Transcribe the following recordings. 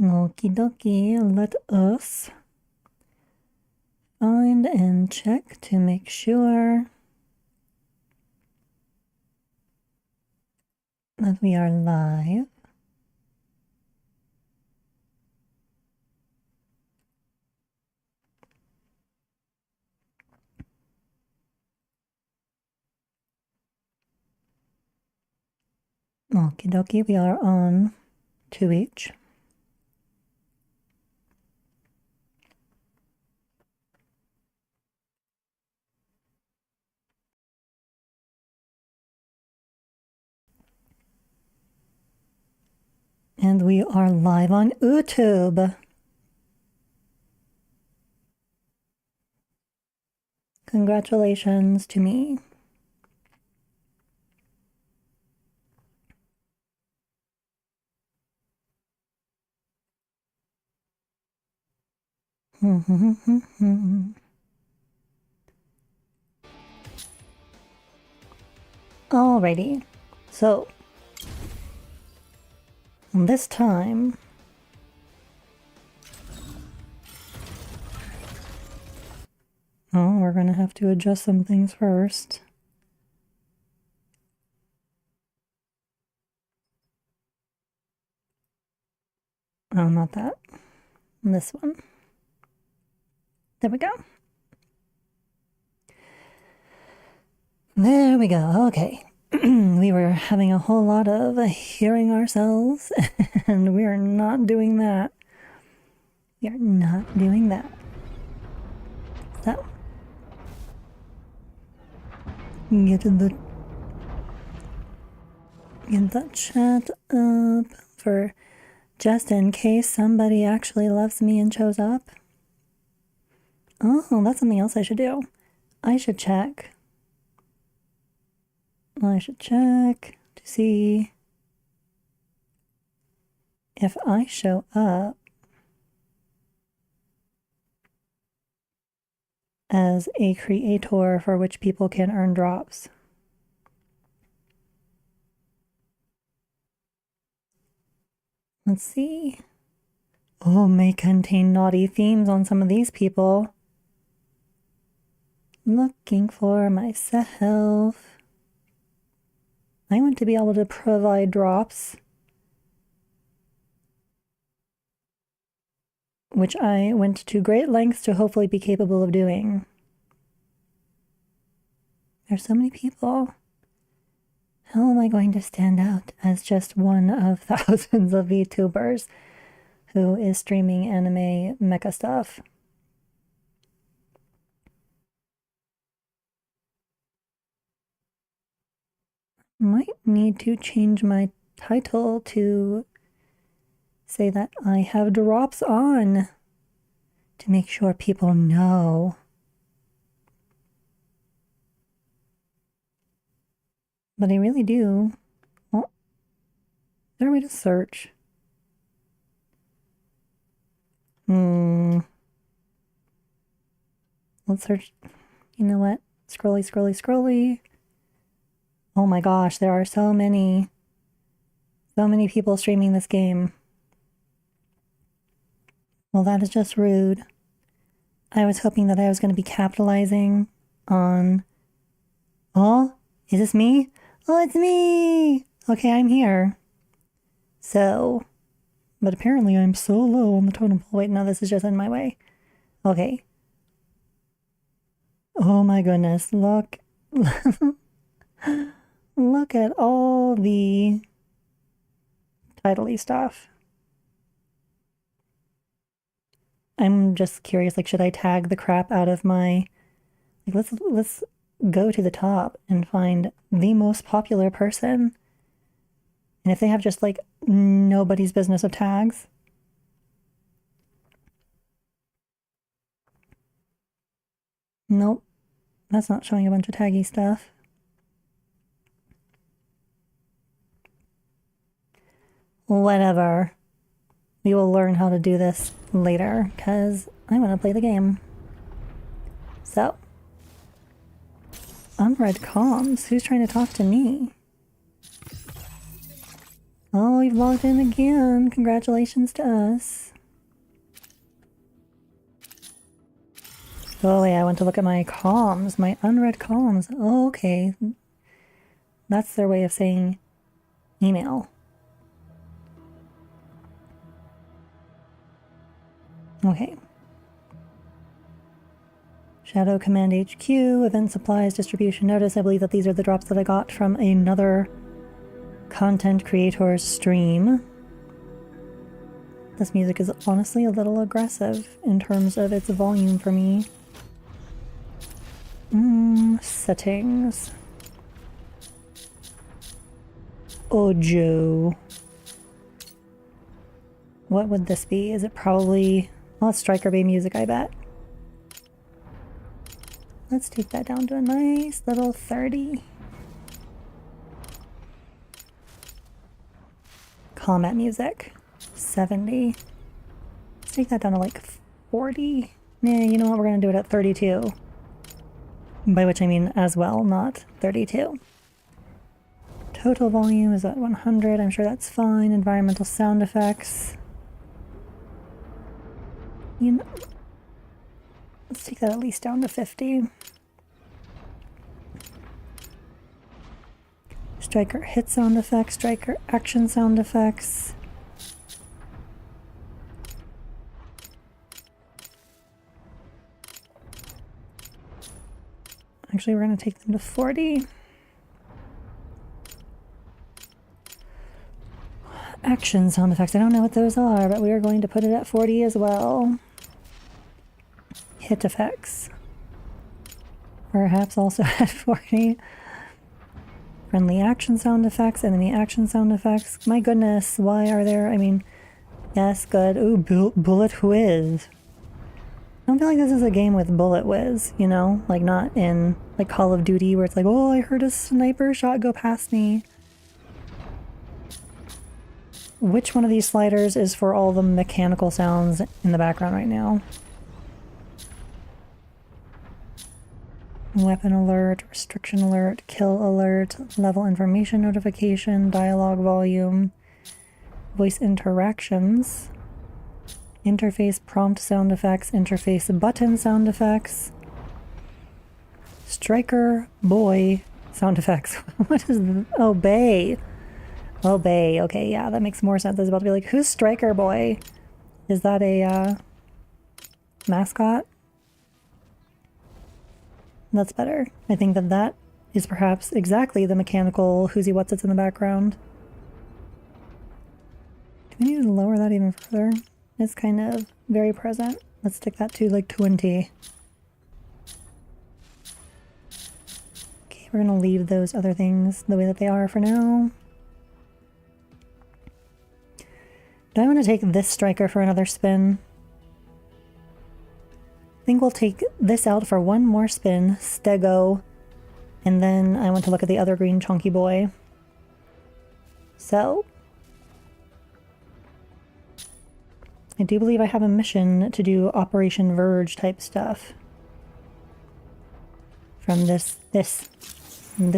Okie dokie, let us find and check to make sure that we are live. Okie dokie, we are on 2H. And we are live on YouTube. Congratulations to me. Alrighty, so this time we're gonna have to adjust some things first. Oh, not that. This one. There we go. There we go. Okay. We were having a whole lot of hearing ourselves, and we are not doing that. We are not doing that. So, get the chat up for just in case somebody actually loves me and shows up. Oh, that's something else I should do. I should check. I should check to see if I show up as a creator for which people can earn drops. Let's see. Oh, may contain naughty themes on some of these people. Looking for myself. I want to be able to provide drops, which I went to great lengths to hopefully be capable of doing. There's so many people. How am I going to stand out as just one of thousands of VTubers who is streaming anime mecha stuff? Might need to change my title to say that I have drops on to make sure people know. But I really do. Oh, is there a way to search? Let's search. You know what? Scrolly, scrolly, scrolly. Oh my gosh, there are so many people streaming this game. Well, that is just rude. I was hoping that I was going to be capitalizing on... Oh, is this me? Oh, it's me! Okay, I'm here. So, but apparently I'm so low on the totem pole. Wait, no, this is just in my way. Okay. Oh my goodness, look. Look at all the title-y stuff. I'm just curious, like, should I tag the crap out of my... Like, let's go to the top and find the most popular person. And if they have just, like, nobody's business of tags... Nope. That's not showing a bunch of taggy stuff. Whatever. We will learn how to do this later, because I want to play the game. So, unread comms. Who's trying to talk to me? Oh, you've logged in again. Congratulations to us. Oh, yeah, I went to look at my comms, my unread comms. Oh, okay. That's their way of saying email. Okay. Shadow Command HQ, event supplies, distribution notice. I believe that these are the drops that I got from another content creator's stream. This music is honestly a little aggressive in terms of its volume for me. Settings. Audio. What would this be? Is it probably... well, it's Striker Bay music, I bet. Let's take that down to a nice little 30. Combat music. 70. Let's take that down to like 40. Nah, you know what? We're going to do it at 32. By which I mean as well, not 32. Total volume is at 100. I'm sure that's fine. Environmental sound effects. You know, let's take that at least down to 50. Striker hit sound effects, Striker action sound effects. Actually, we're going to take them to 40. Action sound effects. I don't know what those are, but we are going to put it at 40 as well. Hit effects. Perhaps also at 40. Friendly action sound effects, enemy action sound effects. My goodness, why are there... I mean, yes, good. Ooh, bullet whiz. I don't feel like this is a game with bullet whiz, you know? Like, not in, like, Call of Duty, where it's like, oh, I heard a sniper shot go past me. Which one of these sliders is for all the mechanical sounds in the background right now? Weapon alert, restriction alert, kill alert, level information notification, dialogue volume, voice interactions, interface prompt sound effects, interface button sound effects, striker boy sound effects. What is this? Obey. Obey. Okay, yeah, that makes more sense. I was about to be like, who's Striker Boy? Is that a mascot? That's better. I think that that is perhaps exactly the mechanical who's-he what's-its in the background. Do we need to lower that even further? It's kind of very present. Let's stick that to like 20. Okay, we're gonna leave those other things the way that they are for now. Do I want to take this striker for another spin? I think we'll take this out for one more spin, Stego, and then I want to look at the other green chunky boy. So, I do believe I have a mission to do Operation Verge type stuff. From this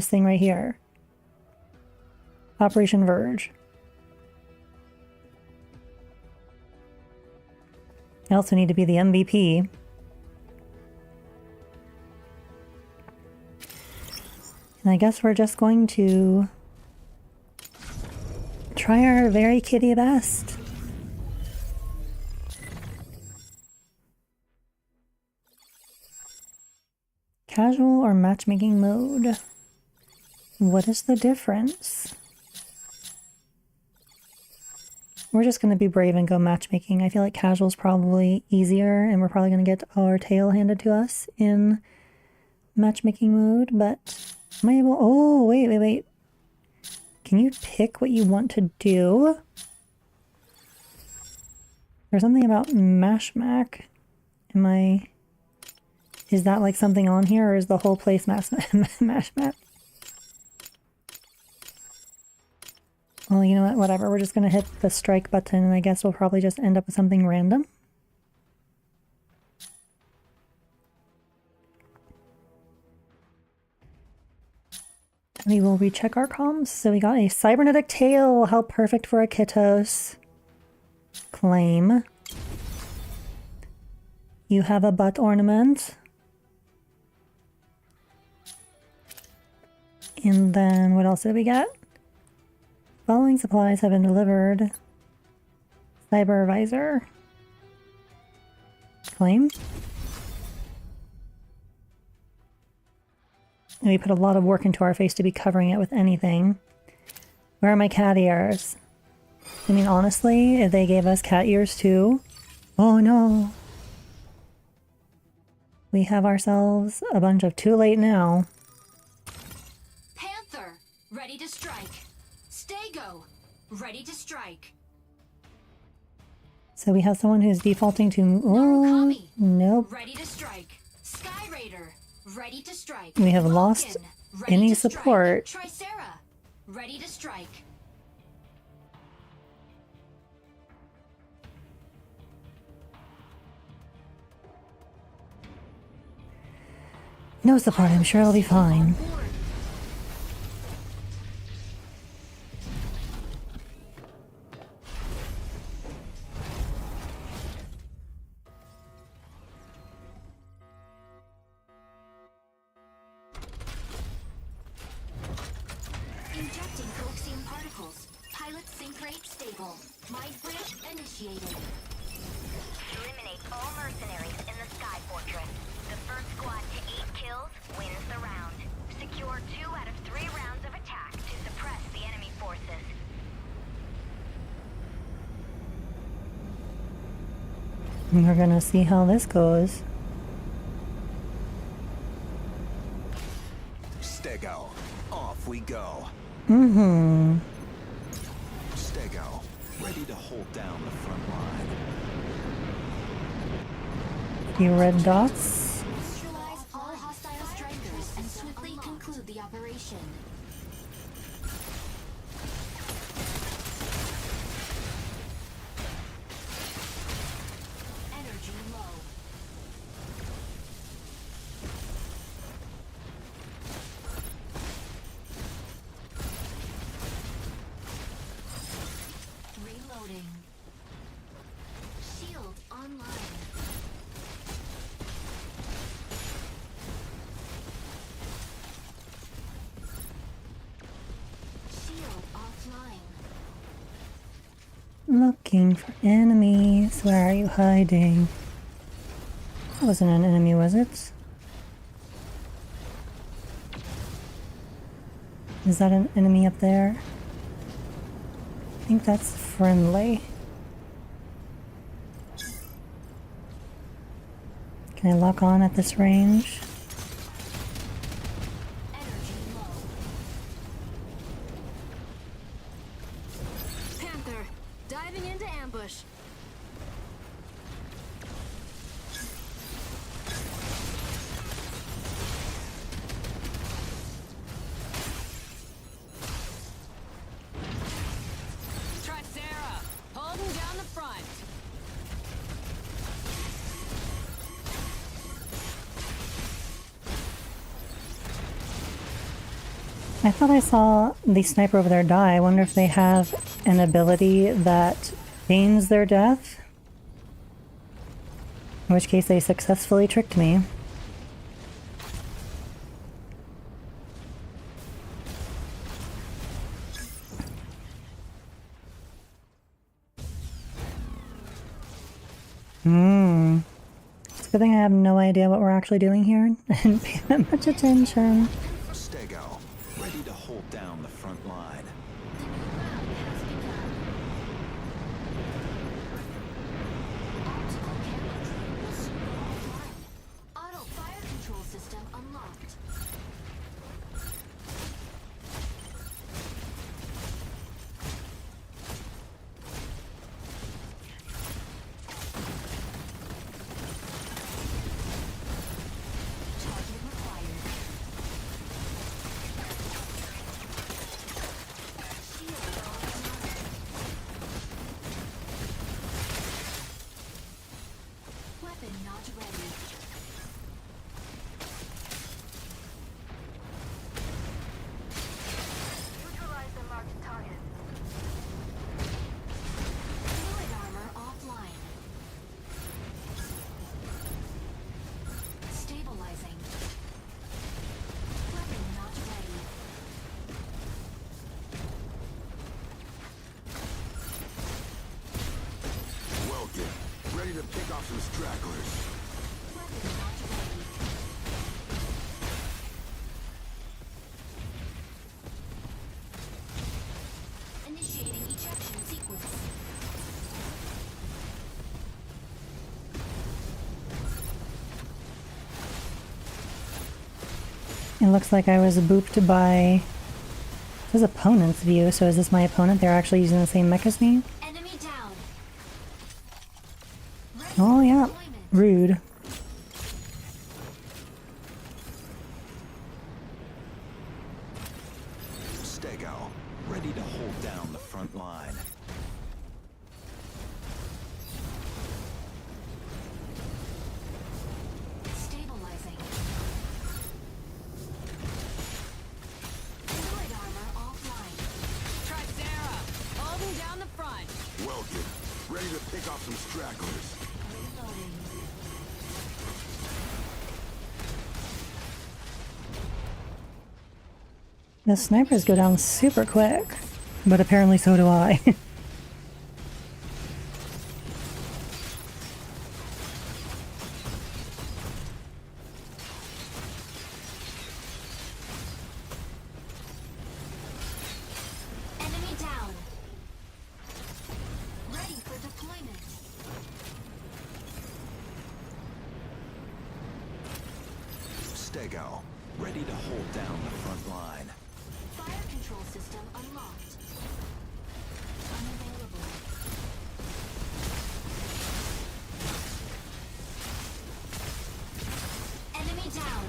thing right here. Operation Verge. I also need to be the MVP. And I guess we're just going to try our very kitty best. Casual or matchmaking mode? What is the difference? We're just going to be brave and go matchmaking. I feel like casual's probably easier, and we're probably going to get our tail handed to us in matchmaking mode, but am I able... oh, wait. Can you pick what you want to do? There's something about Mashmac. Am I... is that like something on here, or is the whole place Mashmac? Well, you know what? Whatever. We're just going to hit the strike button, and I guess we'll probably just end up with something random. We will recheck our comms. So we got a cybernetic tail. How perfect for a Kitos. Claim. You have a butt ornament. And then what else did we get? Following supplies have been delivered. Cyber visor. Claim. And we put a lot of work into our face to be covering it with anything. Where are my cat ears? I mean, honestly, if they gave us cat ears too. Oh no. We have ourselves a bunch of too late now. Panther, ready to strike. Stego, ready to strike. So we have someone who's defaulting to... Oh, nope. Ready to strike. Sky Raider, ready to strike. We have lost any support. Tricera, ready to strike. No support, I'm sure it'll be fine. Injecting coaxium particles. Pilot sync rate stable. Mind bridge initiated. Eliminate all mercenaries in the Sky Fortress. The first squad to 8 kills wins the round. Secure 2 out of 3 rounds of attack to suppress the enemy forces. We're gonna see how this goes. Stego, off we go. Mm-hmm. Stego, ready to hold down the front line. Few red dots. Neutralize all hostile strikers and swiftly conclude the operation. Energy low. Reloading. Shield online. Shield offline. Looking for enemies. Where are you hiding? That wasn't an enemy, was it? Is that an enemy up there? I think that's friendly. Can I lock on at this range? Energy low. Panther, diving into ambush. Tricera, holding down the front. I thought I saw the sniper over there die. I wonder if they have an ability that feigns their death. In which case they successfully tricked me. It's a good thing I have no idea what we're actually doing here. I didn't pay that much attention. Stego, ready to hold down the front line. Optical camera will soon go offline. Auto fire control system unlocked. Target required. Ready to pick off some stragglers. Weapon not ready. Initiating ejection sequence. It looks like I was booped by his opponent's view, so is this my opponent? They're actually using the same mech as me? Enemy down. Ready Oh for yeah, deployment. rude. Stego, ready to hold down the front line. Stabilizing. Fluid armor offline. Tricera, holding down the front. Welcome. Ready to pick off some stragglers. Reloading. The snipers go down super quick, but apparently so do I. Enemy down. Ready for deployment. Stego, ready to hold down the front line. Fire control system unlocked. Unavailable. Enemy down.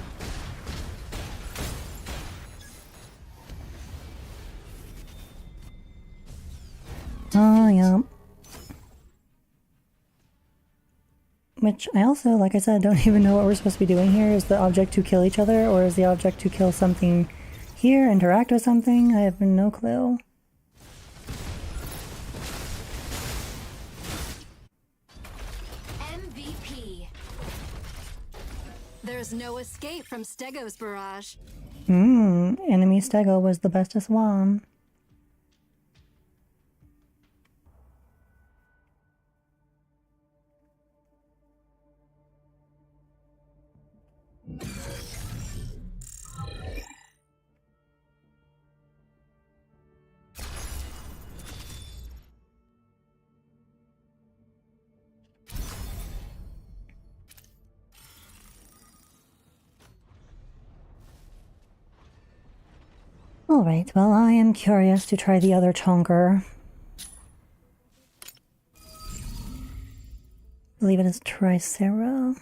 Oh yeah. Which I also, like I said, don't even know what we're supposed to be doing here. Is the object to kill each other, or is the object to kill something here, interact with something? I have no clue. MVP. There's no escape from Stego's barrage. Enemy Stego was the bestest one. Alright, well, I am curious to try the other chonker. I believe it is Tricera.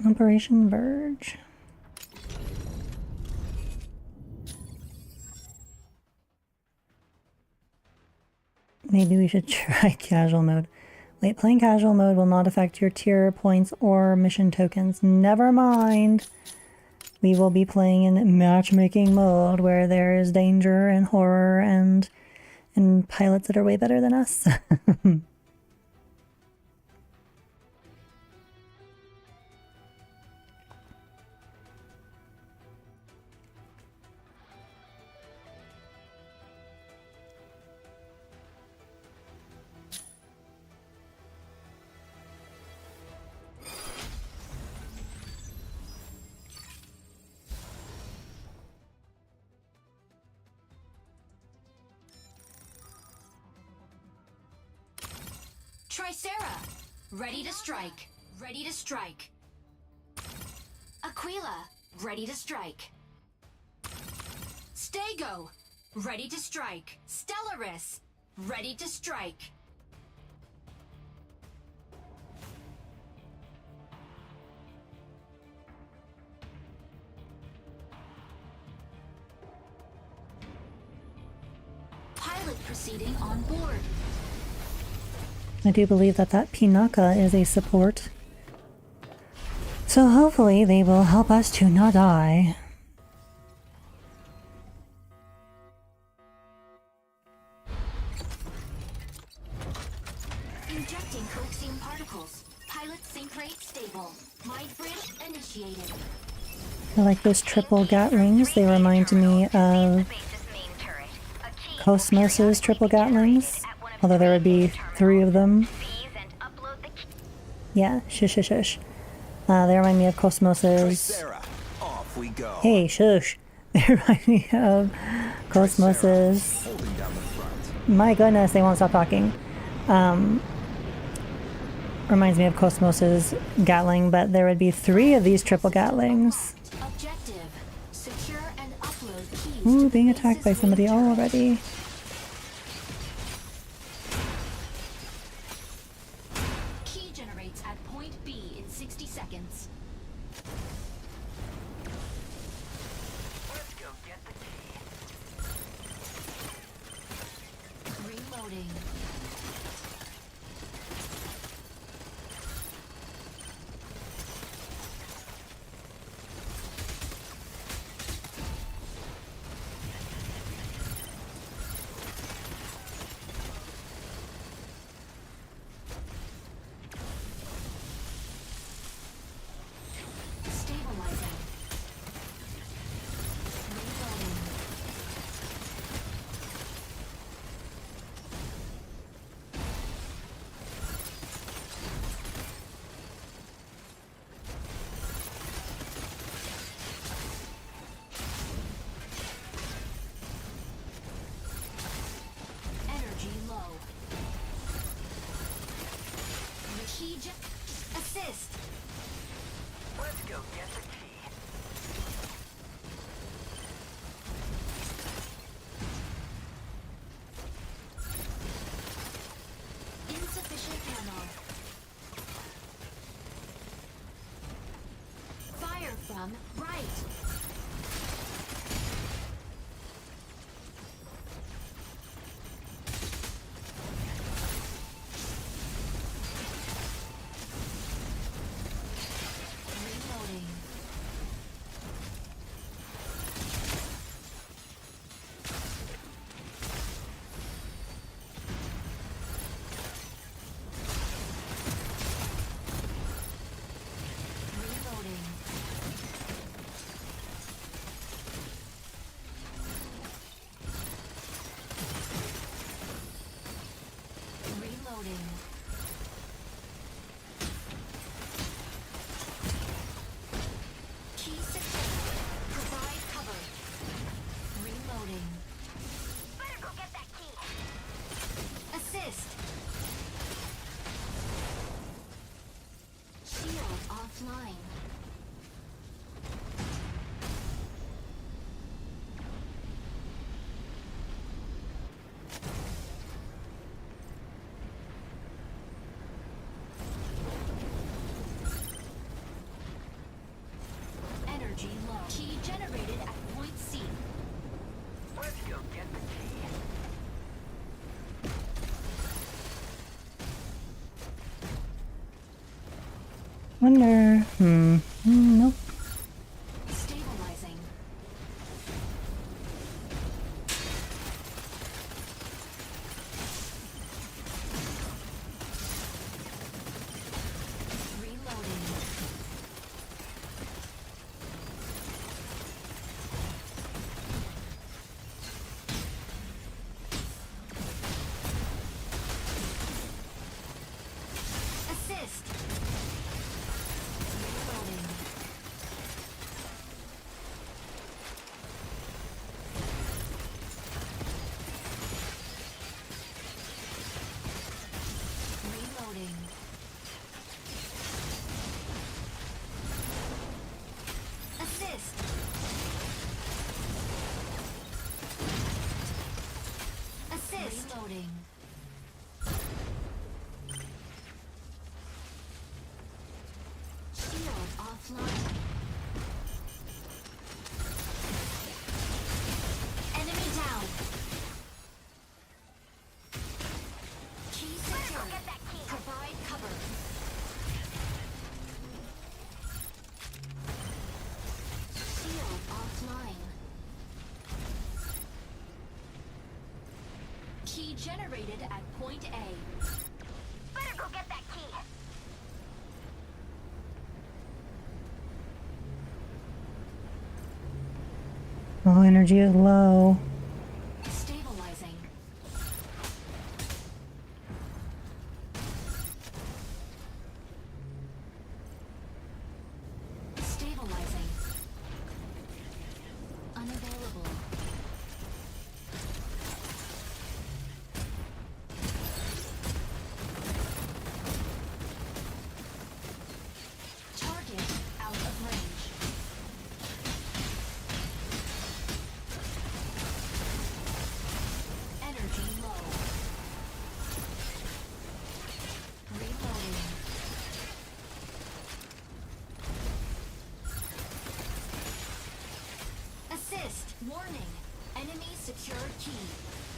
Operation Verge. Maybe we should try casual mode. Wait, playing casual mode will not affect your tier points or mission tokens. Never mind. We will be playing in matchmaking mode where there is danger and horror and pilots that are way better than us. Tricera. Ready to strike. Ready to strike. Aquila. Ready to strike. Stego. Ready to strike. Stellaris. Ready to strike. Pilot proceeding on board. I do believe that Pinaka is a support. So hopefully they will help us to not die. Injecting coaxium particles. Pilot sync rate stable. Mind bridge initiated. I feel like those triple Gatlings, they remind me of The base's main turret. A key Cosmos's triple Gatlings, although there would be 3 of them. seize and upload the key. Yeah, shush shush shush. They remind me of Cosmos's... Sarah, off we go. Hey, shush! They remind me of Cosmos's... Holding down the front. My goodness, they won't stop talking. Reminds me of Cosmos's Gatling, but there would be 3 of these triple Gatlings. Objective. Secure and upload keys. Ooh, to being the attacked by base's somebody main turret. already. Key generates at point B in 60 seconds. Let's go get the key. Reloading. Stabilizing. Reloading. Energy low. Assist. Let's go get the key. Insufficient ammo. Fire from right. Reloading. Reloading. Reloading. Key secured. Provide cover. Reloading. Better go get that key. Assist. Shield offline. Energy low. Key generated at point C. Let's go get the key. Wonder... nope. Stabilizing. Reloading. Assist. Reloading. Reloading. Assist. Assist. Reloading. Shield offline. Enemy down. Key secured. Get that key. Provide cover. Shield offline. Key generated at point A. Better energy is low. Stabilizing. Stabilizing. Unavailable. Target out of range. Energy low. Reloading. Assist! Warning! Enemy secured key.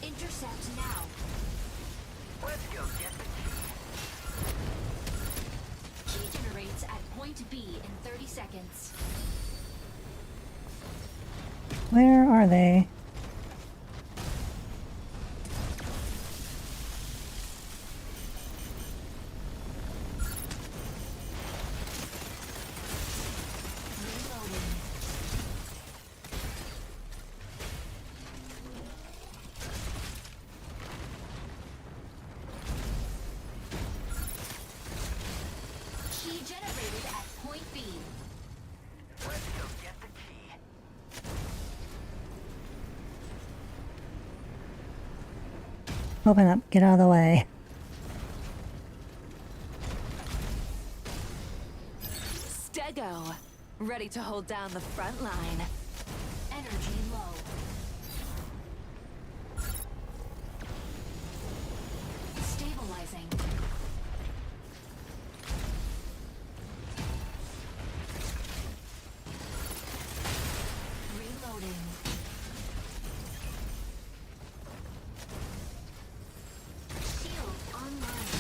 Intercept now. Let's go get the Key generates at point B in 30 seconds. Where are they? Reloading. Key generated at point B. Let's go get the key. Open up, get out of the way. Stego, ready to hold down the front line. Energy low. Stabilizing. Reloading. Shield online.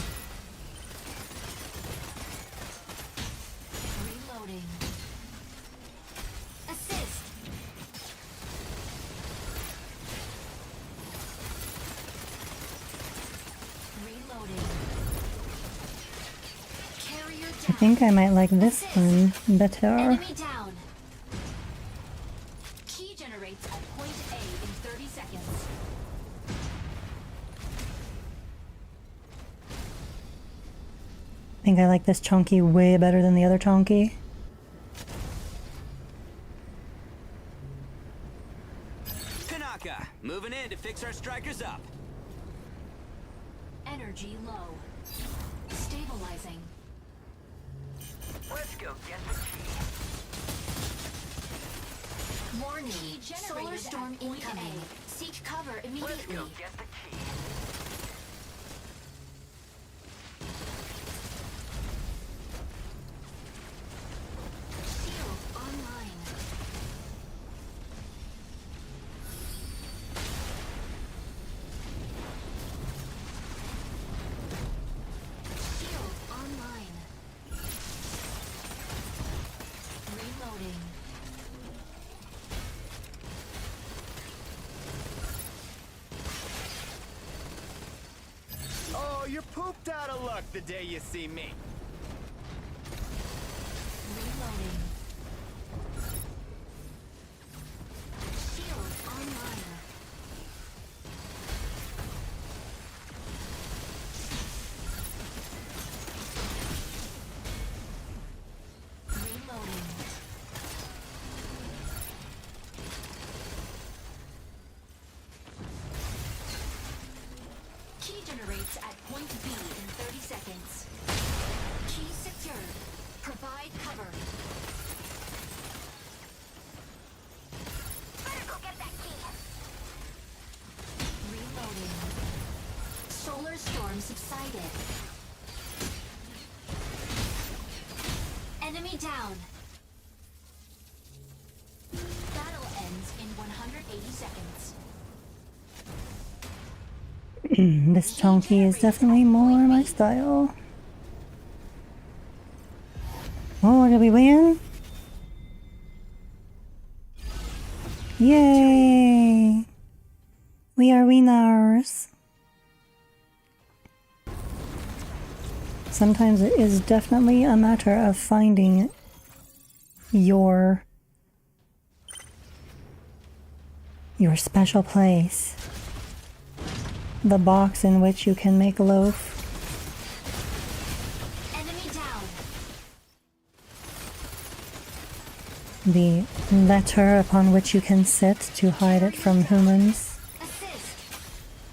Reloading. Assist. Reloading. Carrier I down. think I might like this one better. Enemy down. Key generates at point A in 30 seconds. I think I like this chunky way better than the other chunky. Kanaka, moving in to fix our strikers up. Energy low. Stabilizing. Let's go get the key. Warning. Solar storm incoming. Seek cover Let's immediately. go get the key. Shield online. Shield online. Reloading. Oh, you're pooped out of luck the day you see me. Reloading. Shield online. Reloading. Key generates at point B in 30 seconds. Key secured. Provide cover. Better go get that key. Reloading. Solar storm subsided. Enemy down. Battle ends in 180 seconds. This chunky is definitely more my style. Oh, did we win? Yay! We are winners. Sometimes it is definitely a matter of finding your Your special place. The box in which you can make loaf. Enemy down. The letter upon which you can sit to hide it from humans. Assist.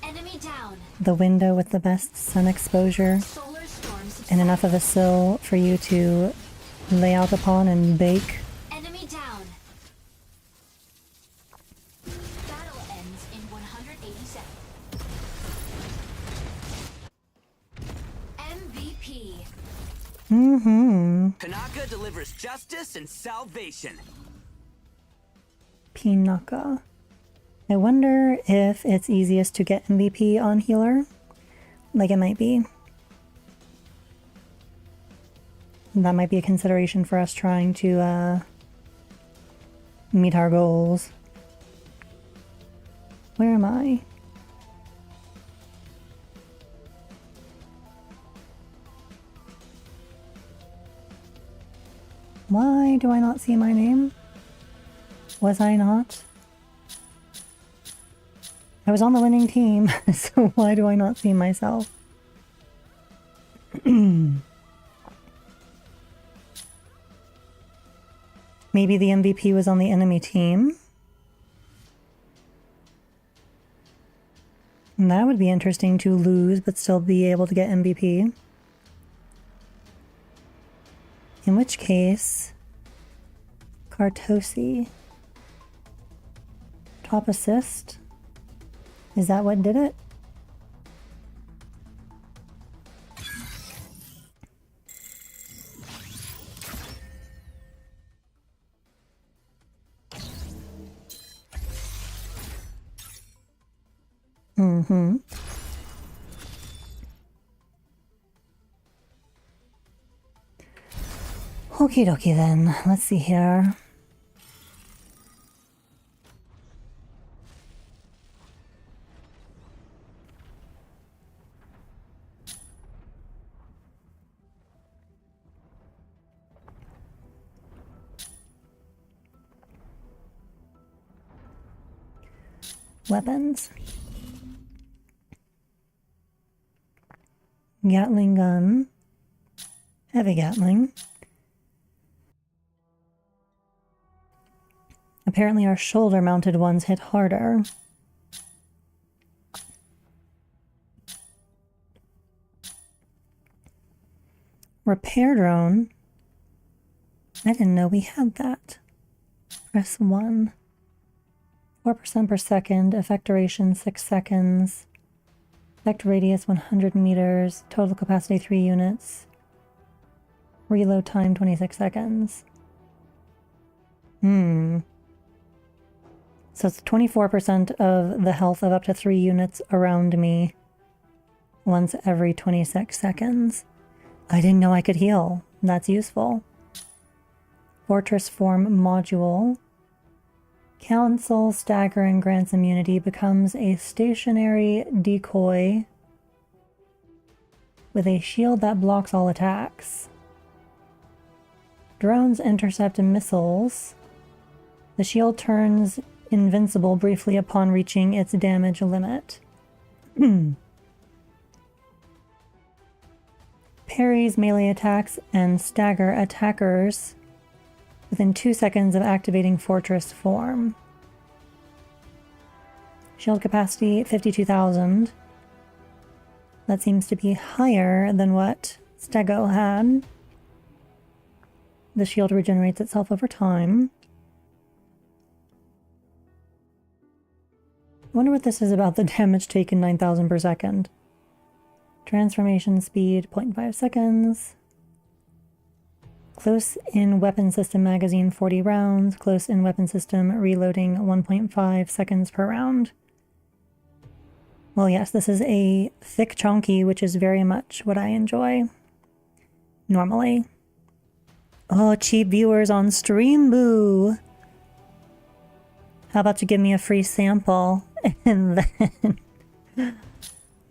Enemy down. The window with the best sun exposure Solar storm subside. and enough of a sill for you to lay out upon and bake. Enemy down. Battle ends in 180 seconds. MVP. Pinaka delivers justice and salvation. Pinaka. I wonder if it's easiest to get MVP on healer. Like it might be. That might be a consideration for us trying to meet our goals. Where am I? Why do I not see my name? Was I not? I was on the winning team, so why do I not see myself? Maybe the MVP was on the enemy team. And that would be interesting to lose, but still be able to get MVP. In which case, Cartosi. Top assist? Is that what did it? Okie dokie then. Let's see here. Weapons. Gatling gun. Heavy Gatling. Apparently our shoulder-mounted ones hit harder. Repair drone. I didn't know we had that. Press 1. 4% per second. Effect duration 6 seconds. Effect radius 100 meters. Total capacity 3 units. Reload time 26 seconds. So it's 24% of the health of up to 3 units around me once every 26 seconds. I didn't know I could heal. That's useful. Fortress Form Module. Cancel, stagger, and grants immunity. Becomes a stationary decoy with a shield that blocks all attacks. Drones intercept missiles. The shield turns invincible briefly upon reaching its damage limit. Parries melee attacks and stagger attackers within 2 seconds of activating Fortress Form. Shield capacity 52,000. That seems to be higher than what Stego had. The shield regenerates itself over time. I wonder what this is about the damage taken 9,000 per second. Transformation speed 0.5 seconds. Close-in weapon system magazine 40 rounds. Close-in weapon system reloading 1.5 seconds per round. Well, yes, this is a thick chunky, which is very much what I enjoy normally. Oh, cheap viewers on stream, boo! How about you give me a free sample and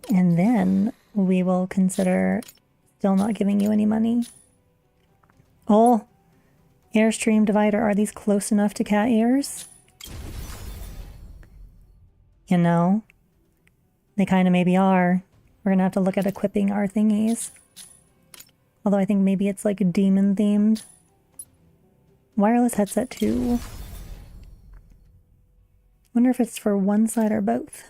then we will consider still not giving you any money. Oh, Airstream divider. Are these close enough to cat ears? You know? They kind of maybe are. We're gonna have to look at equipping our thingies. Although I think maybe it's like demon themed. Wireless headset too. Wonder if it's for one side or both.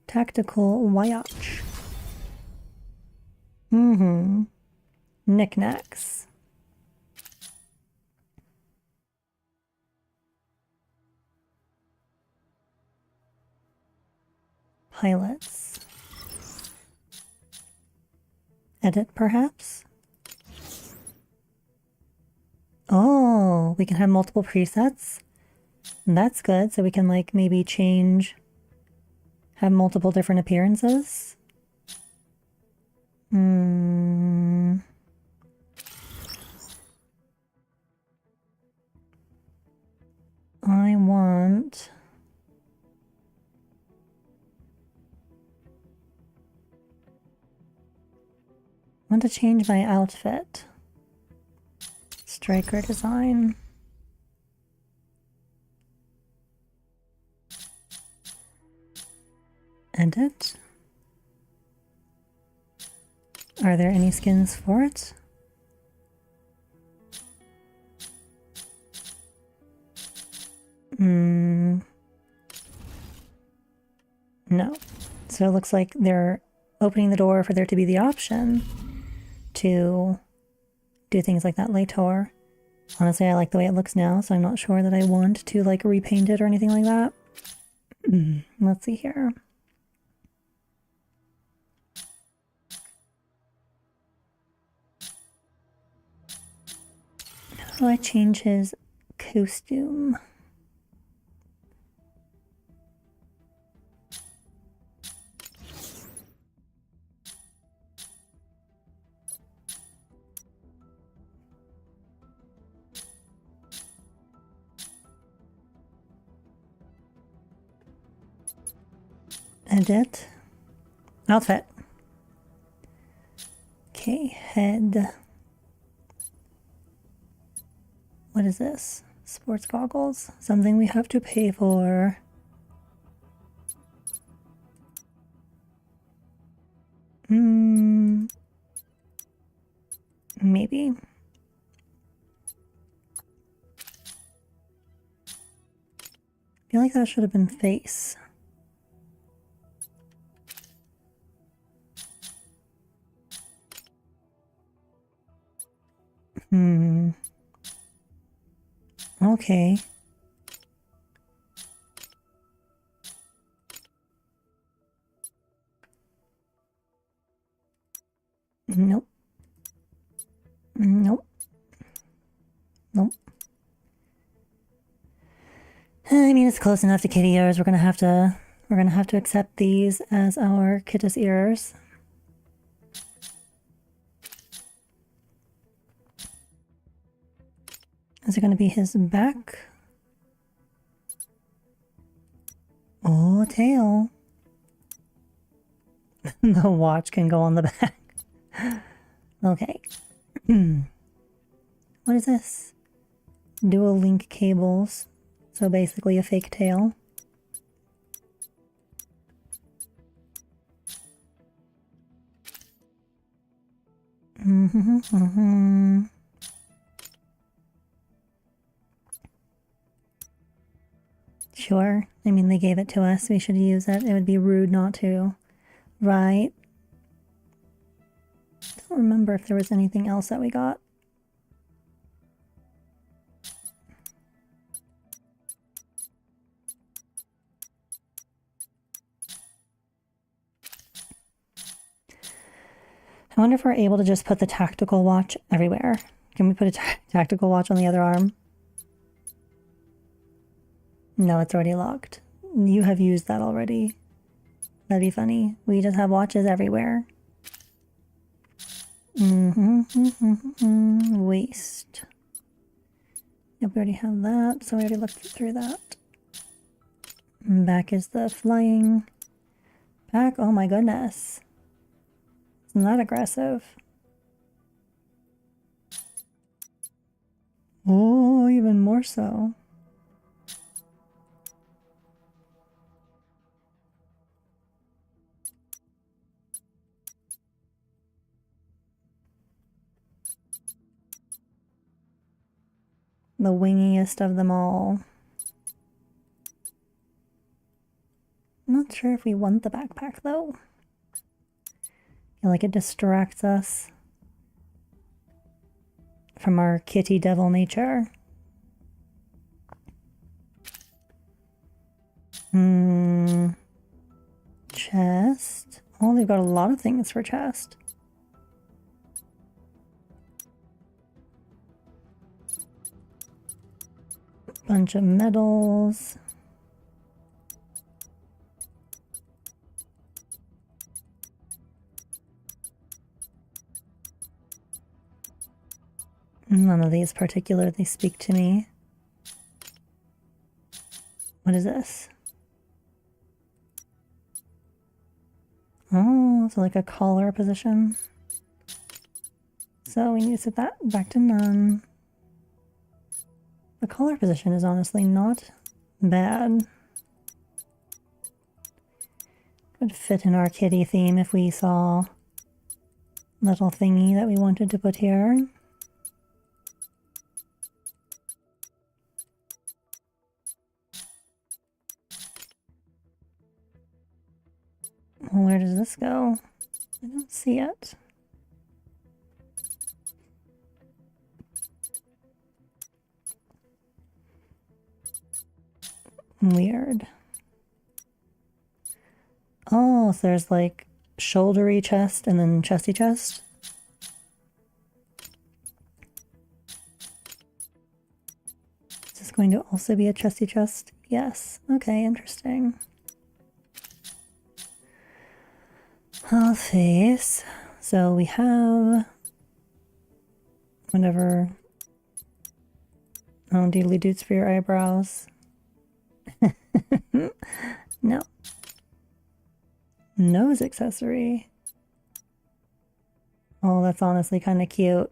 Tactical watch. Knickknacks. Pilots. Edit, perhaps? Oh, we can have multiple presets. That's good, so we can like maybe change, have multiple different appearances. I want to change my outfit. Striker design. Edit. Are there any skins for it? No. So it looks like they're opening the door for there to be the option to do things like that later. Honestly, I like the way it looks now, so I'm not sure that I want to like repaint it or anything like that. Let's see here. How do I change his costume? Edit. Outfit. Okay, head. What is this? Sports goggles. Something we have to pay for. Maybe. I feel like that should have been face. Okay. Nope. Nope. Nope. I mean, it's close enough to kitty ears. We're gonna have to accept these as our kittus ears. Is it gonna be his back? Oh, tail. The watch can go on the back. Okay. What is this? Dual link cables. So basically a fake tail. Sure. I mean, they gave it to us. We should use it. It would be rude not to. Right. Don't remember if there was anything else that we got. I wonder if we're able to just put the tactical watch everywhere. Can we put a tactical watch on the other arm? No, it's already locked. You have used that already. That'd be funny. We just have watches everywhere. Waist. Yep, we already have that, so we already looked through that. Back is the flying back. Oh my goodness. It's not aggressive. Oh, even more so. The wingiest of them all. Not sure if we want the backpack though. I feel like it distracts us from our kitty devil nature. Chest. Oh, they've got a lot of things for chest. Bunch of medals. None of these particularly speak to me. What is this? Oh, it's like a collar position. So we need to set that back to none. The collar position is honestly not bad. Would fit in our kitty theme if we saw little thingy that we wanted to put here. Where does this go? I don't see it. Weird. Oh, so there's like shouldery chest and then chesty chest. Is this going to also be a chesty chest? Yes. Okay, interesting. Face. So we have whatever. Oh, doodly doots for your eyebrows. No. Nose accessory. Oh, that's honestly kind of cute.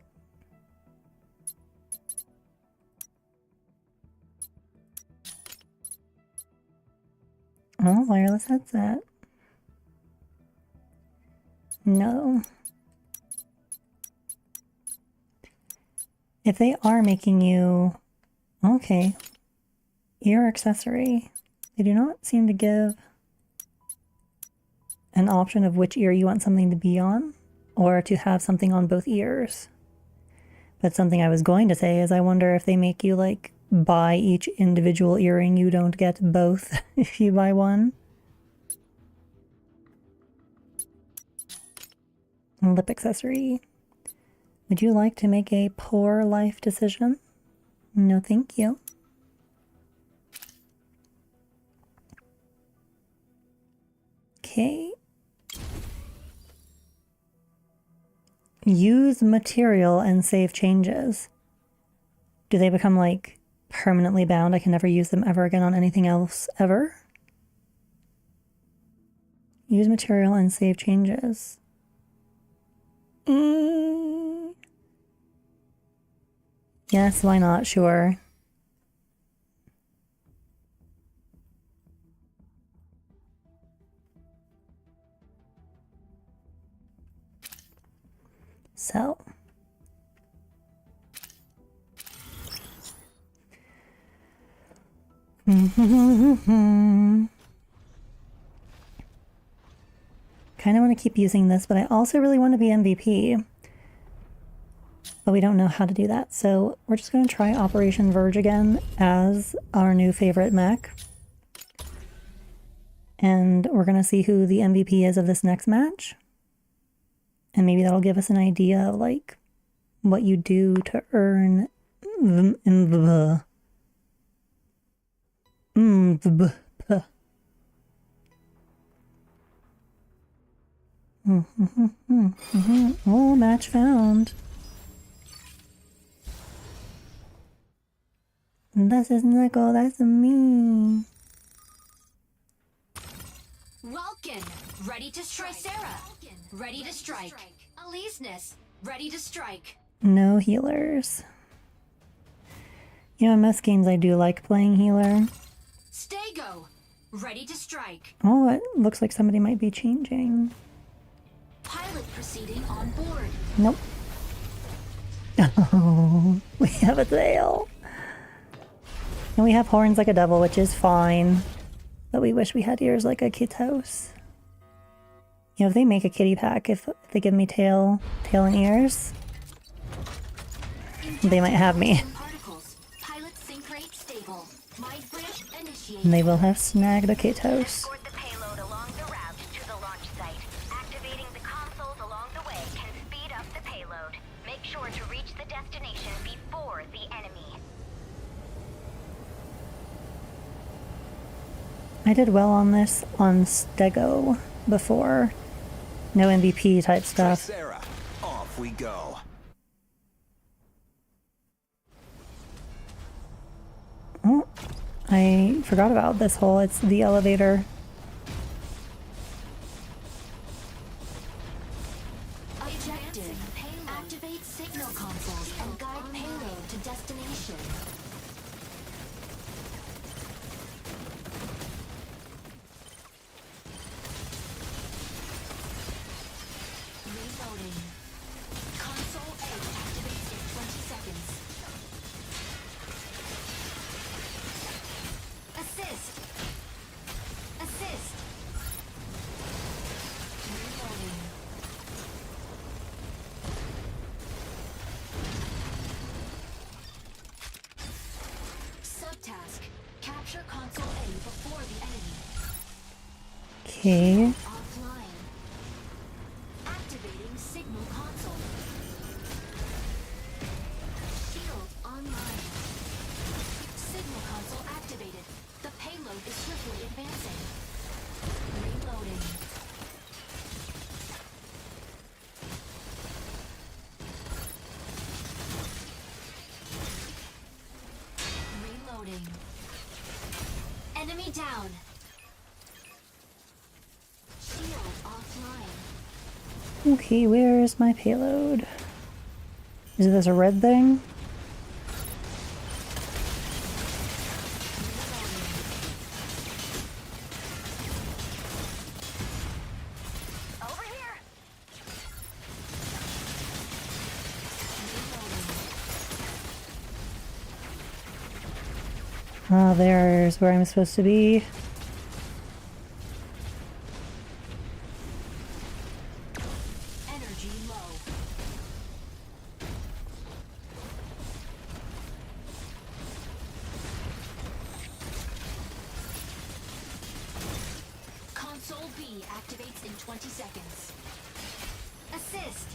Oh, wireless headset. No. If they are making you... Okay. Ear accessory. They do not seem to give an option of which ear you want something to be on, or to have something on both ears. But something I was going to say is I wonder if they make you like buy each individual earring. You don't get both if you buy one. Lip accessory. Would you like to make a poor life decision? No, thank you. Okay. Use material and save changes. Do they become like permanently bound? I can never use them ever again on anything else ever? Use material and save changes. Yes, why not? Sure. So. Kind of want to keep using this, but I also really want to be MVP. But we don't know how to do that, so we're just going to try Operation Verge again as our new favorite mech. And we're going to see who the MVP is of this next match. And maybe that'll give us an idea of, like, what you do to earn... Oh, match found. This is Nico, that's me. Welkin, ready to strike. Sarah, ready to strike. Aleseness, ready to strike. No healers. You know, in most games I do like playing healer. Stego, ready to strike. Oh, it looks like somebody might be changing. Pilot proceeding on board. Nope. Oh, we have a tail. And we have horns like a devil, which is fine. But we wish we had ears like a kit's house. You know, if they make a kitty pack, if they give me tail and ears, they might have me. Particles. Pilot sync rate stable. Mind bridge initiated. And they will have snagged a kit's house. Escort the payload along the route to the launch site. Activating the consoles along the way can speed up the payload. Make sure to reach the destination before the enemy. I did well on this on Stego before. No MVP type stuff. Sarah, off we go. Oh, I forgot about this hole. It's the elevator. Objective. Activate signal consoles and guide payload to destination. Reloading. Console A activates in 20 seconds. Assist. Assist. Reloading. Subtask. Capture console A before the enemy. Okay. Offline. Activating signal console. Shield online. Signal console activated. The payload is swiftly advancing. Reloading. Reloading. Enemy down. Shield offline. Okay, where is my payload? Is this a red thing? Over here. Ah, there's where I'm supposed to be. Energy low. Console B activates in 20 seconds. Assist.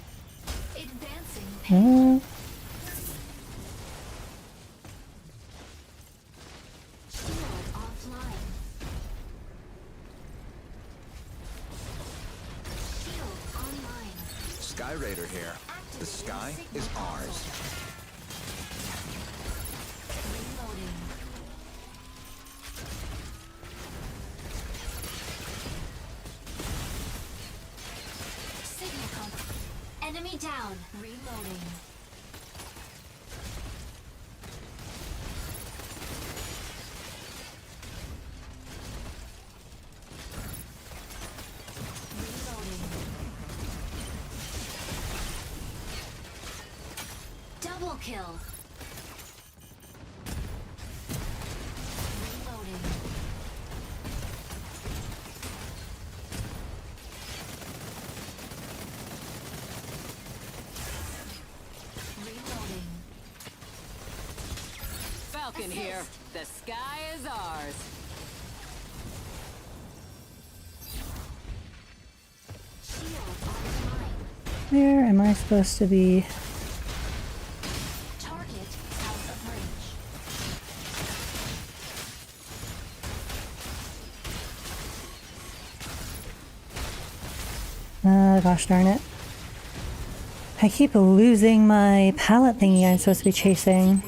Advancing. Oh, Shield offline. Shield online. Sky Raider here. The sky is ours. Reloading. Signal console. Enemy down. Reloading. Reloading. Double kill. Reloading. Reloading. Falcon here. The sky is ours. Shield online. where am I supposed to be? Target out of range. Gosh darn it. I keep losing my pallet thingy I'm supposed to be chasing.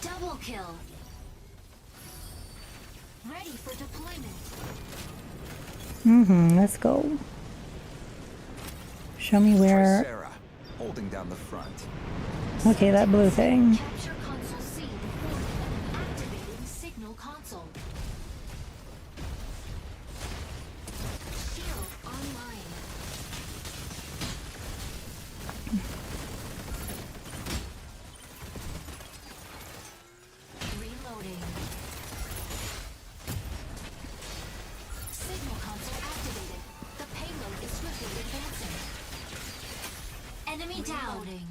Double kill. Ready for deployment. Let's go. Show me where. Sarah, holding down the front. Okay, that blue thing. Capture console C before activating signal console. Reloading.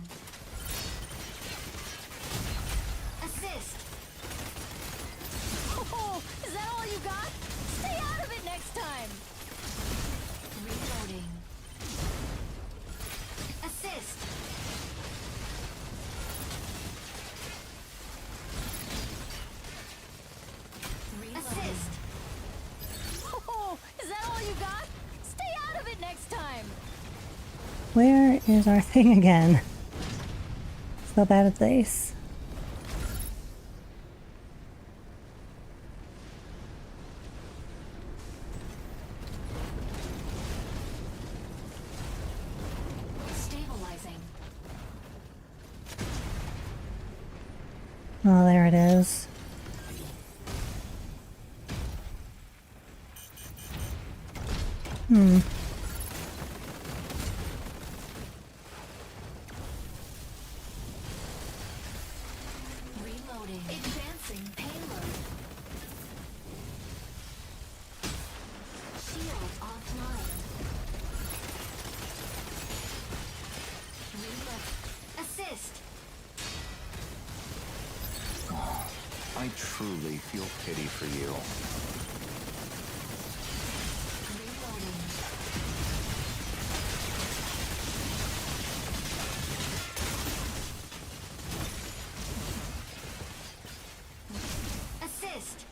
Assist. Oh, is that all you got? Stay out of it next time. Reloading. Assist. Assist. Oh, is that all you got? Stay out of it next time. Where is our thing again? So bad at this. Stabilizing. Oh, there it is. Reloading. Advancing payload. Shield offline. Reload. Assist. I truly feel pity for you. Reloading. Assist.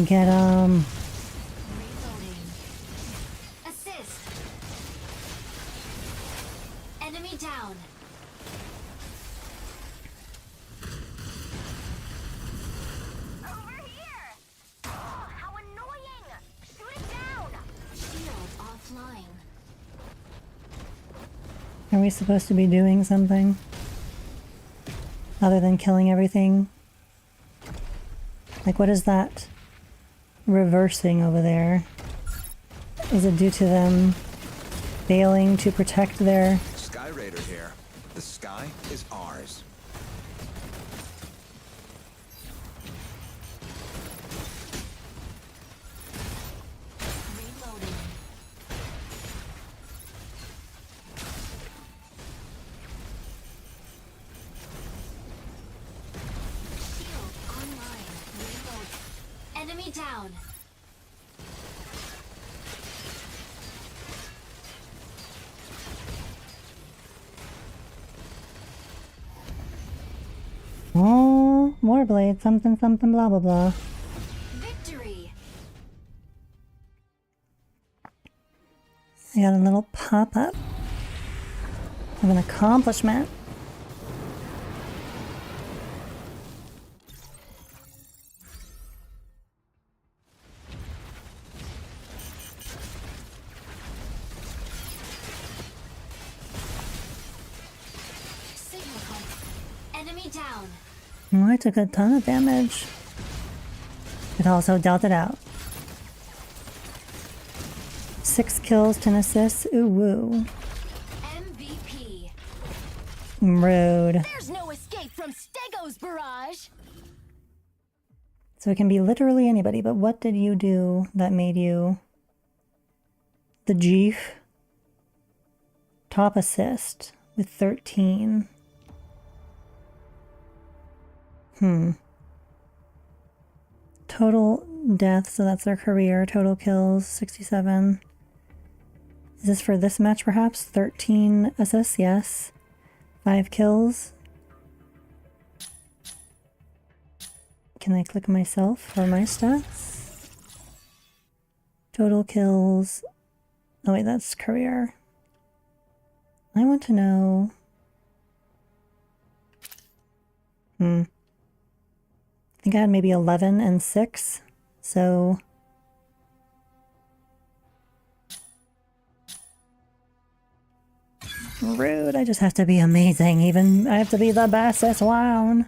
Get Reloading. Assist. Enemy down. Over here! Oh, how annoying! Shoot it down! Shield offline. Are we supposed to be doing something? Other than killing everything? Like, what is that reversing over there? Is it due to them failing to protect their... Sky Raider here. The sky is ours. Reloading. Shield online. Reload. Enemy down. Oh, Warblade, something, something, blah, blah, blah. Victory. I got a little pop-up of an accomplishment. Signal contact. Enemy down. Oh, I took a ton of damage. It also dealt it out. 6 kills, 10 assists. Ooh, woo. MVP. Rude. There's no escape from Stego's barrage. So it can be literally anybody, but what did you do that made you the chief? Top assist with 13. Total deaths, so that's their career. Total kills, 67. Is this for this match perhaps? 13 assists, yes. 5 kills. Can I click myself for my stats? Total kills. Oh wait, that's career. I want to know. I think I had maybe 11 and 6, so... Rude, I just have to be amazing, even I have to be the bestest one.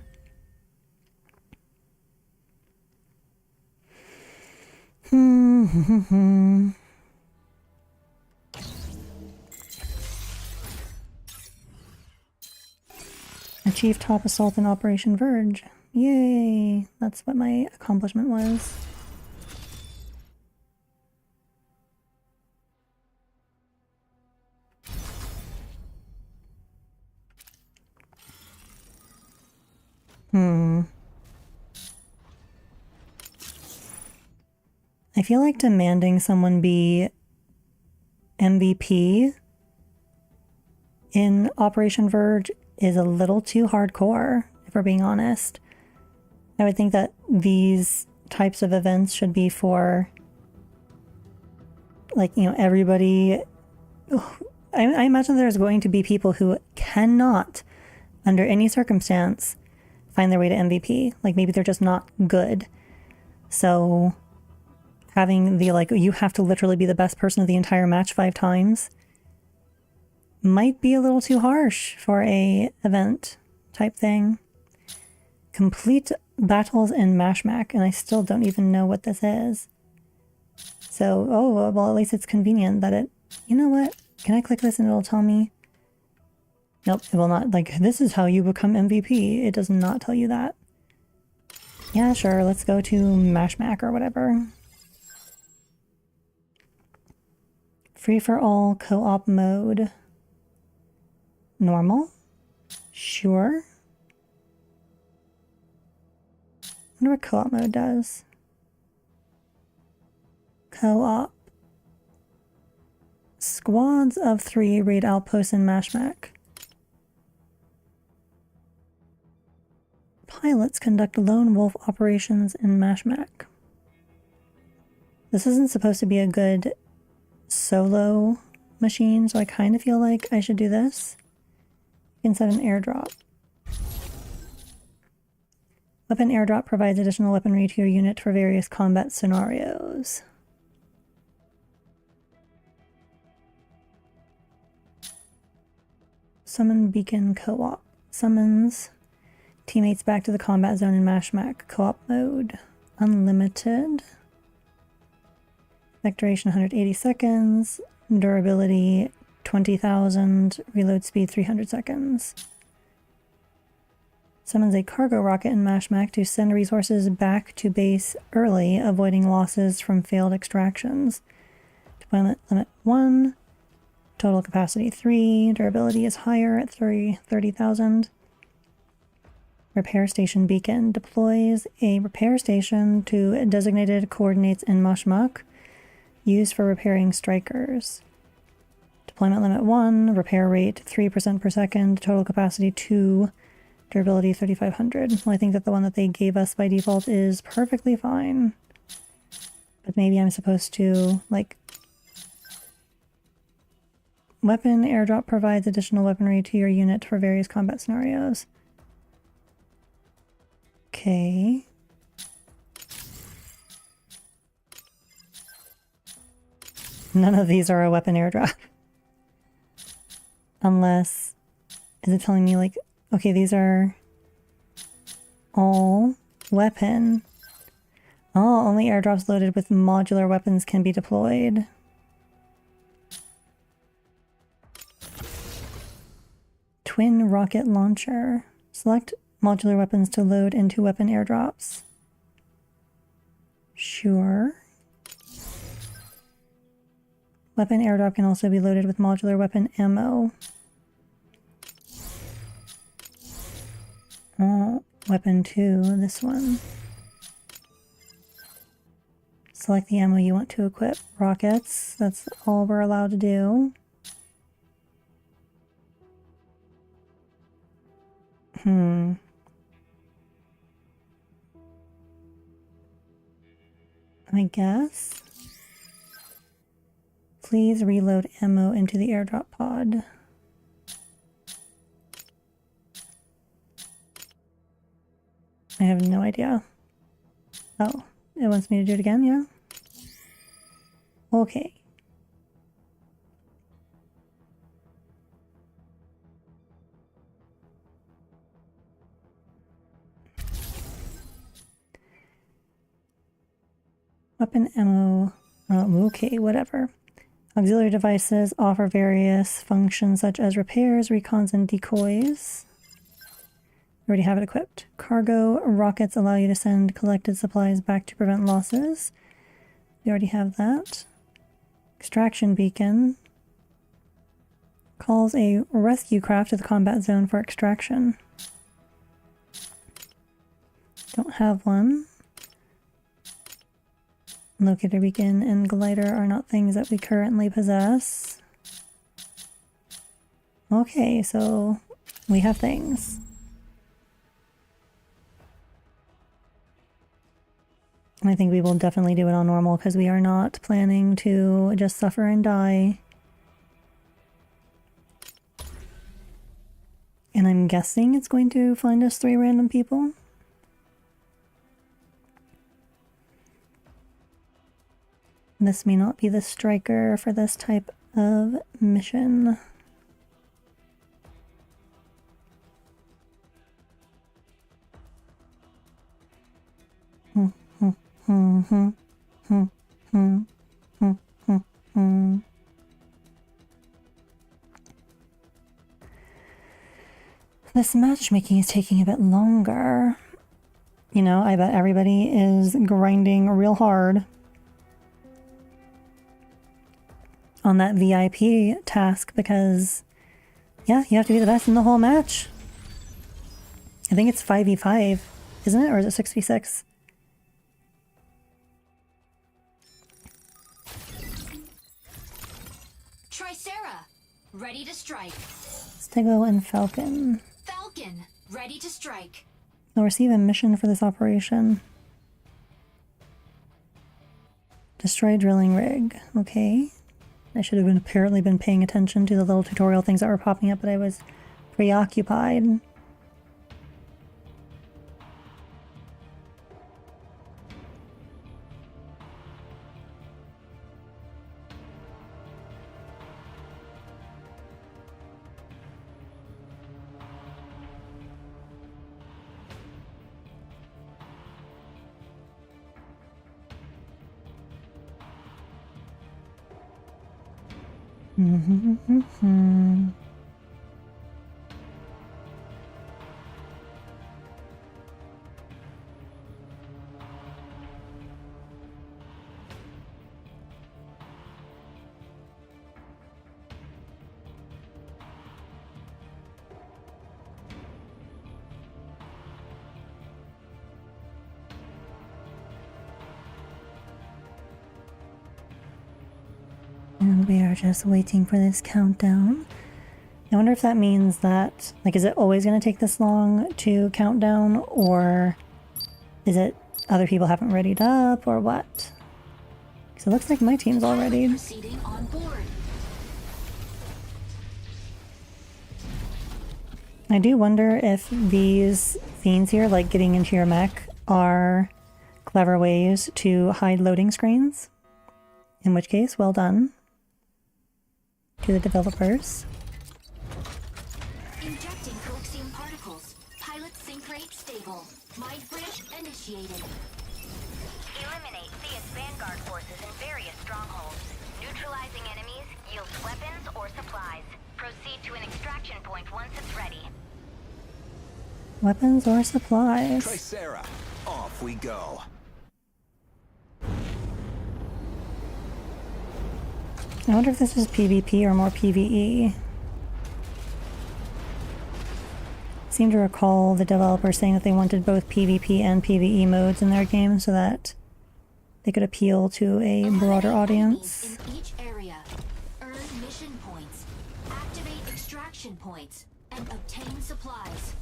Achieve top assault in Operation Verge. Yay! That's what my accomplishment was. I feel like demanding someone be MVP in Operation Verge is a little too hardcore, if we're being honest. I would think that these types of events should be for, like, you know, everybody. I imagine there's going to be people who cannot, under any circumstance, find their way to MVP. Like, maybe they're just not good. So having the, like, you have to literally be the best person of the entire match 5 times might be a little too harsh for a event type thing. Complete battles in Mashmac, and I still don't even know what this is. So, oh, well, at least it's convenient that it... You know what? Can I click this and it'll tell me? Nope, it will not. Like, this is how you become MVP. It does not tell you that. Yeah, sure, let's go to Mashmac or whatever. Free-for-all co-op mode. Normal? Sure. I wonder what co-op mode does. Co-op. Squads of 3 raid outposts in Mashmac. Pilots conduct lone wolf operations in Mashmac. This isn't supposed to be a good solo machine, so I kind of feel like I should do this. You can set an airdrop. Weapon airdrop provides additional weaponry to your unit for various combat scenarios. Summon beacon co-op. Summons teammates back to the combat zone in Mashmac. Co-op mode. Unlimited. Effect duration 180 seconds. Durability 20,000. Reload speed 300 seconds. Summons a cargo rocket in Mashmac to send resources back to base early, avoiding losses from failed extractions. Deployment limit 1. Total capacity 3. Durability is higher at 30,000. Repair station beacon deploys a repair station to designated coordinates in Mashmac, used for repairing strikers. Deployment limit 1. Repair rate 3% per second. Total capacity 2. Durability 3,500. Well, I think that the one that they gave us by default is perfectly fine. But maybe I'm supposed to, like... Weapon airdrop provides additional weaponry to your unit for various combat scenarios. Okay. None of these are a weapon airdrop. Unless... Is it telling me, like... Okay, these are... all weapon. Oh, only airdrops loaded with modular weapons can be deployed. Twin rocket launcher. Select modular weapons to load into weapon airdrops. Sure. Weapon airdrop can also be loaded with modular weapon ammo. Oh, weapon 2, this one. Select the ammo you want to equip. Rockets, that's all we're allowed to do. I guess. Please reload ammo into the airdrop pod. I have no idea. Oh, it wants me to do it again, yeah? Okay. Weapon ammo. Okay, whatever. Auxiliary devices offer various functions such as repairs, recons, and decoys. We already have it equipped. Cargo rockets allow you to send collected supplies back to prevent losses. We already have that. Extraction beacon calls a rescue craft to the combat zone for extraction. Don't have one. Locator beacon and glider are not things that we currently possess. Okay, so we have things. And I think we will definitely do it on normal because we are not planning to just suffer and die. And I'm guessing it's going to find us 3 random people. This may not be the striker for this type of mission. This matchmaking is taking a bit longer. You know, I bet everybody is grinding real hard on that VIP task because, yeah, you have to be the best in the whole match. I think it's 5v5, isn't it? Or is it 6v6? Tricera, ready to strike. Stego and Falcon. Falcon, ready to strike. They'll receive a mission for this operation. Destroy drilling rig. Okay. I should have apparently been paying attention to the little tutorial things that were popping up, but I was preoccupied. And we are just waiting for this countdown. I wonder if that means that, like, is it always going to take this long to count down, or is it other people haven't readied up, or what? Because it looks like my team's all ready. Proceeding on board. I do wonder if these scenes here, like getting into your mech, are clever ways to hide loading screens. In which case, well done to the developers. Injecting coaxium particles. Pilot sync rate stable. Mind bridge initiated. Eliminate Thea's vanguard forces in various strongholds. Neutralizing enemies yields weapons or supplies. Proceed to an extraction point once it's ready. Weapons or supplies. Tricera, off we go. I wonder if this is PvP or more PvE. I seem to recall the developers saying that they wanted both PvP and PvE modes in their game so that they could appeal to a broader audience. In each area, earn mission points, activate extraction points, and obtain supplies.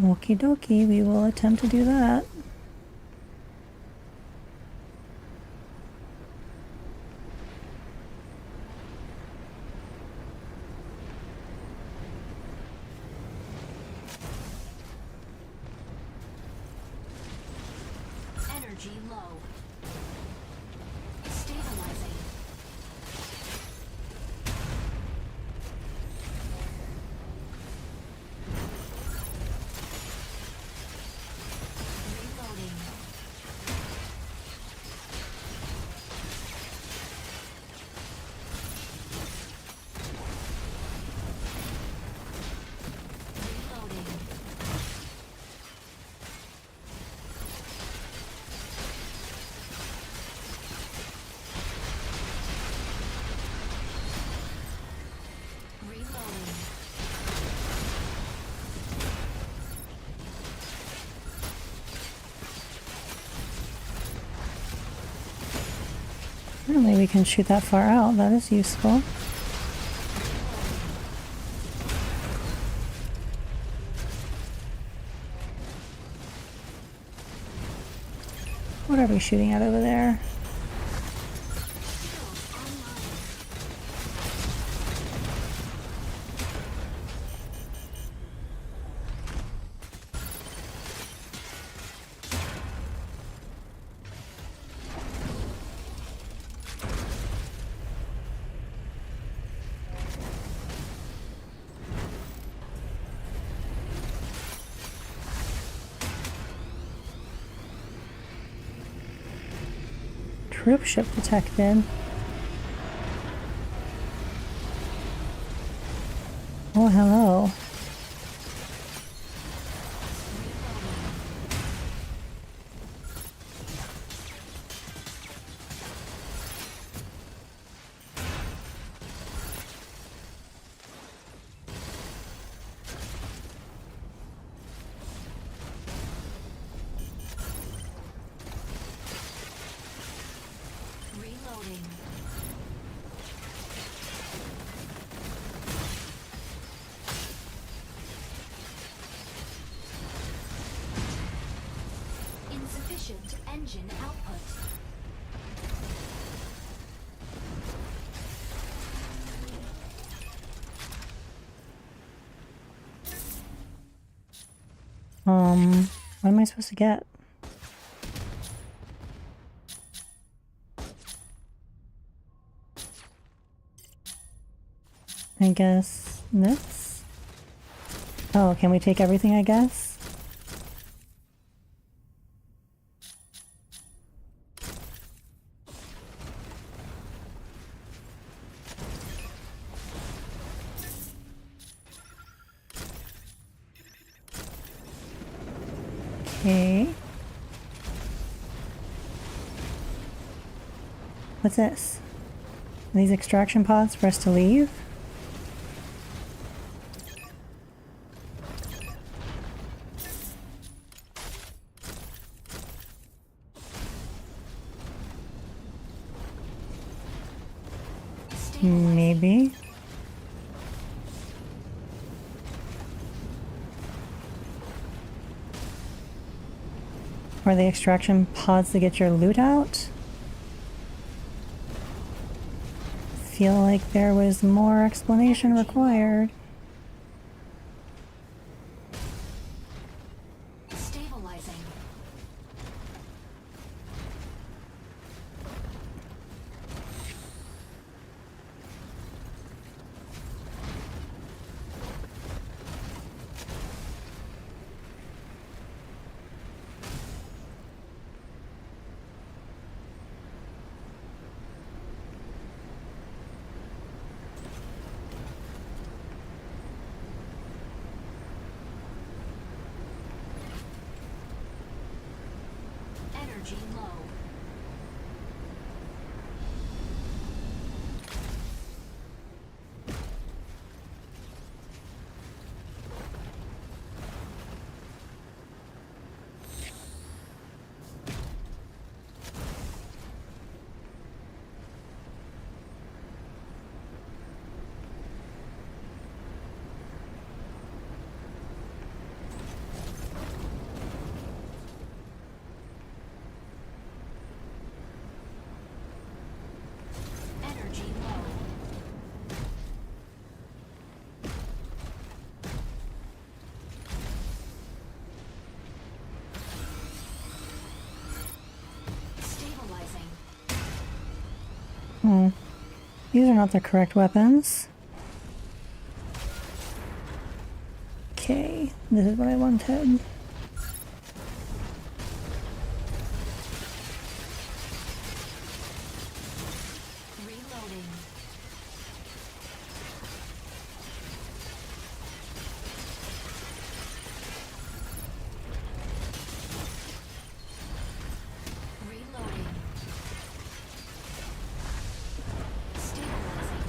Okie dokie, we will attempt to do that. Energy low. Stabilizing. Reloading. Reloading. Apparently we can shoot that far out. That is useful. What are we shooting at over there? Troop ship detected. Oh, hello. Reloading. Insufficient engine output. What am I supposed to get? I guess this? Oh, can we take everything, I guess? Okay. What's this? Are these extraction pods for us to leave? Maybe. Are the extraction pods to get your loot out? Feel like there was more explanation required. Stabilizing. Energy low. Energy low. Stabilizing. These are not the correct weapons. Okay, this is what I wanted. Reloading. Reloading. Stabilizing.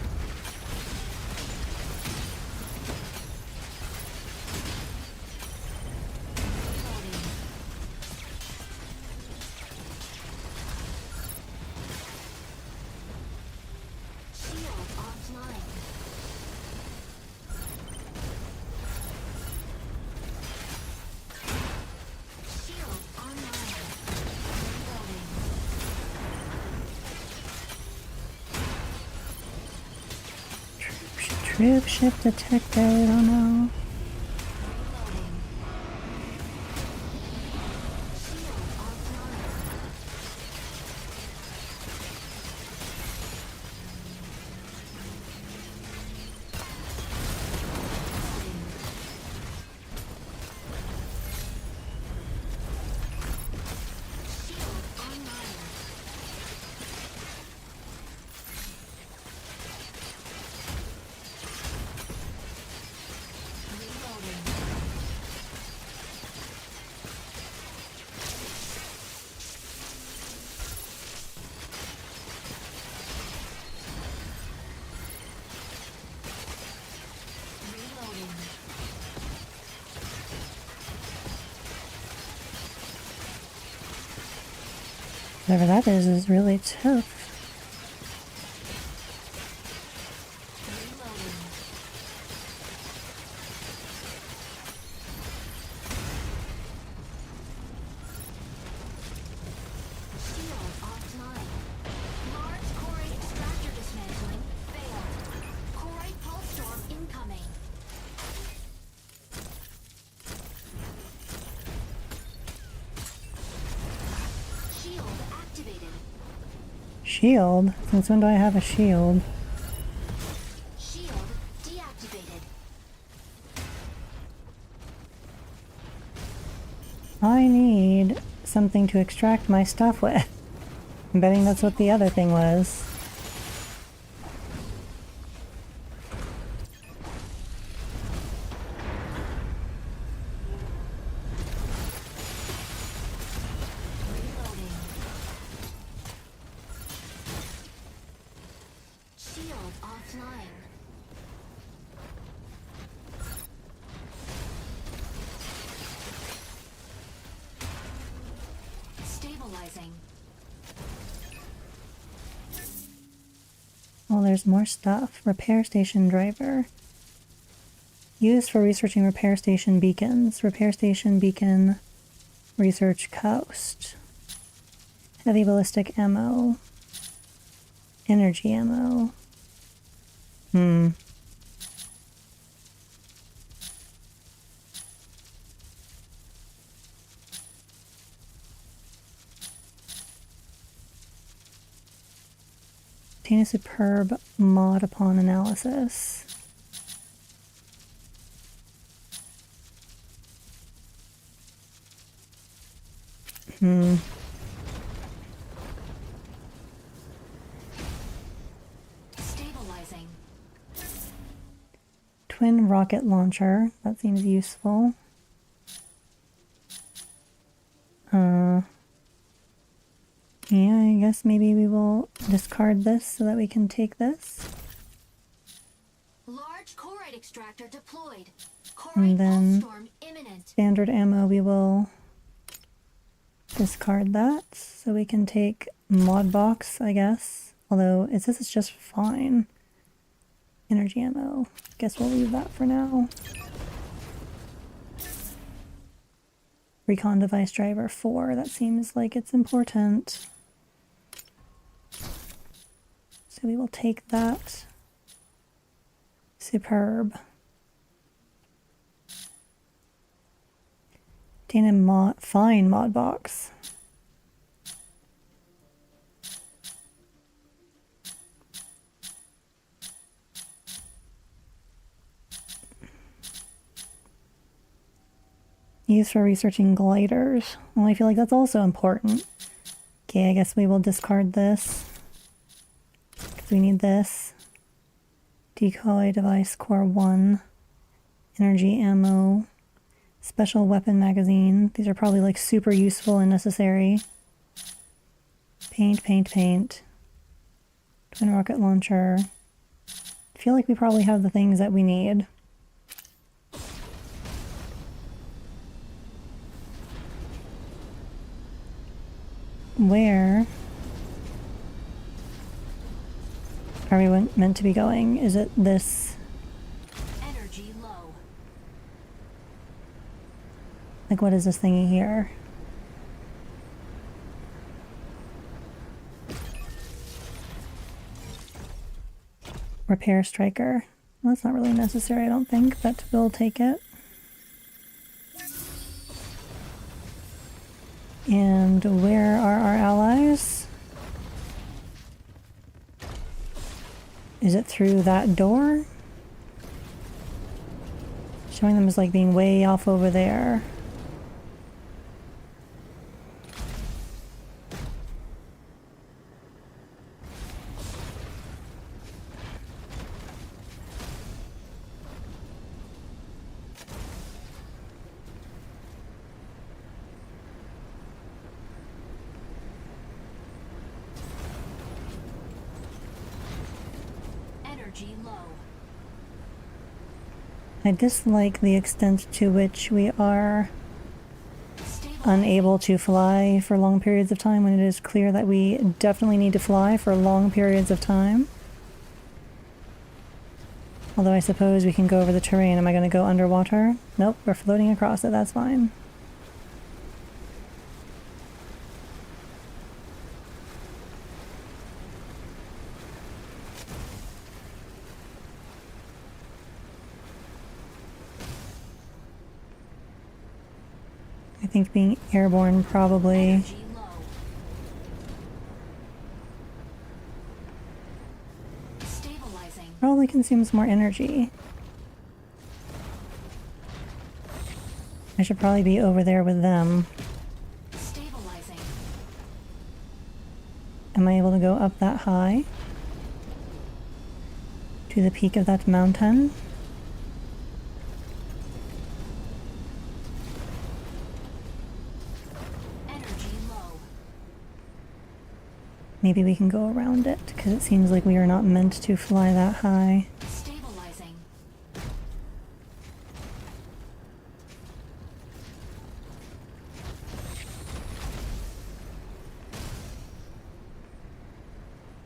Troop ship detected, oh no. Whatever that is really tough. Shield offline. Large Corate extractor dismantling failed. Corate pulse storm incoming. Shield activated. Shield? Since when do I have a shield? Shield deactivated. I need something to extract my stuff with. I'm betting that's what the other thing was. Reloading. Shield offline. Stabilizing. Oh, there's more stuff. Repair station driver. Used for researching repair station beacons. Repair station beacon research coast. Heavy ballistic ammo. Energy ammo. Obtain a superb mod upon analysis. Stabilizing. Twin rocket launcher. That seems useful. Yeah, I guess maybe we will discard this so that we can take this. Large Corate extractor deployed. And Corate then- pulse storm imminent. Standard ammo, we will discard that so we can take mod box, I guess. Although it says it's just fine. Energy ammo. Guess we'll leave that for now. Recon device driver 4. That seems like it's important. So we will take that. Superb. Obtain a fine mod box. Used for researching gliders. Well, I feel like that's also important. Okay, I guess we will discard this. Because we need this. Decoy device core 1. Energy ammo. Special weapon magazine. These are probably like super useful and necessary. Paint, paint, paint. Twin rocket launcher. I feel like we probably have the things that we need. Where are we meant to be going? Is it this? Energy low. Like, what is this thingy here? Repair striker. Well, that's not really necessary, I don't think, but we'll take it. And where are our allies? Is it through that door? Showing them as like being way off over there. Energy low. I dislike the extent to which we are Stable. unable to fly for long periods of time when it is clear that we definitely need to fly for long periods of time. Although I suppose we can go over the terrain. Am I going to go underwater? Nope, we're floating across it, that's fine. I think being airborne probably Energy low. Stabilizing. probably consumes more energy. I should probably be over there with them. Stabilizing. Am I able to go up that high? To the peak of that mountain? Energy low. Maybe we can go around it, because it seems like we are not meant to fly that high. Stabilizing.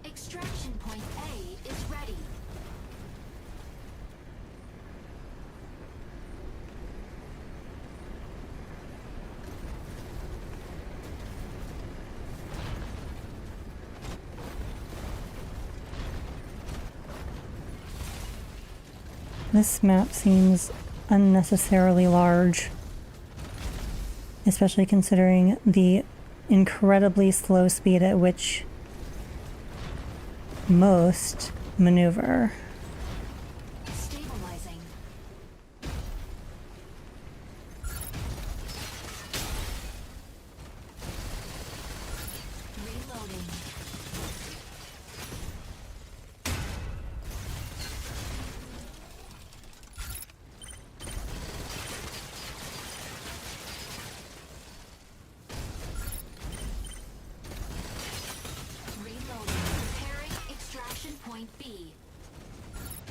Extraction point A is ready. This map seems unnecessarily large, especially considering the incredibly slow speed at which most maneuver. Stabilizing. Reloading. Reloading. Preparing extraction point B.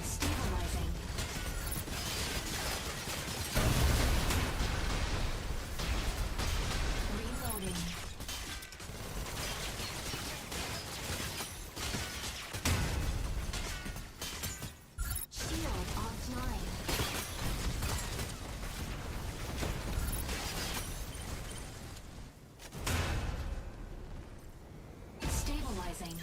Stabilizing. Reloading. Shield offline. Stabilizing.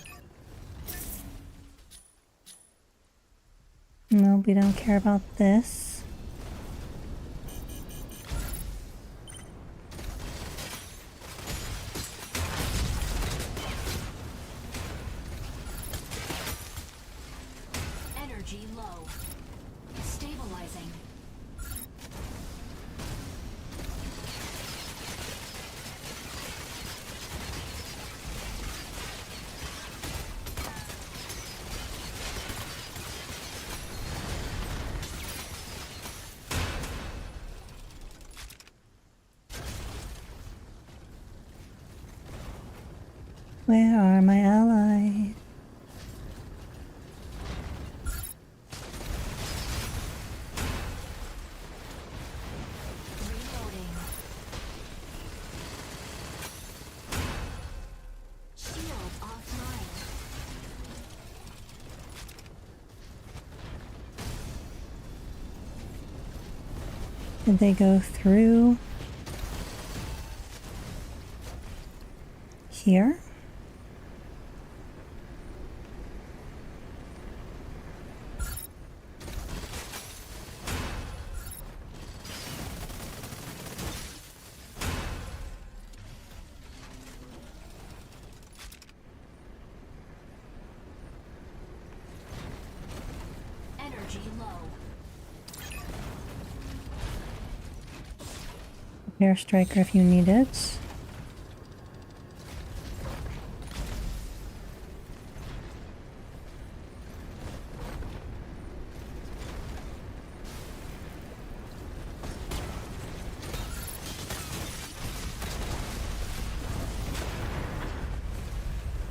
No, we don't care about this. Energy low. Stabilizing. Where are my allies? Reloading. Shield offline. Did they go through here? Airstriker if you need it.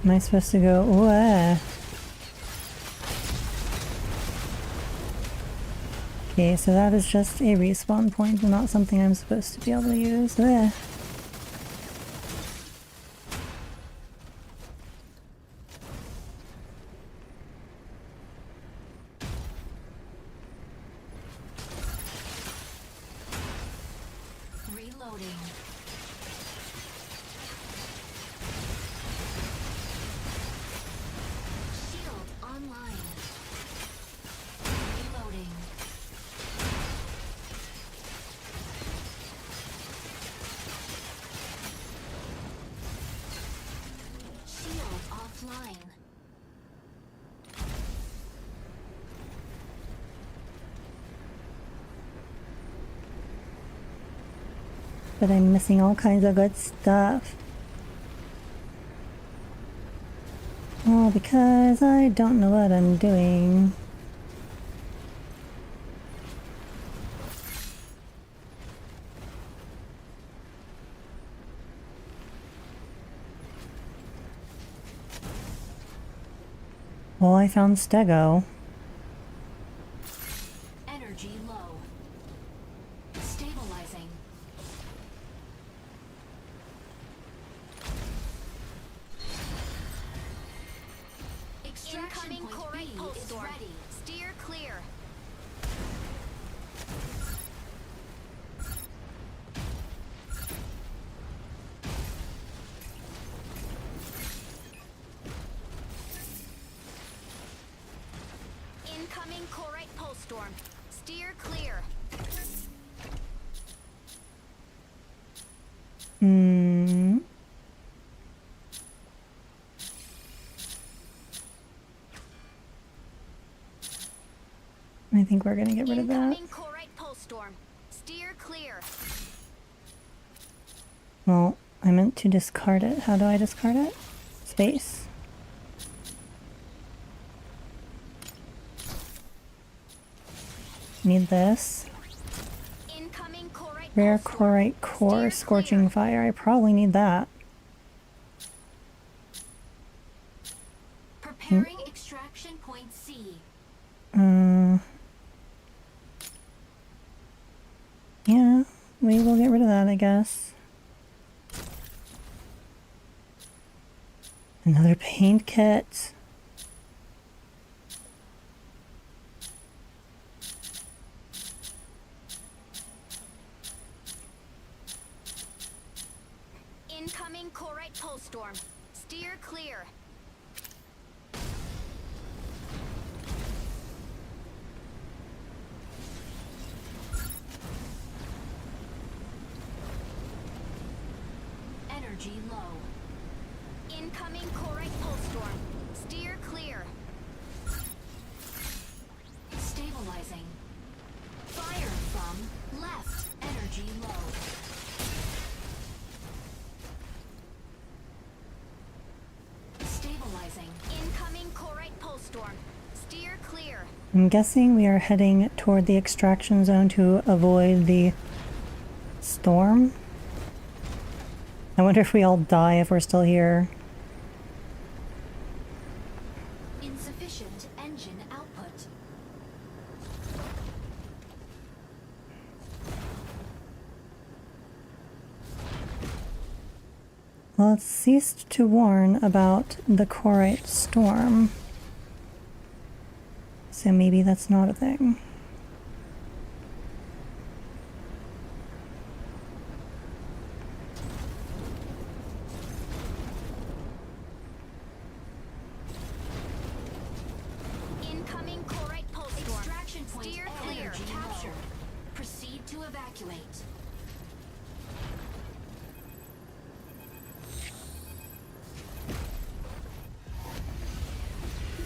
Am I supposed to go? Ooh, Okay, so that is just a respawn point and not something I'm supposed to be able to use. Reloading. Shield online. Reloading. Shield offline. But I'm missing all kinds of good stuff. All because I don't know what I'm doing. Well, I found Stego. Energy low. Stabilizing. Extraction Incoming point Corite B pulse is storm. ready. Steer clear. Incoming Corite pulse storm. Steer clear. Hmm. I think we're gonna get rid of that. Incoming Corite pulse storm. Steer clear. Well, I meant to discard it. How do I discard it? Space. Need this. Incoming Corite Rare pulse storm. Corite Core, Steer Scorching clear. Fire. I probably need that. Preparing extraction point C. Yeah, we will get rid of that, I guess. Another paint kit. Incoming Corite pulse storm. Steer clear. Energy low. Incoming Corite pulse storm. Steer clear. Stabilizing. Fire from left. Energy low. Stabilizing. Incoming Corite pulse storm. Steer clear. I'm guessing we are heading toward the extraction zone to avoid the storm. I wonder if we all die if we're still here. Insufficient engine output. Well, it ceased to warn about the Corite storm. So maybe that's not a thing. Incoming Corite pulse storm. Extraction point Steer clear. energy captured. Proceed to evacuate.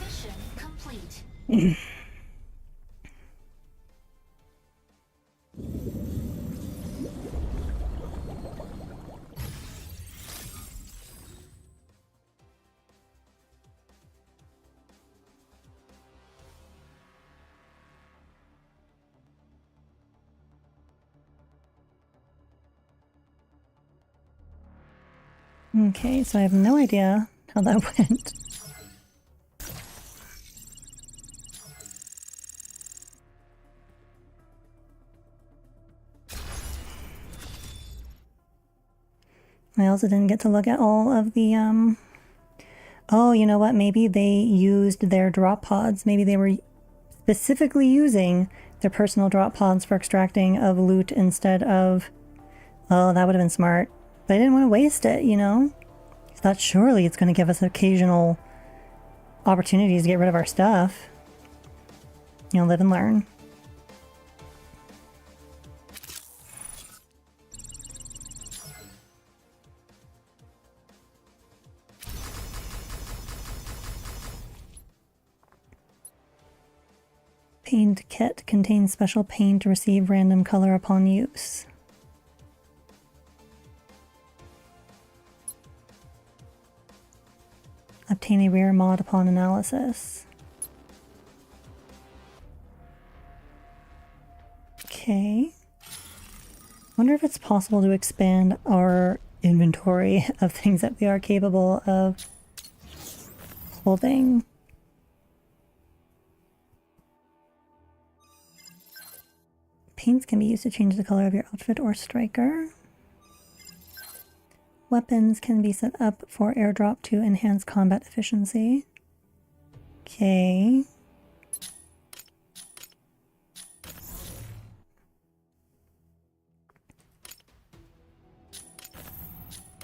Mission complete. Okay, so I have no idea how that went. I also didn't get to look at all of the, oh, you know what? Maybe they used their drop pods. Maybe they were specifically using their personal drop pods for extracting of loot instead of... Oh, that would have been smart. But I didn't want to waste it, you know? I thought surely it's going to give us occasional opportunities to get rid of our stuff. You know, live and learn. Paint kit contains special paint to receive random color upon use. Obtain a rare mod upon analysis. Okay. Wonder if it's possible to expand our inventory of things that we are capable of holding. Paints can be used to change the color of your outfit or striker. Weapons can be set up for airdrop to enhance combat efficiency. Okay.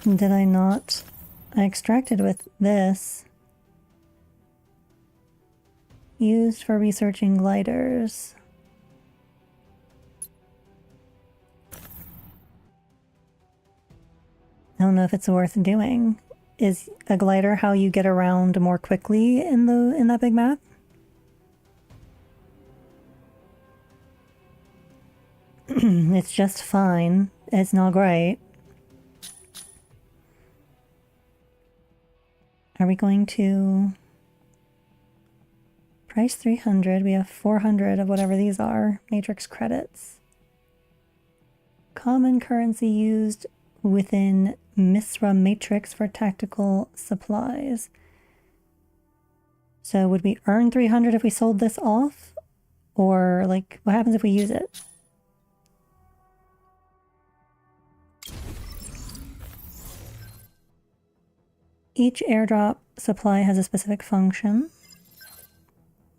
Did I not? I extracted with this. Used for researching gliders. I don't know if it's worth doing. Is a glider how you get around more quickly in that big map? It's just fine. It's not great. Are we going to... Price 300. We have 400 of whatever these are. Matrix credits. Common currency used within Misra Matrix for tactical supplies. So would we earn 300 if we sold this off? Or, like, what happens if we use it? Each airdrop supply has a specific function.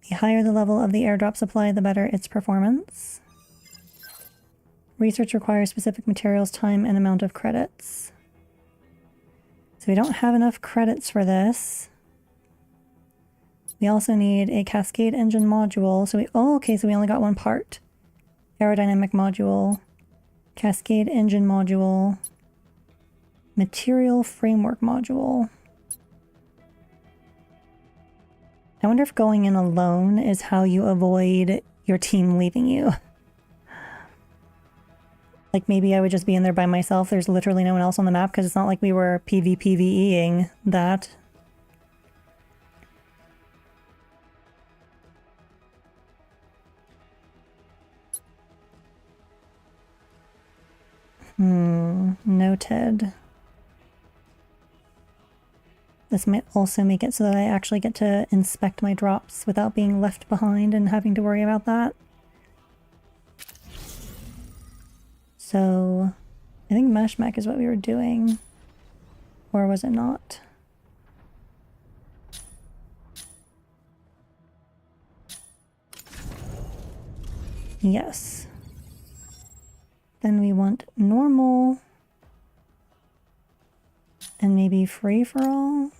The higher the level of the airdrop supply, the better its performance. Research requires specific materials, time, and amount of credits. So we don't have enough credits for this. We also need a cascade engine module. So so we only got one part. Aerodynamic module, cascade engine module, material framework module. I wonder if going in alone is how you avoid your team leaving you. Like maybe I would just be in there by myself. There's literally no one else on the map because it's not like we were PvPvEing that. Noted. This might also make it so that I actually get to inspect my drops without being left behind and having to worry about that. So, I think Meshmech is what we were doing. Or was it not? Yes. Then we want normal. And maybe free for all.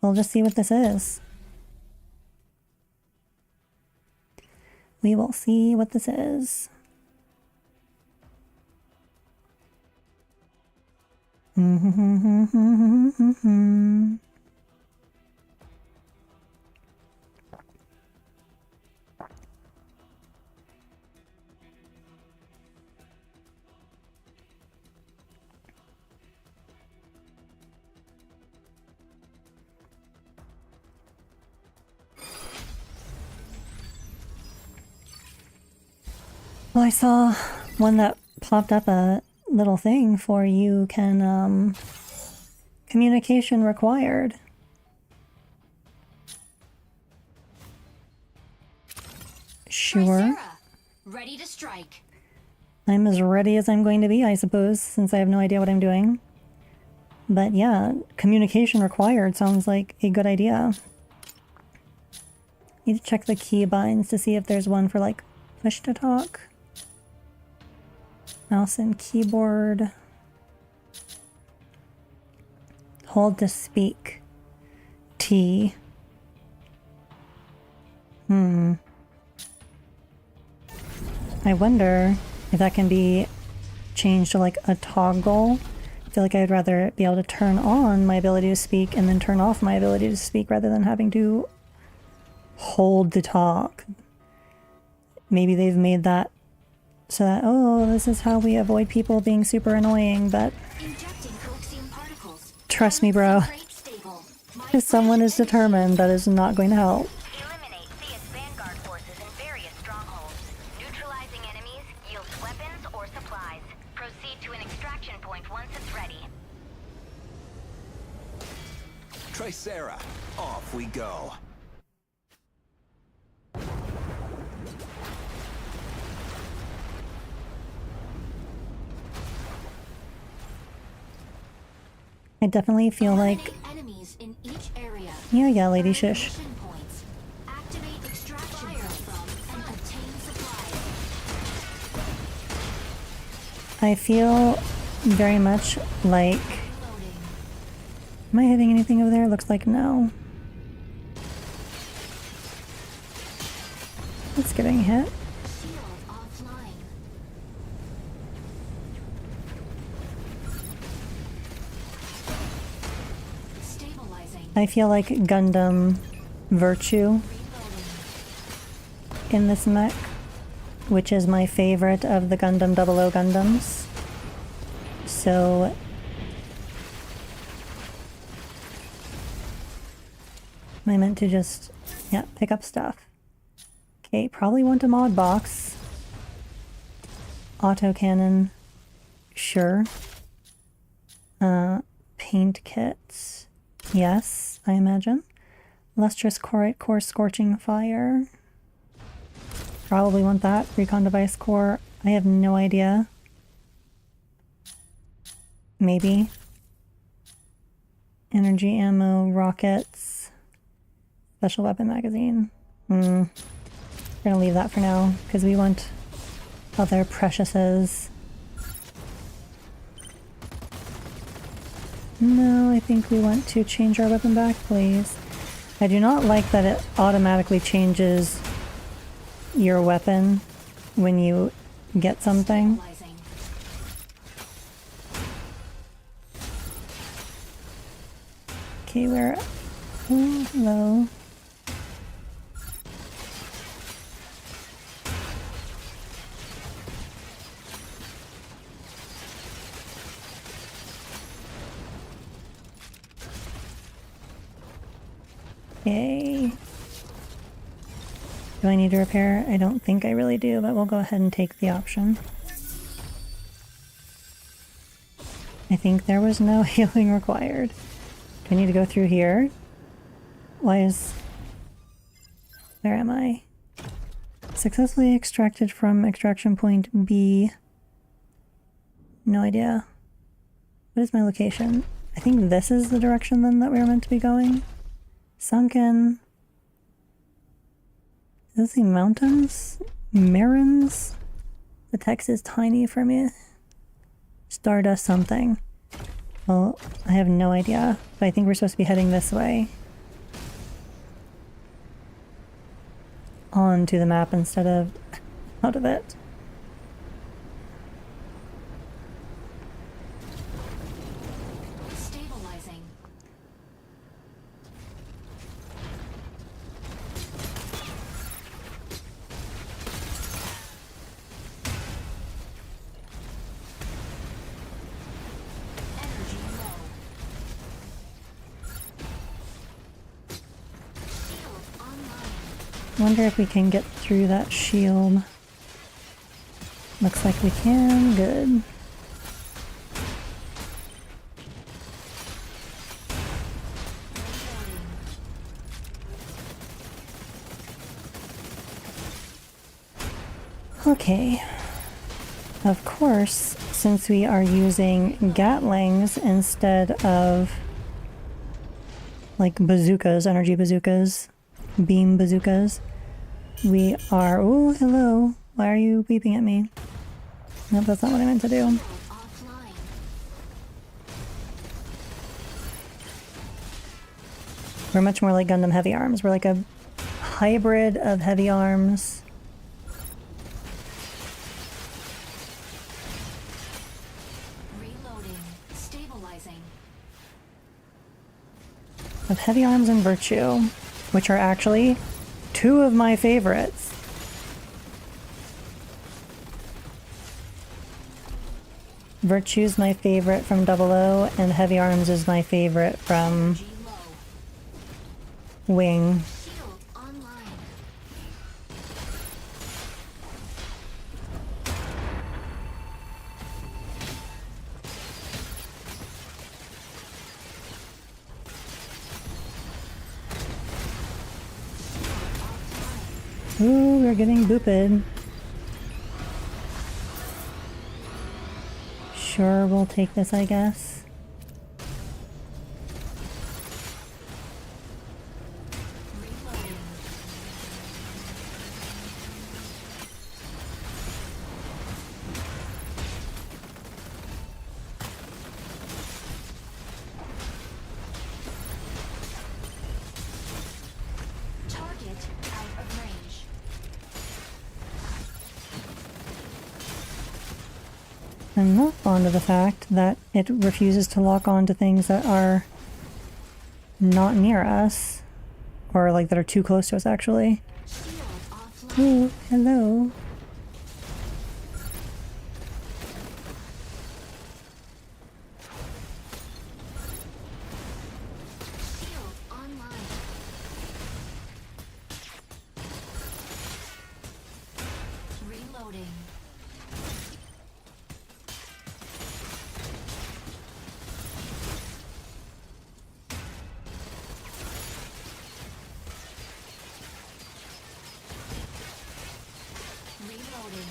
We'll just see what this is. We will see what this is. Well, I saw one that popped up a little thing for you can, communication required. Sure. Tricera, ready to strike. I'm as ready as I'm going to be, I suppose, since I have no idea what I'm doing. But yeah, communication required sounds like a good idea. Need to check the keybinds to see if there's one for like push to talk. Mouse and keyboard. Hold to speak. T. I wonder if that can be changed to like a toggle. I feel like I'd rather be able to turn on my ability to speak and then turn off my ability to speak rather than having to hold to talk. Maybe they've made that so that, oh, this is how we avoid people being super annoying, but Injecting coaxium particles. trust me, bro. Pilot sync rate stable. Mind If someone is determined, that is not going to help. Eliminate Thea's vanguard forces in various strongholds. Neutralizing enemies yields weapons or supplies. Proceed to an extraction point once it's ready. Tricera, off we go. I definitely feel like, Eliminate enemies in each area. yeah, lady shush. Mission points. Activate extraction from and obtain supplies. I feel very much like, Reloading. am I hitting anything over there? Looks like no. It's getting hit. Shield offline. Stabilizing. I feel like Gundam Virtue Reloading. in this mech, which is my favorite of the Gundam 00 Gundams. So I meant to just, yeah, pick up stuff. Okay, probably want a mod box. Autocannon, sure. Paint kits, yes, I imagine. Lustrous core scorching fire. Probably want that. Recon device core, I have no idea. Maybe. Energy ammo, rockets. Special weapon magazine. We're gonna leave that for now, because we want other preciouses. No, I think we want to change our weapon back, please. I do not like that it automatically changes your weapon when you get something. Stabilizing. Okay, we're... Oh, hello. Okay. Do I need to repair? I don't think I really do, but we'll go ahead and take the option. I think there was no healing required. Do I need to go through here? Why is... Where am I? Successfully extracted from extraction point B. No idea. What is my location? I think this is the direction then that we were meant to be going. Sunken. Does it say mountains? Marins? The text is tiny for me. Stardust something. Well, I have no idea, but I think we're supposed to be heading this way. Onto the map instead of out of it. Stabilizing. Energy low. Shield online. Wonder if we can get through that shield. Looks like we can. Good. Okay. Of course, since we are using Gatlings instead of like bazookas, energy bazookas, beam bazookas, we are... Oh, hello. Why are you beeping at me? Nope, that's not what I meant to do. Offline. We're much more like Gundam Heavy Arms. We're like a hybrid of Heavy Arms. Reloading. Stabilizing. Of Heavy Arms and Virtue, which are actually two of my favorites. Virtue's my favorite from Double O, and Heavy Arms is my favorite from G low. Wing. Shield online. Ooh, we're getting booped. Sure, we'll take this, I guess. Reloading. Target out of range. I'm not fond of the fact that it refuses to lock on to things that are not near us. Or like that are too close to us, actually. Shield offline. Ooh, hello. Shield online. Reloading. Reloading.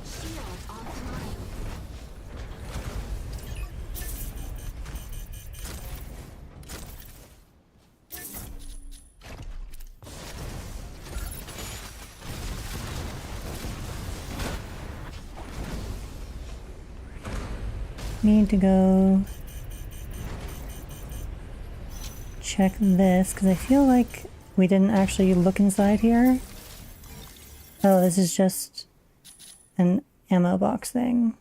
Shield offline. Need to go check this, because I feel like we didn't actually look inside here. Oh, this is just an ammo box thing.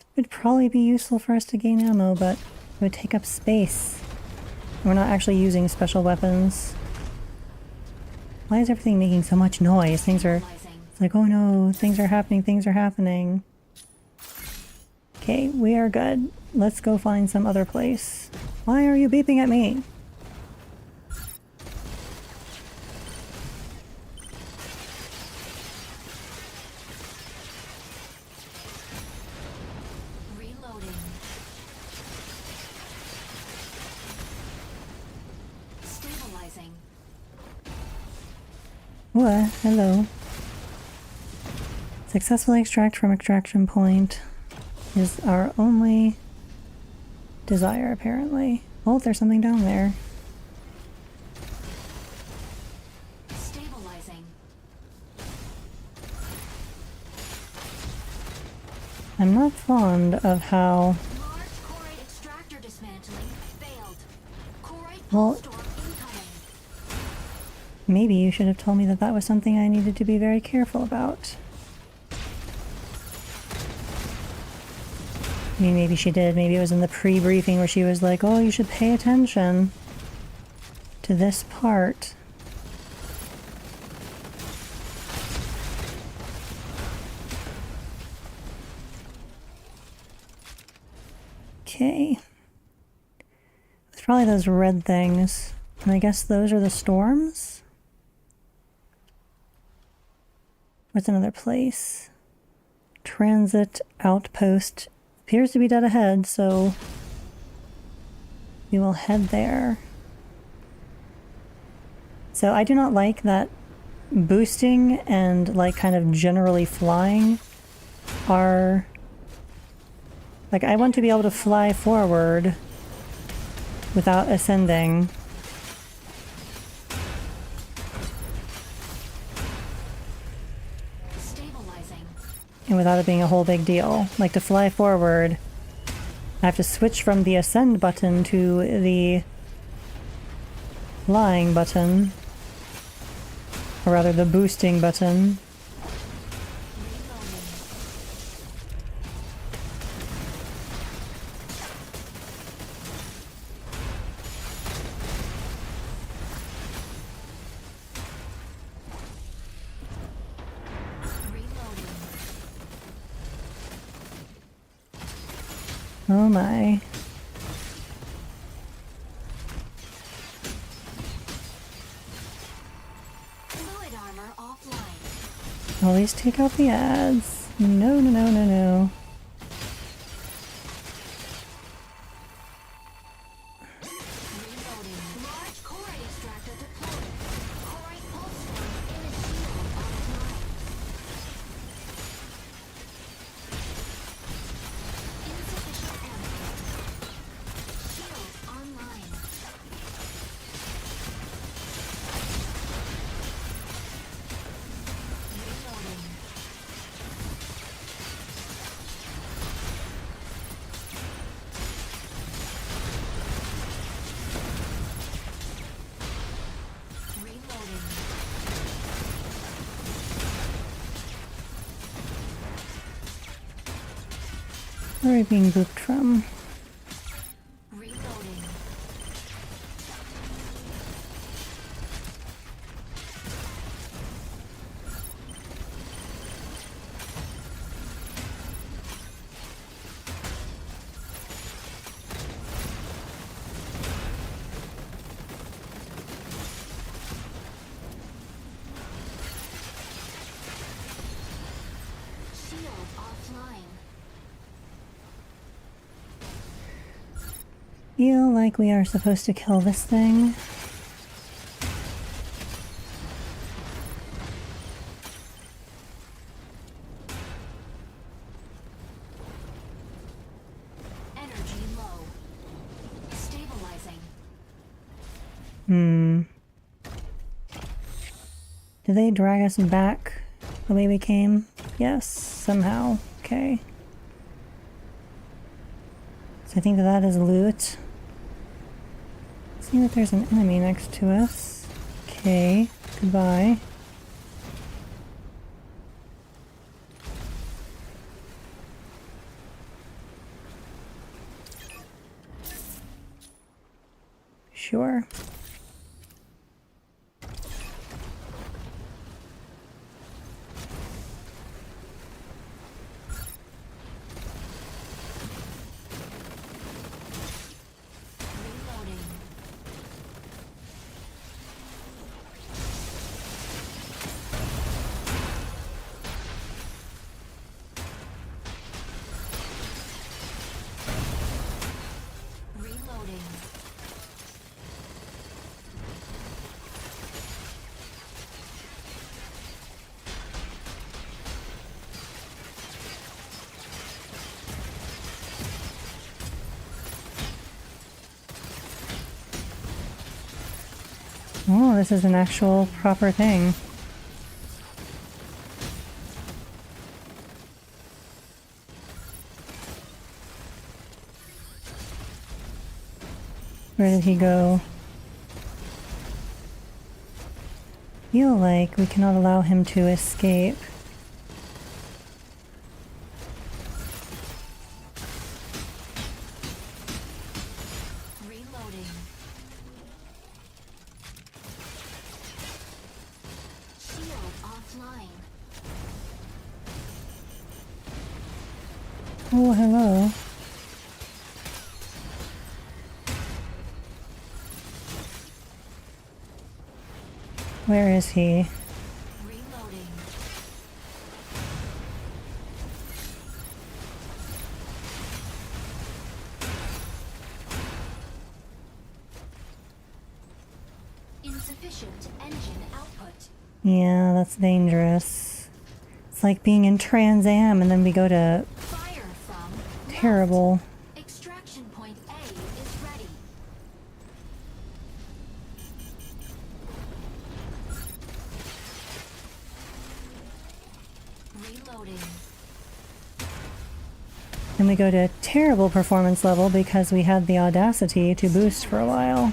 It would probably be useful for us to gain ammo, but it would take up space. We're not actually using special weapons. Why is everything making so much noise? Things are... Stabilizing. It's like, oh no, things are happening, things are happening. Okay, we are good. Let's go find some other place. Why are you beeping at me? Reloading. Stabilizing. What? Hello. Successfully extract from extraction point is our only desire, apparently. Oh, there's something down there. Stabilizing. I'm not fond of how... Large choroid extractor dismantling failed. Choroid Well- pulse storm incoming. Maybe you should have told me that that was something I needed to be very careful about. I mean, maybe she did. Maybe it was in the pre-briefing where she was like, oh, you should pay attention to this part. Okay. It's probably those red things. And I guess those are the storms? What's another place? Transit outpost. Appears to be dead ahead, so we will head there. So I do not like that boosting and like kind of generally flying are... Like I want to be able to fly forward without ascending. Stabilizing. And without it being a whole big deal. Like to fly forward, I have to switch from the ascend button to the flying button. Or rather the boosting button. Oh my. Fluid armor offline. Always take out the ads. No, no, no, no, no. Reloading. Large core extractor deployed. Core pulse form in a shield offline. Insufficient ammo. Shield online. Reloading. Reloading. Where are we being booped from? Reloading. Shield offline. Feel like we are supposed to kill this thing. Energy low. Stabilizing. Did they drag us back the way we came? Yes, somehow. Okay. So I think that that is loot. See that there's an enemy next to us. Okay, goodbye. Sure. Reloading. Reloading. Oh, this is an actual proper thing. Where did he go? Feel like we cannot allow him to escape. Reloading. Shield offline. Oh, hello. Where is he? Reloading. Insufficient engine output. Yeah, that's dangerous. It's like being in Trans Am and then we go to Fire from terrible. extraction point A is ready. Reloading. And we go to terrible performance level because we had the audacity to boost for a while.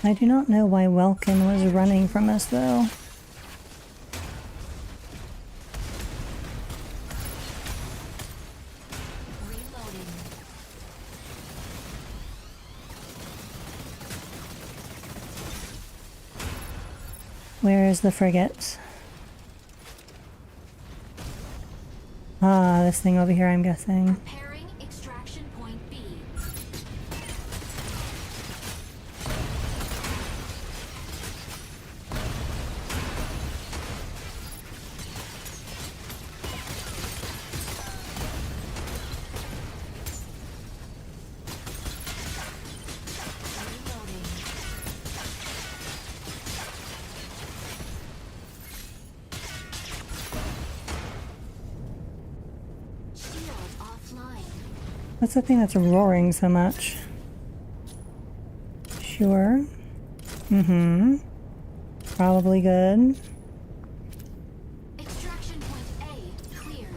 I do not know why Welkin was running from us though. Reloading. Where is the frigate? Ah, this thing over here, I'm guessing. Preparing extraction point B. Reloading. Shield offline. What's the thing that's roaring so much? Sure. Mm-hmm. Probably good. Extraction point A cleared.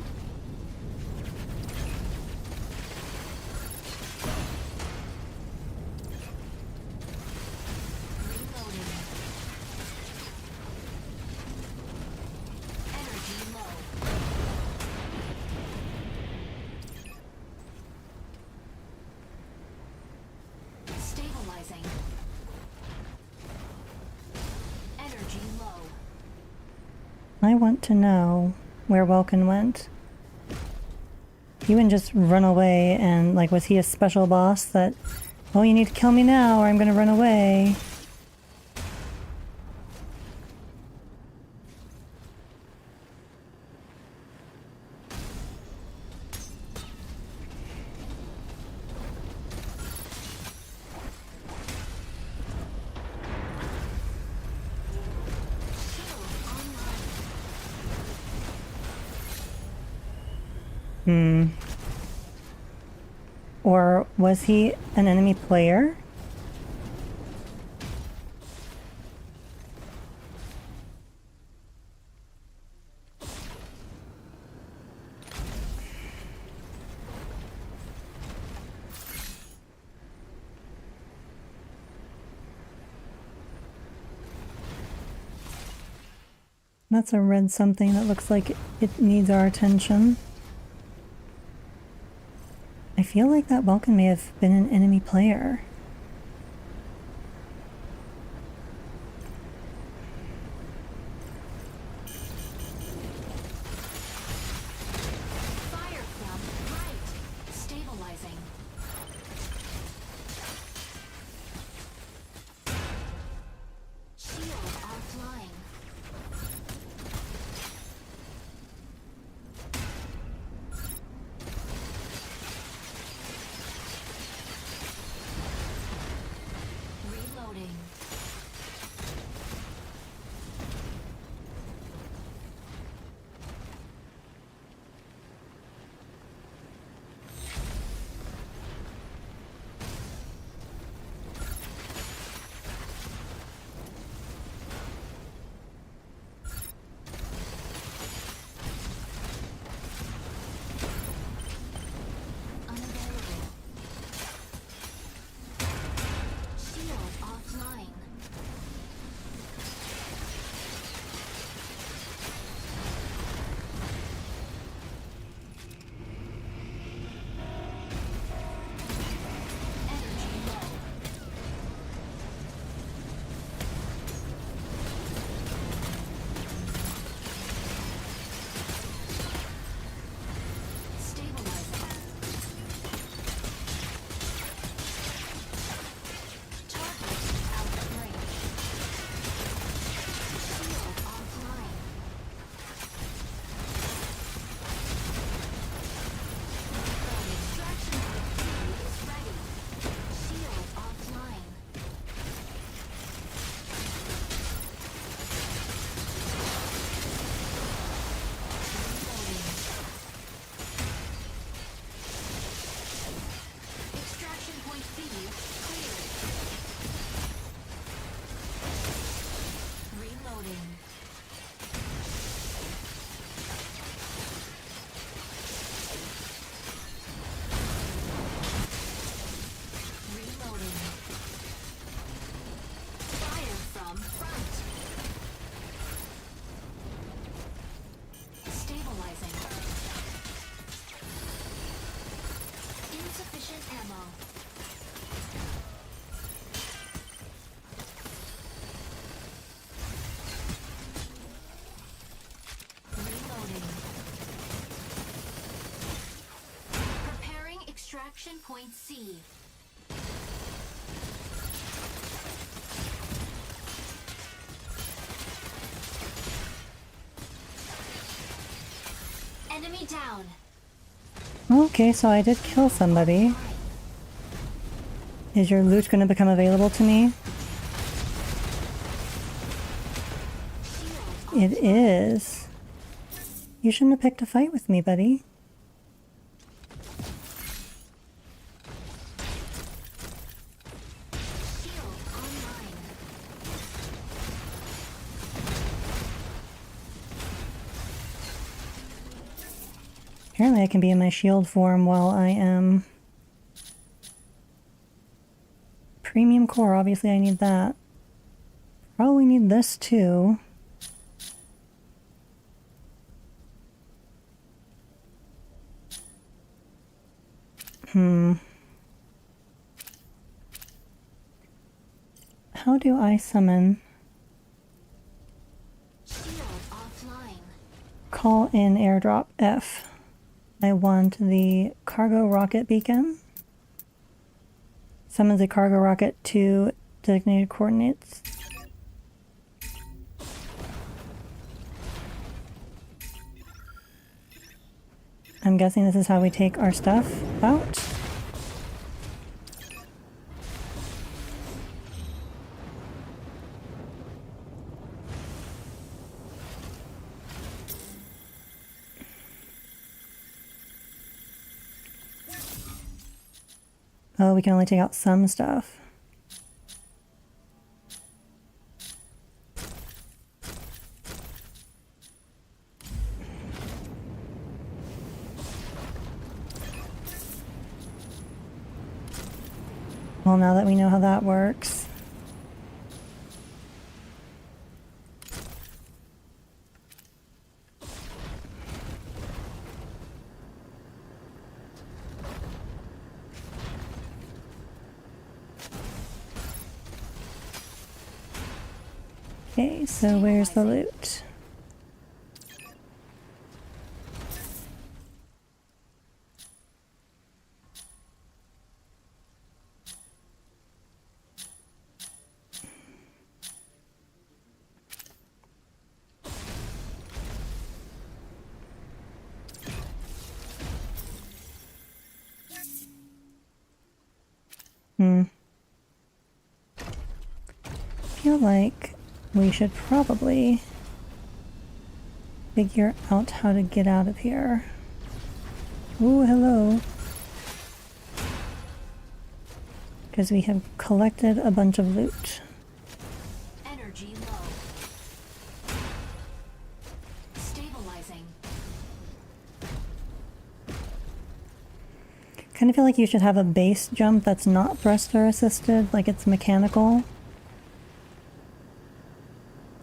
Reloading. Energy low. Stabilizing. Energy low. I want to know where Welkin went. He wouldn't just run away and, like, was he a special boss that, oh, you need to kill me now or I'm gonna run away? Or was he an enemy player? That's a red something that looks like it needs our attention. I feel like that Vulcan may have been an enemy player. Fire from right. Stabilizing. Shield offline. Extraction point C. Enemy down. Okay, so I did kill somebody. Is your loot going to become available to me? It is. You shouldn't have picked a fight with me, buddy. Shield online. Apparently I can be in my shield form while I am... Premium core, obviously I need that. Probably need this too. How do I summon? Shield offline. Call in airdrop F. I want the cargo rocket beacon. Summons a cargo rocket to designated coordinates. I'm guessing this is how we take our stuff out. Oh, we can only take out some stuff. Well, now that we know how that works. Okay, so where's the loot? I feel like we should probably figure out how to get out of here. Ooh, hello. Because we have collected a bunch of loot. Energy low. Stabilizing. Kind of feel like you should have a base jump that's not thruster assisted, like it's mechanical.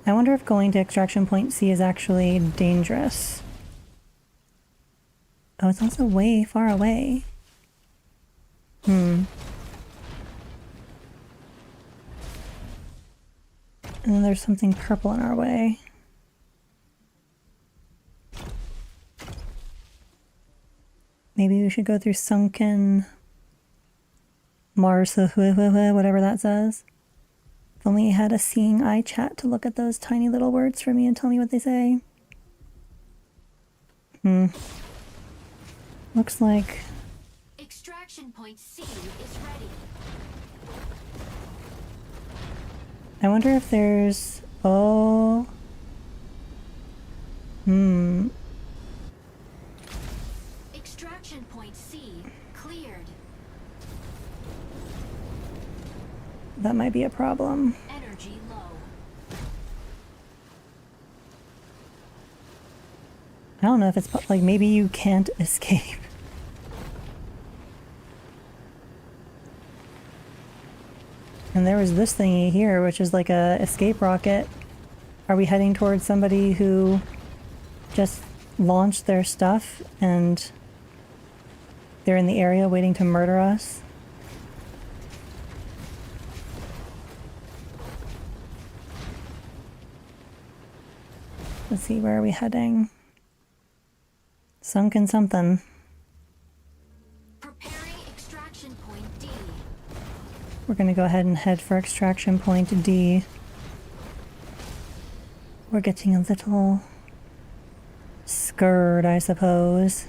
I wonder if going to extraction point C is actually dangerous. Oh, it's also way far away. And then there's something purple in our way. Maybe we should go through sunken Mars, whatever that says. If only I had a seeing eye chat to look at those tiny little words for me and tell me what they say. Looks like... Extraction point C is ready. I wonder if there's... Oh... Extraction point C cleared. That might be a problem. Energy low. I don't know if it's... like, maybe you can't escape. And there was this thingy here, which is like a escape rocket. Are we heading towards somebody who just launched their stuff and they're in the area waiting to murder us? Let's see, where are we heading? Sunken something. Preparing extraction We're gonna go ahead and head for extraction point D. We're getting a little scared, I suppose.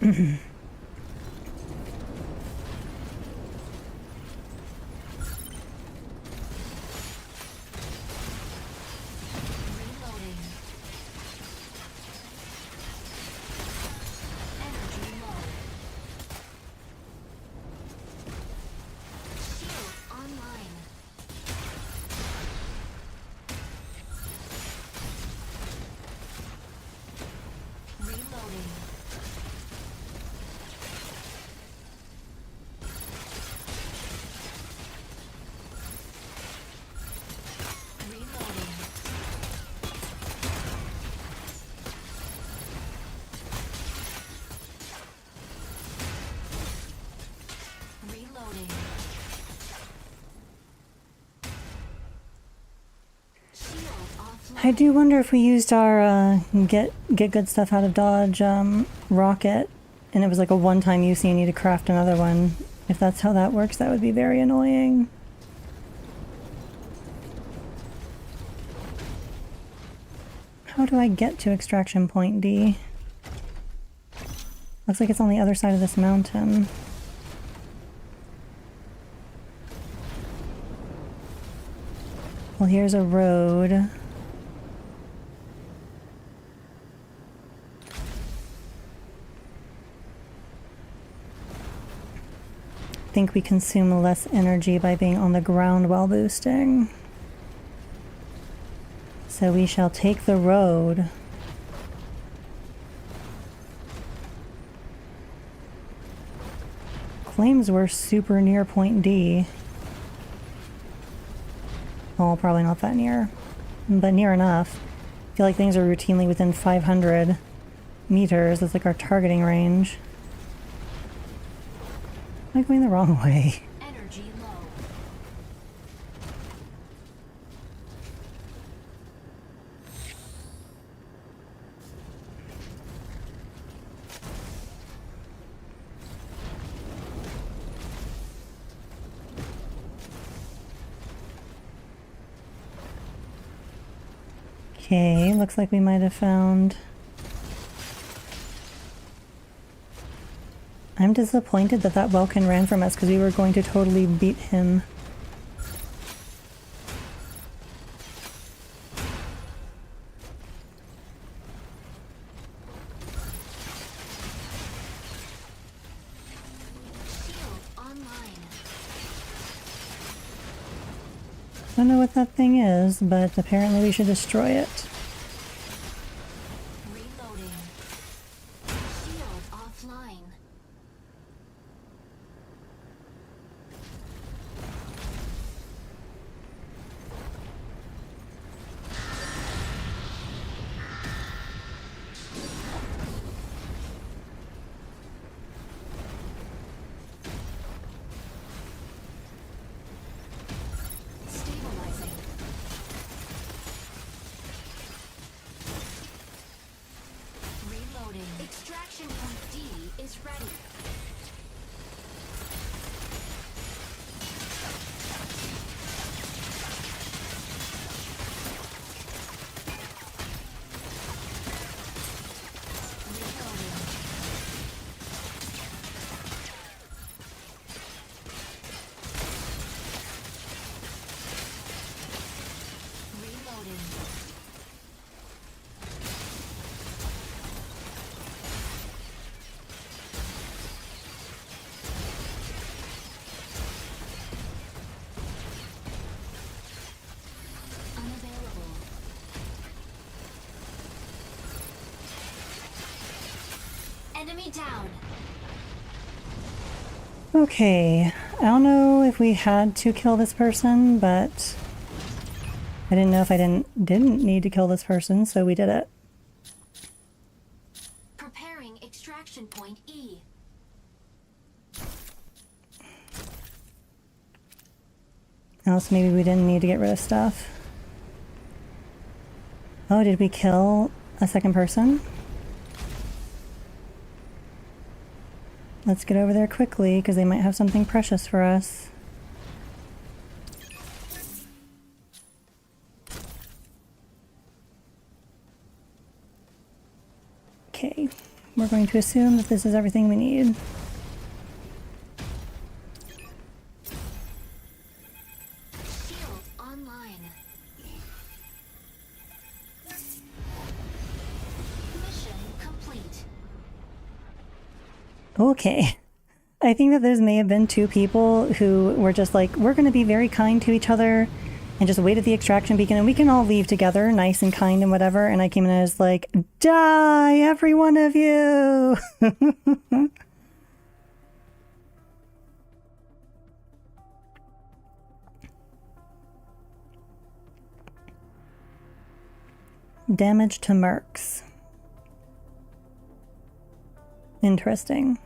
Reloading. Energy low. Shield online. Reloading. Reloading. Reloading. Shield offline. I do wonder if we used our get good stuff out of dodge rocket, and it was like a one-time use and you need to craft another one. If that's how that works, that would be very annoying. How do I get to extraction point D? Looks like it's on the other side of this mountain. Well, here's a road. I think we consume less energy by being on the ground while boosting. So we shall take the road. Claims we're super near point D. Oh, probably not that near, but near enough. I feel like things are routinely within 500 meters. That's like our targeting range. Am I going the wrong way? Energy low. Okay, looks like we might have found... I'm disappointed that that Welkin ran from us because we were going to totally beat him. Shield online. I don't know what that thing is, but apparently we should destroy it. Reloading. Shield offline. Stabilizing. Reloading. Extraction point D is ready. Reloading. Reloading. Unavailable. Enemy down. Okay, I don't know if we had to kill this person, but I didn't know if I didn't need to kill this person, so we did it. Preparing extraction point E. Else maybe we didn't need to get rid of stuff. Oh, did we kill a second person? Let's get over there quickly, because they might have something precious for us. Okay, we're going to assume that this is everything we need. Shield online. Mission complete. Okay. I think that there may have been two people who were just like, we're going to be very kind to each other and just wait at the extraction beacon and we can all leave together, nice and kind and whatever. And I came in and I was like, die, every one of you! Damage to mercs. Interesting.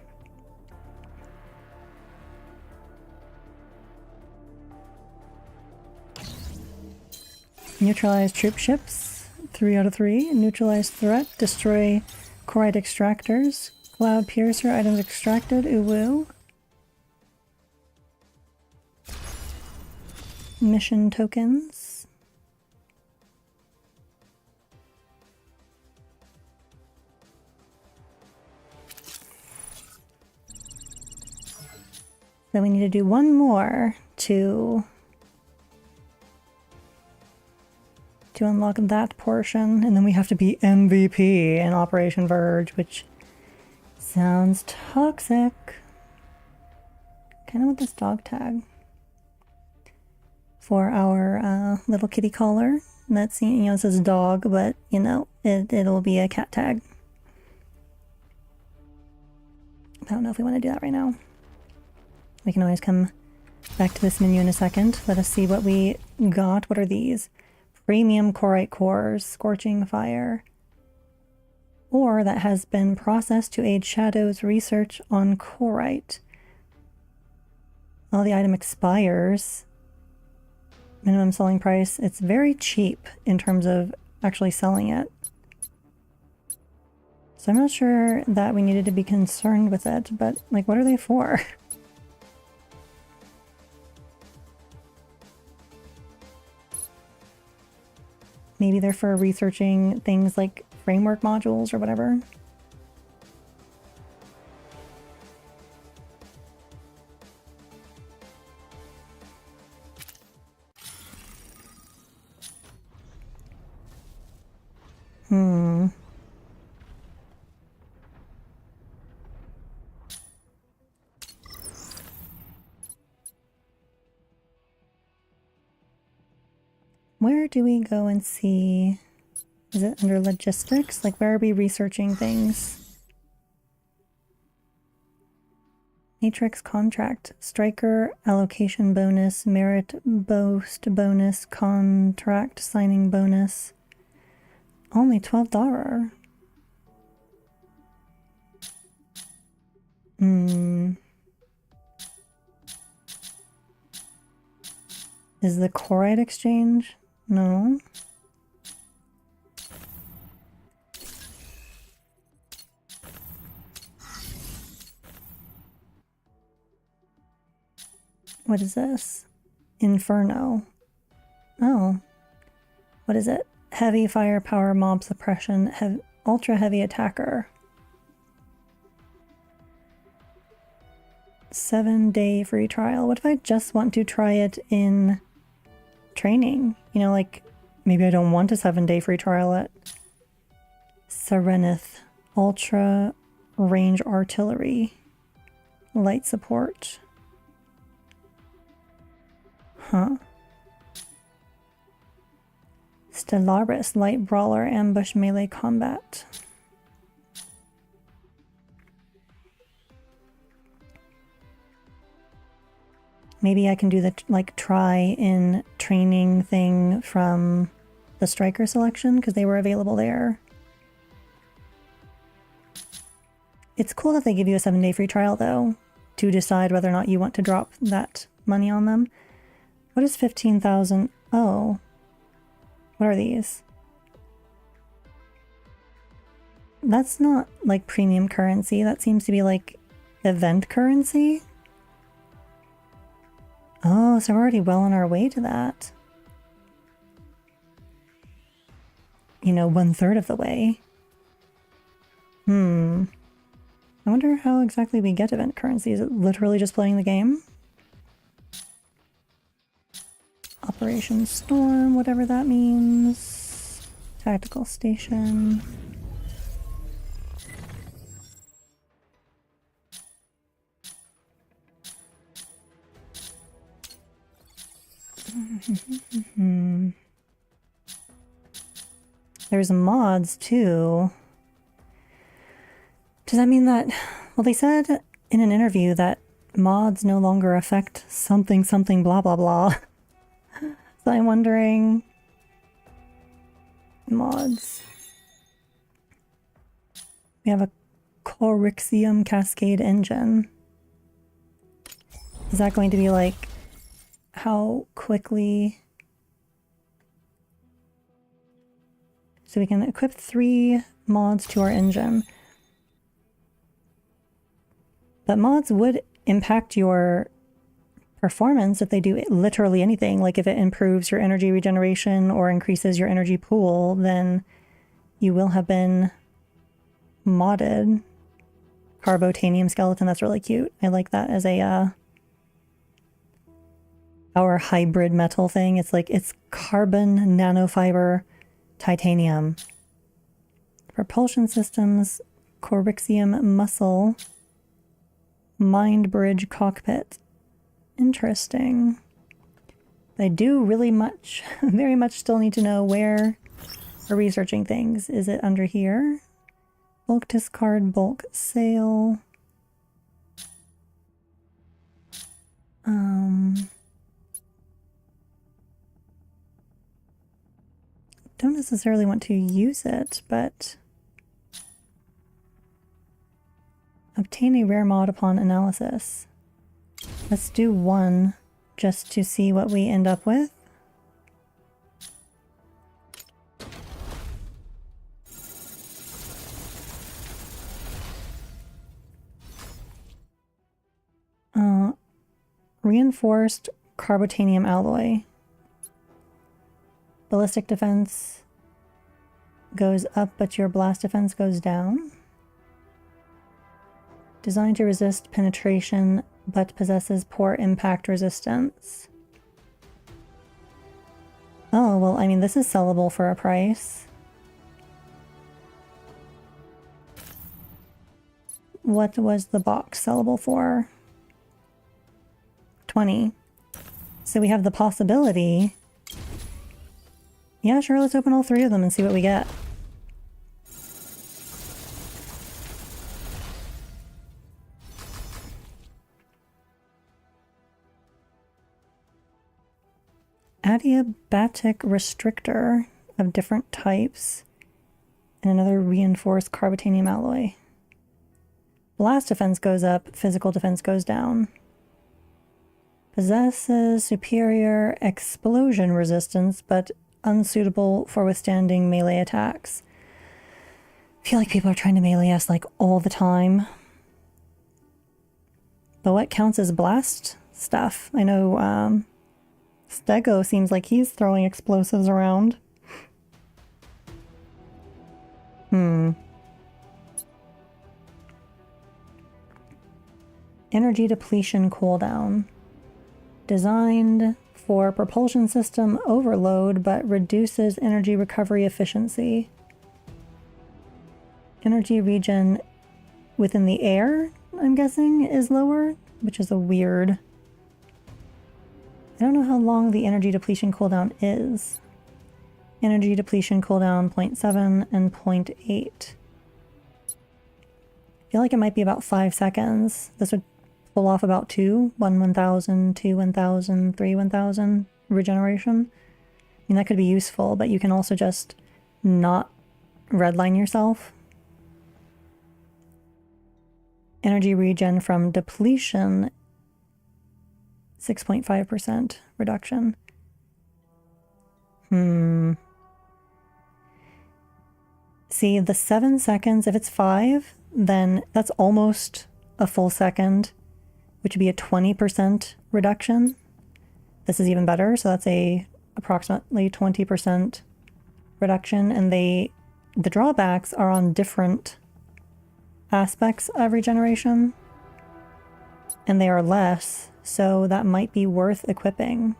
Neutralize troop ships. 3 out of 3. Neutralize threat. Destroy Corite extractors. Cloud piercer. Items extracted. Uwu. Mission tokens. So we need to do one more to unlock that portion, and then we have to be MVP in Operation Verge, which sounds toxic. Kind of with this dog tag for our little kitty collar. That's, you know, it says dog, but you know, it'll be a cat tag. I don't know if we want to do that right now. We can always come back to this menu in a second. Let us see what we got. What are these? Premium Corite cores, Scorching Fire. Ore that has been processed to aid Shadow's research on Corite. Oh, the item expires. Minimum selling price. It's very cheap in terms of actually selling it. So I'm not sure that we needed to be concerned with it, but like, what are they for? Maybe they're for researching things like framework modules or whatever. Where do we go and see? Is it under logistics? Like, where are we researching things? Matrix contract, striker allocation bonus, merit boost bonus, contract signing bonus. Only $12. Is the Corite exchange? No. What is this? Inferno. Oh. What is it? Heavy firepower mob suppression. Ultra heavy attacker. 7-day free trial. What if I just want to try it in training? You know, like, maybe I don't want a 7-day free trial at Serenith. Ultra range artillery. Light support. Huh. Stellaris, light brawler, ambush melee combat. Maybe I can do the like try in training thing from the striker selection because they were available there. It's cool that they give you a 7-day free trial though to decide whether or not you want to drop that money on them. What is 15,000? Oh. What are these? That's not like premium currency. That seems to be like event currency. Oh, so we're already well on our way to that. You know, 1/3 of the way. I wonder how exactly we get event currency. Is it literally just playing the game? Operation Storm, whatever that means. Tactical Station. There's mods too. Does that mean that, well, they said in an interview that mods no longer affect something something blah blah blah. So I'm wondering, mods. We have a Corixium Cascade engine. Is that going to be like how quickly? So we can equip 3 mods to our engine. But mods would impact your performance if they do literally anything. Like if it improves your energy regeneration or increases your energy pool, then you will have been modded. Carbotanium skeleton, that's really cute. I like that as a our hybrid metal thing. It's like it's carbon nanofiber titanium. Propulsion systems, Corixium muscle, mind bridge cockpit. Interesting. I do really much, very much still need to know where we're researching things. Is it under here? Bulk discard, bulk sale. Don't necessarily want to use it, but obtain a rare mod upon analysis. Let's do 1 just to see what we end up with. Reinforced carbotanium alloy. Ballistic defense goes up, but your blast defense goes down. Designed to resist penetration, but possesses poor impact resistance. Oh, well, I mean, this is sellable for a price. What was the box sellable for? 20. So we have the possibility. Yeah, sure, let's open all 3 of them and see what we get. Adiabatic restrictor of different types and another reinforced carbotanium alloy. Blast defense goes up, physical defense goes down. Possesses superior explosion resistance, but unsuitable for withstanding melee attacks. I feel like people are trying to melee us like all the time. But what counts as blast stuff? I know Stego seems like he's throwing explosives around. Energy depletion cooldown. Designed for propulsion system overload, but reduces energy recovery efficiency. Energy regen within the air, I'm guessing, is lower, which is a weird... I don't know how long the energy depletion cooldown is. Energy depletion cooldown 0.7 and 0.8. I feel like it might be about 5 seconds. This would pull off about 2. 1 1000, 2 1000, 3 1000 regeneration. I mean, that could be useful, but you can also just not redline yourself. Energy regen from depletion 6.5% reduction. See, the 7 seconds, if it's 5, then that's almost a full second, which would be a 20% reduction. This is even better, so that's a approximately 20% reduction, and the drawbacks are on different aspects of regeneration, and they are less, so that might be worth equipping.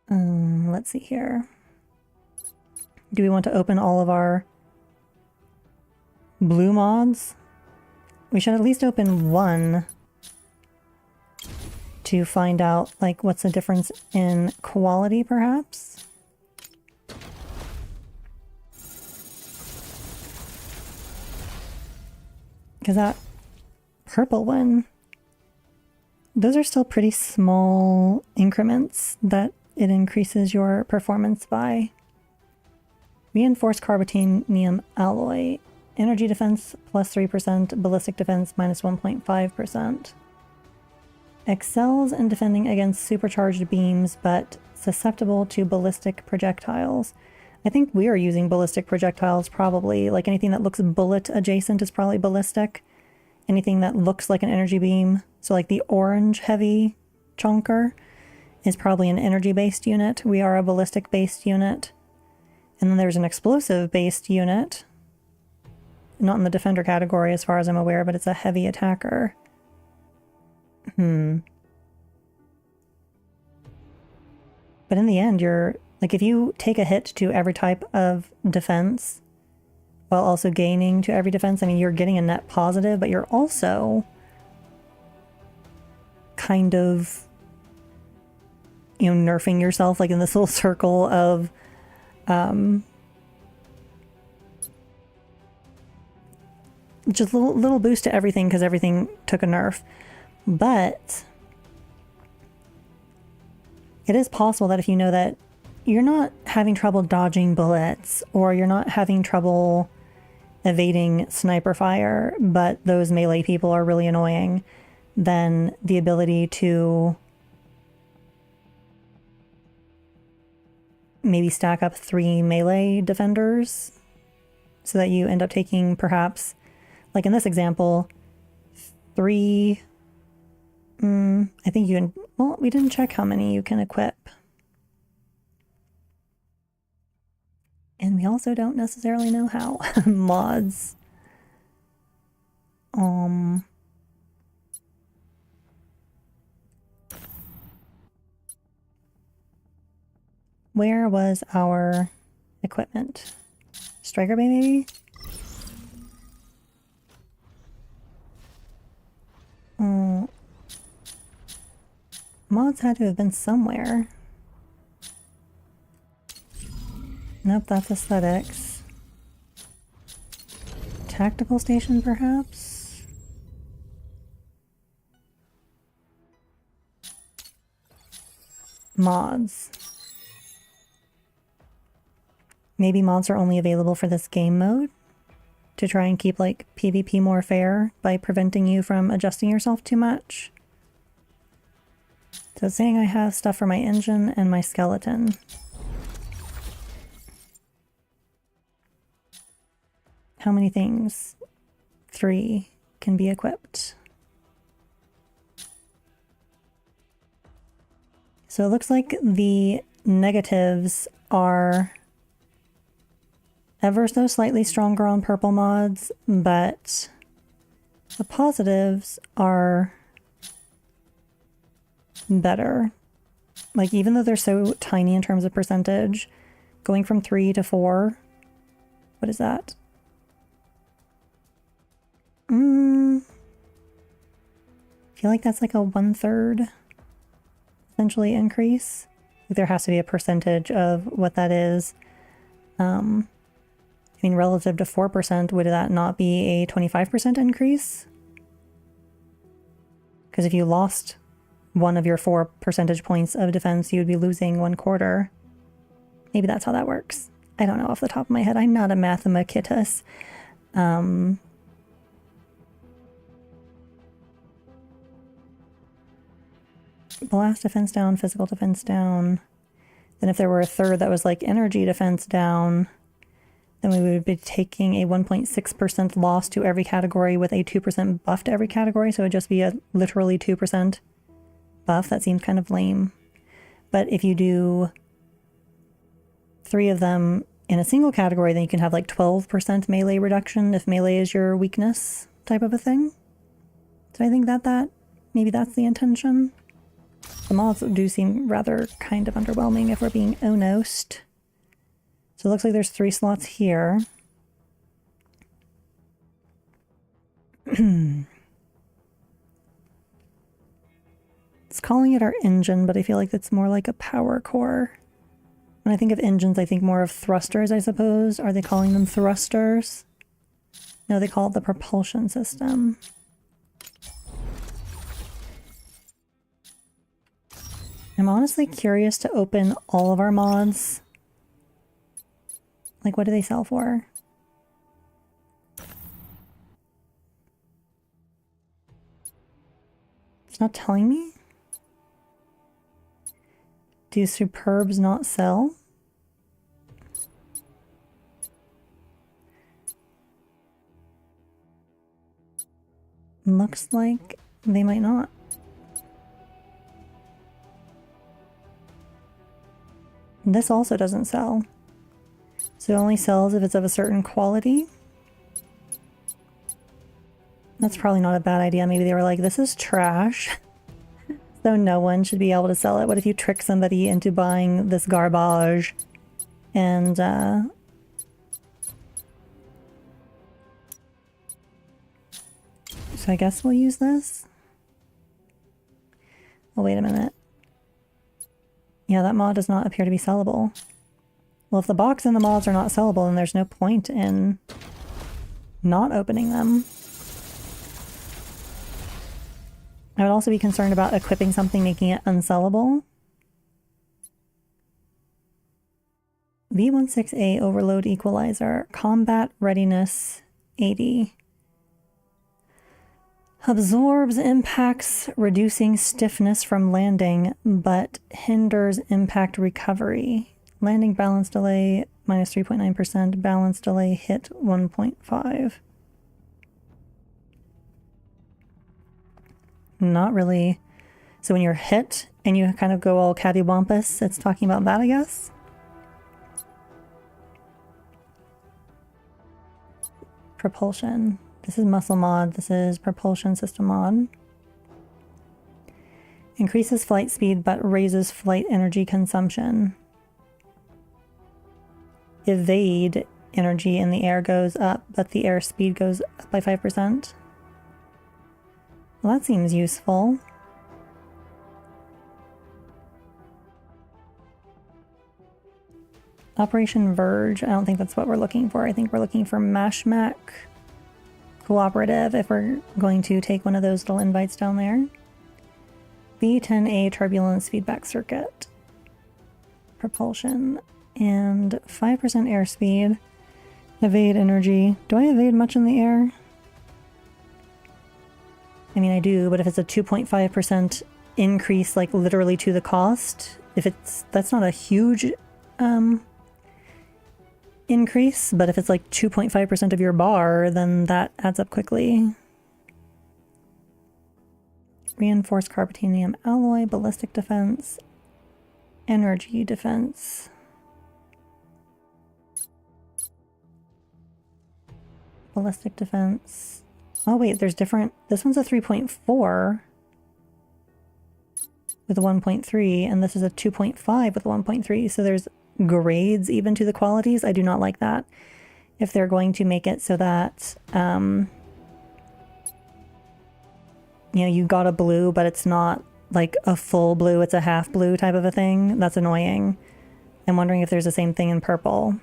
Let's see here. Do we want to open all of our blue mods? We should at least open one to find out, like, what's the difference in quality, perhaps? Because that purple one, those are still pretty small increments that it increases your performance by. Reinforced carbotanium alloy. Energy defense plus 3%, ballistic defense minus 1.5%. Excels in defending against supercharged beams, but susceptible to ballistic projectiles. I think we are using ballistic projectiles probably. Like anything that looks bullet adjacent is probably ballistic. Anything that looks like an energy beam, so like the orange heavy chonker, is probably an energy-based unit. We are a ballistic-based unit. And then there's an explosive-based unit. Not in the defender category as far as I'm aware, but it's a heavy attacker. But in the end, you're... like, if you take a hit to every type of defense, while also gaining to every defense, I mean, you're getting a net positive, but you're also kind of, you know, nerfing yourself, like in this little circle of just a little boost to everything because everything took a nerf. But it is possible that if you know that you're not having trouble dodging bullets, or you're not having trouble evading sniper fire, but those melee people are really annoying, then the ability to maybe stack up 3 melee defenders so that you end up taking perhaps, like in this example, 3... I think you can... well, we didn't check how many you can equip. And we also don't necessarily know how. Mods. Where was our equipment? Striker Bay, maybe? Mods had to have been somewhere. Nope, that's aesthetics. Tactical station, perhaps? Mods. Maybe mods are only available for this game mode to try and keep, like, PvP more fair by preventing you from adjusting yourself too much. So it's saying I have stuff for my engine and my skeleton. How many things? 3 can be equipped. So it looks like the negatives are ever so slightly stronger on purple mods, but the positives are better. Like, even though they're so tiny in terms of percentage, going from 3 to 4, what is that? I feel like that's like a 1/3 essentially increase. There has to be a percentage of what that is. I mean, relative to 4%, would that not be a 25% increase? Because if you lost one of your 4 percentage points of defense, you would be losing 1/4. Maybe that's how that works. I don't know off the top of my head. I'm not a mathematicus. Blast defense down, physical defense down. Then if there were a third that was like energy defense down, then we would be taking a 1.6% loss to every category with a 2% buff to every category. So it would just be a literally 2% buff. That seems kind of lame. But if you do 3 of them in a single category, then you can have like 12% melee reduction if melee is your weakness type of a thing. So I think that maybe that's the intention. The mods do seem rather kind of underwhelming if we're being honest. So it looks like there's 3 slots here. It's calling it our engine, but I feel like it's more like a power core. When I think of engines, I think more of thrusters, I suppose. Are they calling them thrusters? No, they call it the propulsion system. I'm honestly curious to open all of our mods. Like, what do they sell for? It's not telling me. Do superbs not sell? Looks like they might not. This also doesn't sell. So it only sells if it's of a certain quality. That's probably not a bad idea. Maybe they were like, this is trash. So no one should be able to sell it. What if you trick somebody into buying this garbage? And, so I guess we'll use this. Oh, wait a minute. Yeah, that mod does not appear to be sellable. Well, if the box and the mods are not sellable, then there's no point in not opening them. I would also be concerned about equipping something, making it unsellable. V16A Overload Equalizer. Combat Readiness 80. Absorbs impacts, reducing stiffness from landing, but hinders impact recovery. Landing balance delay minus 3.9%. Balance delay hit 1.5. Not really. So when you're hit and you kind of go all cattywampus, it's talking about that, I guess. Propulsion. This is muscle mod. This is propulsion system mod. Increases flight speed but raises flight energy consumption. Evade energy in the air goes up, but the air speed goes up by 5%. Well, that seems useful. Operation Verge. I don't think that's what we're looking for. I think we're looking for Mashmac Cooperative if we're going to take one of those little invites down there. B10A Turbulence Feedback Circuit. Propulsion. And 5% airspeed. Evade energy. Do I evade much in the air? I mean, I do, but if it's a 2.5% increase, like literally to the cost, that's not a huge increase, but if it's like 2.5% of your bar, then that adds up quickly. Reinforced carbotanium alloy, ballistic defense, energy defense. Ballistic defense. Oh wait, there's different. This one's a 3.4 with a 1.3, and this is a 2.5 with a 1.3. So there's grades even to the qualities. I do not like that. If they're going to make it so that, you know, you got a blue, but it's not like a full blue, it's a half blue type of a thing. That's annoying. I'm wondering if there's the same thing in purple.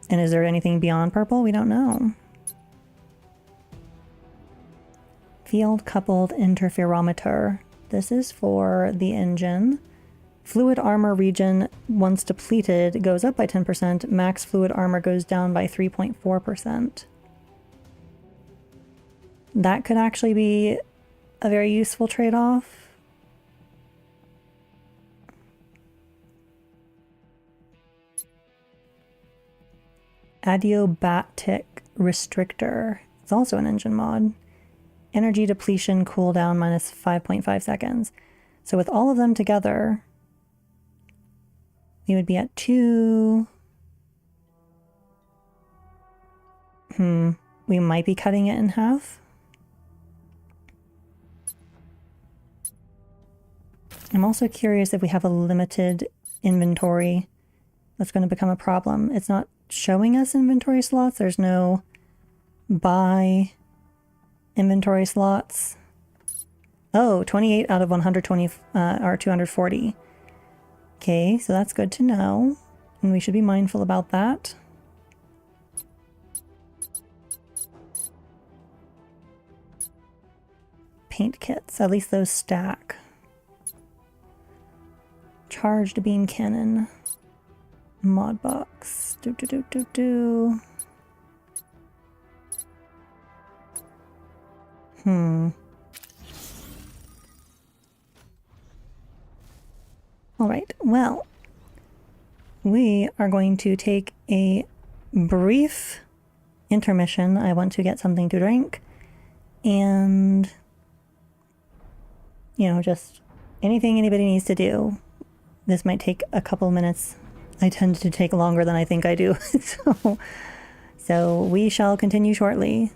And is there anything beyond purple? We don't know. Field coupled interferometer. This is for the engine. Fluid armor regen, once depleted, goes up by 10%. Max fluid armor goes down by 3.4%. That could actually be a very useful trade-off. Adiabatic Restrictor. It's also an engine mod. Energy depletion cooldown minus 5.5 seconds. So with all of them together, we would be at 2. We might be cutting it in half. I'm also curious if we have a limited inventory that's going to become a problem. It's not showing us inventory slots. There's no buy inventory slots. Oh, 28 out of 120 are 240. Okay, so that's good to know. And we should be mindful about that. Paint kits, at least those stack. Charged beam cannon. Mod box. Alright, well, we are going to take a brief intermission. I want to get something to drink and, you know, just anything anybody needs to do. This might take a couple minutes. I tend to take longer than I think I do. So we shall continue shortly.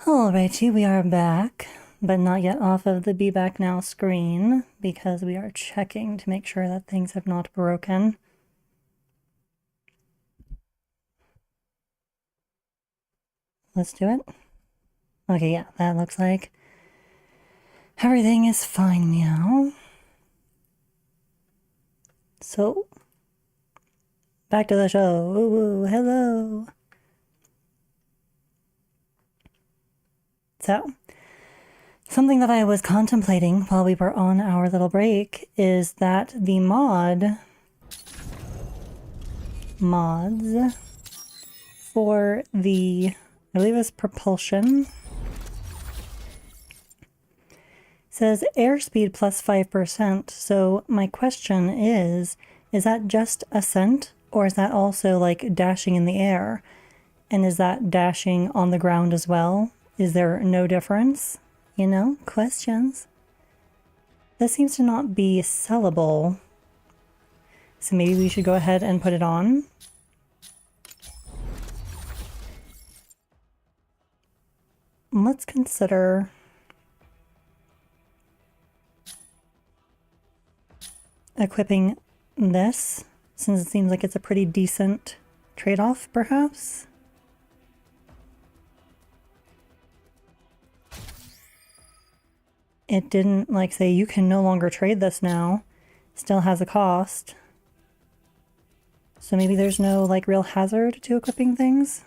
Alrighty, we are back, but not yet off of the Be Back Now screen because we are checking to make sure that things have not broken. Let's do it. Okay, yeah, that looks like everything is fine now. So, back to the show. Ooh, hello. So, something that I was contemplating while we were on our little break is that the mods for the, I believe it's propulsion, says airspeed plus 5%. So my question is that just ascent, or is that also like dashing in the air? And is that dashing on the ground as well? Is there no difference? You know, questions. This seems to not be sellable. So maybe we should go ahead and put it on. Let's consider equipping this, since it seems like it's a pretty decent trade-off, perhaps. It didn't like say you can no longer trade this now. Still has a cost. So maybe there's no like real hazard to equipping things.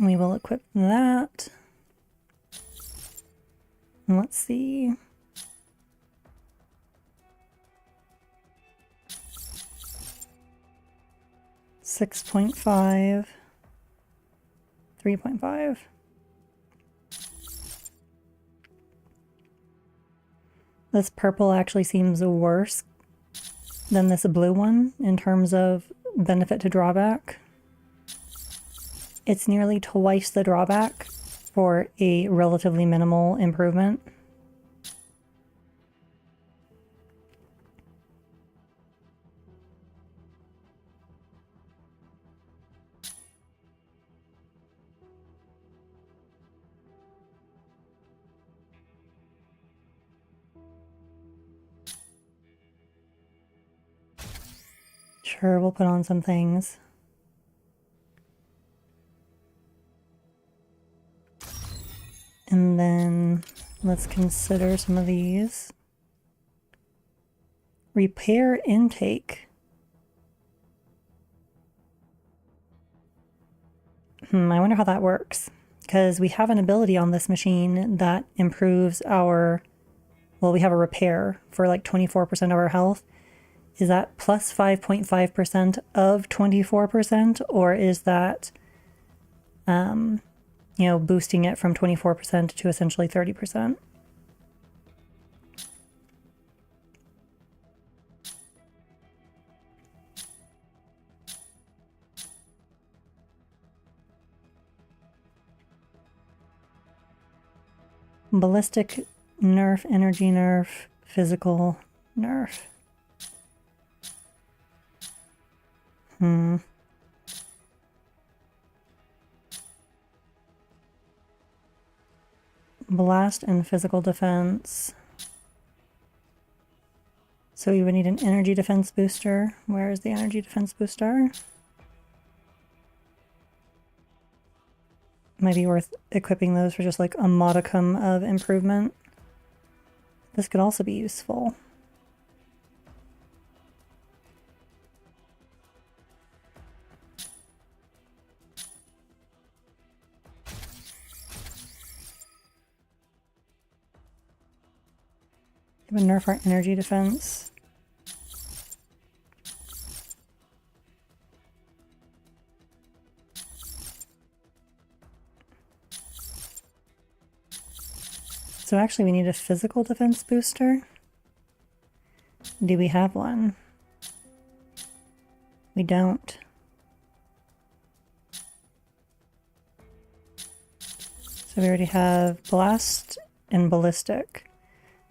We will equip that. Let's see. $6.5, $3.5. This purple actually seems worse than this blue one in terms of benefit to drawback. It's nearly twice the drawback for a relatively minimal improvement. Sure, we'll put on some things. And then let's consider some of these. Repair intake. I wonder how that works. Because we have an ability on this machine that improves our... Well, we have a repair for like 24% of our health. Is that plus 5.5% of 24%? Or is that... you know, boosting it from 24% to essentially 30%. Ballistic nerf, energy nerf, physical nerf. Blast and physical defense. So we would need an energy defense booster. Where is the energy defense booster? Might be worth equipping those for just like a modicum of improvement. This could also be useful. Give a nerf our energy defense. So actually we need a physical defense booster. Do we have one? We don't. So we already have blast and ballistic.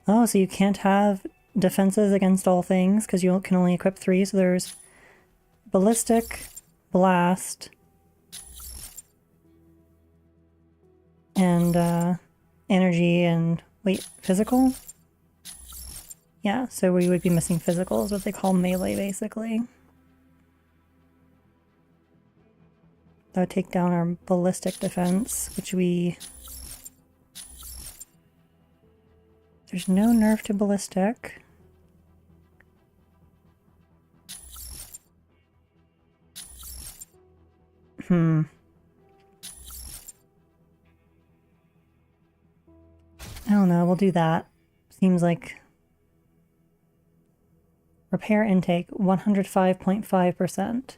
Oh, so you can't have defenses against all things because you can only equip 3. So there's ballistic, blast, and energy and, wait, physical? Yeah, so we would be missing physical is what they call melee, basically. That would take down our ballistic defense, which we... There's no nerf to ballistic. I don't know, we'll do that. Seems like... Repair intake, 105.5%.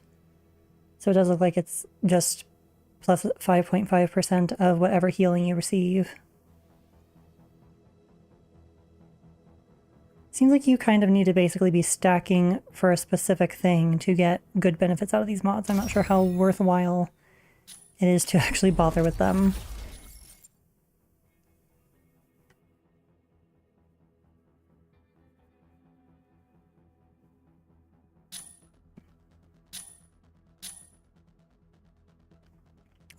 So it does look like it's just plus 5.5% of whatever healing you receive. Seems like you kind of need to basically be stacking for a specific thing to get good benefits out of these mods. I'm not sure how worthwhile it is to actually bother with them.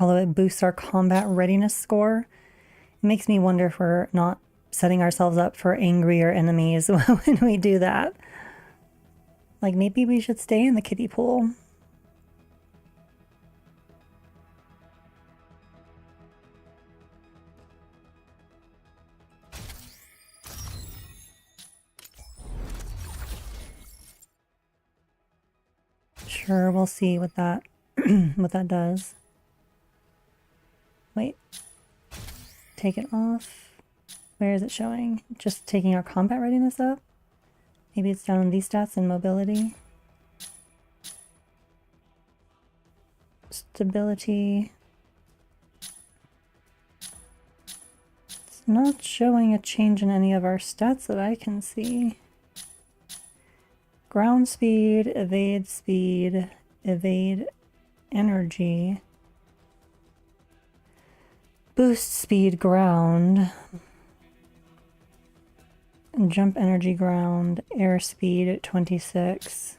Although it boosts our combat readiness score, it makes me wonder if we're not setting ourselves up for angrier enemies when we do that. Like, maybe we should stay in the kiddie pool. Sure, we'll see what that what that does. Wait. Take it off. Where is it showing? Just taking our combat readiness up? Maybe it's down in these stats and mobility. Stability. It's not showing a change in any of our stats that I can see. Ground speed, evade energy. Boost speed ground. Jump energy ground. Airspeed at 26.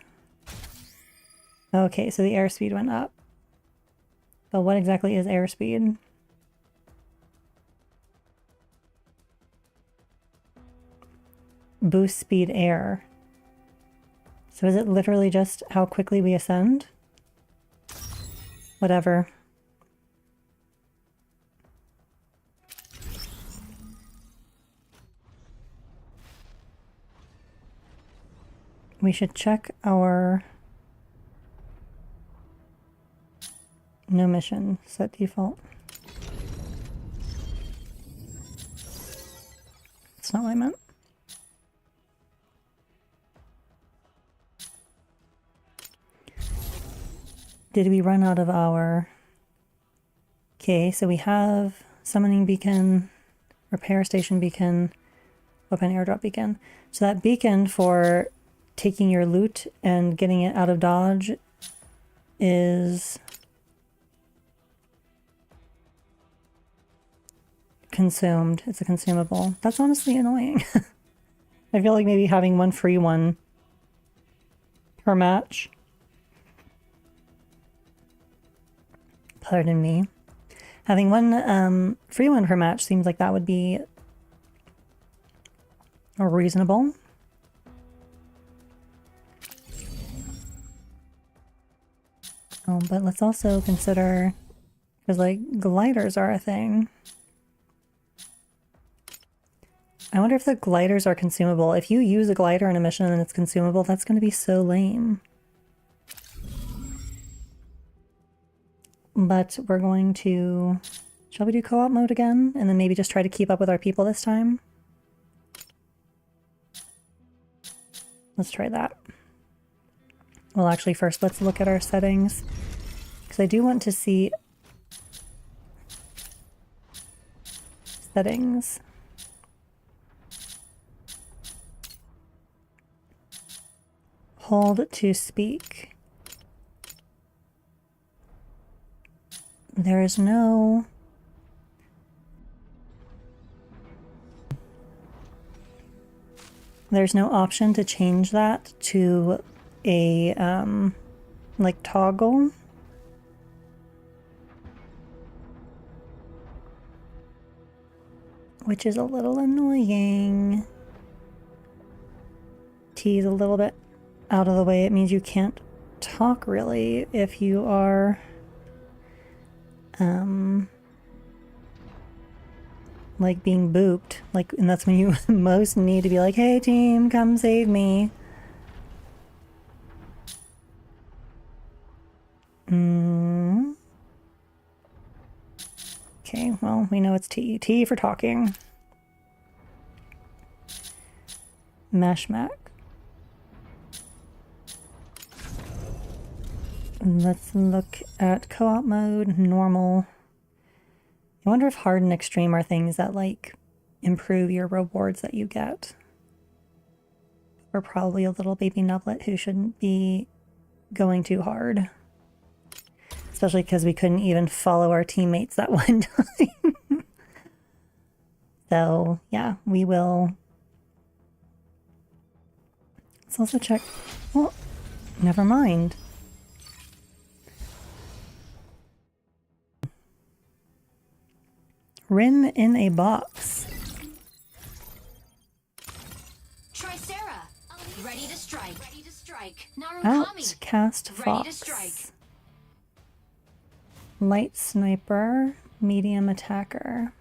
Okay, so the airspeed went up. But what exactly is airspeed? Boost speed air. So is it literally just how quickly we ascend? Whatever. We should check our... No mission, set default. That's not what I meant. Did we run out of our... Okay, so we have summoning beacon, repair station beacon, weapon airdrop beacon. So that beacon for taking your loot and getting it out of dodge is consumed. It's a consumable. That's honestly annoying. I feel like maybe having one free one per match. Pardon me. Having one free one per match seems like that would be reasonable. Oh, but let's also consider, because like gliders are a thing. I wonder if the gliders are consumable. If you use a glider in a mission and it's consumable, that's going to be so lame. But we're going to... Shall we do co-op mode again? And then maybe just try to keep up with our people this time? Let's try that. Well, actually, first let's look at our settings. Because I do want to see... Settings. Hold to speak. There is no there's no option to change that to a, like, toggle. Which is a little annoying. T is a little bit out of the way. It means you can't talk really if you are like being booped, like, and that's when you most need to be like, hey team, come save me. Okay, well, we know it's T. T for talking. Mashmac. Let's look at co-op mode, normal. I wonder if hard and extreme are things that, like, improve your rewards that you get. We're probably a little baby nublet who shouldn't be going too hard. Especially because we couldn't even follow our teammates that one time. So, yeah, we will. Let's also check. Oh, never mind. Rin in a box. Tricera, ready to strike. Ready to strike. Narukami, Outcast ready to Fox. strike. Light Sniper, Medium Attacker.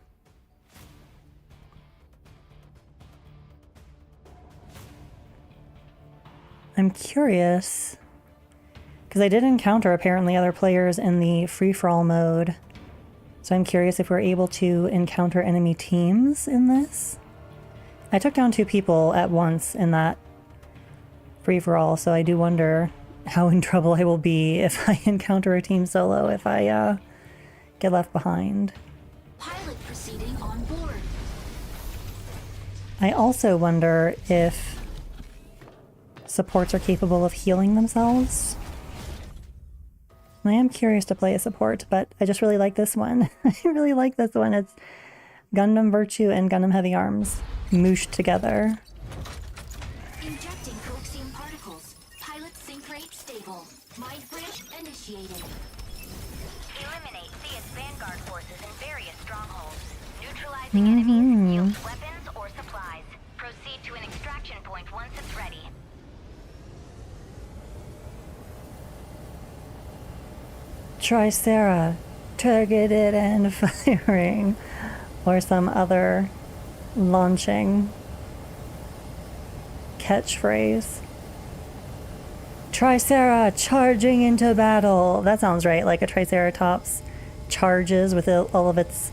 I'm curious, because I did encounter apparently other players in the free-for-all mode. So I'm curious if we're able to encounter enemy teams in this. I took down 2 people at once in that free-for-all, so I do wonder how in trouble I will be if I encounter a team solo, if I get left behind. Pilot proceeding on board. I also wonder if supports are capable of healing themselves. I am curious to play a support, but I just really like this one. I really like this one. It's Gundam Virtue and Gundam Heavy Arms mooshed together. Injecting coaxium particles. Pilot sync rate stable. Mind bridge initiated. Eliminate Thea's vanguard forces in various strongholds. Neutralizing enemies yields weapons or supplies. Proceed to an extraction point once it's ready. Tricera, targeted and firing, or some other launching catchphrase. Tricera charging into battle. That sounds right, like a Triceratops charges with all of its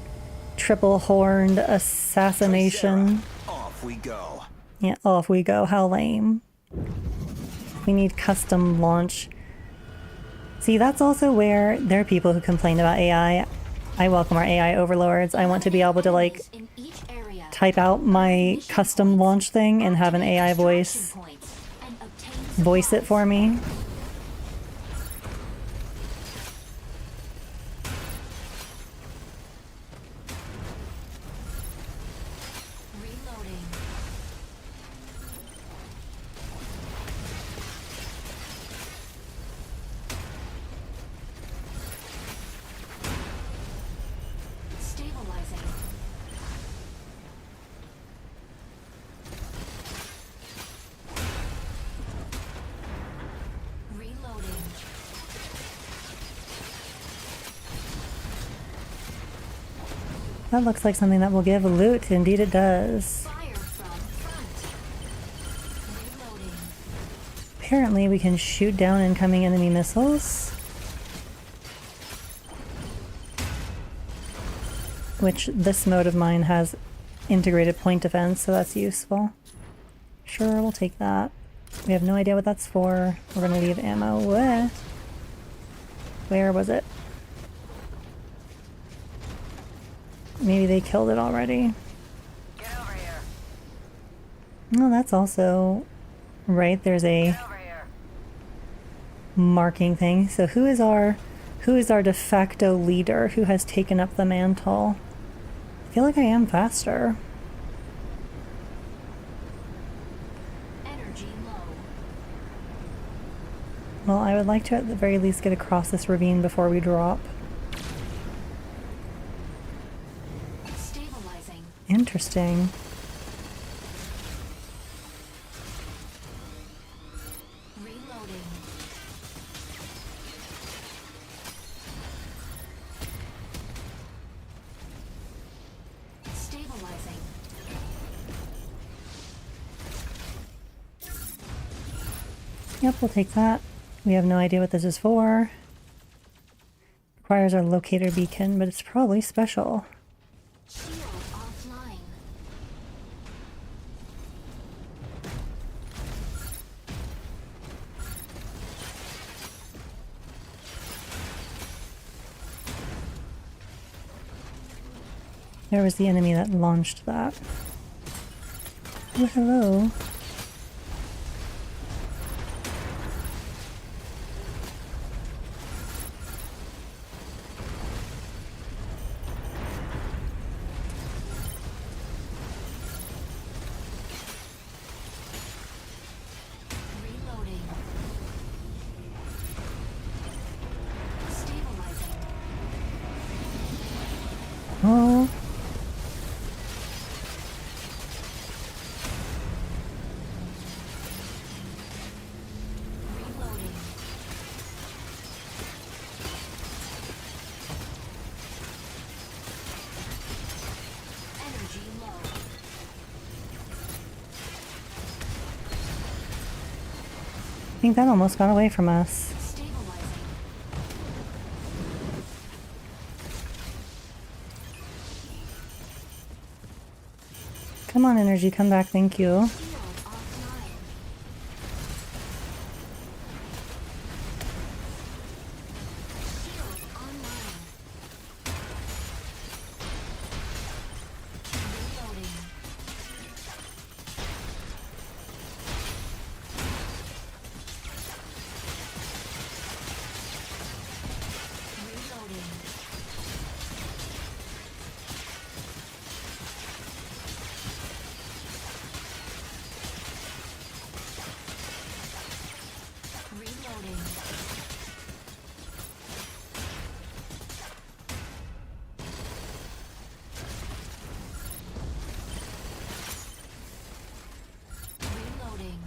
triple-horned assassination. Off we go. Yeah, off we go. How lame. We need custom launch. See, that's also where there are people who complain about AI. I welcome our AI overlords. I want to be able to, like, In each area. type out my custom launch thing and have an AI voice voice it for me. Reloading. Stabilizing. Reloading. That looks like something that will give loot. Indeed it does. Fire from front. Reloading. Apparently we can shoot down incoming enemy missiles. Which this mode of mine has integrated point defense, so that's useful. Sure, we'll take that. We have no idea what that's for. We're gonna leave ammo. What? Where was it? Maybe they killed it already. Get over here. No, that's also right. There's a Get over here. marking thing. So who is our de facto leader who has taken up the mantle? I feel like I am faster. Energy low. Well, I would like to at the very least get across this ravine before we drop. Stabilizing. Interesting. Reloading. Stabilizing. Yep, we'll take that. We have no idea what this is for. Requires our locator beacon, but it's probably special. Shield offline. There was the enemy that launched that. Oh, hello. Reloading. Stabilizing. Oh, Reloading. Energy low. I think that almost got away from us. Stabilizing. Come on, energy, come back, thank you. Shield offline. Shield online. Reloading. Reloading. Reloading. Reloading.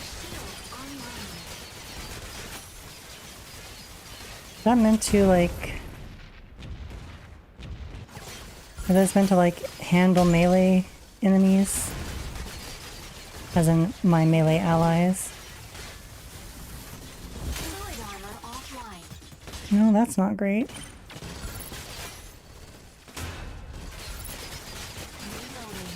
Shield online. Is that meant to, like... Are those meant to, like, handle melee enemies? As in, my melee allies? Fluid armor offline. No, that's not great. Reloading.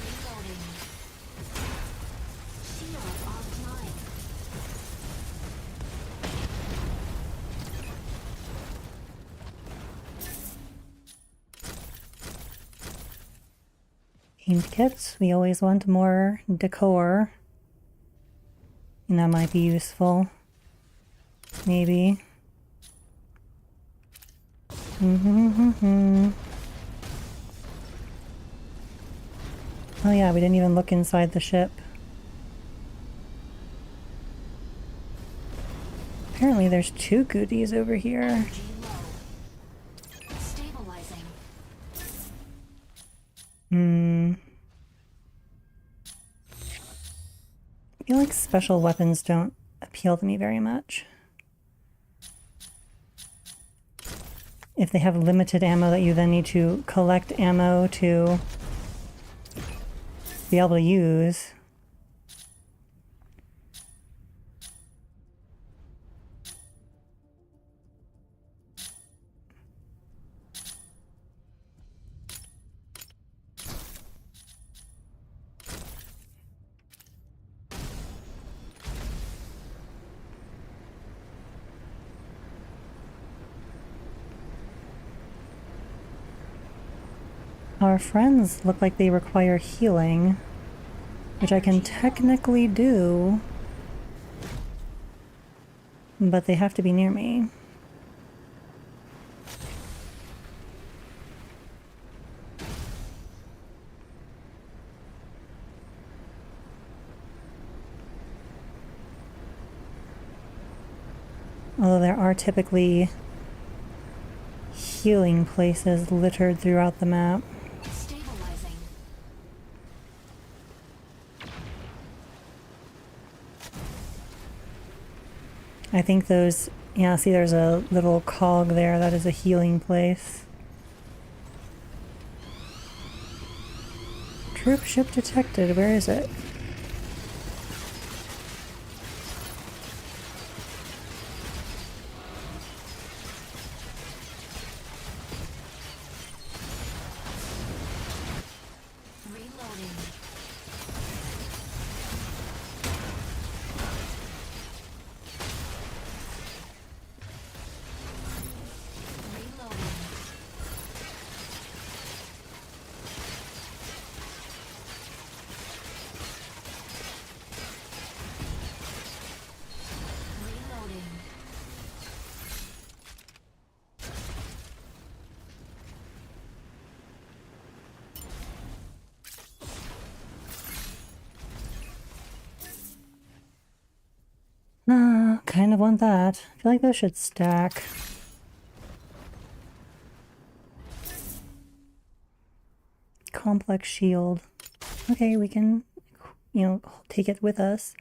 Reloading. Shield offline. Paint kits, we always want more decor. And that might be useful. Maybe. Oh yeah, we didn't even look inside the ship. Apparently there's two goodies over here. Energy low. Stabilizing. I feel like special weapons don't appeal to me very much. If they have limited ammo that you then need to collect ammo to be able to use. Our friends look like they require healing, which I can technically do. but they have to be near me. Although there are typically healing places littered throughout the map. Stabilizing. I think those, yeah, see there's a little cog there, that is a healing place. Troop ship detected, where is it? Reloading. Reloading. Reloading. Kind of want that. I feel like those should stack. Complex shield. Okay, we can, take it with us.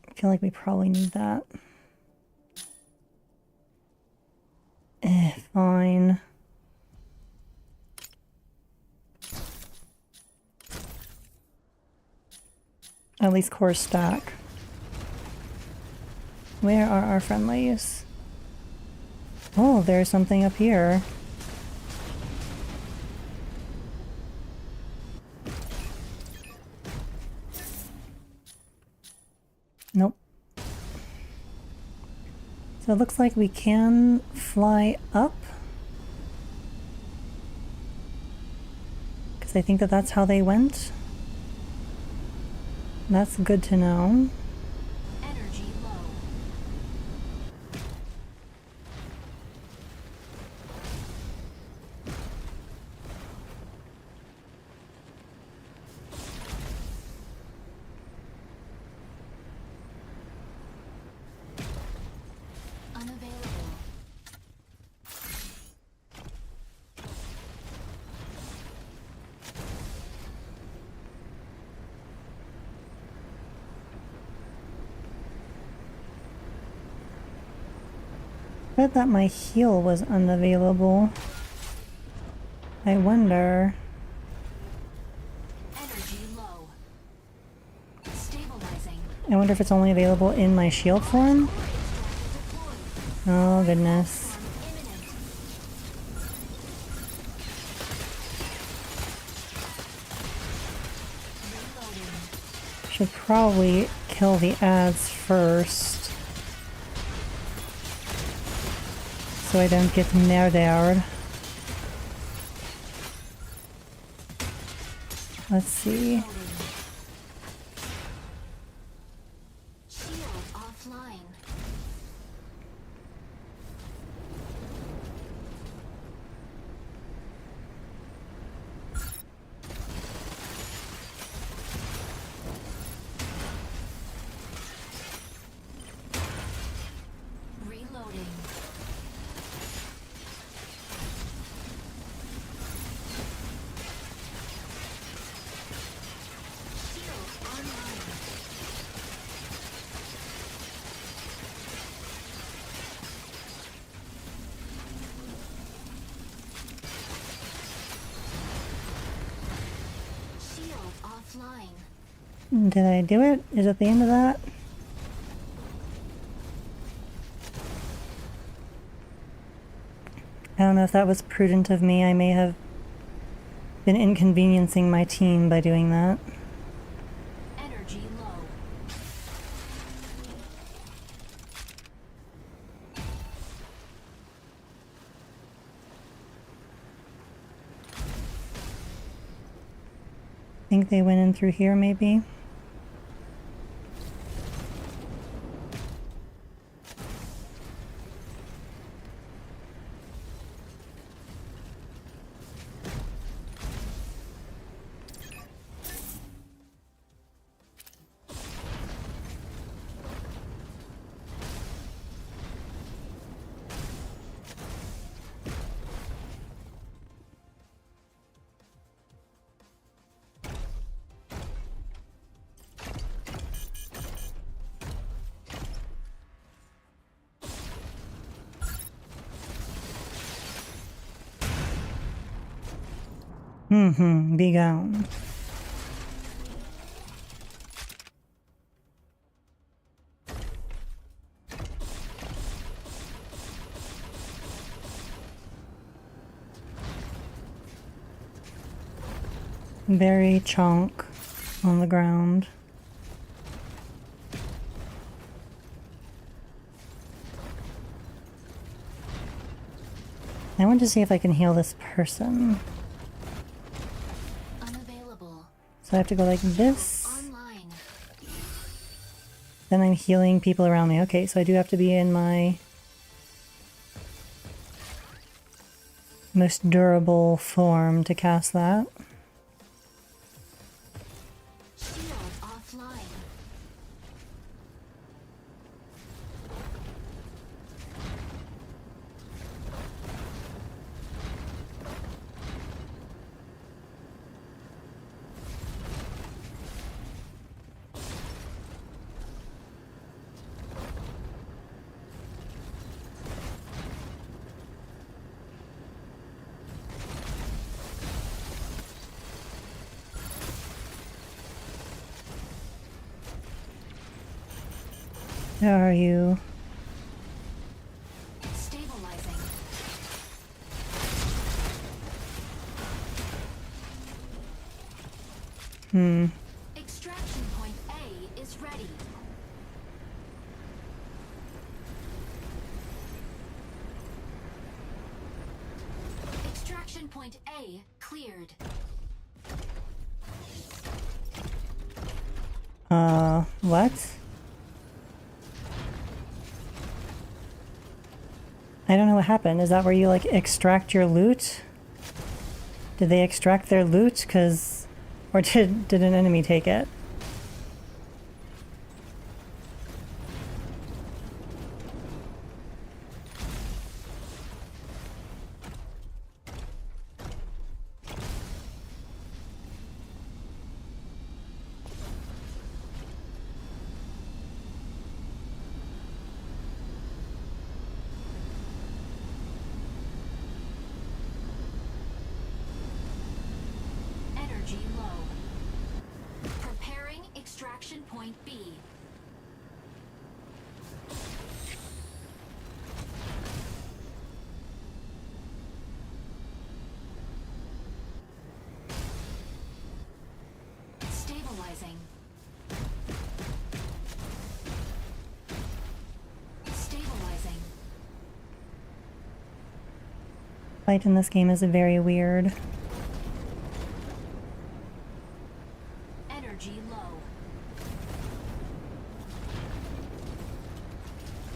I feel like we probably need that. Fine. At least core stack. Where are our friendlies? Oh, there's something up here. Nope. So it looks like we can fly up. Because I think that that's how they went. That's good to know. Energy low. Unavailable. I bet that my heal was unavailable. I wonder. Energy low. Stabilizing. I wonder if it's only available in my shield form? Oh goodness. Imminent. Reloading. Should probably kill the ads first. So I don't get murdered. Let's see. Shield offline. Reloading. Shield online. Shield offline. Did I do it? Is it the end of that? I don't know if that was prudent of me. I may have been inconveniencing my team by doing that. Energy low. think they went in through here, maybe. Be gone. Very chonk on the ground. I want to see if I can heal this person. Unavailable. So I have to go like this. Online. Then I'm healing people around me. Okay, so I do have to be in my most durable form to cast that. Shield offline. Where are you? Stabilizing. Extraction point A is ready. Extraction point A cleared. What? I don't know what happened. Is that where you like extract your loot? Did they extract their loot? Or did an enemy take it? Energy low. Preparing extraction point B. Stabilizing. Stabilizing. Fight in this game is very weird. Energy low.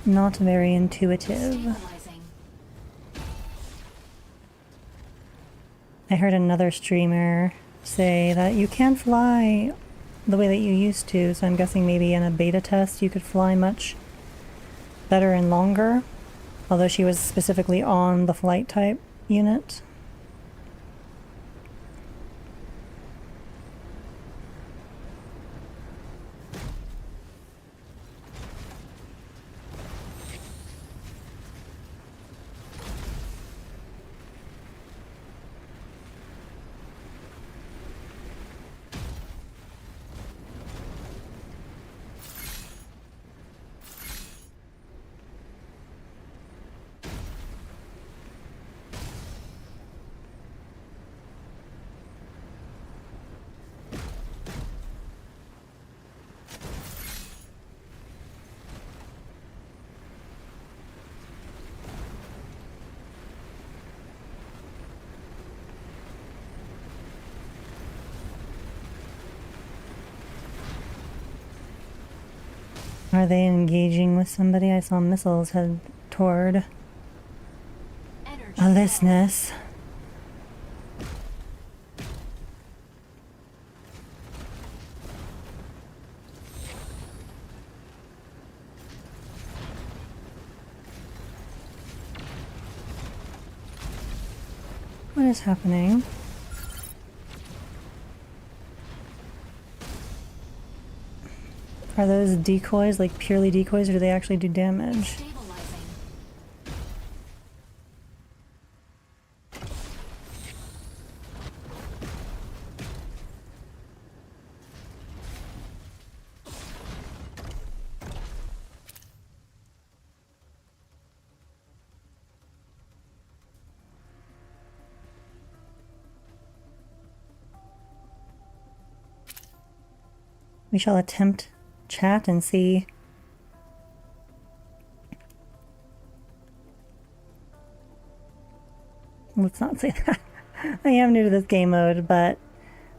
Not very intuitive. Stabilizing. I heard another streamer say that you can't fly the way that you used to, so I'm guessing maybe in a beta test you could fly much better and longer, although she was specifically on the flight type unit. Are they engaging with somebody? I saw missiles head toward Energy a thisness. What is happening? Are those decoys, like purely decoys, or do they actually do damage? stabilizing. We shall attempt chat and see. Let's not say that. I am new to this game mode, but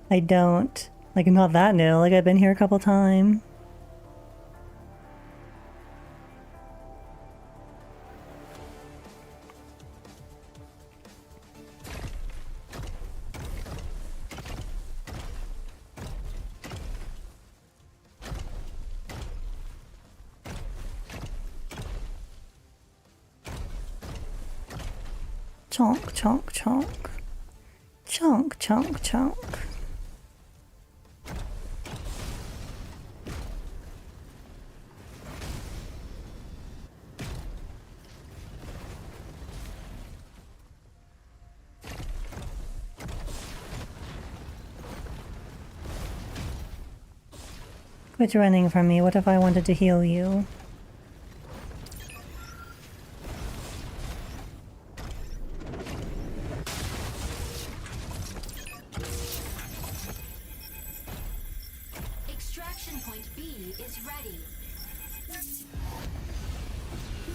I don't, like, I'm not that new. Like, I've been here a couple times. Chonk, chonk, chonk. Chonk, chonk, chonk. Quit running from me. What if I wanted to heal you? Extraction point B is ready.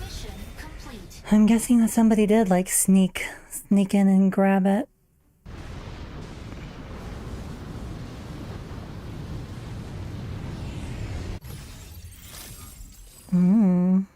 Mission complete. I'm guessing that somebody did, like, sneak in and grab it. Woo.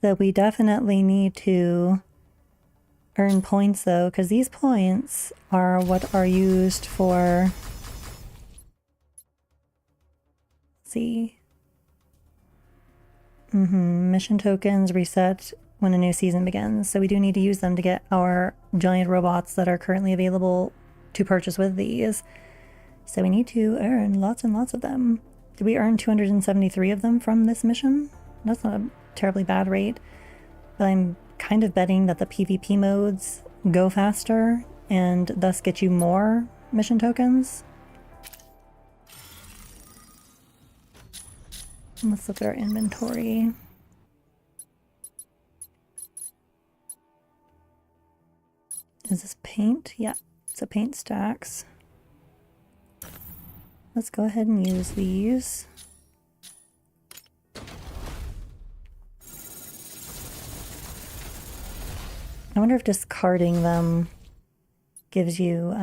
So we definitely need to earn points though, because these points are what are used for, let's see, mission tokens reset when a new season begins. So we do need to use them to get our giant robots that are currently available to purchase with these. So we need to earn lots and lots of them. Did we earn 273 of them from this mission? That's not a terribly bad rate, but I'm kind of betting that the PvP modes go faster and thus get you more mission tokens. Let's look at our inventory. Is this paint? Yeah, it's a paint stacks. Let's go ahead and use these. I wonder if discarding them gives you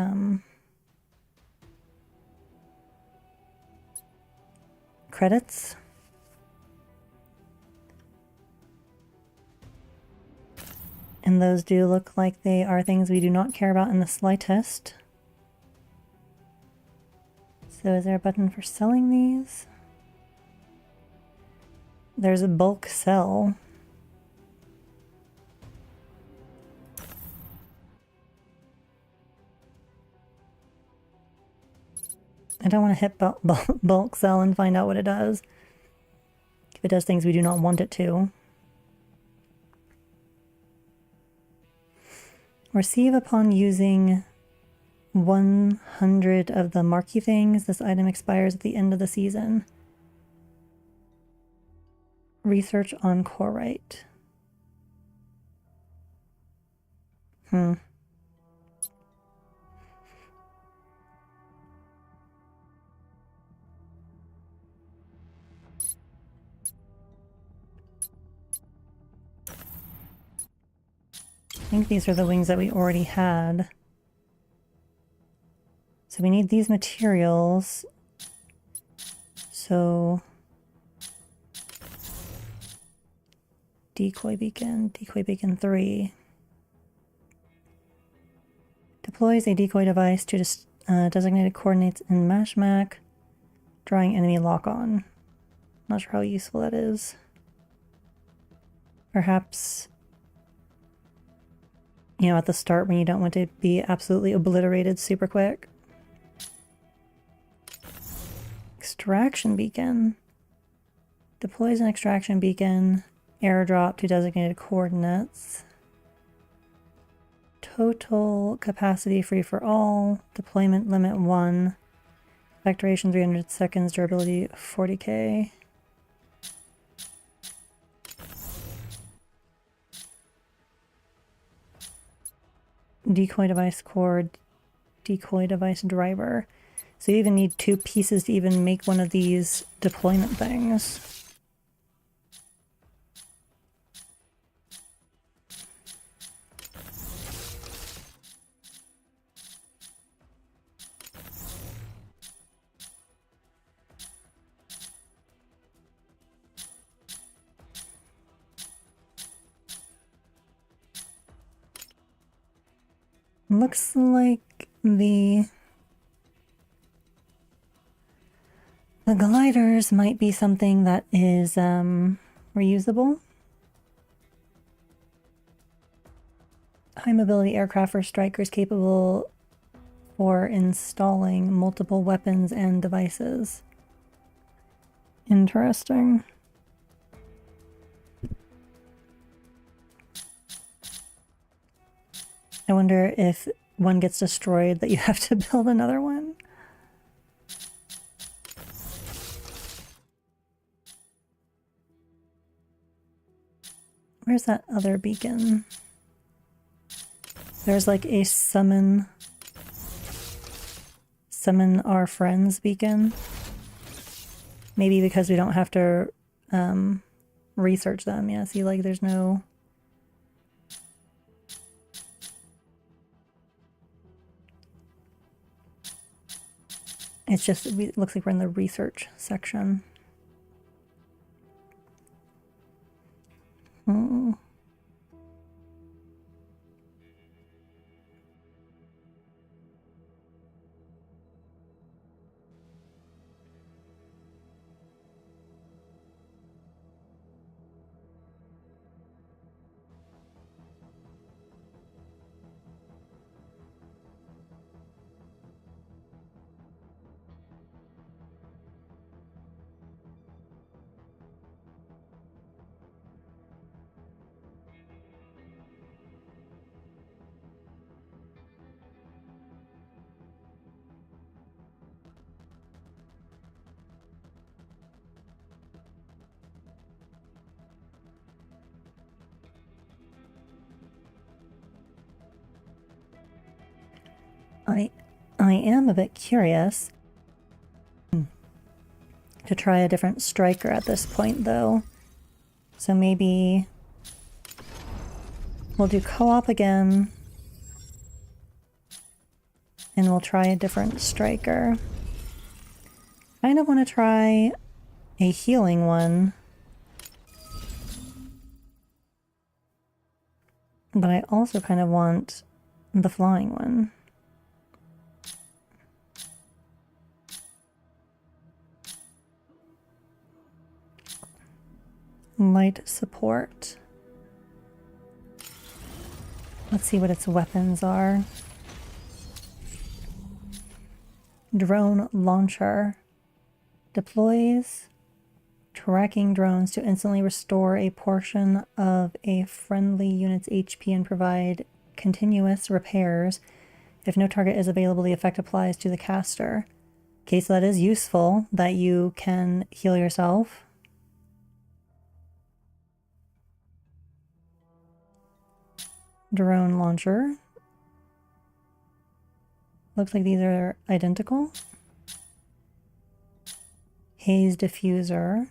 credits. And those do look like they are things we do not care about in the slightest. So is there a button for selling these? There's a bulk sell. I don't want to hit bulk sell and find out what it does. If it does things we do not want it to. Receive upon using 100 of the marquee things. This item expires at the end of the season. Research on Corite. I think these are the wings that we already had. So we need these materials. So decoy beacon 3. Deploys a decoy device to designated coordinates in Mashmac, drawing enemy lock on. Not sure how useful that is. Perhaps, you know, at the start when you don't want to be absolutely obliterated super quick. Extraction beacon. Deploys an extraction beacon. Airdrop to designated coordinates. Total capacity free for all. Deployment limit 1. Effect duration 300 seconds. Durability 40k. Decoy device core. Decoy device driver. So you even need 2 pieces to even make one of these deployment things. Looks like the gliders might be something that is reusable. High mobility aircraft for strikers capable for installing multiple weapons and devices. Interesting. I wonder if one gets destroyed that you have to build another one. Where's that other beacon? There's like a summon our friends beacon. Maybe because we don't have to research them. Yeah, see, like there's no... It's just, it looks like we're in the research section. I am a bit curious to try a different striker at this point, though. So maybe we'll do co-op again, and we'll try a different striker. I kind of want to try a healing one, but I also kind of want the flying one. Light support. Let's see what its weapons are. Drone launcher. Deploys tracking drones to instantly restore a portion of a friendly unit's HP and provide continuous repairs. If no target is available, the effect applies to the caster. Okay, so that is useful that you can heal yourself. Drone launcher. Looks like these are identical. Haze diffuser.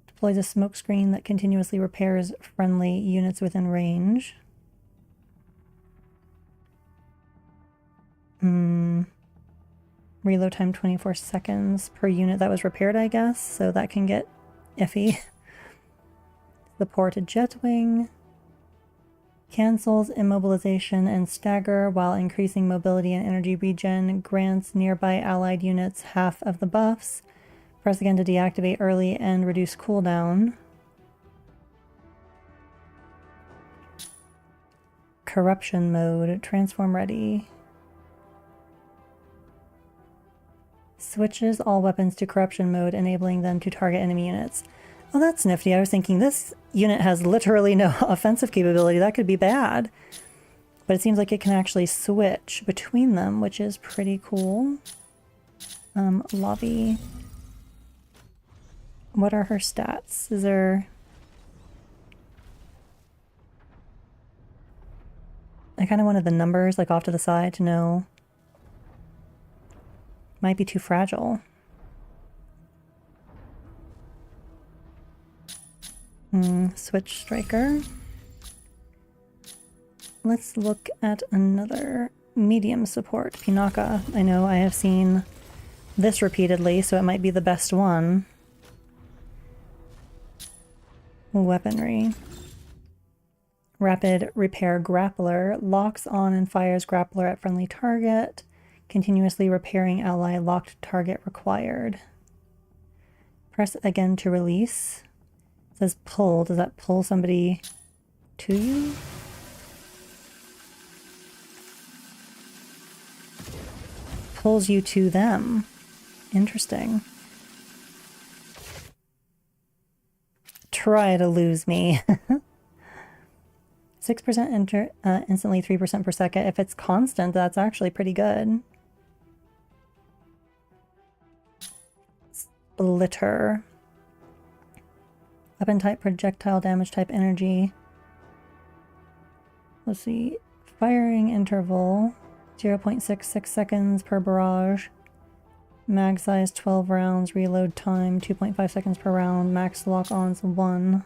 Deploys a smoke screen that continuously repairs friendly units within range. Reload time 24 seconds per unit that was repaired, I guess, so that can get iffy. The ported jetwing. Cancels immobilization and stagger while increasing mobility and energy regen. Grants nearby allied units half of the buffs. Press again to deactivate early and reduce cooldown. Corruption mode. Transform ready. Switches all weapons to corruption mode, enabling them to target enemy units. Oh, that's nifty. I was thinking this unit has literally no offensive capability. That could be bad. But it seems like it can actually switch between them, which is pretty cool. Lobby. What are her stats? Is there... I kind of wanted the numbers, like, off to the side to know. Might be too fragile. Switch striker. Let's look at another medium support, Pinaka. I know I have seen this repeatedly, so it might be the best one. Weaponry. Rapid repair grappler. Locks on and fires grappler at friendly target. Continuously repairing ally locked target required. Press again to release. It says pull. Does that pull somebody to you? Pulls you to them. Interesting. Try to lose me. 6% instantly, 3% per second. If it's constant, that's actually pretty good. Splitter. Weapon type, projectile, damage type, energy. Let's see. Firing interval. 0.66 seconds per barrage. Mag size 12 rounds. Reload time 2.5 seconds per round. Max lock-ons 1.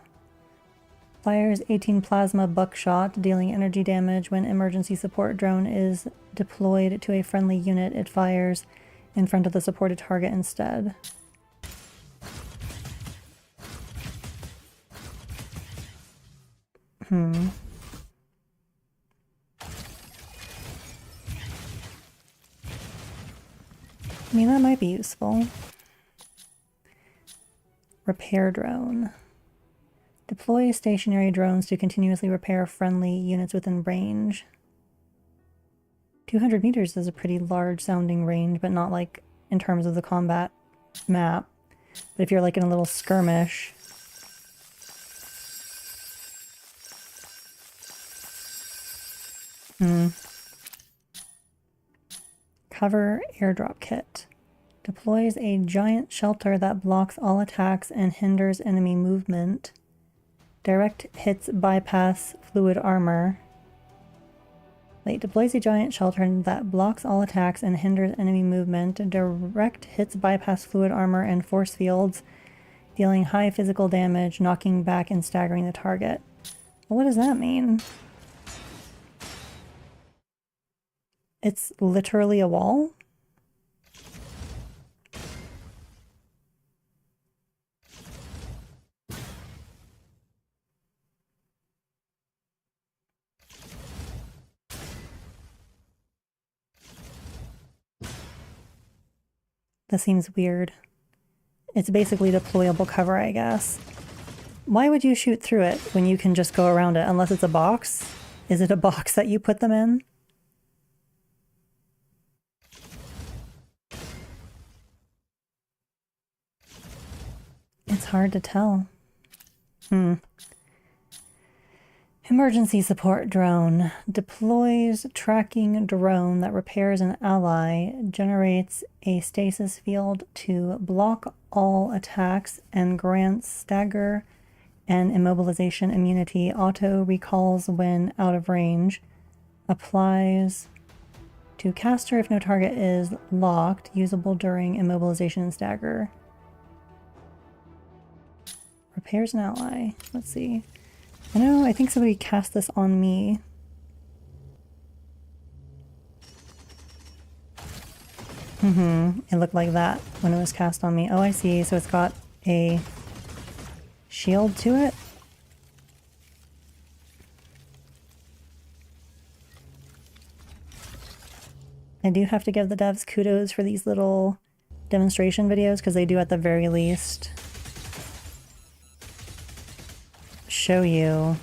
Fires 18 plasma buckshot, dealing energy damage. When emergency support drone is deployed to a friendly unit, it fires in front of the supported target instead. I mean, that might be useful. Repair drone. Deploy stationary drones to continuously repair friendly units within range. 200 meters is a pretty large sounding range, but not like in terms of the combat map. But if you're like in a little skirmish. Cover airdrop kit. Deploys a giant shelter that blocks all attacks and hinders enemy movement. Direct hits bypass fluid armor. Wait, deploys a giant shelter that blocks all attacks and hinders enemy movement. Direct hits bypass fluid armor and force fields, dealing high physical damage, knocking back and staggering the target. Well, what does that mean? It's literally a wall? That seems weird. It's basically deployable cover, I guess. Why would you shoot through it when you can just go around it? Unless it's a box? Is it a box that you put them in? It's hard to tell. Emergency support drone. Deploys tracking drone that repairs an ally, generates a stasis field to block all attacks, and grants stagger and immobilization immunity. Auto recalls when out of range. Applies to caster if no target is locked. Usable during immobilization and stagger. Repairs an ally. Let's see. I think somebody cast this on me. It looked like that when it was cast on me. Oh, I see. So it's got a shield to it. I do have to give the devs kudos for these little demonstration videos because they do at the very least show you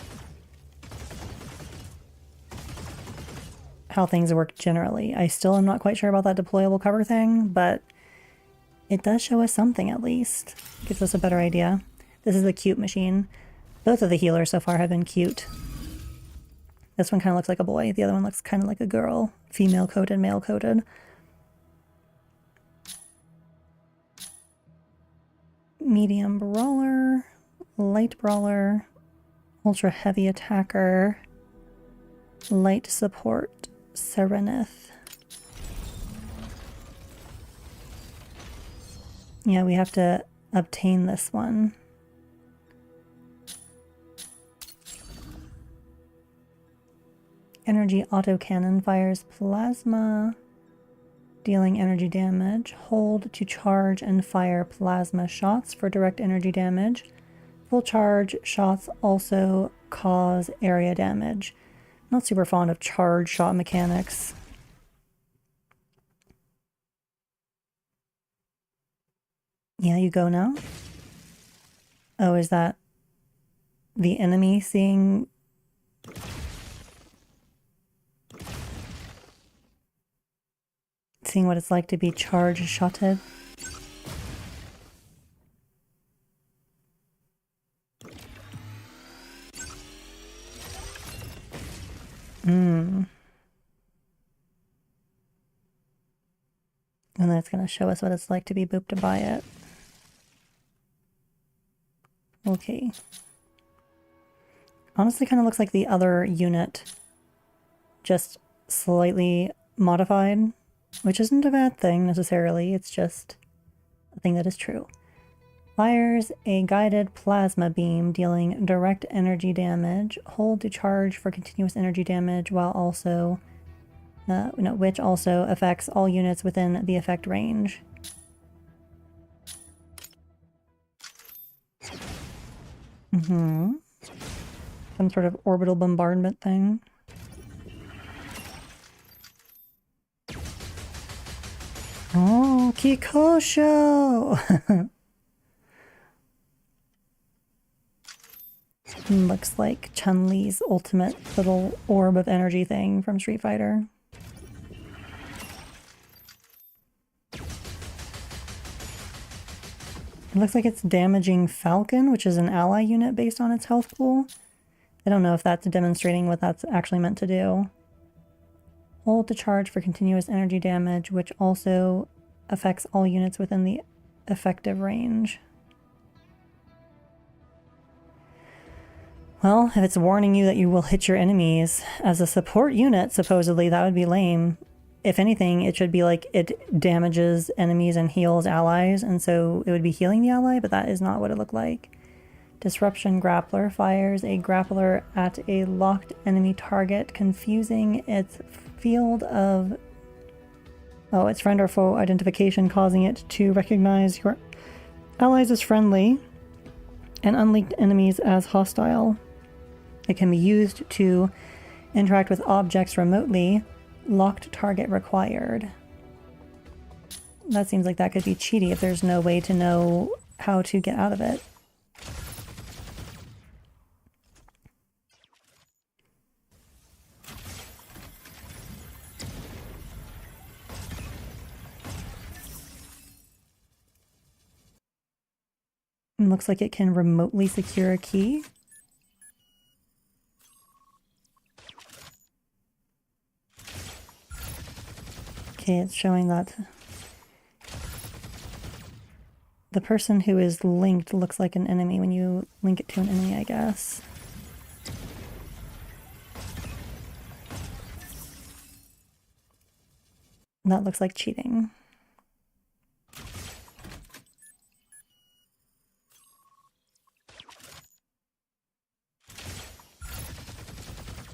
how things work generally. I still am not quite sure about that deployable cover thing, but it does show us something at least. Gives us a better idea. This is the cute machine. Both of the healers so far have been cute. This one kind of looks like a boy. The other one looks kind of like a girl. Female coated, male coated. Medium brawler, light brawler, ultra heavy attacker, light support, Serenith. Yeah, we have to obtain this one. Energy autocannon fires plasma, dealing energy damage. Hold to charge and fire plasma shots for direct energy damage. Full charge shots also cause area damage. Not super fond of charge shot mechanics. Yeah, you go now. Oh, is that the enemy seeing what it's like to be charge shotted? And then it's going to show us what it's like to be booped by it. Okay. Honestly, kind of looks like the other unit, just slightly modified, which isn't a bad thing necessarily. It's just a thing that is true. Fires a guided plasma beam, dealing direct energy damage. Hold to charge for continuous energy damage, while also, which also affects all units within the effect range. Some sort of orbital bombardment thing. Oh, Kikosho! Looks like Chun-Li's ultimate little orb of energy thing from Street Fighter. It looks like it's damaging Falcon, which is an ally unit based on its health pool. I don't know if that's demonstrating what that's actually meant to do. Hold to charge for continuous energy damage, which also affects all units within the effective range. Well, if it's warning you that you will hit your enemies as a support unit, supposedly, that would be lame. If anything, it should be like it damages enemies and heals allies, and so it would be healing the ally, but that is not what it looked like. Disruption Grappler fires a grappler at a locked enemy target, confusing its field of its friend or foe identification, causing it to recognize your allies as friendly and unlinked enemies as hostile. It can be used to interact with objects remotely. Locked target required. That seems like that could be cheaty if there's no way to know how to get out of it. It looks like it can remotely secure a key. Okay, it's showing that the person who is linked looks like an enemy when you link it to an enemy, I guess. That looks like cheating.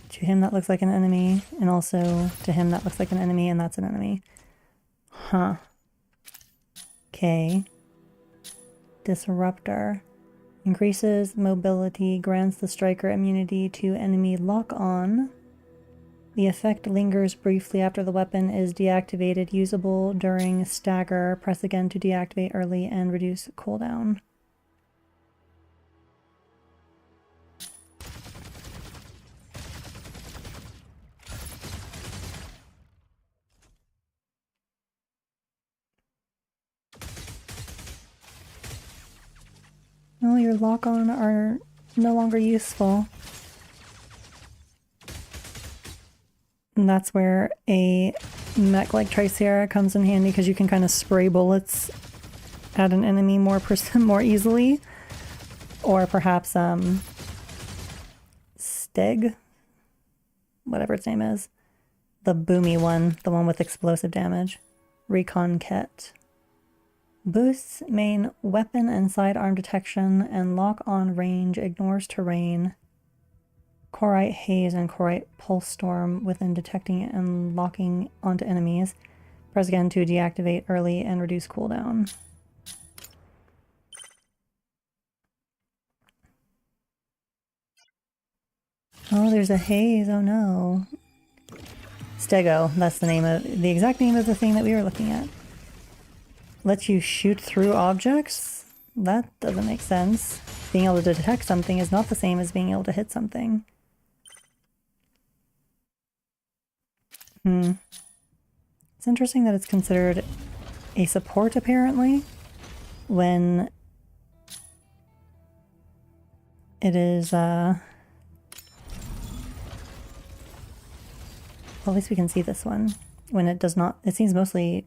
To him that looks like an enemy, and also to him that looks like an enemy, and that's an enemy. Huh. Okay. Disruptor. Increases mobility, grants the striker immunity to enemy lock-on. The effect lingers briefly after the weapon is deactivated, usable during stagger. Press again to deactivate early and reduce cooldown. Oh, your lock-on are no longer useful. And that's where a mech like Tricera comes in handy, because you can kind of spray bullets at an enemy more easily. Or perhaps Stig, whatever its name is. The boomy one, the one with explosive damage. Recon Kit. Boosts main weapon and sidearm detection and lock-on range, ignores terrain. Corite Haze and Corite Pulse Storm within detecting and locking onto enemies. Press again to deactivate early and reduce cooldown. Oh, there's a haze. Oh no. Stego, that's the exact name of the thing that we were looking at. Lets you shoot through objects? That doesn't make sense. Being able to detect something is not the same as being able to hit something. It's interesting that it's considered a support, apparently, when it is, well, at least we can see this one. When it does not, it seems mostly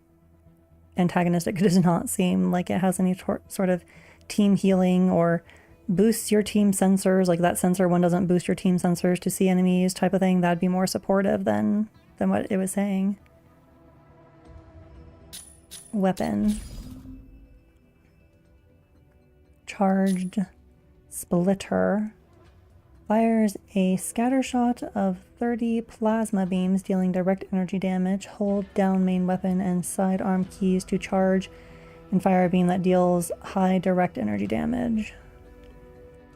antagonistic. It does not seem like it has any sort of team healing or boosts your team sensors, like that sensor one doesn't boost your team sensors to see enemies type of thing. That'd be more supportive than what it was saying. Weapon. Charged Splitter. Fires a scatter shot of 30 plasma beams, dealing direct energy damage. Hold down main weapon and sidearm keys to charge and fire a beam that deals high direct energy damage.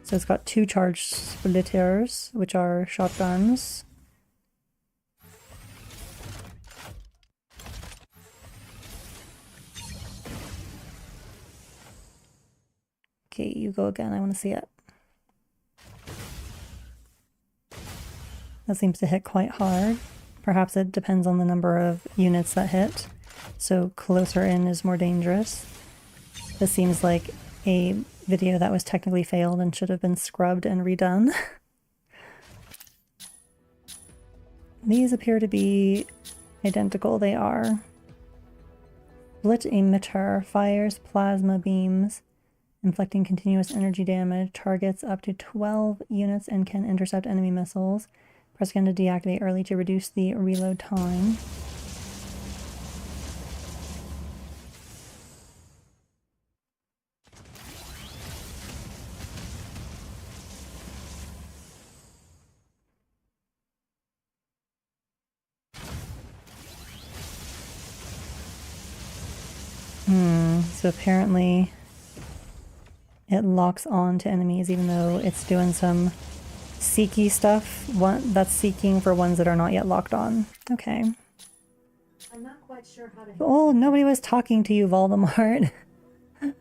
So it's got 2 charged splitters, which are shotguns. Okay, you go again. I want to see it. That seems to hit quite hard. Perhaps it depends on the number of units that hit. So closer in is more dangerous. This seems like a video that was technically failed and should have been scrubbed and redone. These appear to be identical. They are. Split Emitter fires plasma beams, inflicting continuous energy damage, targets up to 12 units and can intercept enemy missiles. Press again to deactivate early to reduce the reload time. So apparently it locks on to enemies even though it's doing some seeky stuff. That's seeking for ones that are not yet locked on. Okay. I'm not quite sure how to. Oh, nobody was talking to you, Voldemort. Now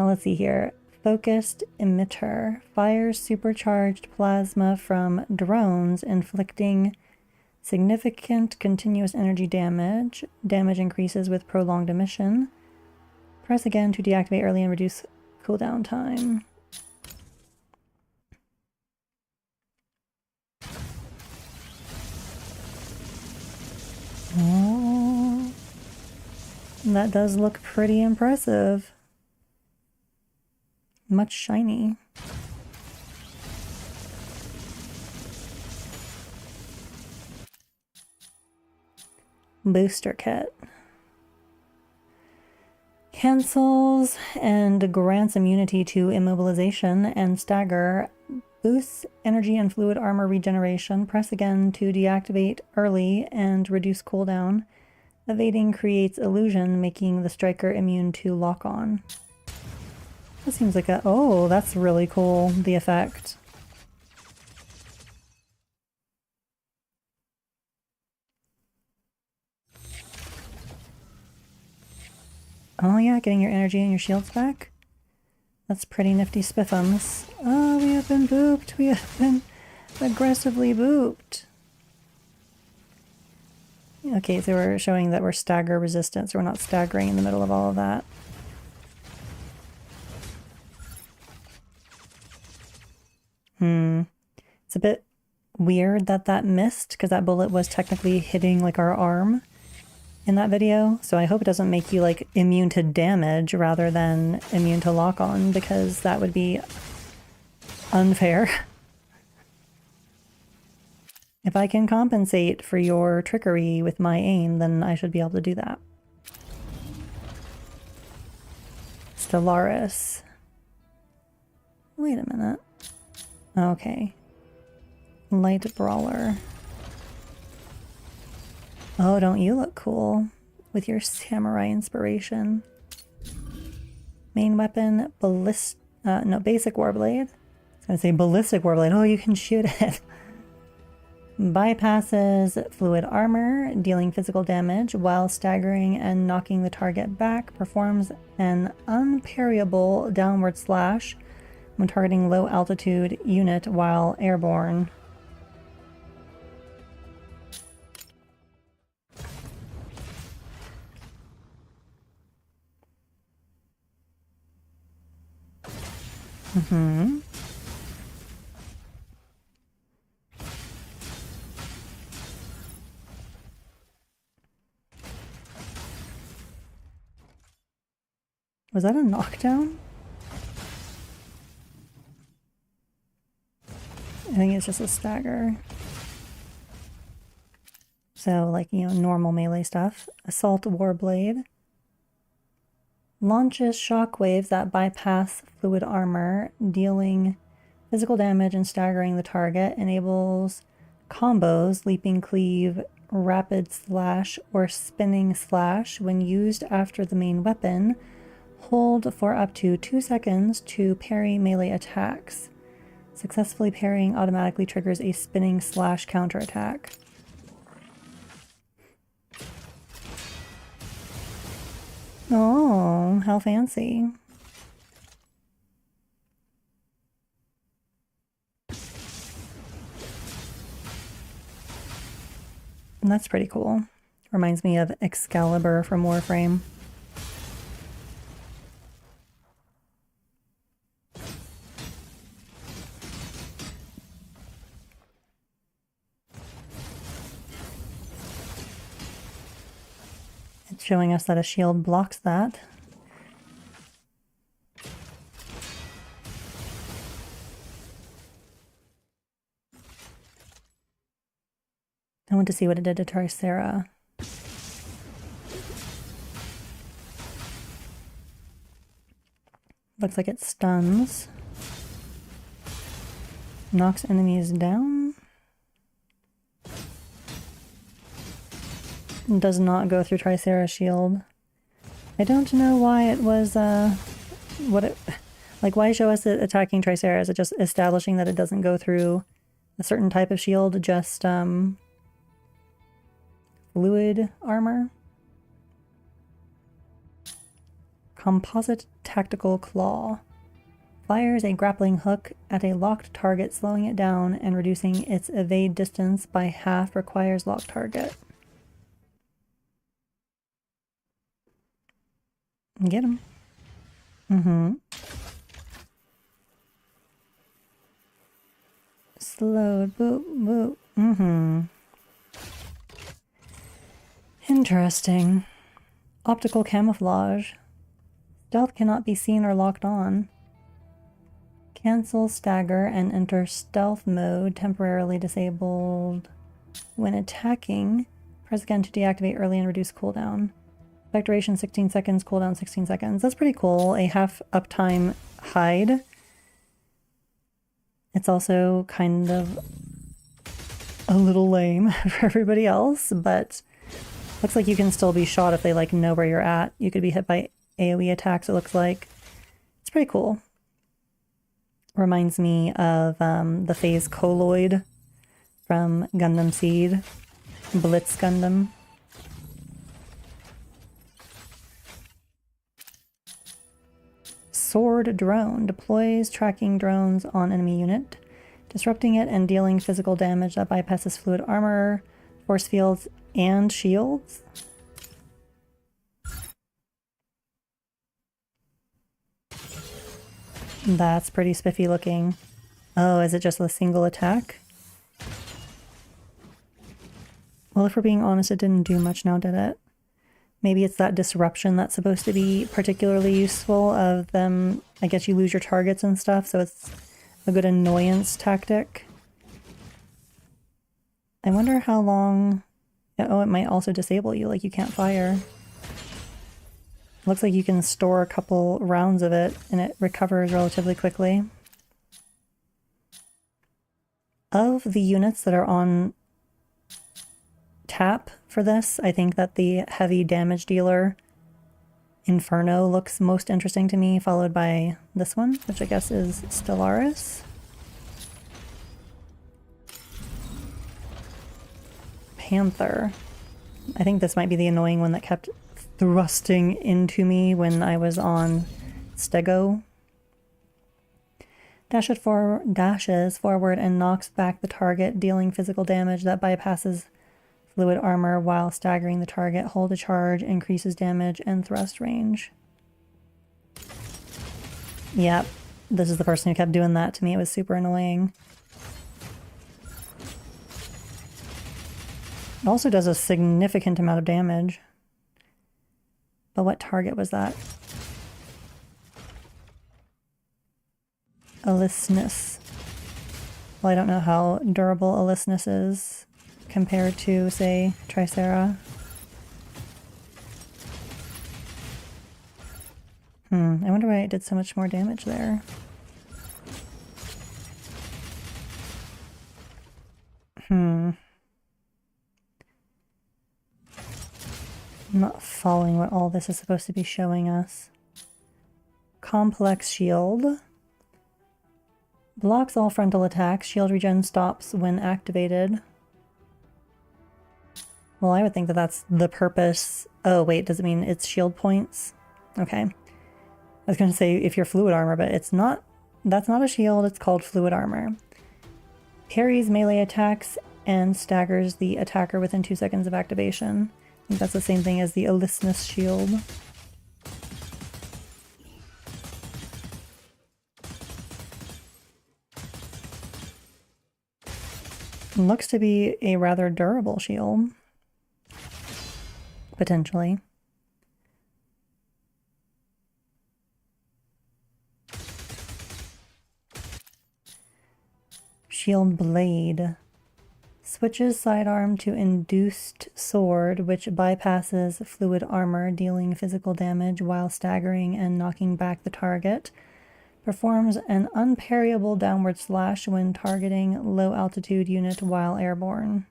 let's see here. Focused Emitter fires supercharged plasma from drones, inflicting significant continuous energy damage. Damage increases with prolonged emission. Press again to deactivate early and reduce cooldown time. Oh. That does look pretty impressive. Much shiny. Booster kit. Cancels and grants immunity to immobilization and stagger. Boosts energy and fluid armor regeneration. Press again to deactivate early and reduce cooldown. Evading creates illusion, making the striker immune to lock on. That seems like a... Oh, that's really cool, the effect. Oh yeah, getting your energy and your shields back. That's pretty nifty spiffums. Oh, we have been booped. We have been aggressively booped. Okay, so we're showing that we're stagger resistant, so we're not staggering in the middle of all of that. It's a bit weird that that missed, because that bullet was technically hitting like our arm in that video. So I hope it doesn't make you like immune to damage rather than immune to lock on, because that would be unfair. If I can compensate for your trickery with my aim, then I should be able to do that. Stellaris. Wait a minute. Okay. Light Brawler. Oh, don't you look cool with your samurai inspiration? Main weapon, basic warblade. I was gonna say ballistic warblade. Oh, you can shoot it. Bypasses fluid armor, dealing physical damage while staggering and knocking the target back. Performs an unparryable downward slash when targeting low altitude unit while airborne. Was that a knockdown? I think it's just a stagger. So, like, you know, normal melee stuff. Assault Warblade. Launches shockwaves that bypass fluid armor, dealing physical damage and staggering the target. Enables combos, leaping cleave, rapid slash, or spinning slash when used after the main weapon. Hold for up to 2 seconds to parry melee attacks. Successfully parrying automatically triggers a spinning slash counterattack. Oh, how fancy. And that's pretty cool. Reminds me of Excalibur from Warframe. It's showing us that a shield blocks that. I want to see what it did to Tricera. Looks like it stuns. Knocks enemies down. Does not go through Tricera's shield. I don't know why it was, why show us it attacking Tricera? Is it just establishing that it doesn't go through a certain type of shield, just, fluid armor? Composite Tactical Claw. Fires a grappling hook at a locked target, slowing it down and reducing its evade distance by half. Requires locked target. Get him. Slowed. Boop, boop. Interesting. Optical camouflage. Stealth cannot be seen or locked on. Cancel stagger and enter stealth mode, temporarily disabled when attacking. Press again to deactivate early and reduce cooldown. Effect duration 16 seconds, cooldown 16 seconds. That's pretty cool. A half uptime hide. It's also kind of a little lame for everybody else, but looks like you can still be shot if they like know where you're at. You could be hit by AoE attacks, it looks like. It's pretty cool. Reminds me of the phase Colloid from Gundam Seed. Blitz Gundam. Sword drone deploys tracking drones on enemy unit, disrupting it and dealing physical damage that bypasses fluid armor, force fields, and shields. That's pretty spiffy looking. Oh, is it just a single attack? Well, if we're being honest, it didn't do much now, did it? Maybe it's that disruption that's supposed to be particularly useful of them. I guess you lose your targets and stuff, so it's a good annoyance tactic. I wonder how long... Oh, it might also disable you, like you can't fire. Looks like you can store a couple rounds of it and it recovers relatively quickly. Of the units that are on tap for this, I think that the heavy damage dealer Inferno looks most interesting to me, followed by this one, which I guess is Stellaris. Panther. I think this might be the annoying one that kept thrusting into me when I was on Stego. Dashes forward and knocks back the target, dealing physical damage that bypasses fluid armor while staggering the target. Hold a charge, increases damage and thrust range. Yep, this is the person who kept doing that to me. It was super annoying. It also does a significant amount of damage. But what target was that? Alisnus. Well, I don't know how durable Alisnus is compared to, say, Tricera. I wonder why it did so much more damage there. I'm not following what all this is supposed to be showing us. Complex shield. Blocks all frontal attacks. Shield regen stops when activated. Well, I would think that that's the purpose. Oh, wait, does it mean it's shield points? Okay. I was going to say if you're fluid armor, but it's not. That's not a shield. It's called fluid armor. Parries melee attacks and staggers the attacker within 2 seconds of activation. I think that's the same thing as the Alisnus shield. Looks to be a rather durable shield. Potentially. Shield blade. Switches sidearm to induced sword, which bypasses fluid armor, dealing physical damage while staggering and knocking back the target. Performs an unparryable downward slash when targeting low altitude unit while airborne.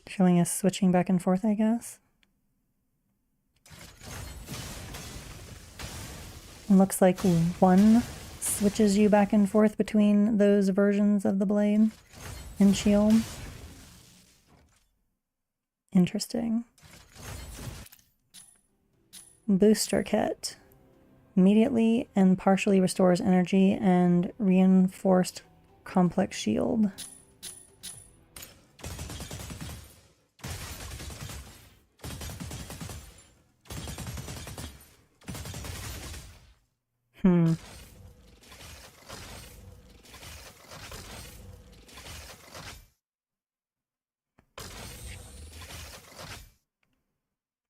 Showing us switching back and forth, I guess. It looks like one switches you back and forth between those versions of the blade and shield. Interesting. Booster kit. Immediately and partially restores energy and reinforced complex shield.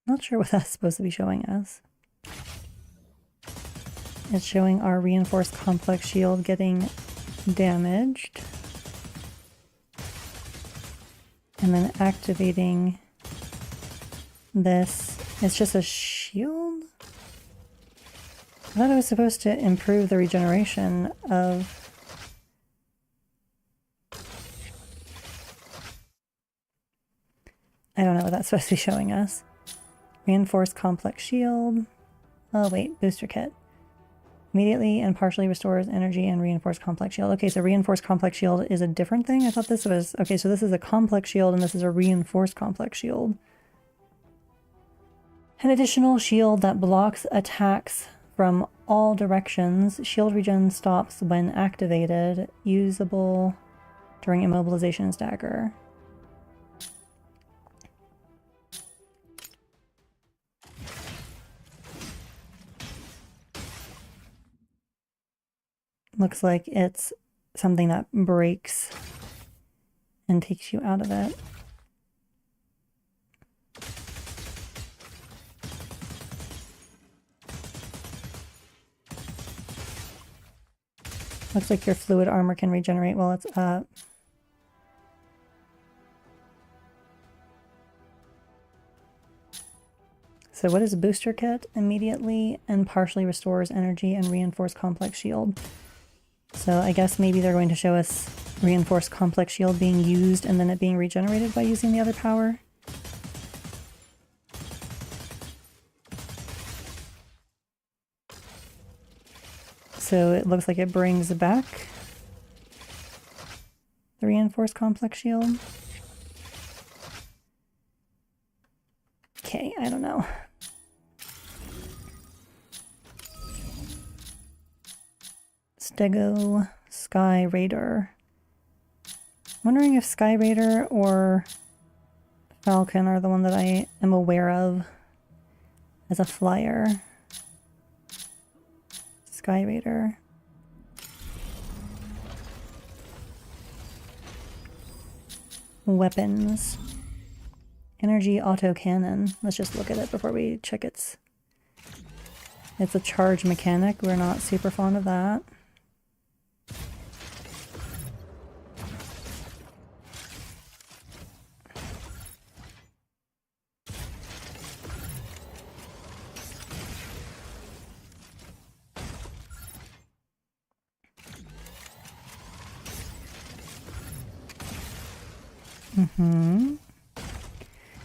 Not sure what that's supposed to be showing us. It's showing our reinforced complex shield getting damaged. And then activating this. It's just a shield? I thought it was supposed to improve the regeneration of... I don't know what that's supposed to be showing us. Reinforced complex shield. Oh wait, booster kit. Immediately and partially restores energy and reinforced complex shield. Okay, so reinforced complex shield is a different thing? I thought this was... Okay, so this is a complex shield and this is a reinforced complex shield. An additional shield that blocks attacks from all directions. Shield regen stops when activated. Usable during immobilization and stagger. Looks like it's something that breaks and takes you out of it. Looks like your fluid armor can regenerate while it's up. So what is a booster kit? Immediately and partially restores energy and reinforced complex shield. So I guess maybe they're going to show us reinforced complex shield being used and then it being regenerated by using the other power. So it looks like it brings back the reinforced complex shield. Okay, I don't know. Stego Sky Raider. Wondering if Sky Raider or Falcon are the one that I am aware of as a flyer. Sky Raider. Weapons. Energy autocannon. Let's just look at it before we check its... It's a charge mechanic. We're not super fond of that.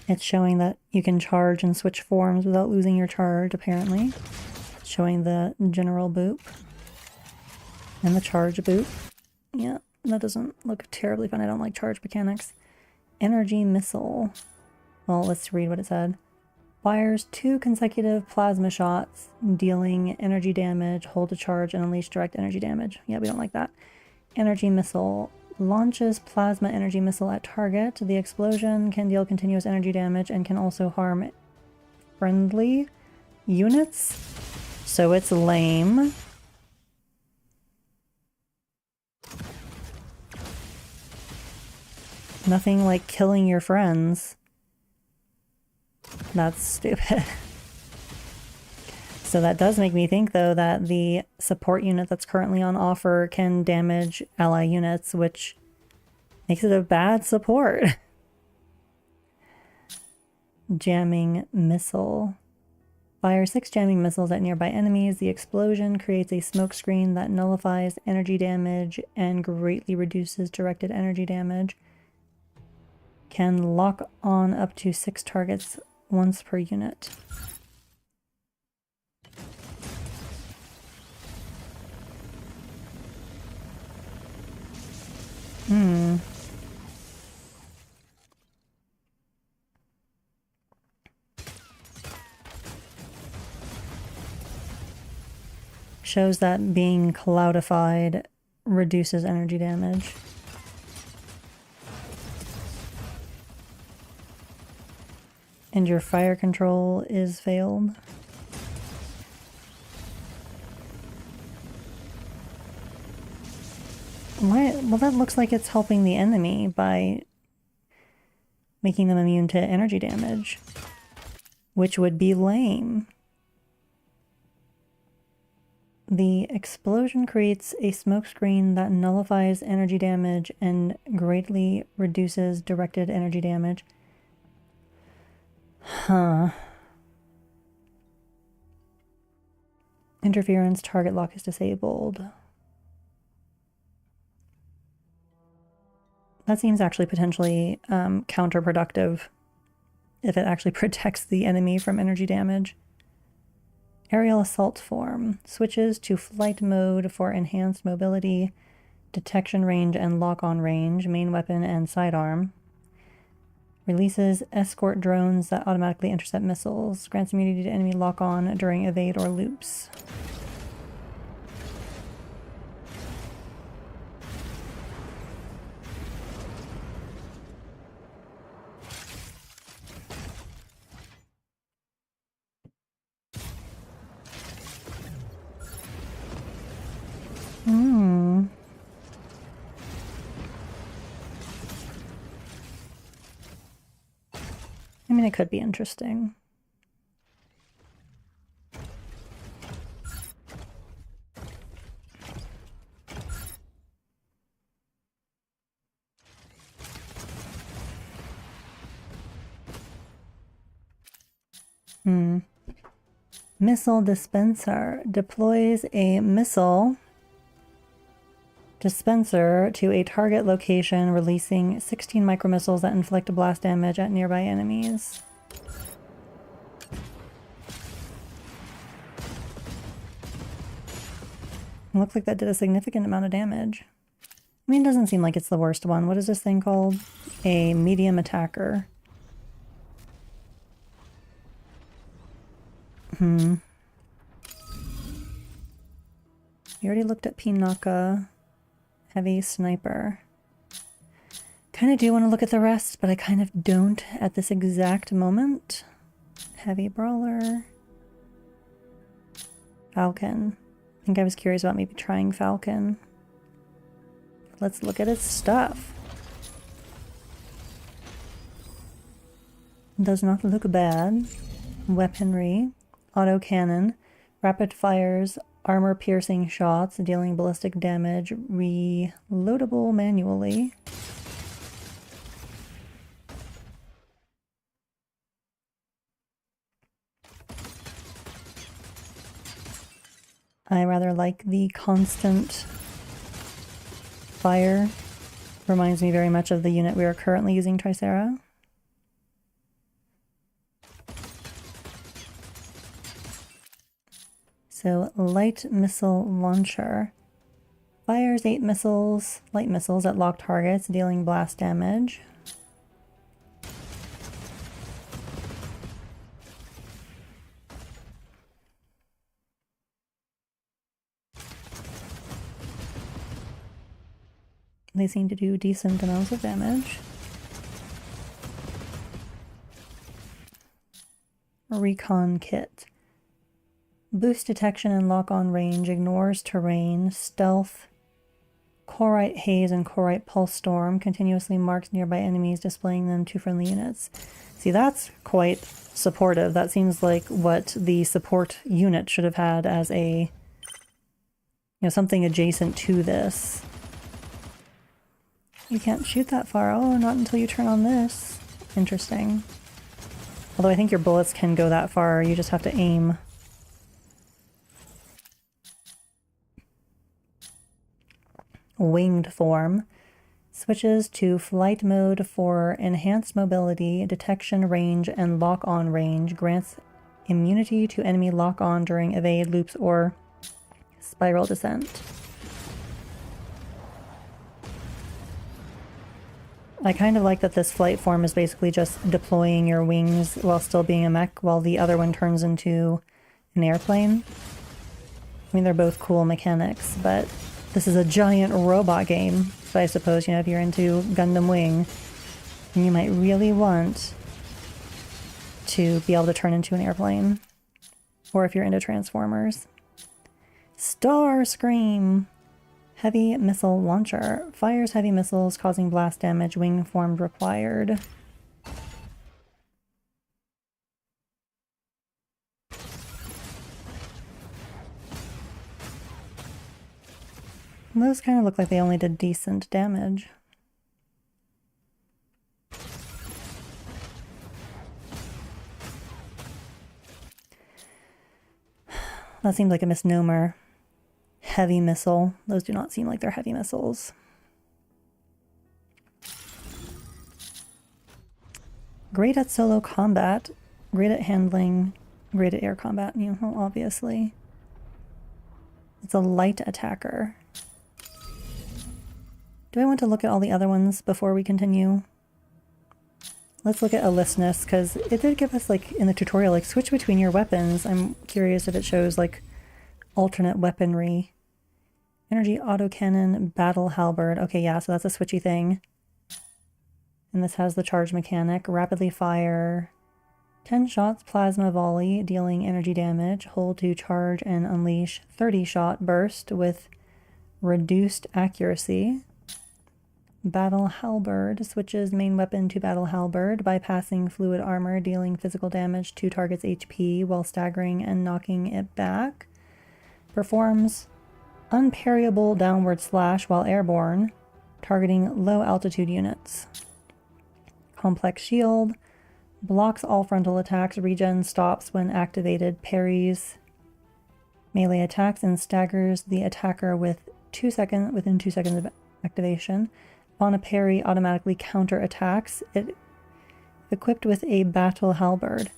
It's showing that you can charge and switch forms without losing your charge, apparently. It's showing the general boop. And the charge boop. Yeah, that doesn't look terribly fun. I don't like charge mechanics. Energy missile. Well, let's read what it said. Fires 2 consecutive plasma shots, dealing energy damage, hold a charge, and unleash direct energy damage. Yeah, we don't like that. Energy missile. Launches plasma energy missile at target. The explosion can deal continuous energy damage and can also harm friendly units. So it's lame. Nothing like killing your friends. That's stupid. So that does make me think, though, that the support unit that's currently on offer can damage ally units, which makes it a bad support. Jamming missile. Fire 6 jamming missiles at nearby enemies. The explosion creates a smoke screen that nullifies energy damage and greatly reduces directed energy damage. Can lock on up to 6 targets once per unit. Shows that being cloudified reduces energy damage. And your fire control is failed. Why? Well, that looks like it's helping the enemy by making them immune to energy damage, which would be lame. The explosion creates a smokescreen that nullifies energy damage and greatly reduces directed energy damage. Huh. Interference, target lock is disabled. That seems actually potentially counterproductive if it actually protects the enemy from energy damage. Aerial assault form switches to flight mode for enhanced mobility, detection range, and lock-on range, main weapon and sidearm. Releases escort drones that automatically intercept missiles. Grants immunity to enemy lock-on during evade or loops. I mean, it could be interesting. Missile dispenser deploys a missile dispenser to a target location, releasing 16 micromissiles that inflict blast damage at nearby enemies. It looks like that did a significant amount of damage. I mean, it doesn't seem like it's the worst one. What is this thing called? A medium attacker. You already looked at Pinaka. Heavy sniper. Kind of do want to look at the rest, but I kind of don't at this exact moment. Heavy brawler. Falcon. I think I was curious about maybe trying Falcon. Let's look at its stuff. Does not look bad. Weaponry. Autocannon. Rapid fires. Armor-piercing shots, dealing ballistic damage, reloadable manually. I rather like the constant fire. Reminds me very much of the unit we are currently using, Tricera. So, light missile launcher. Fires 8 missiles, light missiles at locked targets, dealing blast damage. They seem to do decent amounts of damage. Recon kit. Boost detection and lock-on range, ignores terrain, stealth, Corite haze and Corite pulse storm, continuously marks nearby enemies, displaying them to friendly units. See, that's quite supportive. That seems like what the support unit should have had as a, something adjacent to this. You can't shoot that far. Oh, not until you turn on this. Interesting. Although I think your bullets can go that far, you just have to aim. Winged form. Switches to flight mode for enhanced mobility, detection range, and lock-on range. Grants immunity to enemy lock-on during evade, loops, or spiral descent. I kind of like that this flight form is basically just deploying your wings while still being a mech, while the other one turns into an airplane. I mean, they're both cool mechanics, but this is a giant robot game, so I suppose, if you're into Gundam Wing, then you might really want to be able to turn into an airplane. Or if you're into Transformers. Starscream! Heavy missile launcher. Fires heavy missiles causing blast damage. Wing formed required. Those kind of look like they only did decent damage. That seems like a misnomer. Heavy missile. Those do not seem like they're heavy missiles. Great at solo combat. Great at handling. Great at air combat, you know, obviously. It's a light attacker. Do I want to look at all the other ones before we continue? Let's look at alertness, because it did give us, like, in the tutorial, like, switch between your weapons. I'm curious if it shows, like, alternate weaponry. Energy autocannon, battle halberd. Okay, yeah, so that's a switchy thing. And this has the charge mechanic. Rapidly fire. 10 shots, plasma volley, dealing energy damage. Hold to charge and unleash 30 shot burst with reduced accuracy. Battle halberd switches main weapon to battle halberd, bypassing fluid armor, dealing physical damage to target's HP while staggering and knocking it back. Performs unparryable downward slash while airborne, targeting low altitude units. Complex shield blocks all frontal attacks, regen stops when activated, parries melee attacks, and staggers the attacker within 2 seconds of activation. On a parry, automatically counter attacks. It equipped with a battle halberd.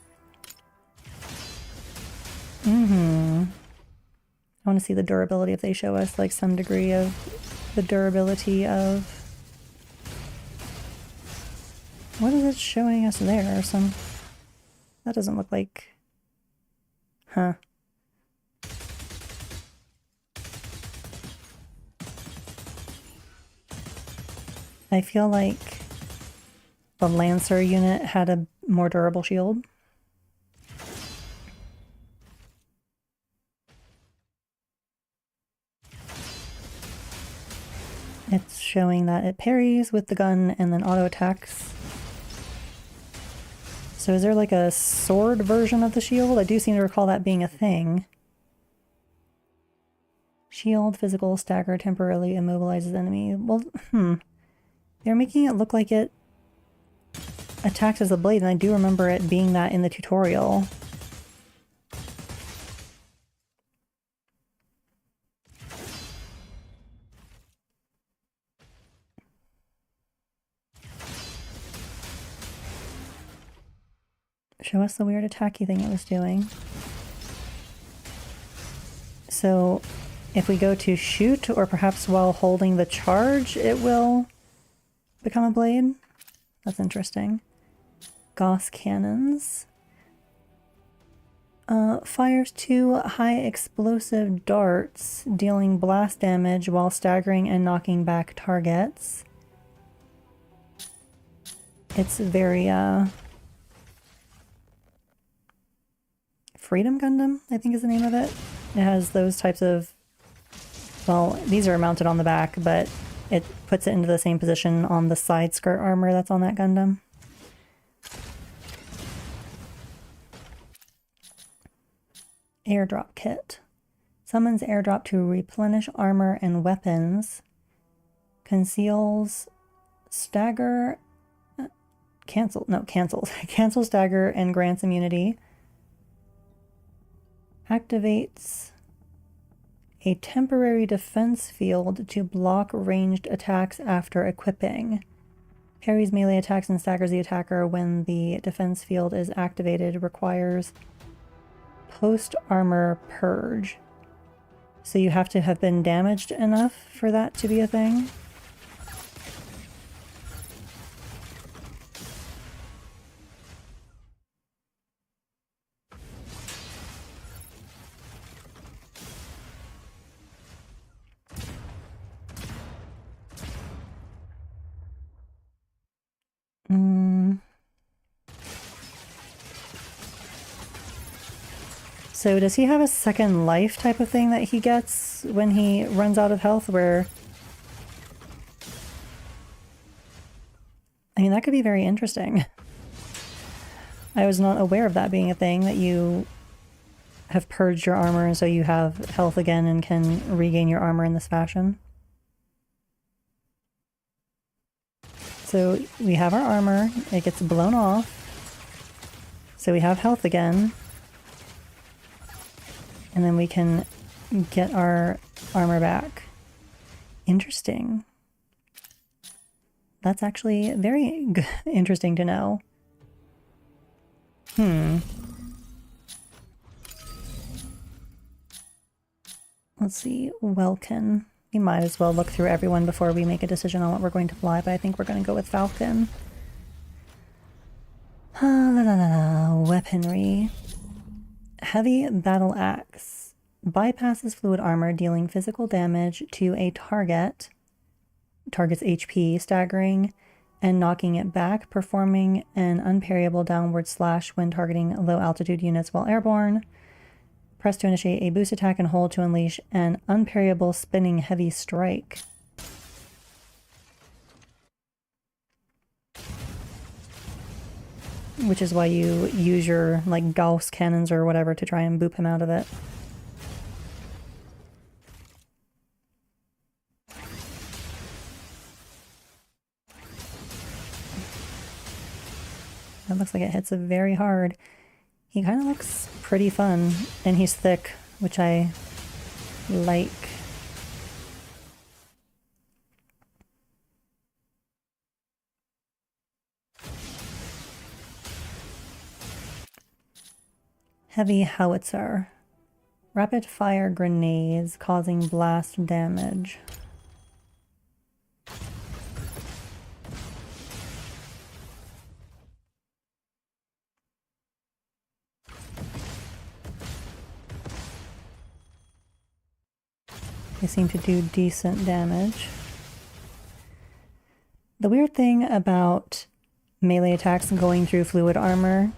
I want to see the durability if they show us like some degree of the durability of. What is it showing us there? That doesn't look like. Huh. I feel like the Lancer unit had a more durable shield. It's showing that it parries with the gun and then auto attacks. So is there like a sword version of the shield? I do seem to recall that being a thing. Shield, physical, stagger, temporarily immobilizes enemy. Well, They're making it look like it attacks as a blade, and I do remember it being that in the tutorial. Show us the weird attacky thing it was doing. So if we go to shoot, or perhaps while holding the charge, it will become a blade? That's interesting. Gauss cannons. Fires 2 high explosive darts, dealing blast damage while staggering and knocking back targets. It's very, Freedom Gundam, I think is the name of it. It has those types of, well, these are mounted on the back, but it puts it into the same position on the side skirt armor that's on that Gundam. Airdrop kit. Summons airdrop to replenish armor and weapons. Conceals stagger... cancels. Cancels stagger and grants immunity. Activates a temporary defense field to block ranged attacks after equipping. Parries melee attacks and staggers the attacker when the defense field is activated. Requires post-armor purge. So you have to have been damaged enough for that to be a thing? So does he have a second life type of thing that he gets when he runs out of health where... I mean, that could be very interesting. I was not aware of that being a thing, that you have purged your armor and so you have health again and can regain your armor in this fashion. So we have our armor, it gets blown off, so we have health again, and then we can get our armor back. Interesting. That's actually very interesting to know. Let's see, Welkin. We might as well look through everyone before we make a decision on what we're going to fly, but I think we're going to go with Falcon. Weaponry. Heavy Battle Axe. Bypasses fluid armor, dealing physical damage to a target's HP, staggering and knocking it back, performing an unparryable downward slash when targeting low altitude units while airborne. Press to initiate a boost attack and hold to unleash an unparryable spinning heavy strike. Which is why you use your, like, Gauss cannons or whatever to try and boop him out of it. That looks like it hits it very hard. He kind of looks pretty fun, and he's thick, which I like. Heavy Howitzer. Rapid fire grenades causing blast damage. They seem to do decent damage. The weird thing about melee attacks going through fluid armor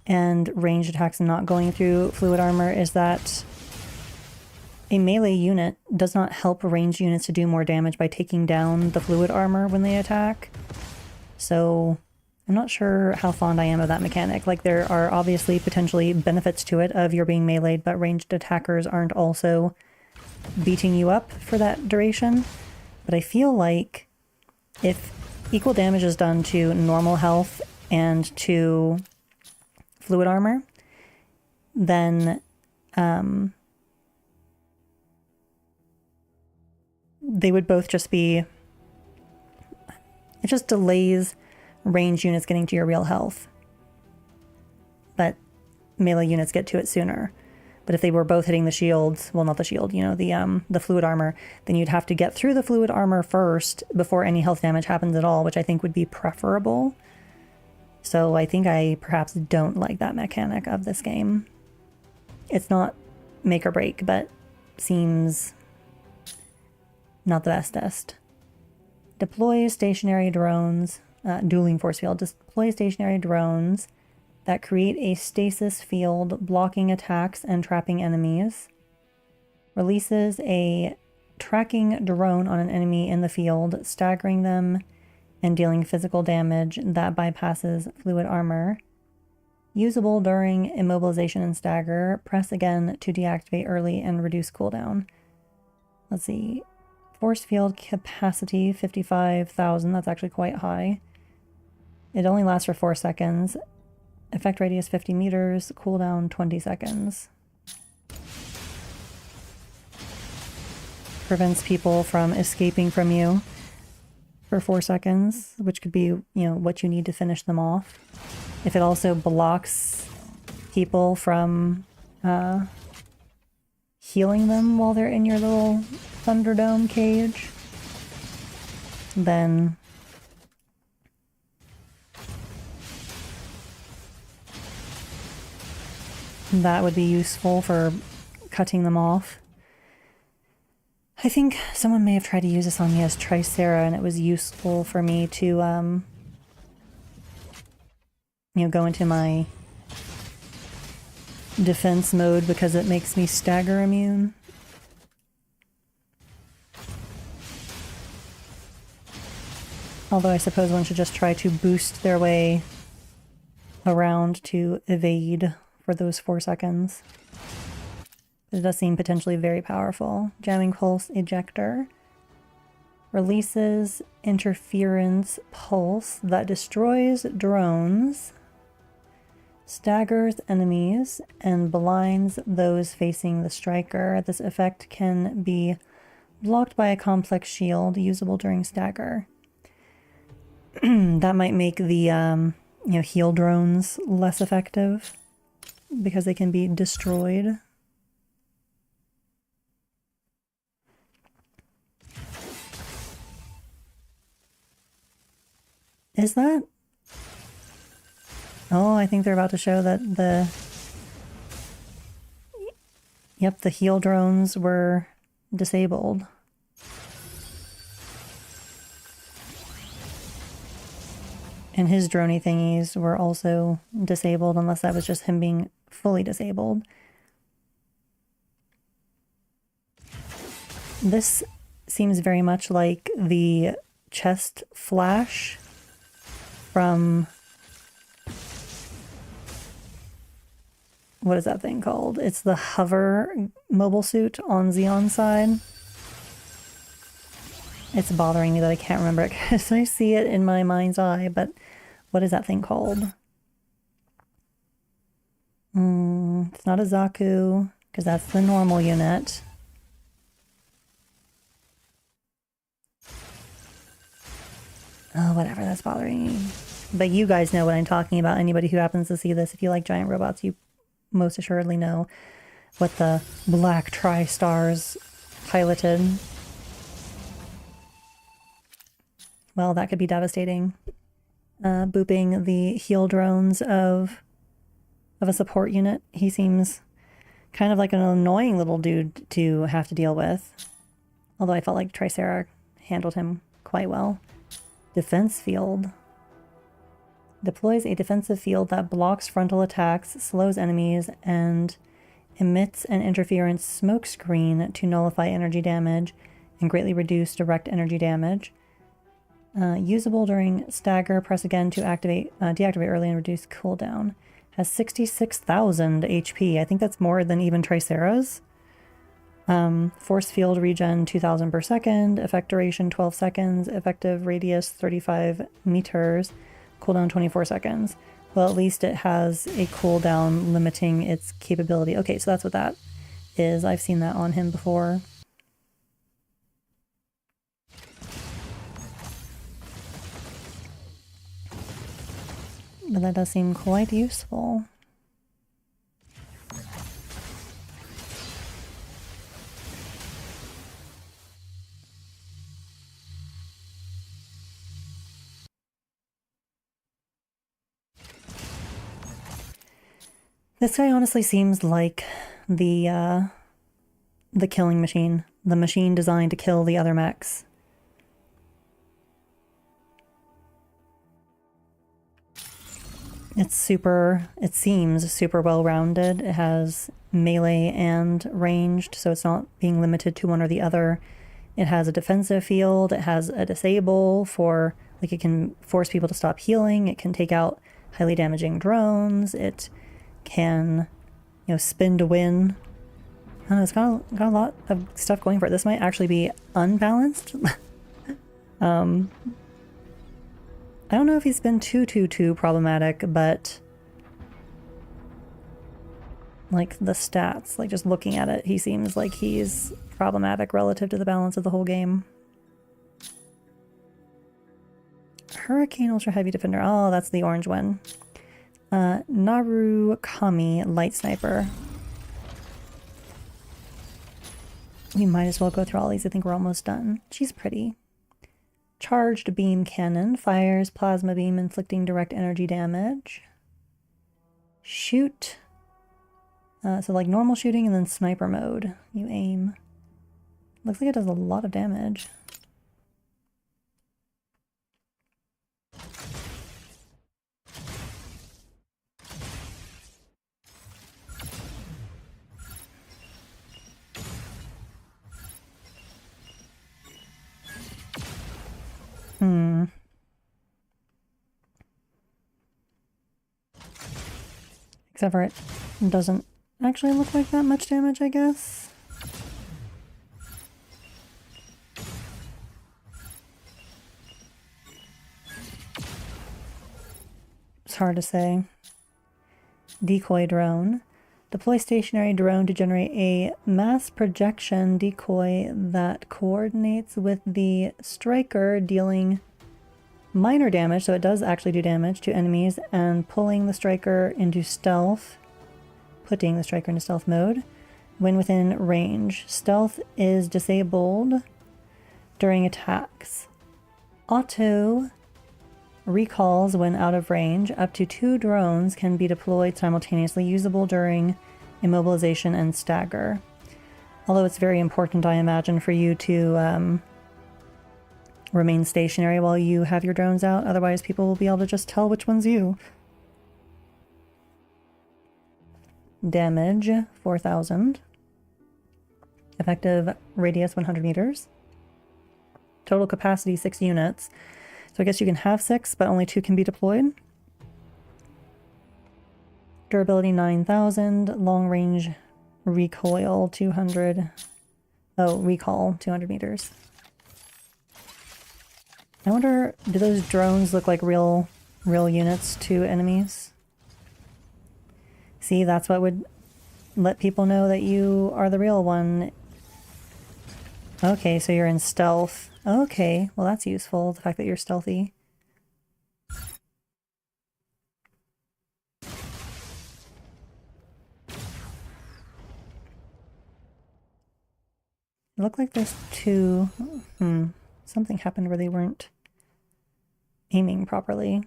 and ranged attacks not going through fluid armor is that a melee unit does not help ranged units to do more damage by taking down the fluid armor when they attack. So I'm not sure how fond I am of that mechanic. Like, there are obviously potentially benefits to it of you're being meleeed, but ranged attackers aren't also beating you up for that duration. But I feel like if equal damage is done to normal health and to fluid armor, then they would both just be... It just delays ranged units getting to your real health, but melee units get to it sooner. But if they were both hitting the shields, well, not the shield, you know, the fluid armor, then you'd have to get through the fluid armor first before any health damage happens at all, which I think would be preferable. So I think I perhaps don't like that mechanic of this game. It's not make or break, but seems not the bestest. Deploy stationary drones, dueling force field. Deploy stationary drones that create a stasis field, blocking attacks and trapping enemies. Releases a tracking drone on an enemy in the field, staggering them and dealing physical damage that bypasses fluid armor. Usable during immobilization and stagger. Press again to deactivate early and reduce cooldown. Let's see. Force field capacity, 55,000. That's actually quite high. It only lasts for 4 seconds. Effect radius 50 meters, cooldown 20 seconds. Prevents people from escaping from you for 4 seconds, which could be, you know, what you need to finish them off. If it also blocks people from healing them while they're in your little Thunderdome cage, then that would be useful for cutting them off. I think someone may have tried to use this on me as Tricera, and it was useful for me to, you know, go into my defense mode because it makes me stagger immune. Although I suppose one should just try to boost their way around to evade for those 4 seconds. It does seem potentially very powerful. Jamming pulse ejector. Releases interference pulse that destroys drones, staggers enemies, and blinds those facing the striker. This effect can be blocked by a complex shield usable during stagger. That might make the heal drones less effective because they can be destroyed. Is that? Oh, I think they're about to show that the... Yep, the heal drones were disabled. And his droney thingies were also disabled, unless that was just him being fully disabled. This seems very much like the chest flash from... What is that thing called? It's the hover mobile suit on Xeon's side. It's bothering me that I can't remember it because I see it in my mind's eye, but what is that thing called? It's not a Zaku, because that's the normal unit. Oh, whatever, that's bothering me. But you guys know what I'm talking about. Anybody who happens to see this, if you like giant robots, you most assuredly know what the black tri-stars piloted. Well, that could be devastating. Booping the heal drones of a support unit. He seems kind of like an annoying little dude to have to deal with. Although I felt like Tricera handled him quite well. Defense field. Deploys a defensive field that blocks frontal attacks, slows enemies, and emits an interference smoke screen to nullify energy damage and greatly reduce direct energy damage. Usable during stagger. Press again to deactivate early and reduce cooldown. Has 66,000 HP. I think that's more than even Tricera's. Force field regen 2,000 per second. Effect duration 12 seconds. Effective radius 35 meters. Cooldown 24 seconds. Well, at least it has a cooldown limiting its capability. Okay, so that's what that is. I've seen that on him before. But that does seem quite useful. This guy honestly seems like the killing machine. The machine designed to kill the other mechs. It seems super well-rounded. It has melee and ranged, so it's not being limited to one or the other. It has a defensive field. It has a disable for, like, it can force people to stop healing. It can take out highly damaging drones. It can, spin to win. I don't know, it's got a lot of stuff going for it. This might actually be unbalanced. I don't know if he's been too problematic, but like the stats, like just looking at it, he seems like he's problematic relative to the balance of the whole game. Hurricane Ultra Heavy Defender. Oh, that's the orange one. Narukami Light Sniper. We might as well go through all these. I think we're almost done. She's pretty. Charged Beam Cannon. Fires plasma beam inflicting direct energy damage. Shoot. So like normal shooting and then sniper mode. You aim. Looks like it does a lot of damage. Except for it doesn't actually look like that much damage, I guess. It's hard to say. Decoy drone. Deploy stationary drone to generate a mass projection decoy that coordinates with the striker, dealing minor damage, so it does actually do damage to enemies, and putting the striker into stealth mode when within range. Stealth is disabled during attacks. Auto recalls when out of range. Up to 2 drones can be deployed simultaneously, usable during immobilization and stagger. Although it's very important, I imagine, for you to remain stationary while you have your drones out. Otherwise, people will be able to just tell which one's you. Damage, 4,000. Effective radius, 100 meters. Total capacity, 6 units. So I guess you can have 6, but only 2 can be deployed. Durability 9,000. Long range recoil 200. Oh, recall 200 meters. I wonder, do those drones look like real units to enemies? See, that's what would let people know that you are the real one. Okay, so you're in stealth. Okay, well that's useful, the fact that you're stealthy. It looked like there's 2... Something happened where they weren't aiming properly.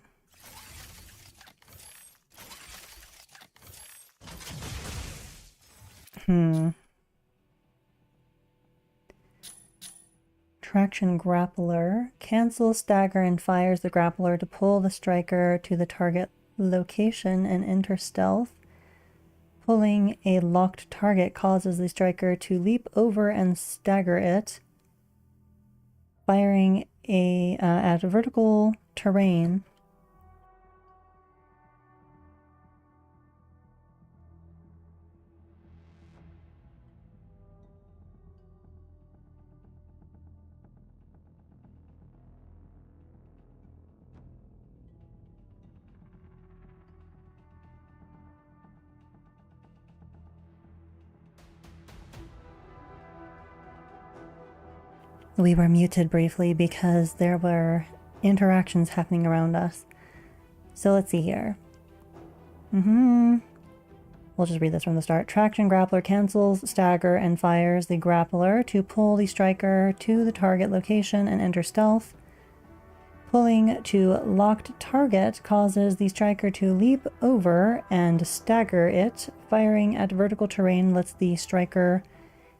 Traction grappler. Cancels stagger and fires the grappler to pull the striker to the target location and enter stealth. Pulling a locked target causes the striker to leap over and stagger it. Firing at vertical terrain. We were muted briefly because there were interactions happening around us. So let's see here. We'll just read this from the start. Traction grappler cancels stagger and fires the grappler to pull the striker to the target location and enter stealth. Pulling to locked target causes the striker to leap over and stagger it. Firing at vertical terrain lets the striker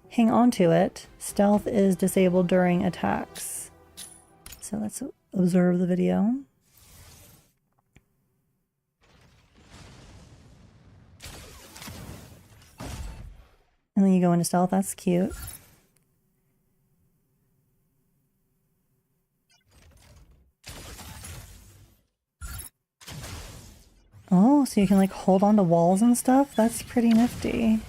hang on to it. Stealth is disabled during attacks. So let's observe the video. And then you go into stealth. That's cute. Oh, so you can like hold on to walls and stuff? That's pretty nifty.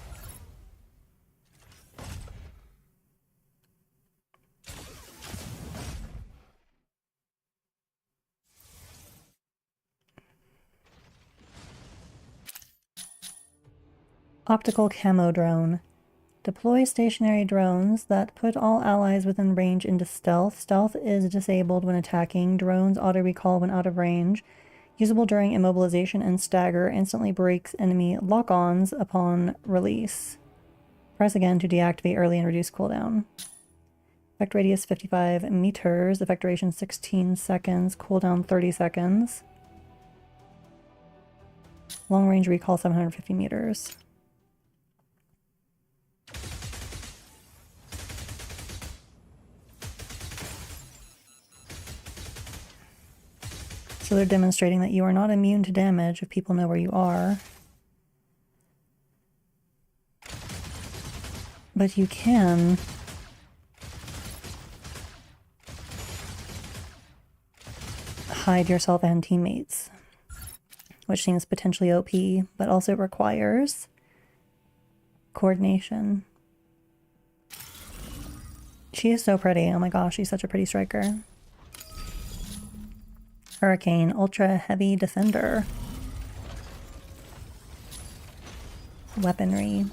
Optical camo drone. Deploy stationary drones that put all allies within range into stealth. Stealth is disabled when attacking. Drones auto-recall when out of range. Usable during immobilization and stagger. Instantly breaks enemy lock-ons upon release. Press again to deactivate early and reduce cooldown. Effect radius 55 meters. Effect duration 16 seconds. Cooldown 30 seconds. Long range recall 750 meters. So they're demonstrating that you are not immune to damage if people know where you are. But you can hide yourself and teammates. which seems potentially OP, but also requires coordination. She is so pretty. Oh my gosh, she's such a pretty striker. Hurricane, ultra heavy defender. Weaponry.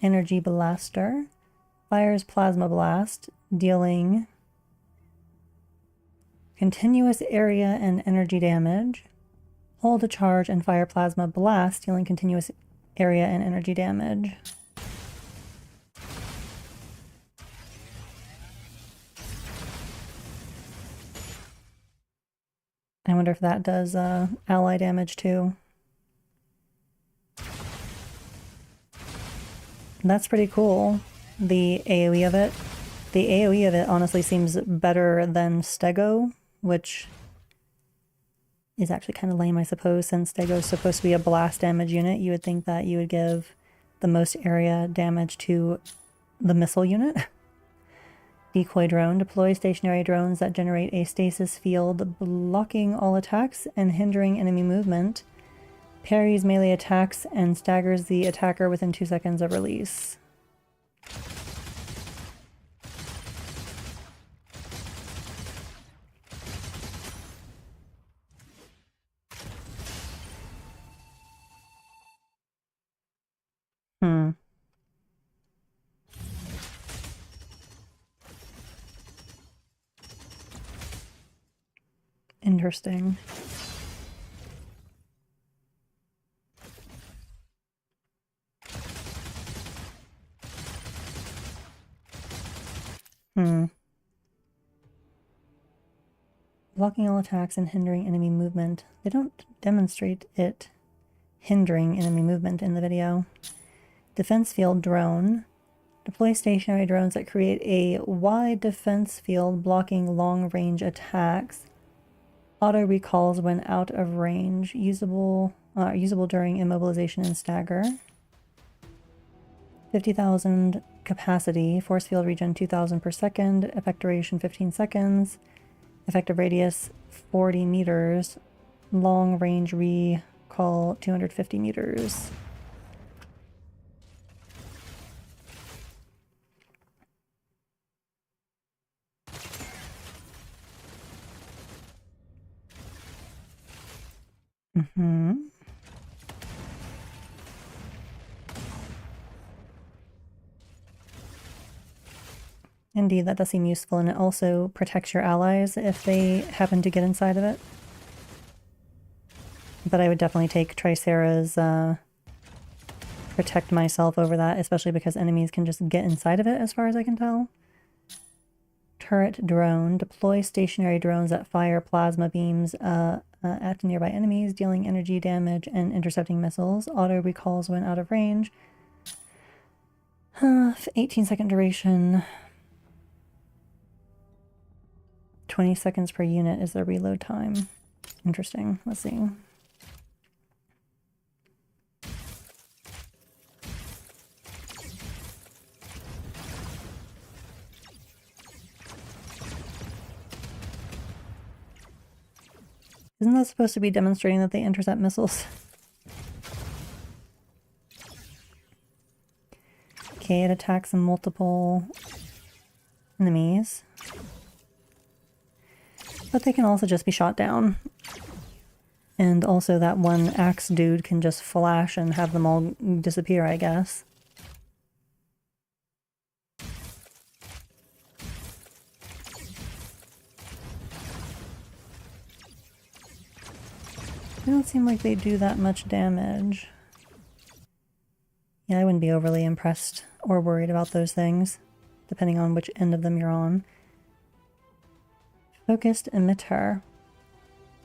Energy blaster. Fires plasma blast, dealing continuous area and energy damage. Hold a charge and fire plasma blast, dealing continuous area and energy damage. I wonder if that does ally damage too. That's pretty cool. The AoE of it. The AoE of it honestly seems better than Stego, which is actually kind of lame, I suppose, since Stego is supposed to be a blast damage unit. You would think that you would give the most area damage to the missile unit. Decoy drone. Deploy stationary drones that generate a stasis field, blocking all attacks and hindering enemy movement. Parries melee attacks and staggers the attacker within 2 seconds of release. Interesting. Blocking all attacks and hindering enemy movement. They don't demonstrate it hindering enemy movement in the video. Defense field drone. Deploy stationary drones that create a wide defense field blocking long-range attacks. Auto recalls when out of range. Usable during immobilization and stagger. 50,000 capacity. Force field regen 2,000 per second. Effect duration 15 seconds. Effective radius 40 meters. Long range recall 250 meters. Indeed, that does seem useful, and it also protects your allies if they happen to get inside of it. But I would definitely take Tricera's protect myself over that, especially because enemies can just get inside of it, as far as I can tell. Turret drone. Deploy stationary drones that fire plasma beams at nearby enemies, dealing energy damage and intercepting missiles. Auto recalls when out of range. 18-second duration. 20 seconds per unit is the reload time. Interesting. Let's see. Isn't that supposed to be demonstrating that they intercept missiles? Okay, it attacks multiple enemies. But they can also just be shot down. And also that one axe dude can just flash and have them all disappear, I guess. They don't seem like they do that much damage. Yeah, I wouldn't be overly impressed or worried about those things, depending on which end of them you're on. Focused emitter.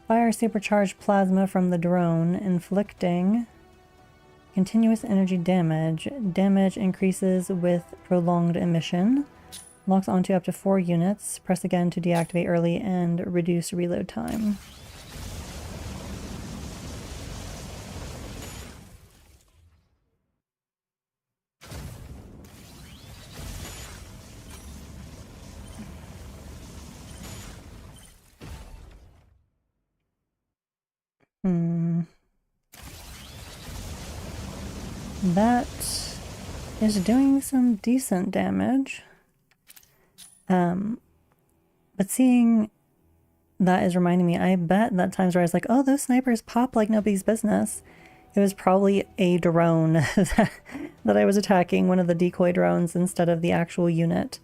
Fire supercharged plasma from the drone, inflicting continuous energy damage. Damage increases with prolonged emission. Locks onto up to 4 units. Press again to deactivate early and reduce reload time. That is doing some decent damage. But seeing that is reminding me, I bet that times where I was like, oh, those snipers pop like nobody's business. It was probably a drone that I was attacking, one of the decoy drones instead of the actual unit.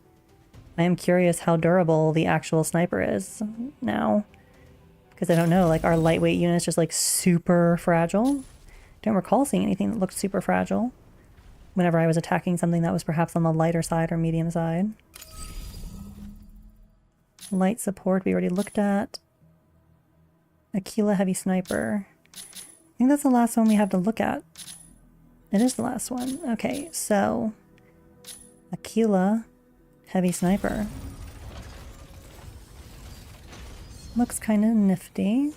I am curious how durable the actual sniper is now. Because I don't know, like, are lightweight units just like super fragile? Don't recall seeing anything that looked super fragile whenever I was attacking something that was perhaps on the lighter side or medium side. Light support we already looked at. Aquila heavy sniper. I think that's the last one we have to look at. It is the last one. Okay, so Aquila heavy sniper. Looks kind of nifty.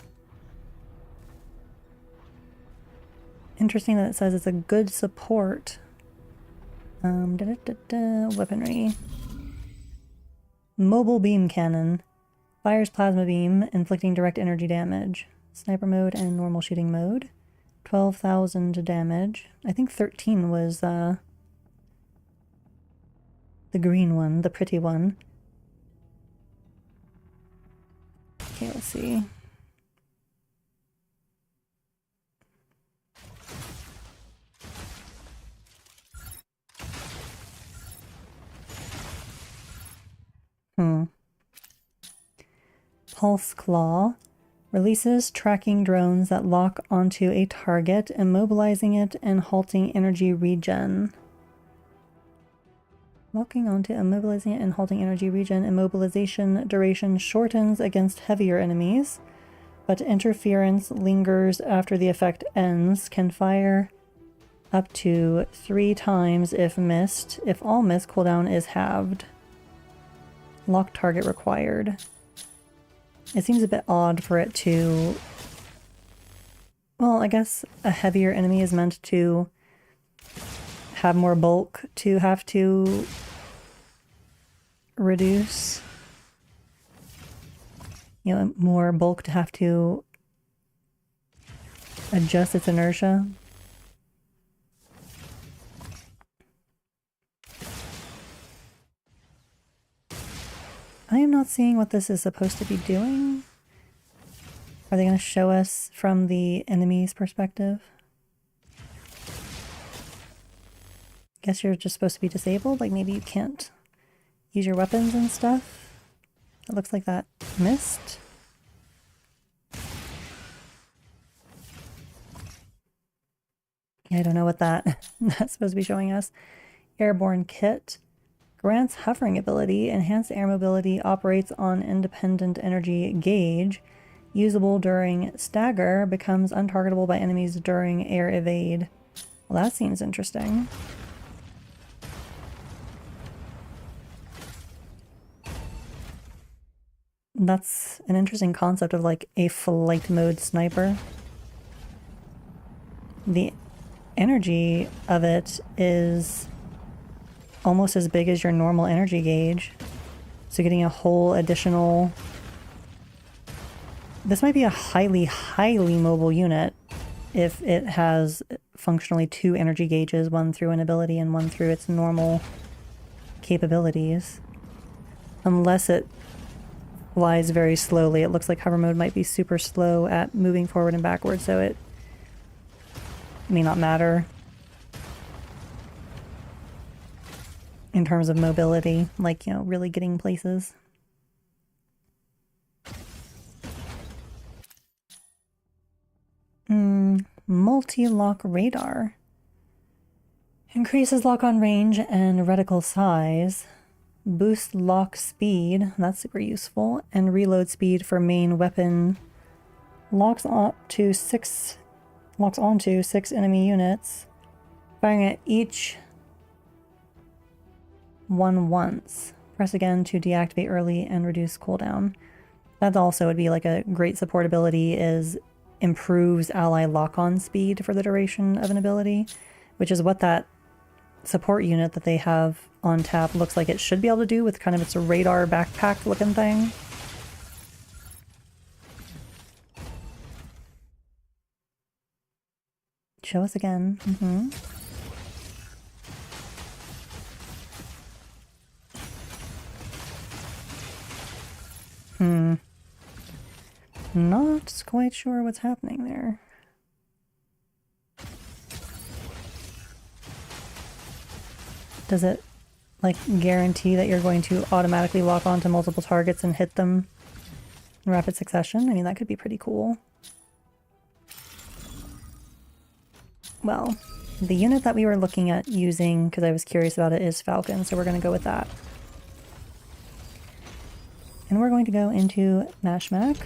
Interesting that it says it's a good support. Weaponry. Mobile beam cannon. Fires plasma beam, inflicting direct energy damage. Sniper mode and normal shooting mode. 12,000 damage. I think 13 was the green one, the pretty one. Okay, let's see. Pulse Claw releases tracking drones that lock onto a target, immobilizing it and halting energy regen. Locking onto immobilizing it and halting energy regen. Immobilization duration shortens against heavier enemies, but interference lingers after the effect ends. Can fire up to 3 times if missed. If all miss, cooldown is halved. Lock target required. It seems a bit odd for it to... Well, I guess a heavier enemy is meant to have more bulk to have to reduce. You know, more bulk to have to adjust its inertia. I am not seeing what this is supposed to be doing. Are they going to show us from the enemy's perspective? Guess you're just supposed to be disabled? Like maybe you can't use your weapons and stuff? It looks like that missed. Yeah, I don't know what that's supposed to be showing us. Airborne kit. Grants hovering ability. Enhanced air mobility operates on independent energy gauge. Usable during stagger. Becomes untargetable by enemies during air evade. Well, that seems interesting. That's an interesting concept of like a flight mode sniper. The energy of it is almost as big as your normal energy gauge. So getting a whole additional... This might be a highly, highly mobile unit if it has functionally 2 energy gauges, one through an ability and one through its normal capabilities. Unless it flies very slowly. It looks like hover mode might be super slow at moving forward and backward, so it may not matter in terms of mobility, like, you know, really getting places. Multi-lock radar. Increases lock-on range and reticle size. Boost lock speed, that's super useful, and reload speed for main weapon. Locks onto 6 enemy units, firing at each one once. Press again to deactivate early and reduce cooldown. That also would be like a great support ability, is improves ally lock-on speed for the duration of an ability, which is what that support unit that they have on tap looks like it should be able to do with kind of its radar backpack looking thing. Show us again. Not quite sure what's happening there. Does it, like, guarantee that you're going to automatically lock onto multiple targets and hit them in rapid succession? I mean, that could be pretty cool. Well, the unit that we were looking at using, because I was curious about it, is Falcon, so we're going to go with that. And we're going to go into Mashmac.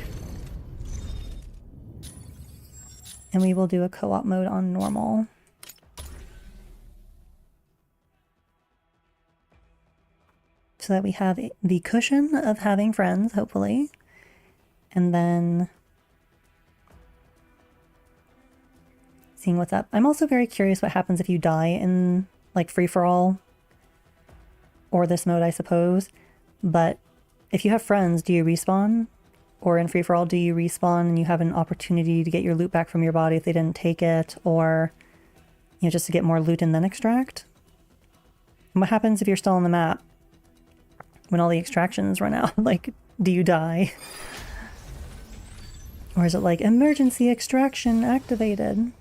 And we will do a co-op mode on normal. So that we have the cushion of having friends, hopefully. And then seeing what's up. I'm also very curious what happens if you die in, like, free-for-all. Or this mode, I suppose. But if you have friends, do you respawn? Or in free-for-all, do you respawn and you have an opportunity to get your loot back from your body if they didn't take it? Or, you know, just to get more loot and then extract? And what happens if you're still on the map when all the extractions run out? Like, do you die? Or is it like, emergency extraction activated?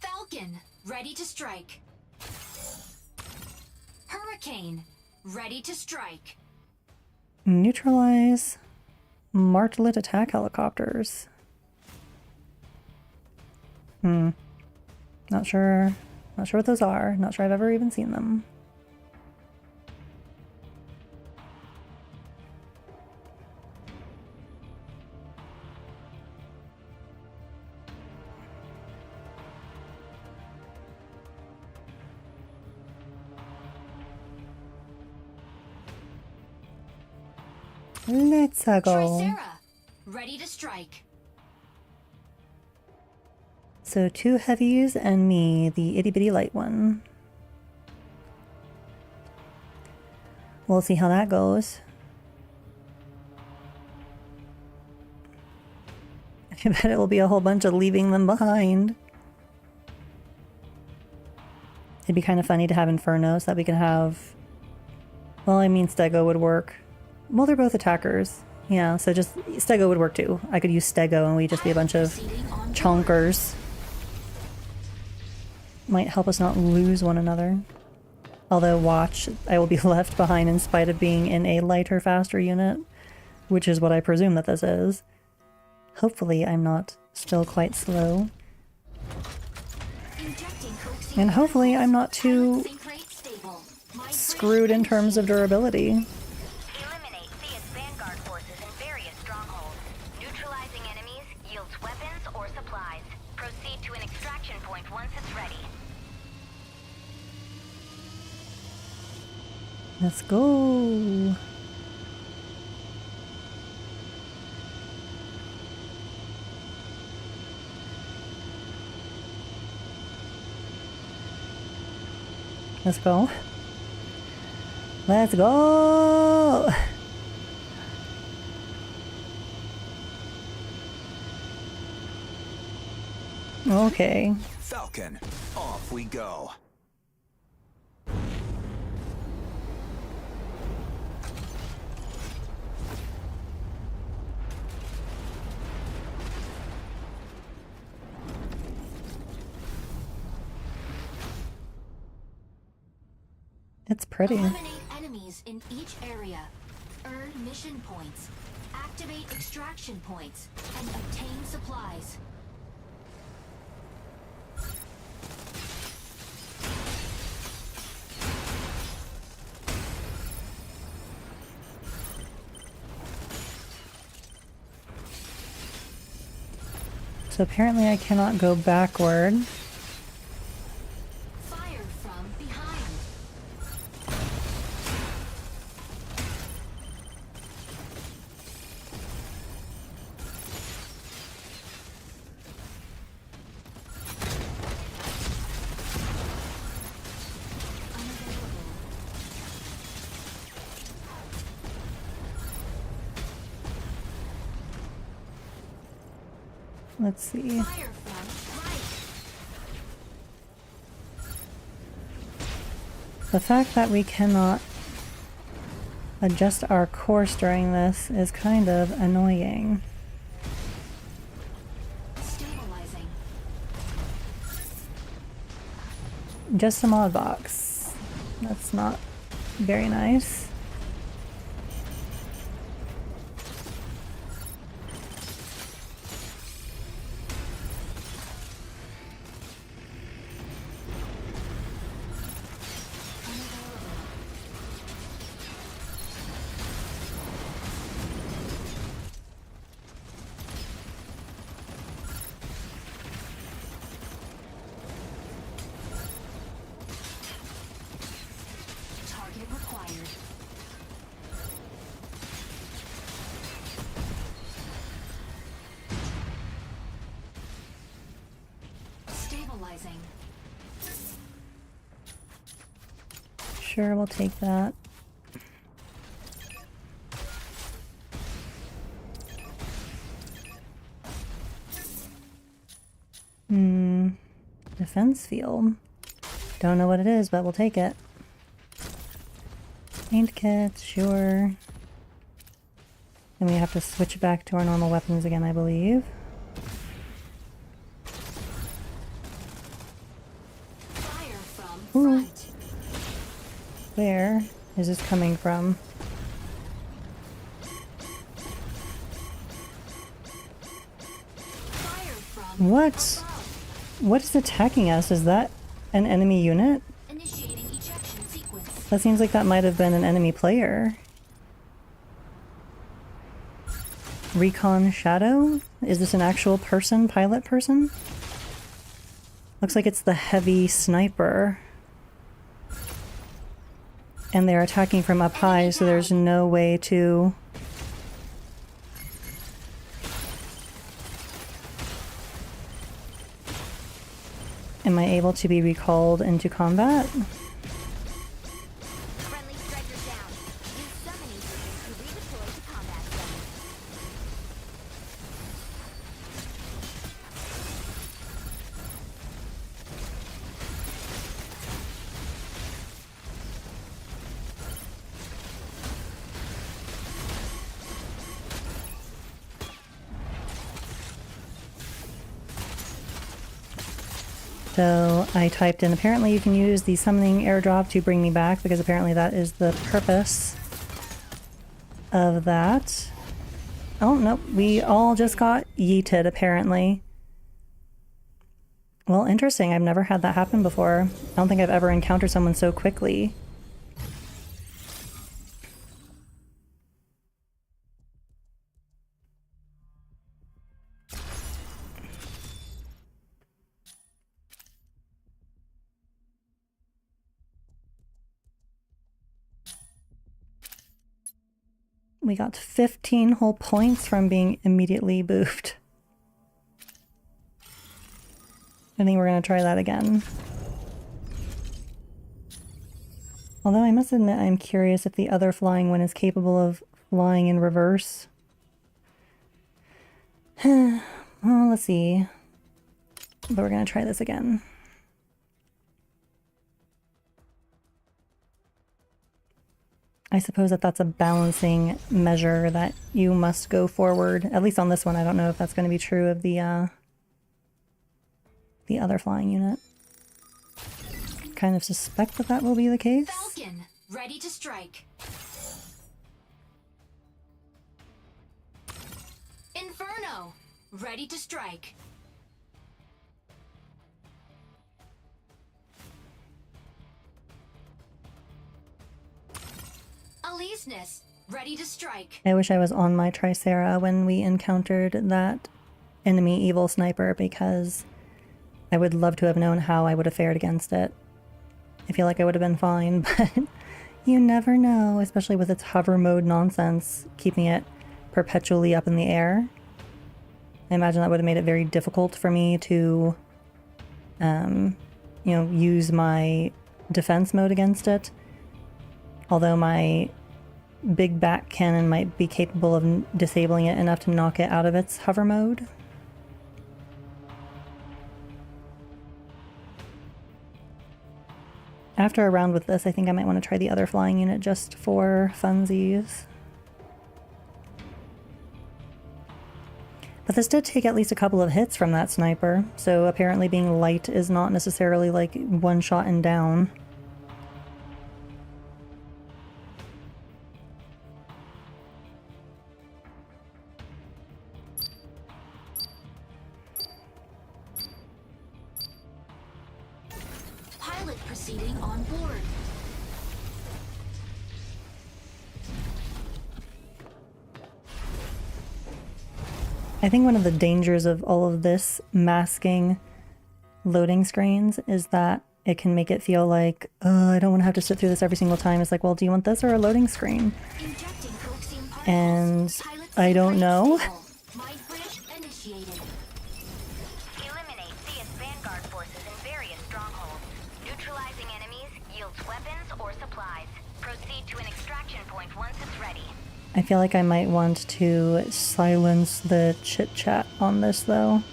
Falcon, ready to strike. Hurricane, ready to strike. Neutralize Martlet attack helicopters. Not sure what those are. Not sure I've ever even seen them. Let's go. Tricera, ready to strike. So 2 heavies and me, the itty bitty light one. We'll see how that goes. I bet it will be a whole bunch of leaving them behind. It'd be kind of funny to have Inferno so that we can have... Well, I mean, Stego would work. Well, they're both attackers. Yeah, so just... Stego would work too. I could use Stego and we'd just be a bunch of chonkers. Might help us not lose one another. Although, watch, I will be left behind in spite of being in a lighter, faster unit. Which is what I presume that this is. Hopefully I'm not still quite slow. And hopefully I'm not too screwed in terms of durability. Eliminate Thea's vanguard forces in various strongholds. Neutralizing enemies yields weapons or supplies. Proceed to an extraction point once it's ready. Let's go. Let's go. Let's go! Okay. Falcon, off we go. It's pretty. Eliminate enemies in each area. Earn mission points. Activate extraction points. And obtain supplies. So apparently I cannot go backward. Fire from behind. Let's see. Fire from right. The fact that we cannot adjust our course during this is kind of annoying. Stabilizing. Just a mod box. That's not very nice. Target required. Stabilizing. Sure, we'll take that. Defense field. Don't know what it is, but we'll take it. Paint kits, sure. Then we have to switch back to our normal weapons again, I believe. Fire from Ooh. front. Where is this coming from? Fire from What? What is attacking us? Is that an enemy unit? initiating ejection sequence. That seems like that might have been an enemy player. Recon Shadow? Is this an actual person, pilot person? Looks like it's the heavy sniper. And they're attacking from up high, so there's no way to... Am I able to be recalled into combat? Friendly strikers down. Use summoning tokens to redeploy to combat zone. So I typed in, apparently you can use the summoning airdrop to bring me back, because apparently that is the purpose of that. Oh, nope, we all just got yeeted, apparently. Well, interesting. I've never had that happen before. I don't think I've ever encountered someone so quickly. We got 15 whole points from being immediately boofed. I think we're going to try that again. Although I must admit I'm curious if the other flying one is capable of flying in reverse. Well, let's see. But we're going to try this again. I suppose that that's a balancing measure that you must go forward. At least on this one, I don't know if that's going to be true of the other flying unit. Kind of suspect that that will be the case. Falcon, ready to strike. Inferno, ready to strike. Aleseness, ready to strike. I wish I was on my Tricera when we encountered that enemy evil sniper, because I would love to have known how I would have fared against it. I feel like I would have been fine, but you never know, especially with its hover mode nonsense, keeping it perpetually up in the air. I imagine that would have made it very difficult for me to, use my defense mode against it. Although my big back cannon might be capable of disabling it enough to knock it out of its hover mode. After a round with this, I think I might want to try the other flying unit just for funsies. But this did take at least a couple of hits from that sniper, so apparently being light is not necessarily like one shot and down. Pilot proceeding on board. I think one of the dangers of all of this masking loading screens is that it can make it feel like, oh, I don't want to have to sit through this every single time. It's like, well, do you want this or a loading screen? Injecting coaxium particles. And Pilot I don't break know. stable. Mind bridge initiated. Eliminate CS Vanguard forces in various strongholds. Neutralizing enemies yields weapons or supplies. Proceed to an extraction point once it's ready. I feel like I might want to silence the chit-chat on this, though.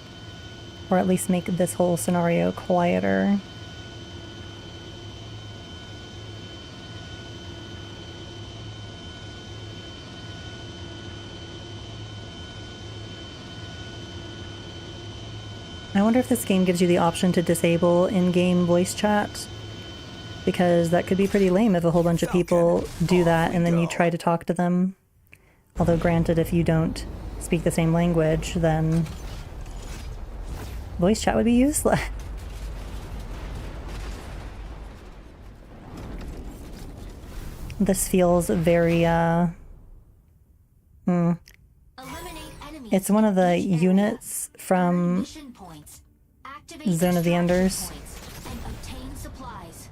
Or at least make this whole scenario quieter. I wonder if this game gives you the option to disable in-game voice chat. Because that could be pretty lame if a whole bunch of people do that and then you try to talk to them. Although granted, if you don't speak the same language, then voice chat would be useless. This feels very, Eliminate enemies it's one of the in each area. units Earn from mission points. Activate Zone of the extraction Enders. points and obtain supplies.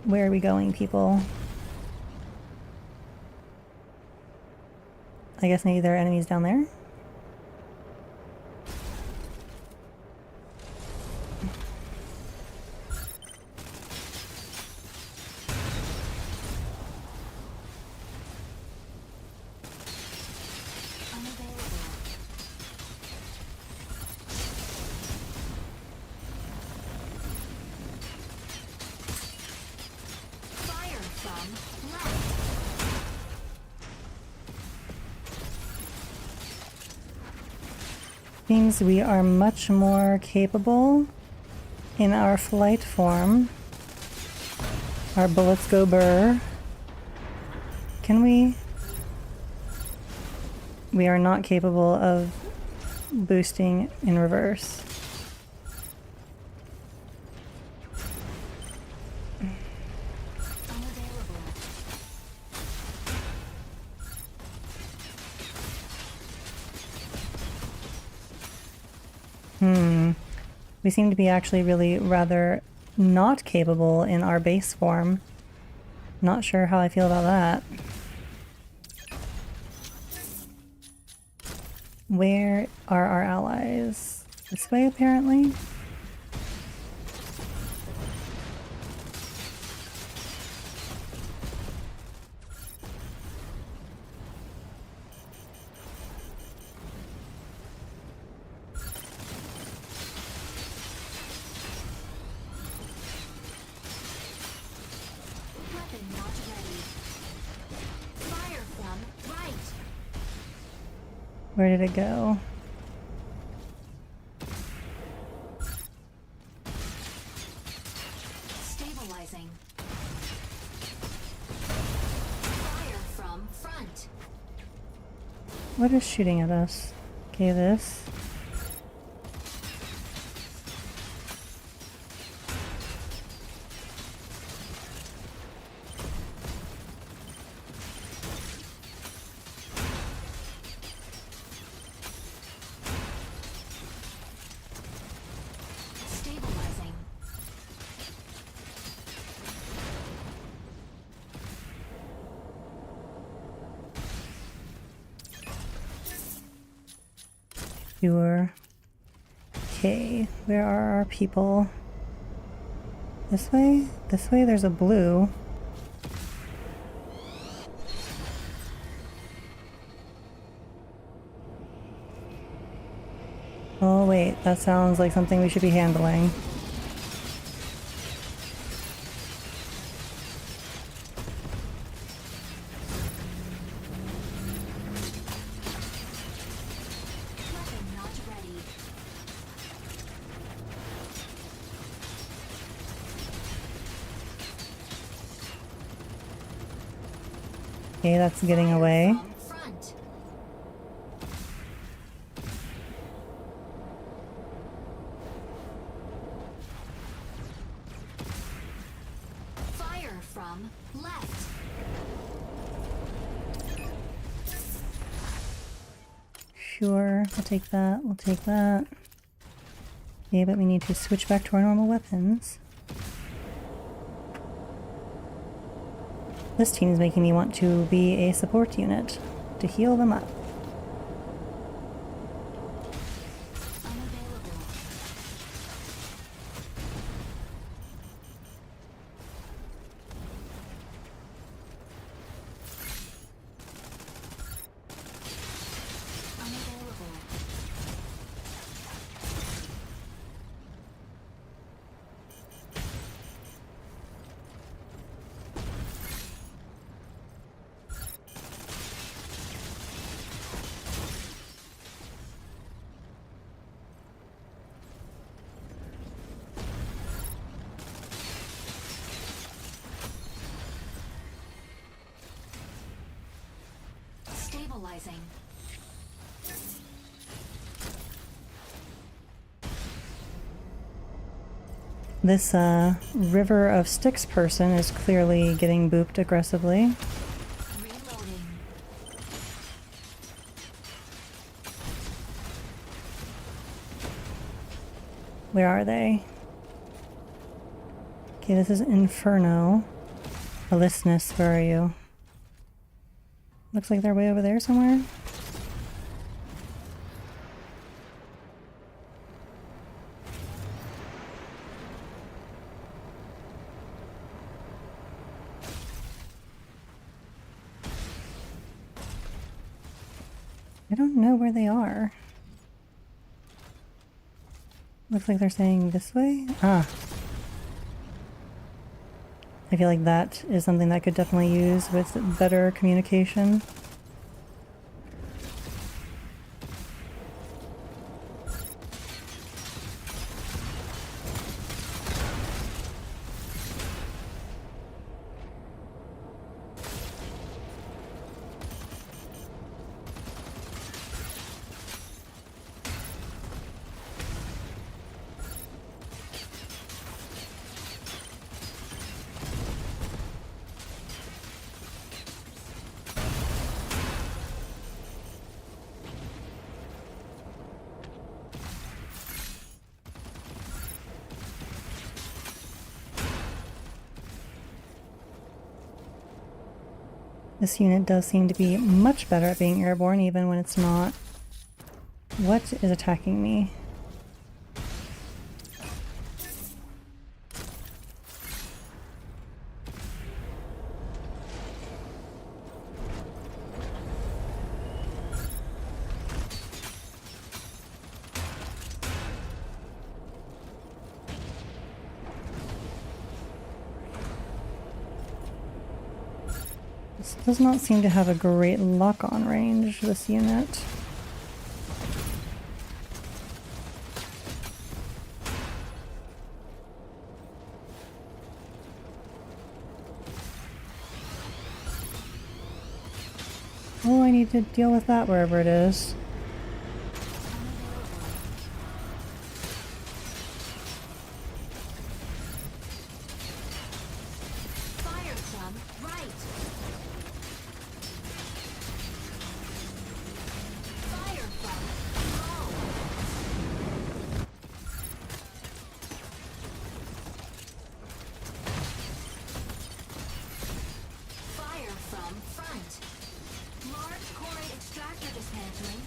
Where are we going, people? I guess maybe there are enemies down there? Unavailable. Fire from left. Means we are much more capable in our flight form. Our bullets go brrrr. Can we? We are not capable of boosting in reverse. Unavailable. We seem to be actually really rather not capable in our base form. Not sure how I feel about that. Where are our allies? This way, apparently? Weapon not ready. Fire from right. Where did it go? Stabilizing. Fire from front. What is shooting at us? Okay, this. Stabilizing. Pure. Okay, where are our people? This way? This way there's a blue. Oh Oh wait, that sounds like something we should be handling. Weapon not ready. Okay, that's getting Fire away. from front. Fire from left. Sure, we'll take that, we'll take that. Okay, but we need to switch back to our normal weapons. This team is making me want to be a support unit to heal them up. Unavailable. Unavailable. Stabilizing. This River of Sticks person is clearly getting booped aggressively. Reloading. Where are they? Okay, this is Inferno. Alisnus, where are you? Looks like they're way over there somewhere. I don't know where they are. Looks like they're saying this way? Ah. I feel like that is something that could definitely use with better communication. This unit does seem to be much better at being airborne even when it's not. What is attacking me? This does not seem to have a great lock-on range, this unit. Oh, I need to deal with that wherever it is. Fire from right. Fire from low. Fire from front. Large core extractor dismantling.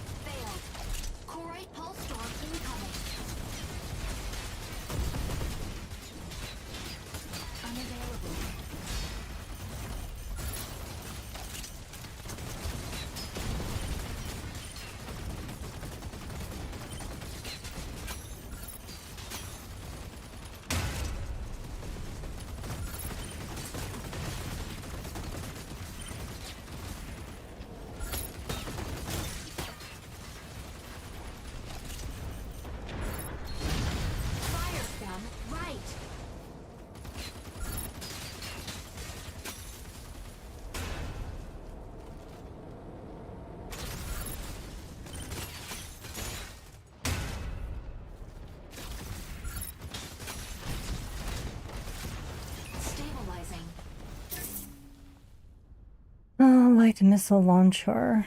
Light missile launcher.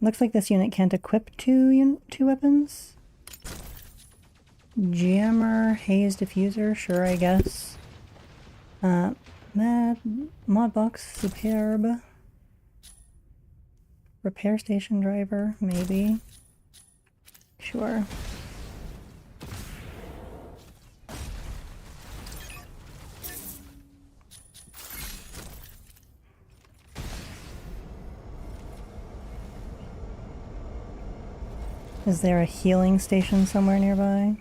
Looks like this unit can't equip two weapons. Jammer, haze diffuser, sure I guess. Mod box, superb. Repair station driver, maybe. Sure. Is there a healing station somewhere nearby?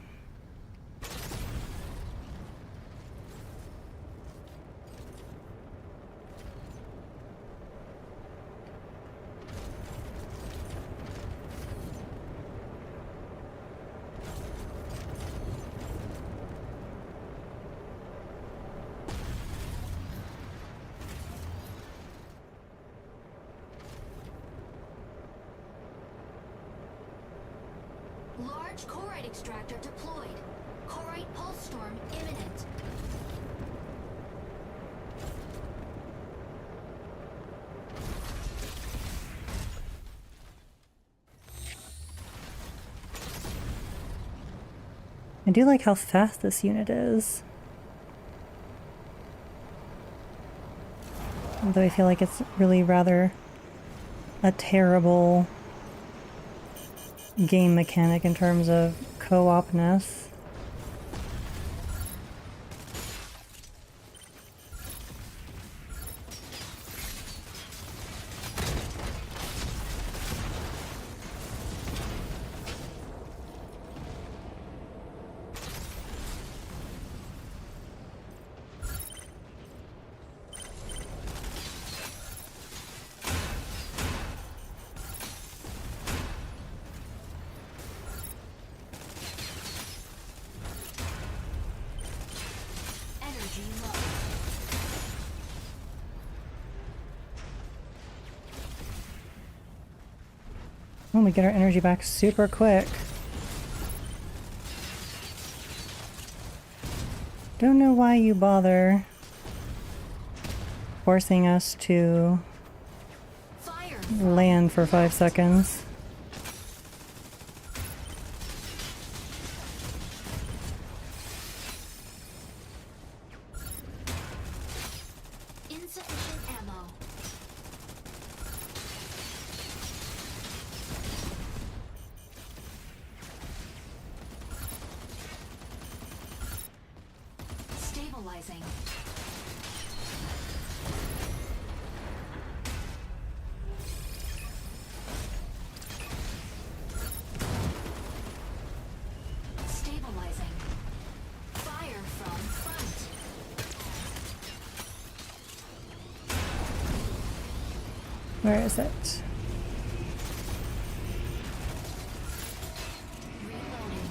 Large Corite extractor deployed. Corite pulse storm imminent. I do like how fast this unit is. Although I feel like it's really rather a terrible game mechanic in terms of co-opness. Energy low. Oh, we get our energy back super quick. Don't know why you bother forcing us to Fire. land for 5 seconds. Insufficient ammo. Stabilizing. Stabilizing. Fire from front. Where is it? Reloading.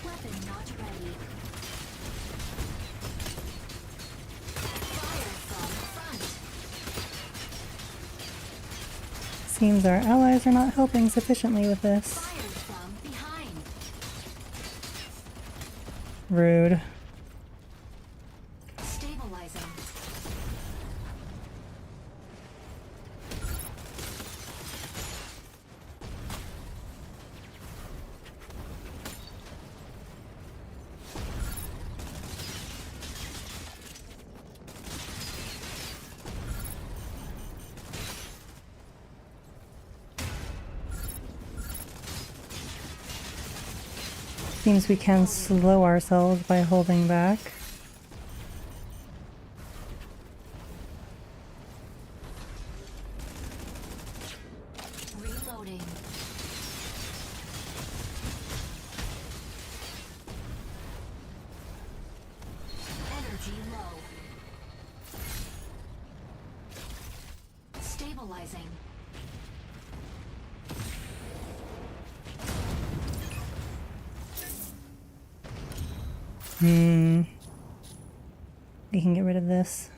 Weapon not ready. Fire from front. Seems our allies are not helping sufficiently with this. Fire from behind. Rude. Stabilizing. Seems we can slow ourselves by holding back. Reloading. Energy low. Stabilizing. We can get rid of this.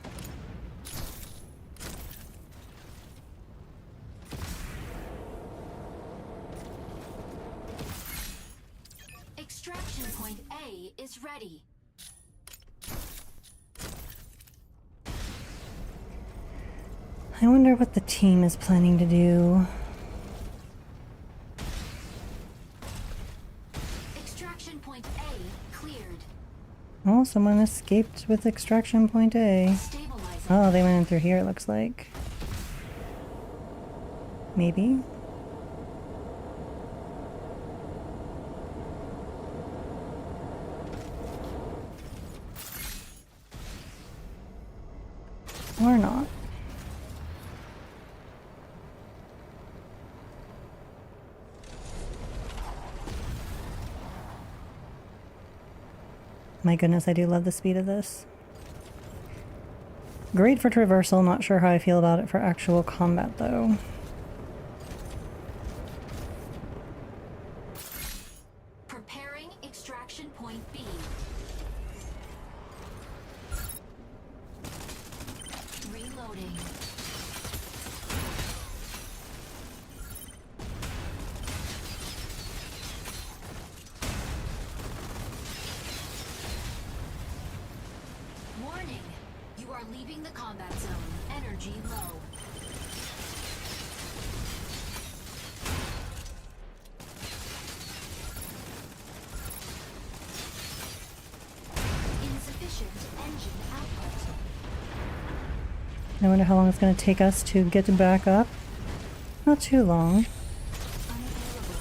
I wonder what the team is planning to do. Extraction point A cleared. Oh, someone escaped with extraction point A. Stabilizing. Oh, they went in through here, it looks like. Maybe? Or not. My goodness, I do love the speed of this. Great for traversal, not sure how I feel about it for actual combat though. Preparing extraction point B. Reloading. Warning! You are leaving the combat zone. Energy low. Insufficient engine output. I wonder how long it's going to take us to get back up. Not too long. Unavailable.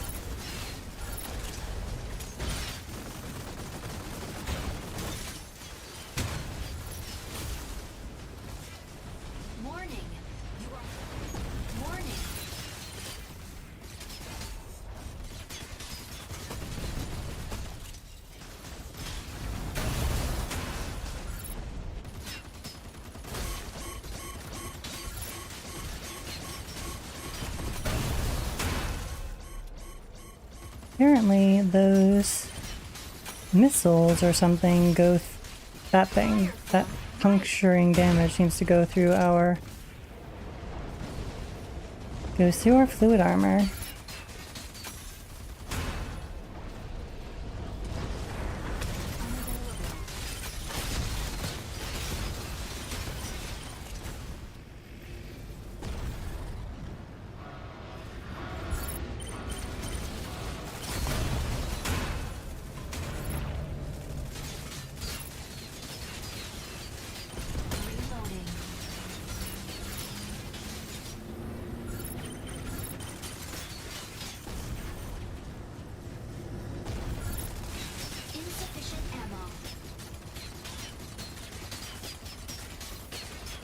Warning! You are... Warning! Apparently those missiles or something go that thing, that puncturing damage seems to go through our fluid armor. Reloading. Insufficient ammo.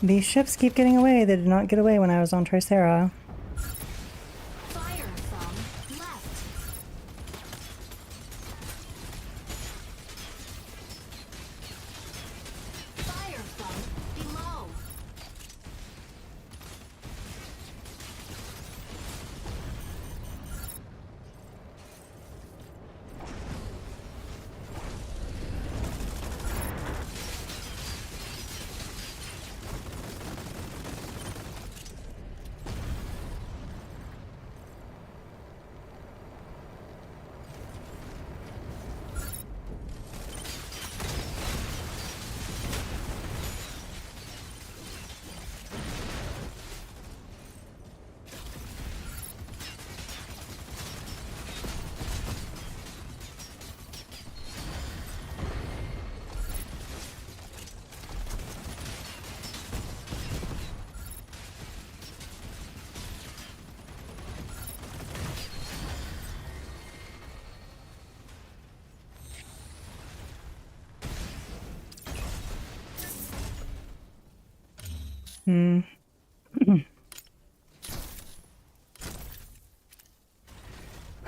These ships keep getting away. They did not get away when I was on Tricera. Fire from left. Fire from below.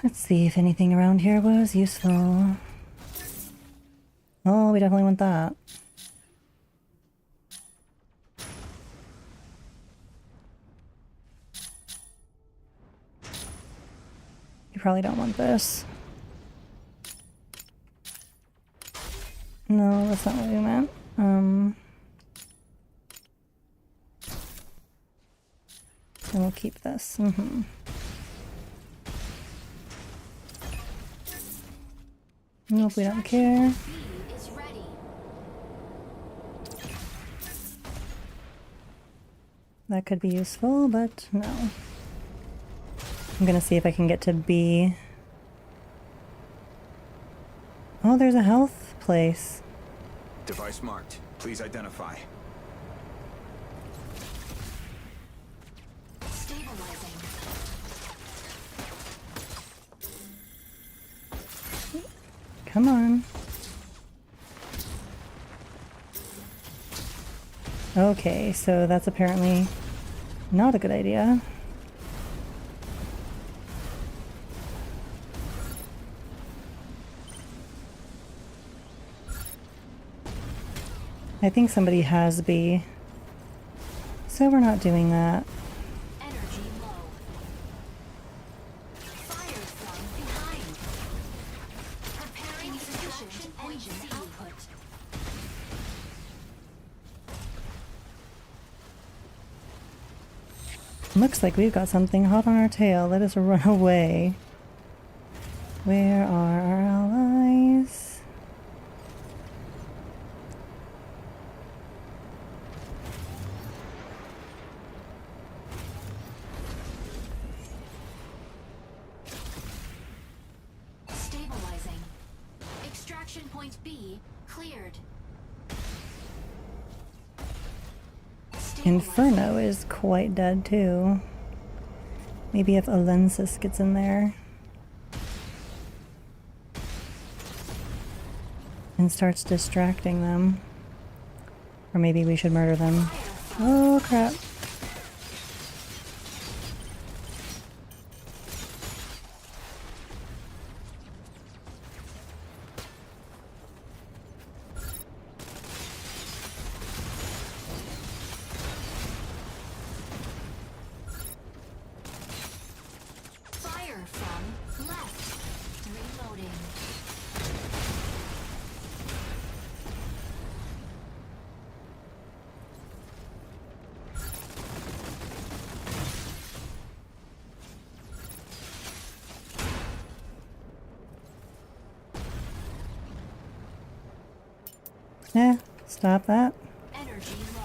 Let's see if anything around here was useful. Oh, we definitely want that. You probably don't want this. No, that's not what we meant. And we'll keep this. Nope, we don't care. B is ready. That could be useful, but no. I'm gonna see if I can get to B. Oh, there's a health place. Device marked. Please identify. Stabilizing. Come on. Okay, so that's apparently not a good idea. I think somebody has B, so we're not doing that. Energy low. Fire from behind. Preparing insufficient engine output. Looks like we've got something hot on our tail. Let us run away. Where are our allies? Stabilizing. Extraction point B cleared. Inferno is quite dead too. Maybe if Alensis gets in there and starts distracting them. Or maybe we should murder them. Oh crap. Fire from left. Reloading. Stop that. Energy low.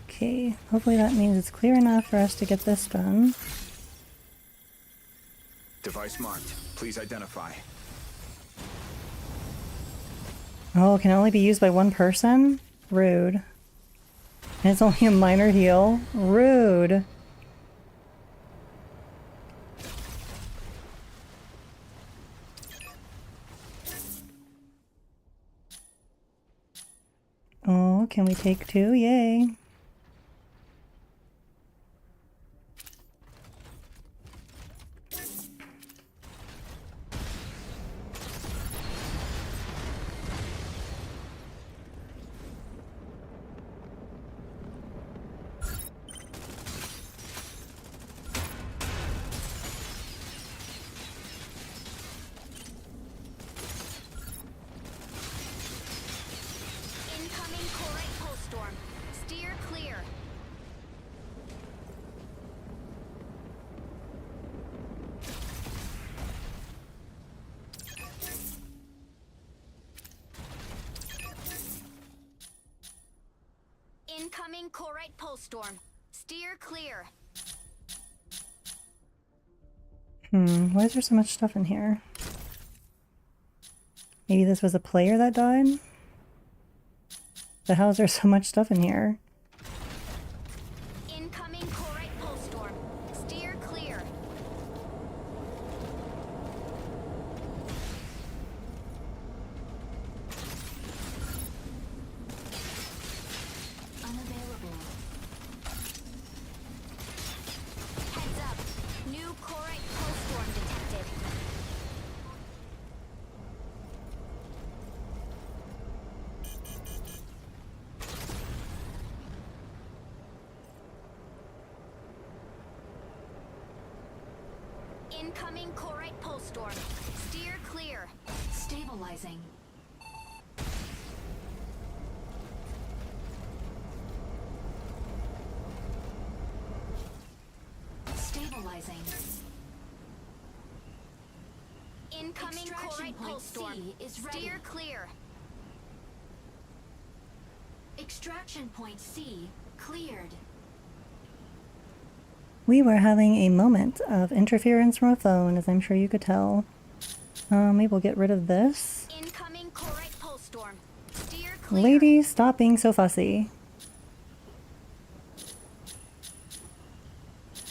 Okay, hopefully that means it's clear enough for us to get this done. Device marked. Please identify. Oh, it can only be used by one person? Rude. And it's only a minor heal? Rude. Oh, can we take two? Yay. Incoming Corite pulse storm. Steer clear. Incoming Corite pulse storm. Steer clear. Why is there so much stuff in here? Maybe this was a player that died? But how is there so much stuff in here? Incoming Corite pulse storm. Steer clear. Unavailable. Heads up. New Corite pulse storm detected. Incoming Corite pulse storm. Steer clear. Stabilizing. Stabilizing. Incoming Extraction Corite point pulse storm. C is ready. Steer clear. Extraction point C cleared. We were having a moment of interference from a phone, as I'm sure you could tell. We will get rid of this. Incoming Corite pulse storm. Steer clear. Lady, stop being so fussy.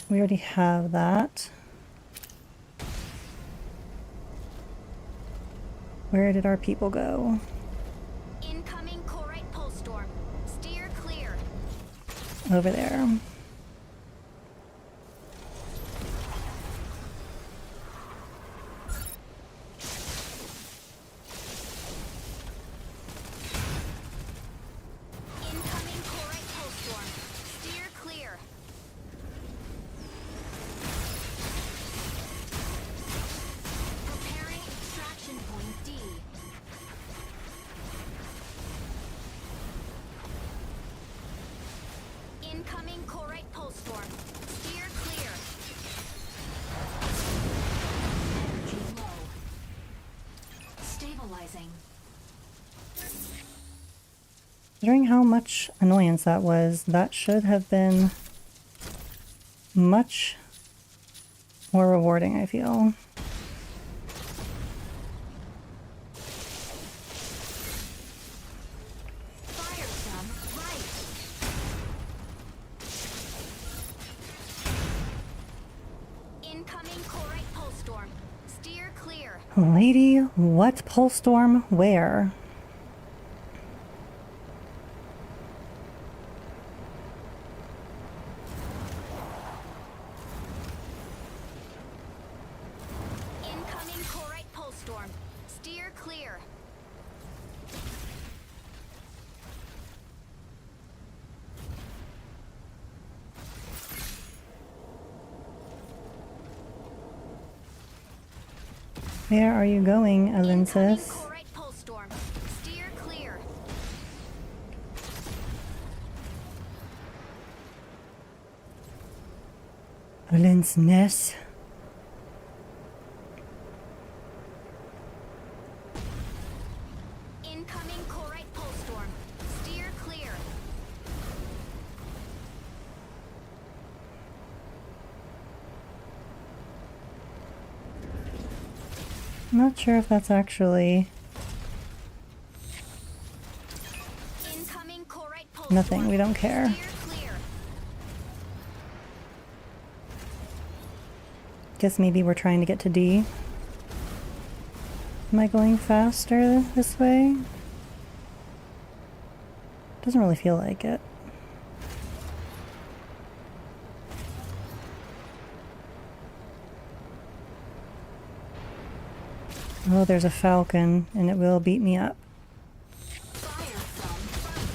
We already have that. Where did our people go? Incoming Corite pulse storm. Steer clear. Over there. Incoming Corite pulse storm. Steer clear. Preparing extraction point D. Incoming Corite pulse storm. Steer clear. Energy low. Stabilizing. Considering how much annoyance that was, that should have been much more rewarding, I feel. Fire some right. Incoming Corite pulse storm. Steer clear. Lady, what pulse storm? Where? Incoming Corite pulse storm. Steer clear. Where are you going, Incoming Alinsis? Corite pulse storm. Steer clear. Alinsness. Incoming Corite pulse storm. Steer clear. I'm not sure if that's actually Incoming Corite pulse nothing. storm. We don't care. Steer clear. Guess maybe we're trying to get to D. Am I going faster this way? Doesn't really feel like it. Oh, there's a falcon, and it will beat me up. Fire from front.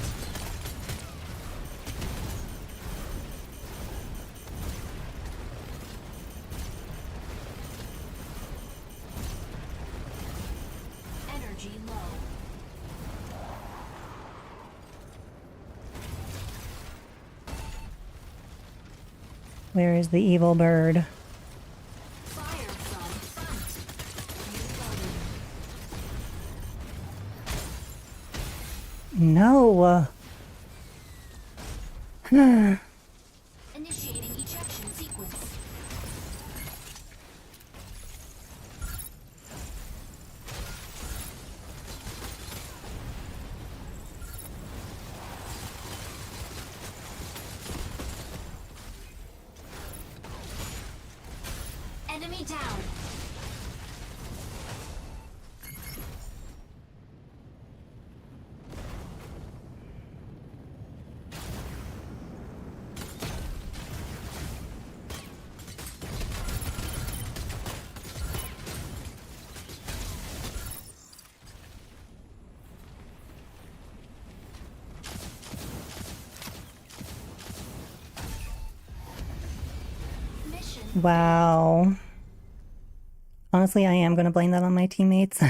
Energy low. Where is the evil bird? Fire from front. Reloading. No! Initiating ejection sequence. Enemy down. Mission Wow. Honestly, I am going to blame that on my teammates.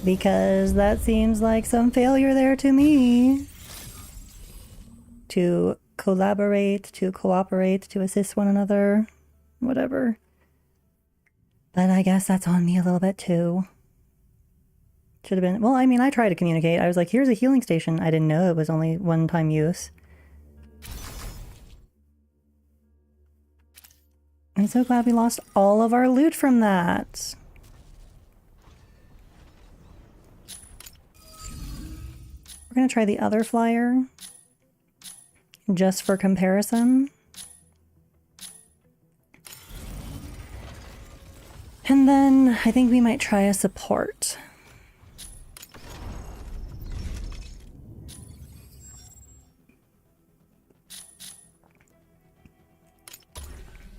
Because that seems like some failure there to me. To collaborate, to cooperate, to assist one another, whatever. But I guess that's on me a little bit too. Should have been, well, I mean, I tried to communicate. I was like, here's a healing station. I didn't know it was only one-time use. I'm so glad we lost all of our loot from that. We're gonna try the other flyer, just for comparison. And then I think we might try a support.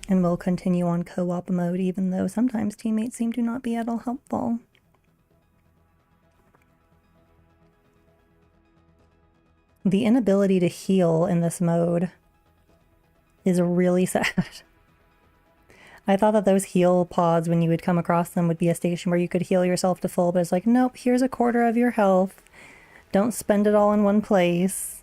And we'll continue on co-op mode, even though sometimes teammates seem to not be at all helpful. The inability to heal in this mode is really sad. I thought that those heal pods, when you would come across them, would be a station where you could heal yourself to full, but it's like, nope, here's a quarter of your health. Don't spend it all in one place.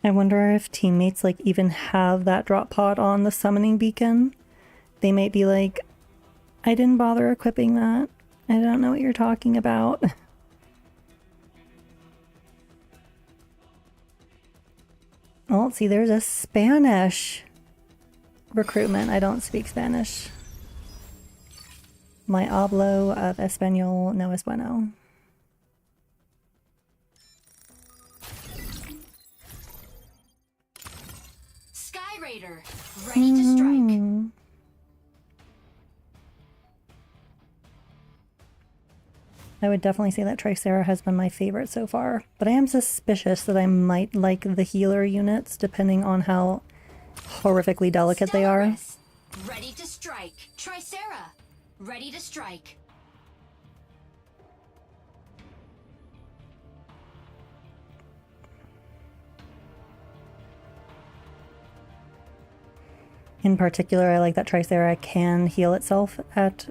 I wonder if teammates like even have that drop pod on the summoning beacon. They might be like, I didn't bother equipping that. I don't know what you're talking about. Oh, see, there's a Spanish recruitment. I don't speak Spanish. My hablo of español no es bueno. Sky Raider, ready to strike. I would definitely say that Tricera has been my favorite so far, but I am suspicious that I might like the healer units depending on how horrifically delicate they are. Stellaris, ready to strike. Tricera, ready to strike. In particular, I like that Tricera can heal itself at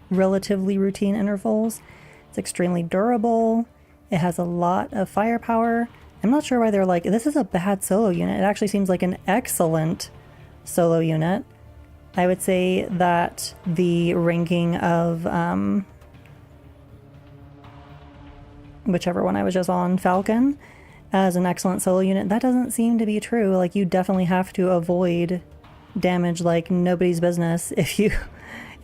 relatively routine intervals. It's extremely durable. It has a lot of firepower. I'm not sure why they're like, this is a bad solo unit. It actually seems like an excellent solo unit. I would say that the ranking of whichever one I was just on, Falcon, as an excellent solo unit, that doesn't seem to be true. Like, you definitely have to avoid damage like nobody's business if you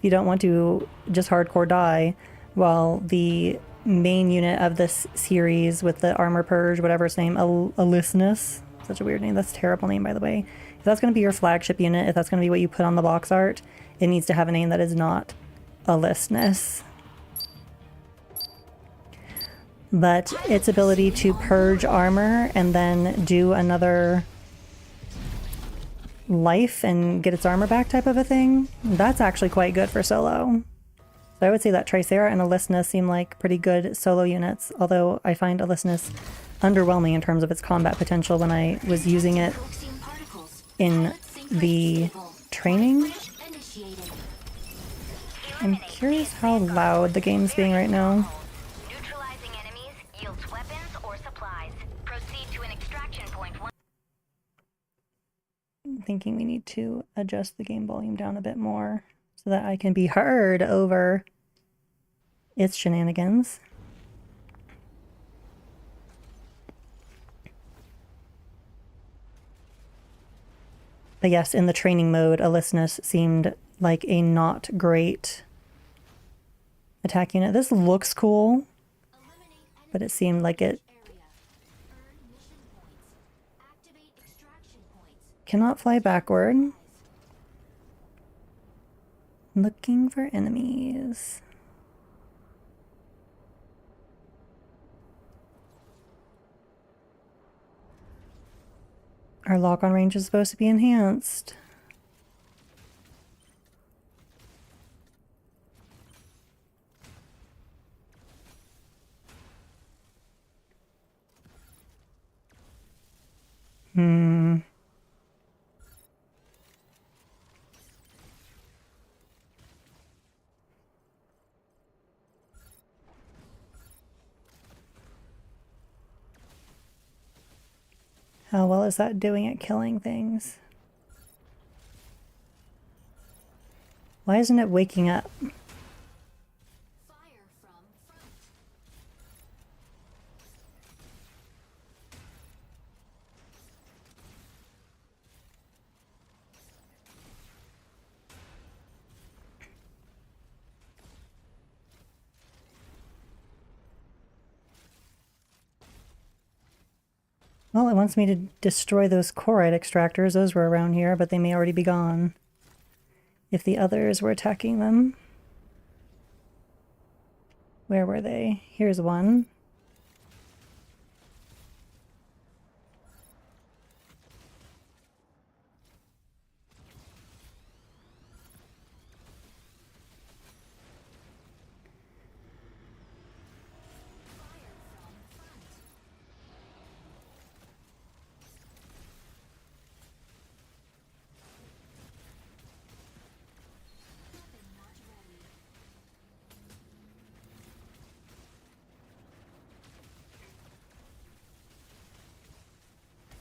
don't want to just hardcore die, while the main unit of this series with the armor purge, whatever its name, Alyssness, such a weird name, that's a terrible name by the way. If that's going to be your flagship unit, if that's going to be what you put on the box art, it needs to have a name that is not Alyssness. But its ability to purge armor and then do another life and get its armor back type of a thing, that's actually quite good for solo. So I would say that Tricera and Alyssness seem like pretty good solo units, although I find Alyssness underwhelming in terms of its combat potential when I was using it in the training. I'm curious how loud the game's being right now. Neutralizing enemies yields weapons or supplies. Proceed to an extraction point. I'm thinking we need to adjust the game volume down a bit more so that I can be heard over its shenanigans. But yes, in the training mode, Alyssness seemed like a not great attack unit. This looks cool, but it seemed like it cannot fly backward. Looking for enemies. Our lock-on range is supposed to be enhanced. How well is that doing at killing things? Why isn't it waking up? Fire from front. Well, it wants me to destroy those chloride extractors. Those were around here, but they may already be gone. If the others were attacking them. Where were they? Here's one.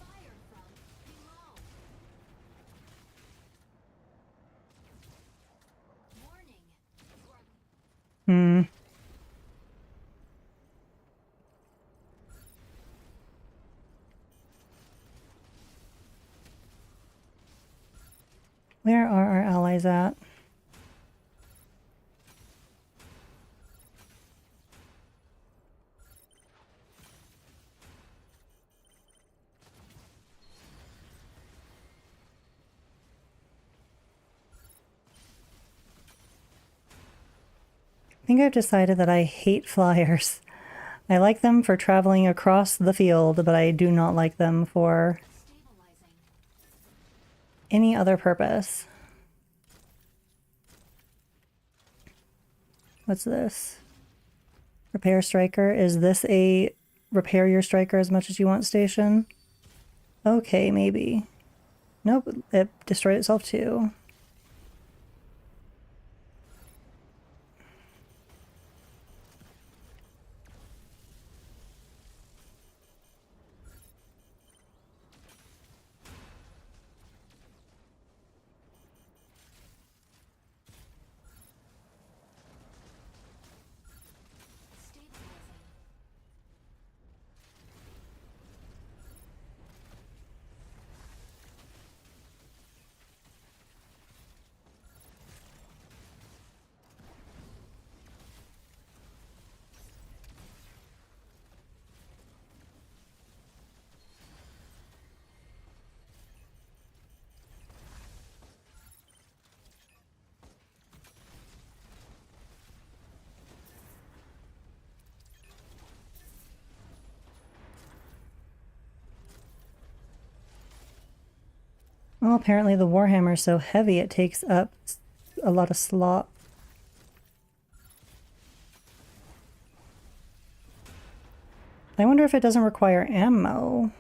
Fire from below. Warning. Hmm. Where are our allies at? I think I've decided that I hate flyers. I like them for traveling across the field, but I do not like them for Stabilizing. any other purpose. What's this? Repair striker. Is this a repair your striker as much as you want station? Okay, maybe. Nope, it destroyed itself too. Stabilizing. Well, apparently the Warhammer is so heavy it takes up a lot of slot. I wonder if it doesn't require ammo.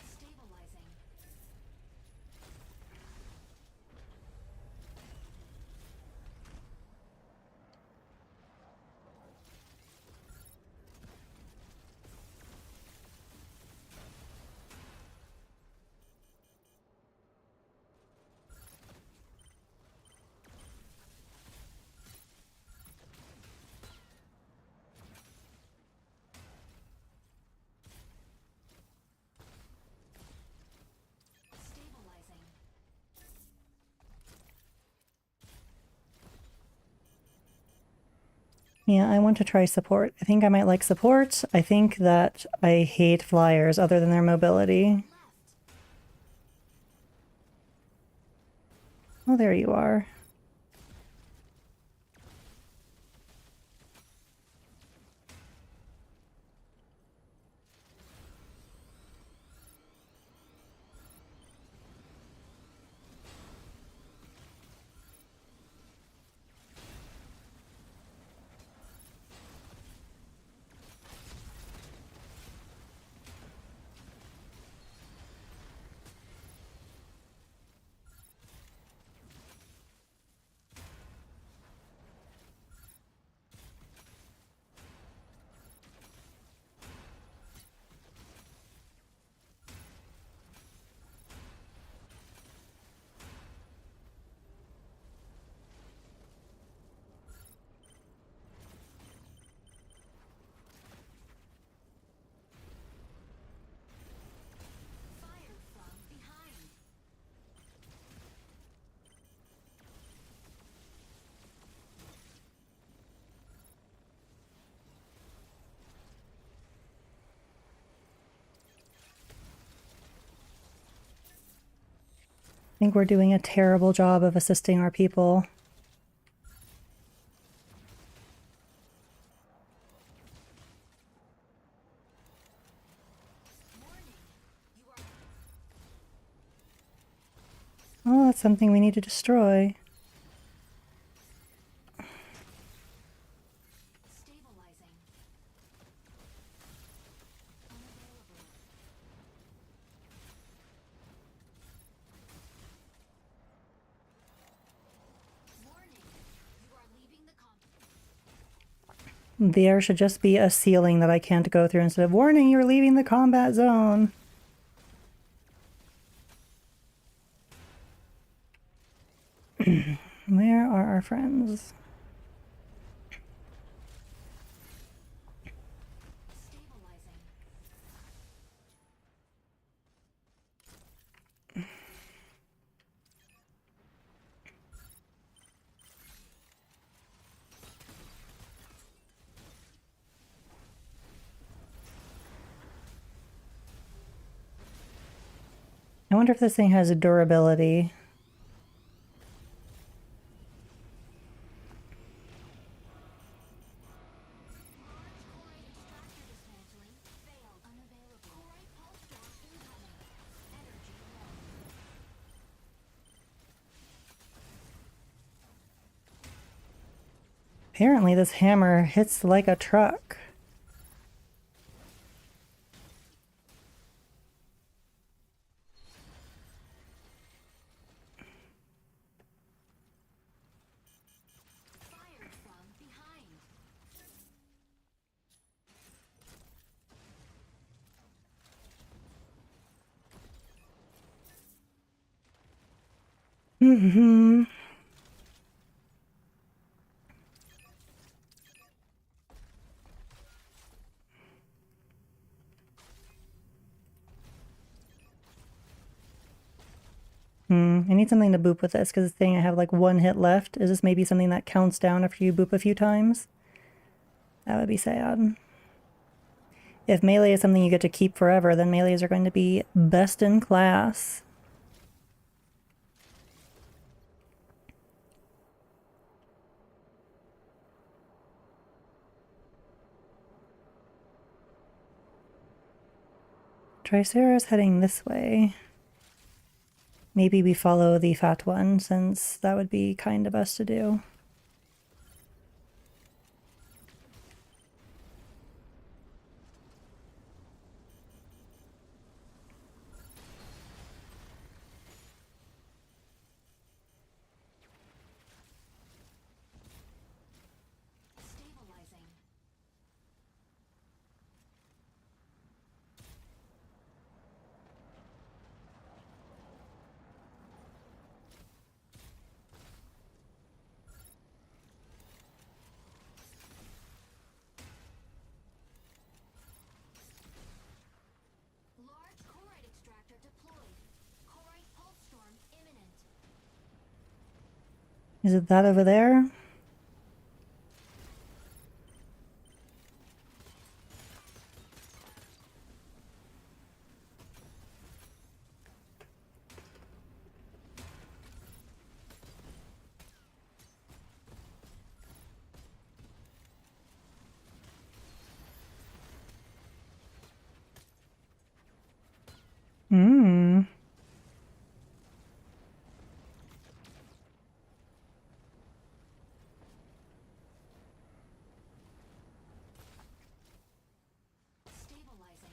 Stabilizing. Stabilizing. Yeah, I want to try support. I think I might like support. I think that I hate flyers other than their mobility. Oh, there you are. I think we're doing a terrible job of assisting our people. Oh, that's something we need to destroy. Stabilizing. Unavailable. Warning. You are leaving the There should just be a ceiling that I can't go through instead of warning, you're leaving the combat zone. Where are our friends? stabilizing. I wonder if this thing has durability. Apparently this hammer hits like a truck. Fired from behind. Mm-hmm. I need something to boop with this because this thing I have like one hit left. Is this maybe something that counts down after you boop a few times? That would be sad. If melee is something you get to keep forever, then melees are going to be best in class. Tricera's heading this way. Maybe we follow the fat one, since that would be kind of us to do. Stabilizing. Large chorite extractor deployed. Chorite pulse storm imminent. Is it that over there? Hmm. Stabilizing.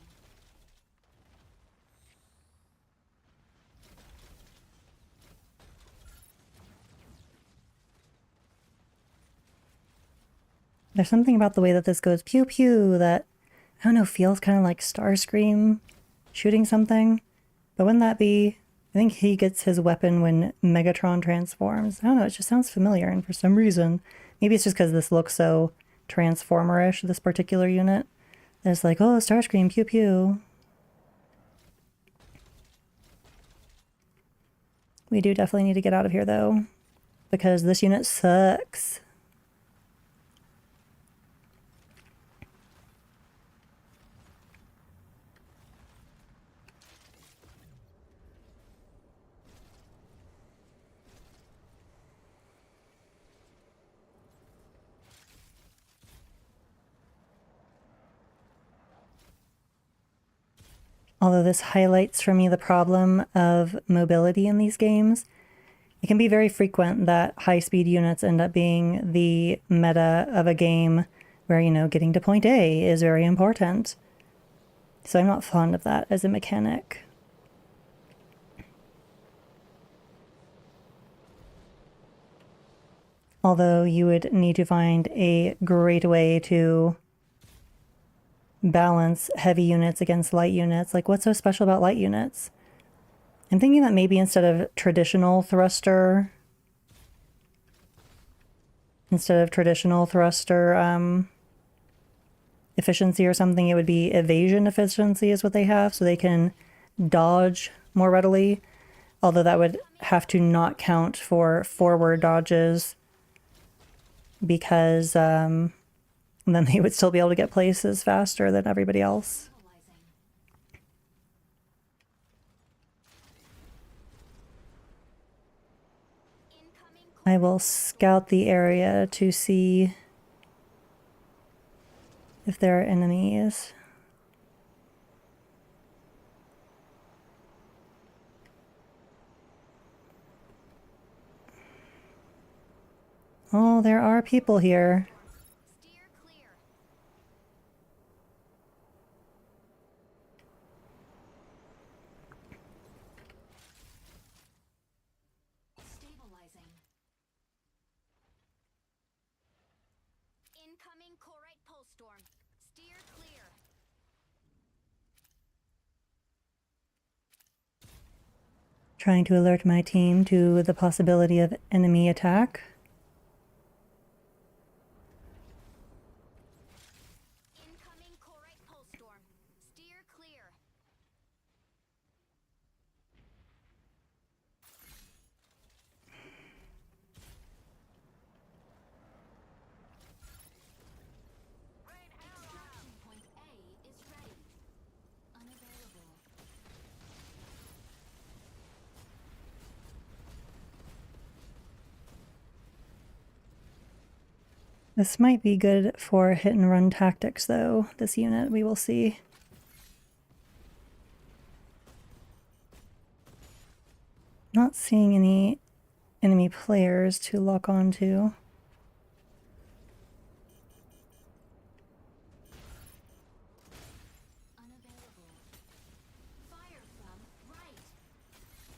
There's something about the way that this goes pew pew that, I don't know, feels kind of like Starscream shooting something. But wouldn't that be... I think he gets his weapon when Megatron transforms. I don't know, it just sounds familiar, and for some reason, maybe it's just because this looks so Transformer-ish, this particular unit. It's like, oh, Starscream, pew pew. We do definitely need to get out of here, though, because this unit sucks. Although this highlights for me the problem of mobility in these games. It can be very frequent that high-speed units end up being the meta of a game where, you know, getting to point A is very important. So I'm not fond of that as a mechanic. Although you would need to find a great way to balance heavy units against light units. Like, what's so special about light units? I'm thinking that maybe instead of traditional thruster efficiency or something, it would be evasion efficiency is what they have, so they can dodge more readily. Although that would have to not count for forward dodges, because then they would still be able to get places faster than everybody else. I will scout the area to see if there are enemies. Oh, there are people here. Steer clear. Stabilizing. Incoming Corite pulse storm. Steer clear. Trying to alert my team to the possibility of enemy attack. Incoming Corite pulse storm. Steer clear. Extraction point A is ready. Unavailable. This might be good for hit and run tactics though, this unit, we will see. Not seeing any enemy players to lock onto. Unavailable. Fire from right.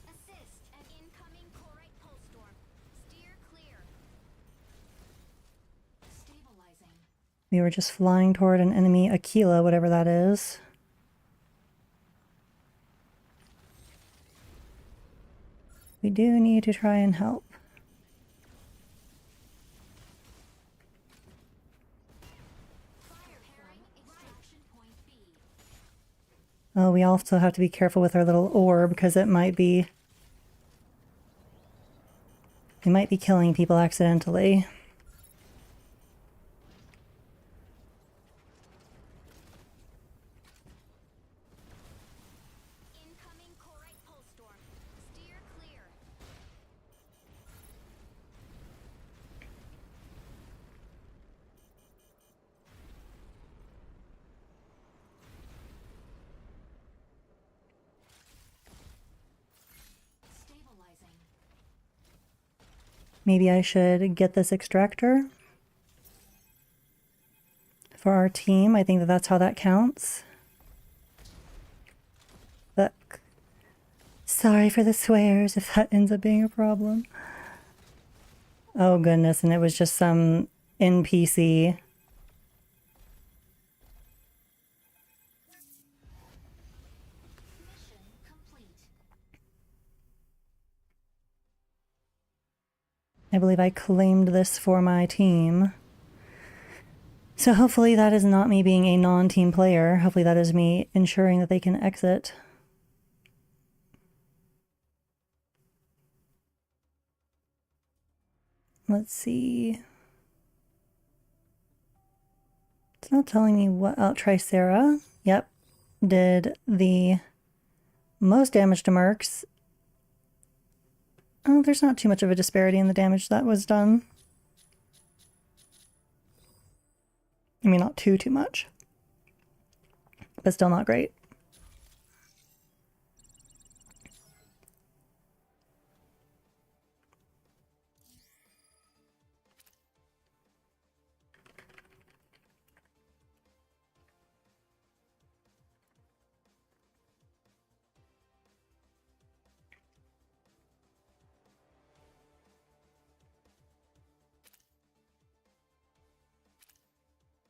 Assist. An incoming Corite pulse storm. Steer clear. Stabilizing. We were just flying toward an enemy Aquila, whatever that is. We do need to try and help. Fire from extraction point B. Oh, we also have to be careful with our little orb because it might be killing people accidentally. Incoming Corite pulse storm. Steer clear. Stabilizing. Maybe I should get this extractor for our team. I think that that's how that counts. Look. Sorry for the swears if that ends up being a problem. Oh goodness, and it was just some NPC. Mission complete. I believe I claimed this for my team. So hopefully that is not me being a non-team player. Hopefully that is me ensuring that they can exit. Let's see. It's not telling me what. Oh, Tricera. Yep. Did the most damage to mercs. Oh, there's not too much of a disparity in the damage that was done. I mean, not too much. But still not great.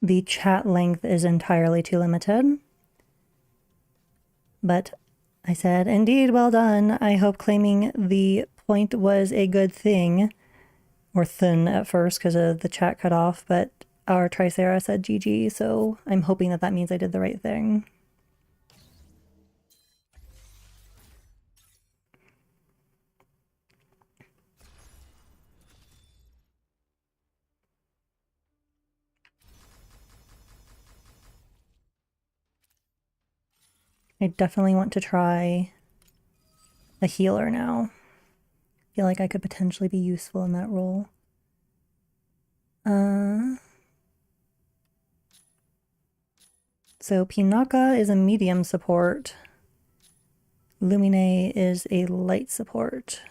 the chat length is entirely too limited. But I said, indeed, well done. I hope claiming the point was a good thing. Or thin at first because of the chat cut off, but our Tricera said GG, so I'm hoping that that means I did the right thing. I definitely want to try a healer now. I feel like I could potentially be useful in that role. So Pinaka is a medium support. Lumine is a light support.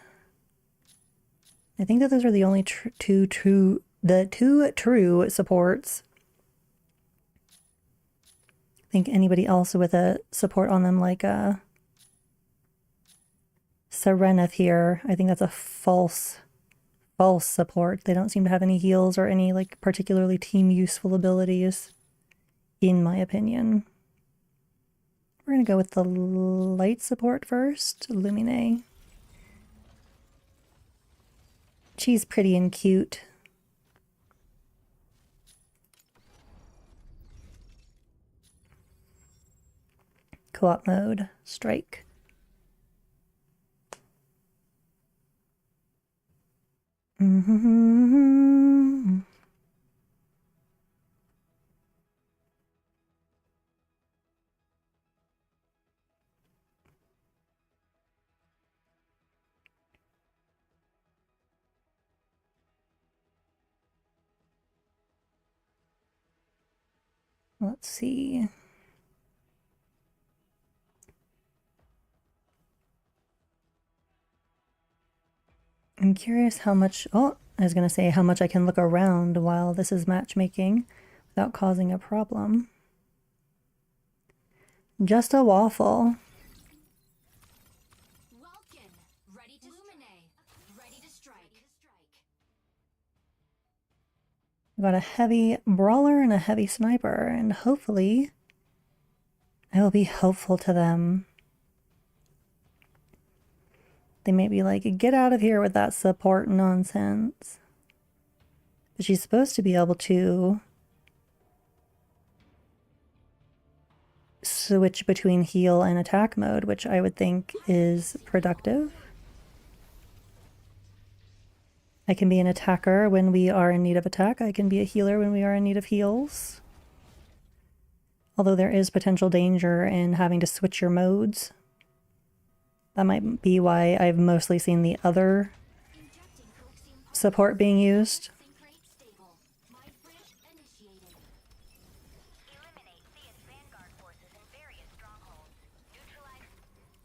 I think that those are the only two true supports. I think anybody else with a support on them like Serenith here, I think that's a false support. They don't seem to have any heals or any like particularly team useful abilities, in my opinion. We're gonna go with the light support first, Lumine. She's pretty and cute. Co-op mode, strike. Let's see. I'm curious how much, oh, I was going to say how much I can look around while this is matchmaking without causing a problem. Just a waffle. Welcome. Ready to Lumine. Ready to strike. I've got a heavy brawler and a heavy sniper, and hopefully I will be helpful to them. They may be like, get out of here with that support nonsense. But she's supposed to be able to switch between heal and attack mode, which I would think is productive. I can be an attacker when we are in need of attack. I can be a healer when we are in need of heals. Although there is potential danger in having to switch your modes. That might be why I've mostly seen the other support being used.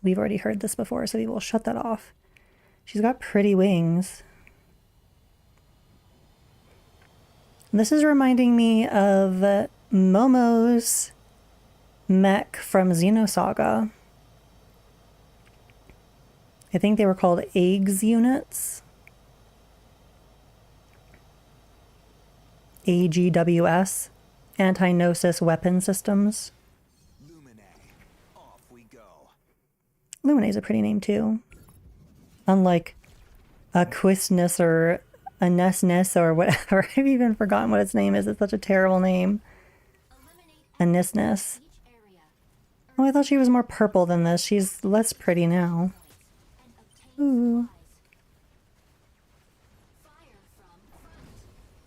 We've already heard this before, so we will shut that off. She's got pretty wings. This is reminding me of Momo's mech from Xenosaga. I think they were called AGS units. AGWS. Anti-Gnosis Weapon Systems. Lumine, off we go. Lumine's a pretty name too. Unlike Aquisness or Anesness or whatever. I've even forgotten what its name is. It's such a terrible name. Anisness. Oh, I thought she was more purple than this. She's less pretty now. Ooh.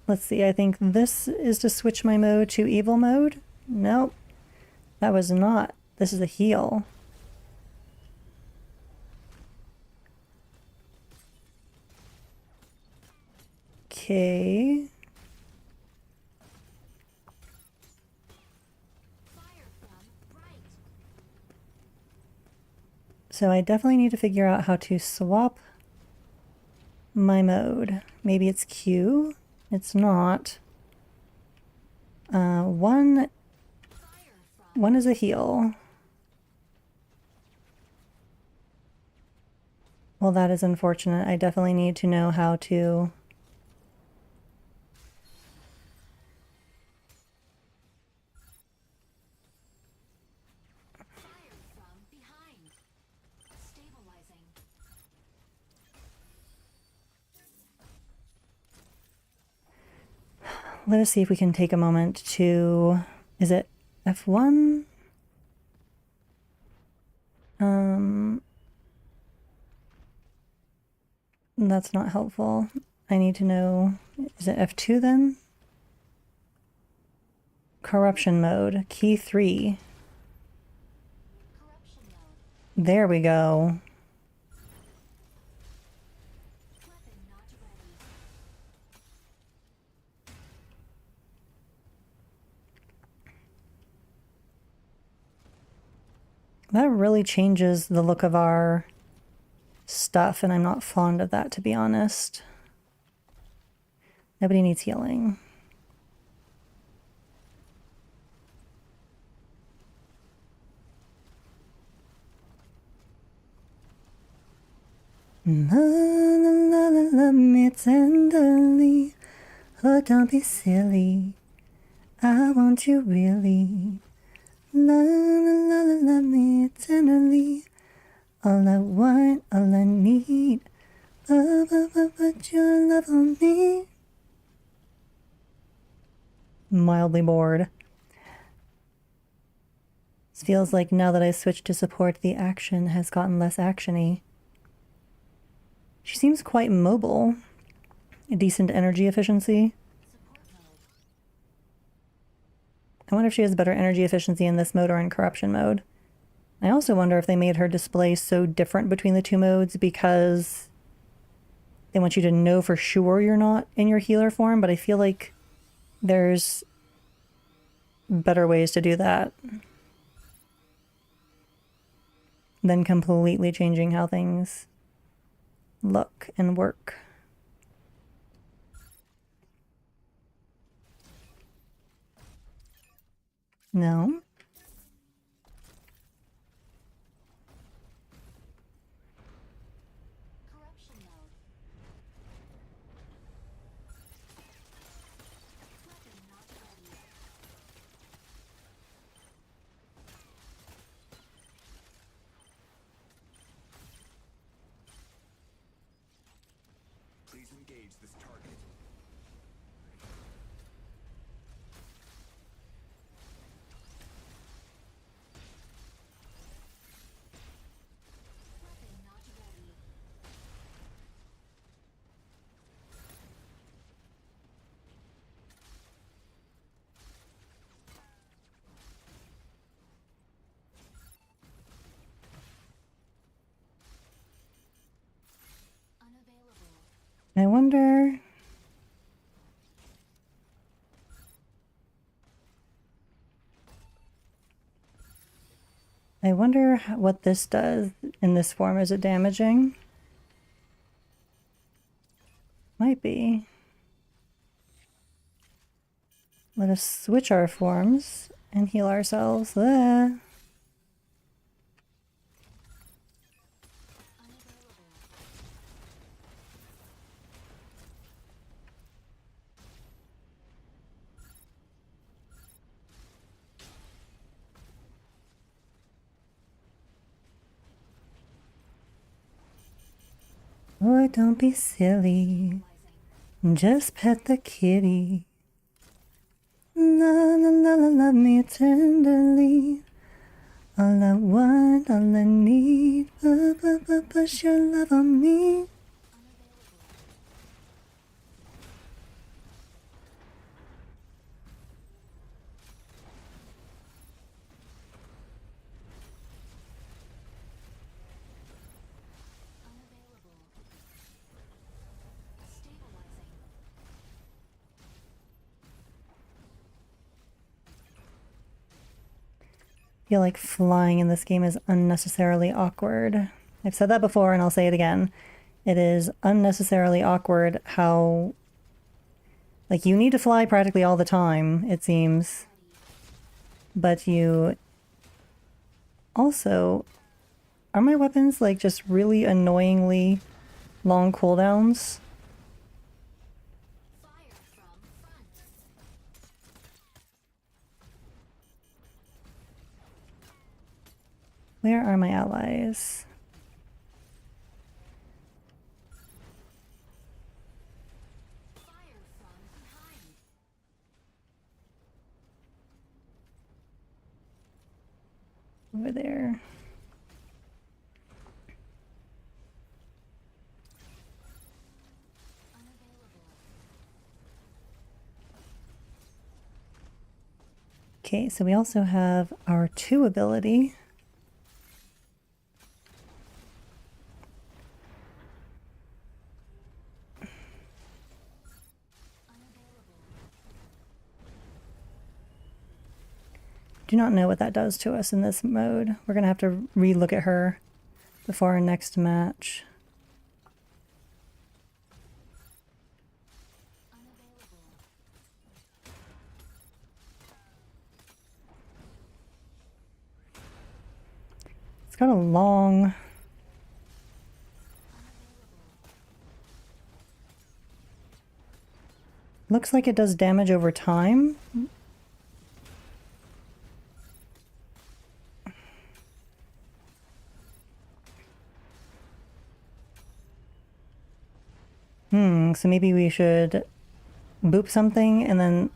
Let's see, I think this is to switch my mode to evil mode. Nope. That was not. This is a heal. Okay. So I definitely need to figure out how to swap my mode. Maybe it's Q. It's not. One is a heal. Well, that is unfortunate. I definitely need to know how to let us see if we can take a moment to... Is it F1? That's not helpful. I need to know... Is it F2 then? Corruption mode. Key 3. Corruption mode. There we go. Weapon not ready. That really changes the look of our stuff, and I'm not fond of that, to be honest. Nobody needs healing. La la la la, love me tenderly. Oh, don't be silly. I want you really. La la la la, love me tenderly. All I want, all I need. Put your love on me. Mildly bored. This feels like now that I switched to support, the action has gotten less actiony. She seems quite mobile. A decent energy efficiency. Support mode. I wonder if she has better energy efficiency in this mode or in corruption mode. I also wonder if they made her display so different between the two modes because they want you to know for sure you're not in your healer form, but I feel like there's better ways to do that than completely changing how things look and work. No? Corruption mode. Weapon not ready. Please engage this target. Weapon not ready. Unavailable. I wonder... what this does in this form. Is it damaging? Might be. Let us switch our forms and heal ourselves. Unavailable. Oh, don't be silly. Just pet the kitty. La la la la, love me tenderly. All I want, all I need. Push your love on me. Unavailable. Stabilizing. I feel like flying in this game is unnecessarily awkward. I've said that before and I'll say it again. It is unnecessarily awkward how... Like, you need to fly practically all the time, it seems. But you... Also... Are my weapons, like, just really annoyingly long cooldowns? Fire from front. Where are my allies? Fire from behind. over there. Okay, so we also have our 2 ability. Do not know what that does to us in this mode. We're gonna have to re-look at her before our next match. It's got a long... Looks like it does damage over time. So maybe we should boop something and then...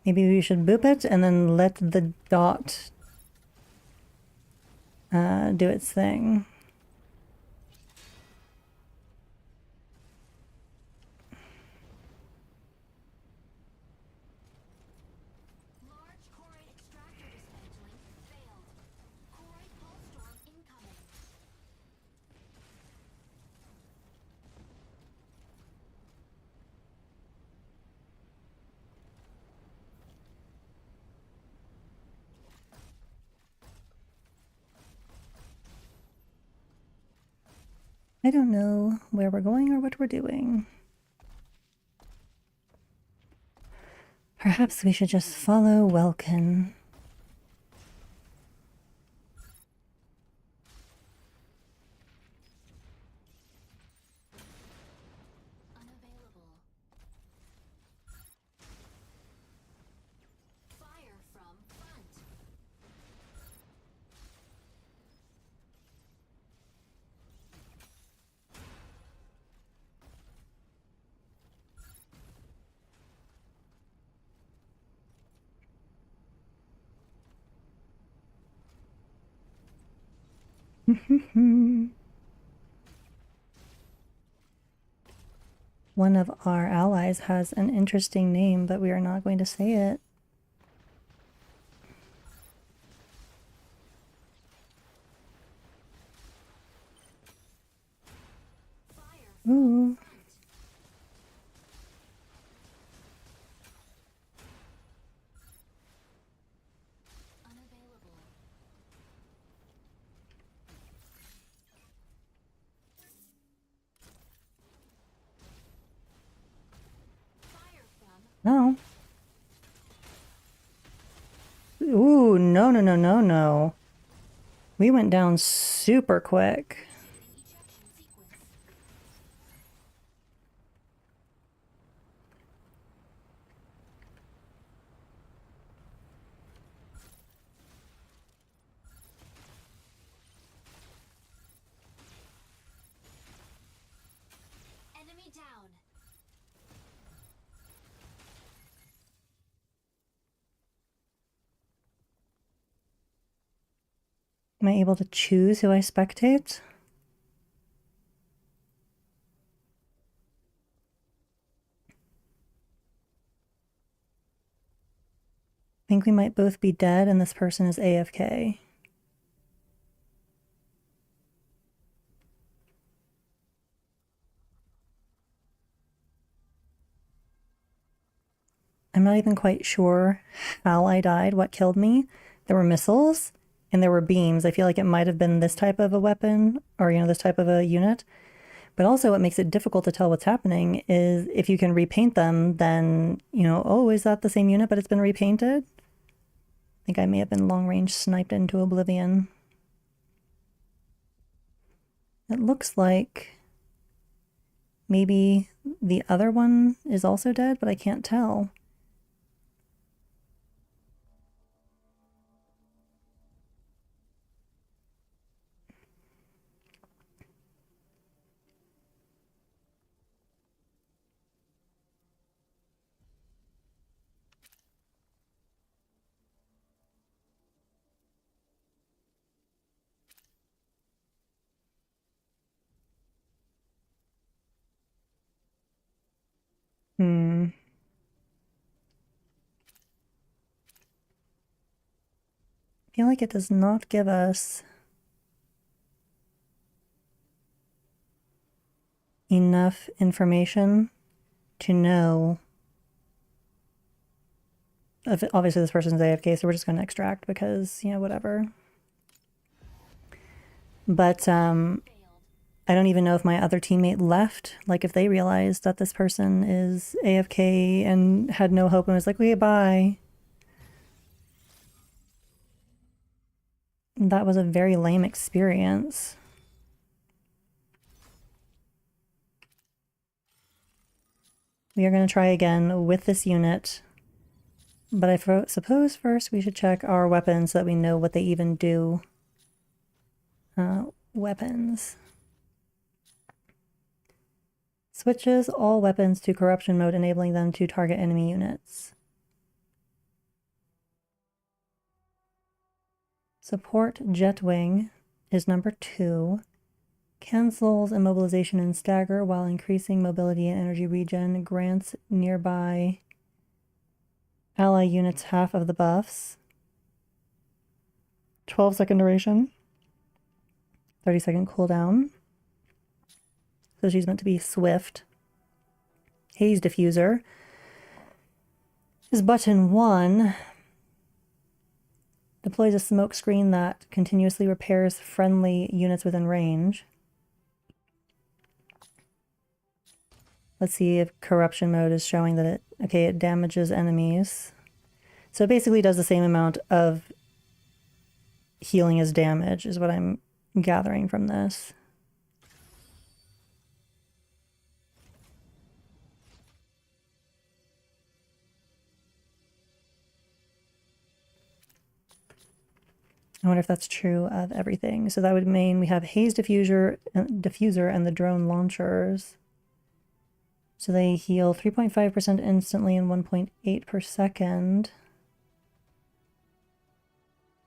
Maybe we should boop it and then let the dot do its thing. Large choroid extractor dismantling failed. Choroid pulse storm incoming. I don't know where we're going or what we're doing. Perhaps we should just follow Welkin. Unavailable. Fire from front. One of our allies has an interesting name, but we are not going to say it. Fire Ooh. unavailable. Fire from No. Ooh, no, no, no, no, no. We went down super quick. ejection sequence. Enemy down. Am I able to choose who I spectate? I think we might both be dead and this person is AFK. I'm not even quite sure how I died, what killed me. There were missiles and there were beams. I feel like it might have been this type of a weapon or, this type of a unit. But also what makes it difficult to tell what's happening is if you can repaint them, then, oh, is that the same unit but it's been repainted? I think I may have been long range sniped into oblivion. It looks like maybe the other one is also dead, but I can't tell. I feel like it does not give us enough information to know if obviously this person's AFK, so we're just going to extract because, you know, whatever. But I don't even know if my other teammate left, like if they realized that this person is AFK and had no hope and was like, okay, bye. That was a very lame experience. We are going to try again with this unit. But I suppose first we should check our weapons so that we know what they even do. Weapons. Switches all weapons to corruption mode, enabling them to target enemy units. Support Jetwing is number 2. Cancels immobilization and stagger while increasing mobility and energy regen. Grants nearby ally units half of the buffs. 12-second duration. 30-second cooldown. So she's meant to be swift. Haze diffuser is button 1. Deploys a smoke screen that continuously repairs friendly units within range. Let's see if corruption mode is showing that it damages enemies. So it basically does the same amount of healing as damage is what I'm gathering from this. I wonder if that's true of everything. So that would mean we have Haze diffuser and the drone launchers. So they heal 3.5% instantly and 1.8 per second.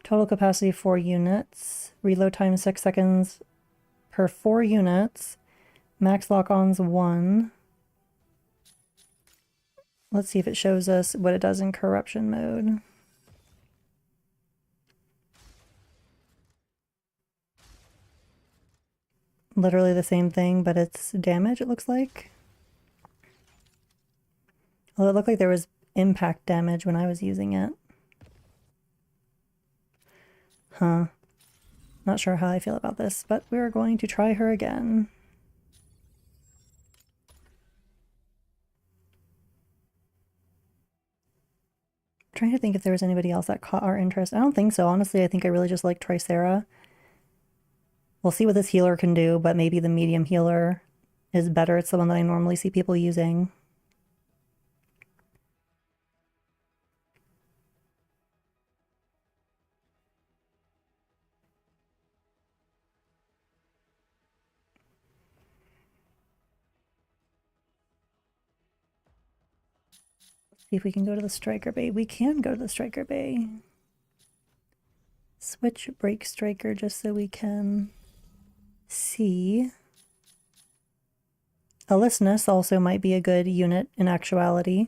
Total capacity 4 units. Reload time 6 seconds per 4 units. Max lock-ons 1. Let's see if it shows us what it does in corruption mode. Literally the same thing, but it's damage, it looks like. Well, it looked like there was impact damage when I was using it. Huh. Not sure how I feel about this, but we're going to try her again. I'm trying to think if there was anybody else that caught our interest. I don't think so. Honestly, I think I really just like Tricera. We'll see what this healer can do, but maybe the medium healer is better. It's the one that I normally see people using. See if we can go to the striker bay. We can go to the striker bay. Switch break striker just so we can see. Alyssness also might be a good unit in actuality.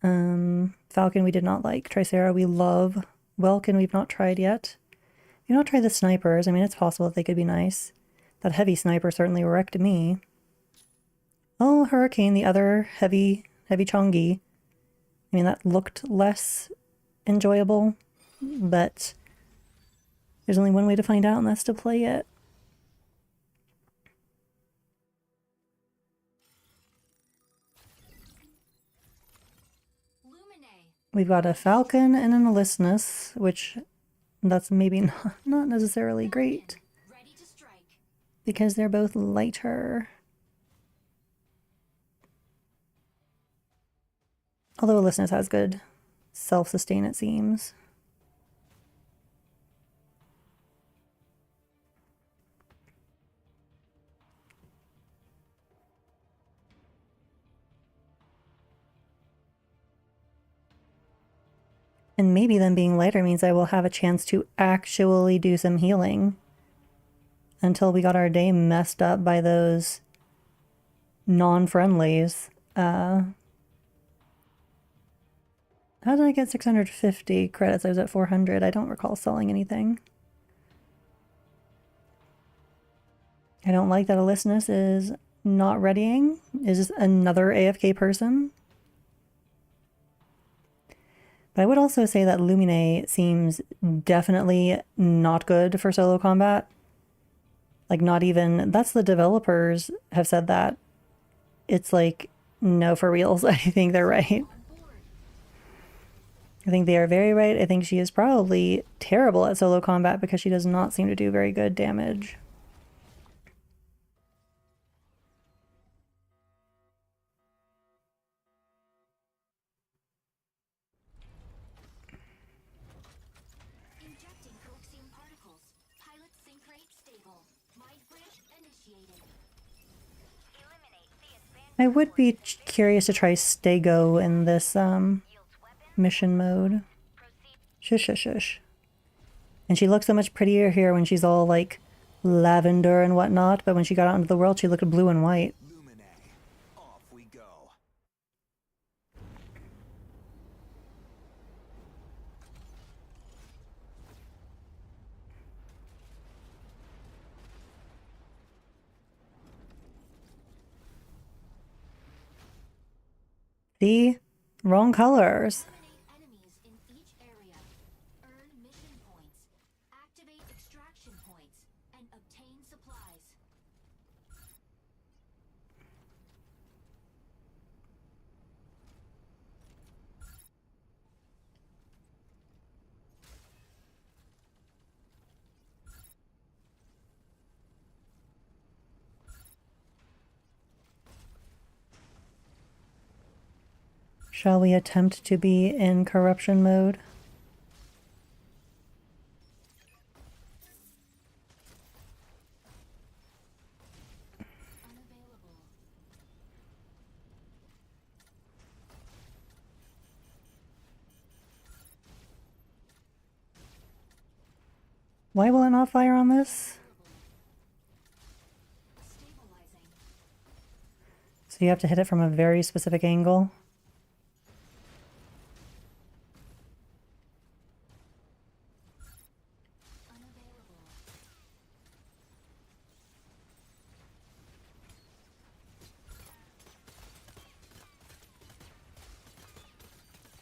Falcon we did not like. Tricera we love. Welkin we've not tried yet. We've not tried the snipers. I mean, it's possible that they could be nice. That heavy sniper certainly wrecked me. Oh, Hurricane, the other heavy Chongi. I mean, that looked less enjoyable, but there's only one way to find out, and that's to play it. We've got a Falcon and an Alyssness, which that's maybe not necessarily great because they're both lighter. Although Alyssness has good self-sustain, it seems. And maybe them being lighter means I will have a chance to actually do some healing until we got our day messed up by those non-friendlies. How did I get 650 credits? I was at 400. I don't recall selling anything. I don't like that Alyssness is not readying. Is just another AFK person. But I would also say that Lumine seems definitely not good for solo combat. Like, not even, that's the developers have said that. It's like, no, for reals. I think they're right. I think they are very right. I think she is probably terrible at solo combat because she does not seem to do very good damage. Injecting coaxium particles. Pilot sync rate stable. Mind bridge initiated. Eliminate the advanced I would be curious to try Stego in this yields weapons. mission mode. Proceed. Shush, shush, shush. And she looks so much prettier here when she's all like lavender and whatnot, but when she got out into the world, she looked blue and white. Lumine. Off we go. See? Wrong colors. Eliminate enemies in each area. Earn mission points. Activate extraction points. And obtain supplies. Shall we attempt to be in corruption mode? Unavailable. Why will it not fire on this? Stabilizing. So you have to hit it from a very specific angle. Unavailable.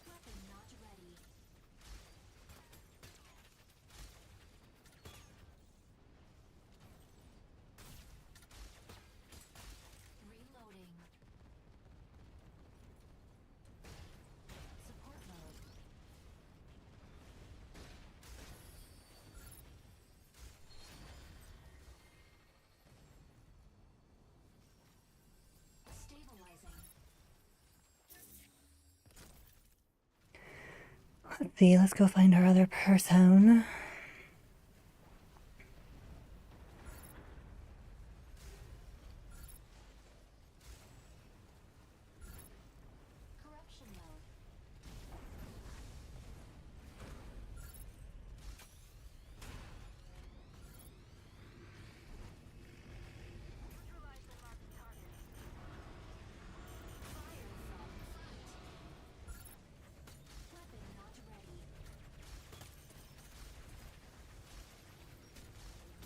Weapon not ready. Reloading. Support mode. Stabilizing. Let's see, let's go find our other person. Corruption mode. Fire from front. Weapon not ready.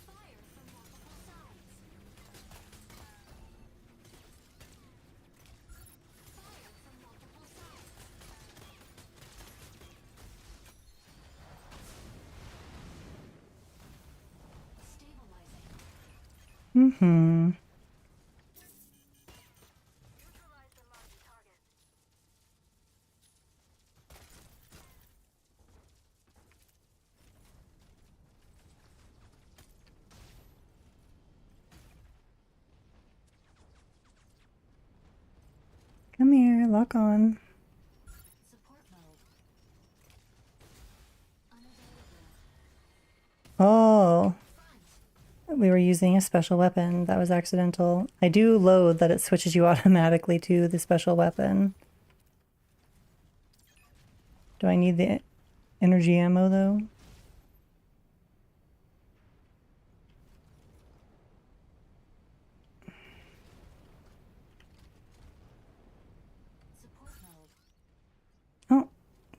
Fire from multiple sides. Fire from multiple sides. Stabilizing. Mm-hmm. Come here, lock on. Support mode. Unavailable. Oh, Front. we were using a special weapon. That was accidental. I do loathe that it switches you automatically to the special weapon. Do I need the energy ammo though?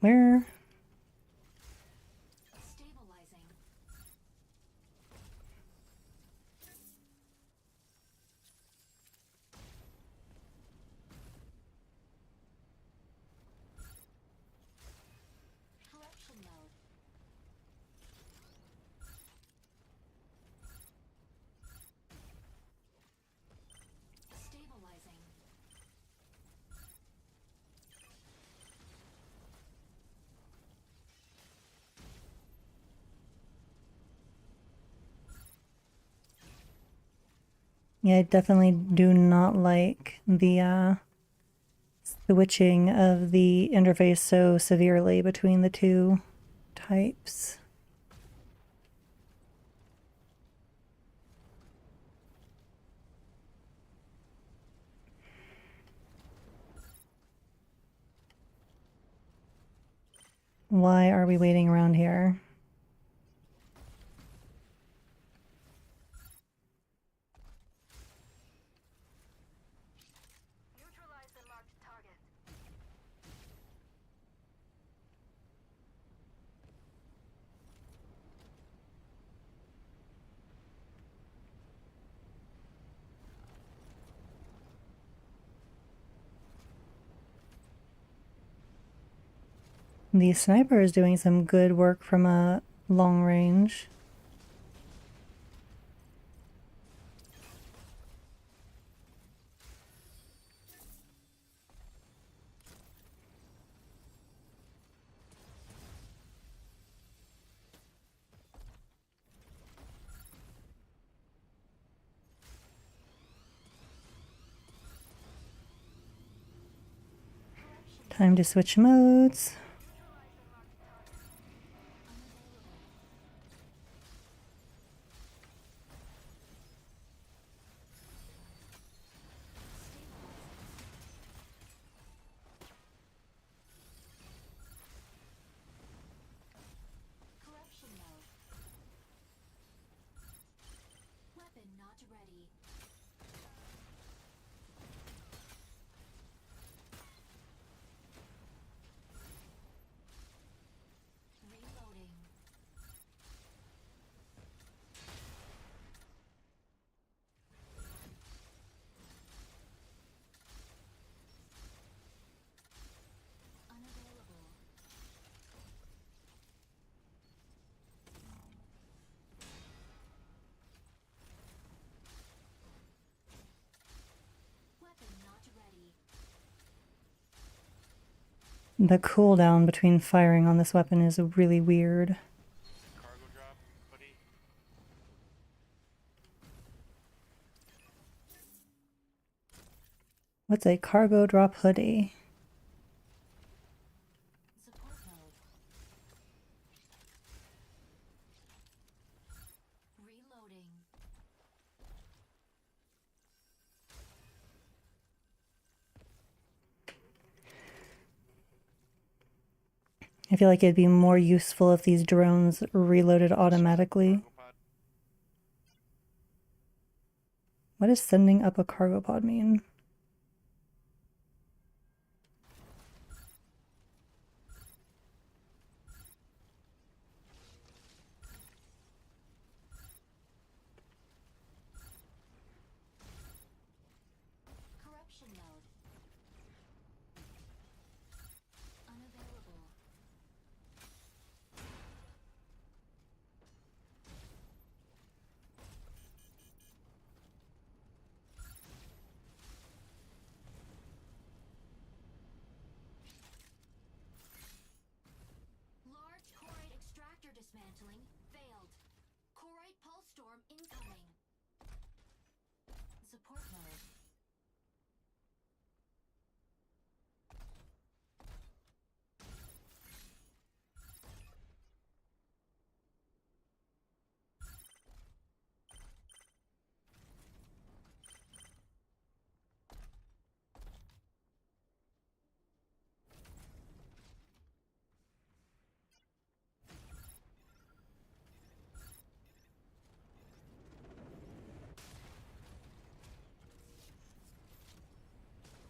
Where? Stabilizing. Corruption mode. Stabilizing. Yeah, I definitely do not like the switching of the interface so severely between the two types. Why are we waiting around here? Neutralize the marked target. The sniper is doing some good work from a long range. Time to switch modes. Corruption mode. Weapon not ready. Reloading. Unavailable. Weapon not ready. The cooldown between firing on this weapon is really weird. Cargo drop, buddy. What's a cargo drop hoodie? Support mode. Reloading. I feel like it'd be more useful if these drones reloaded automatically. Cargo pod. What does sending up a cargo pod mean? Corruption mode. Unavailable. Large Corite extractor dismantling failed. Corite pulse storm incoming. Support mode.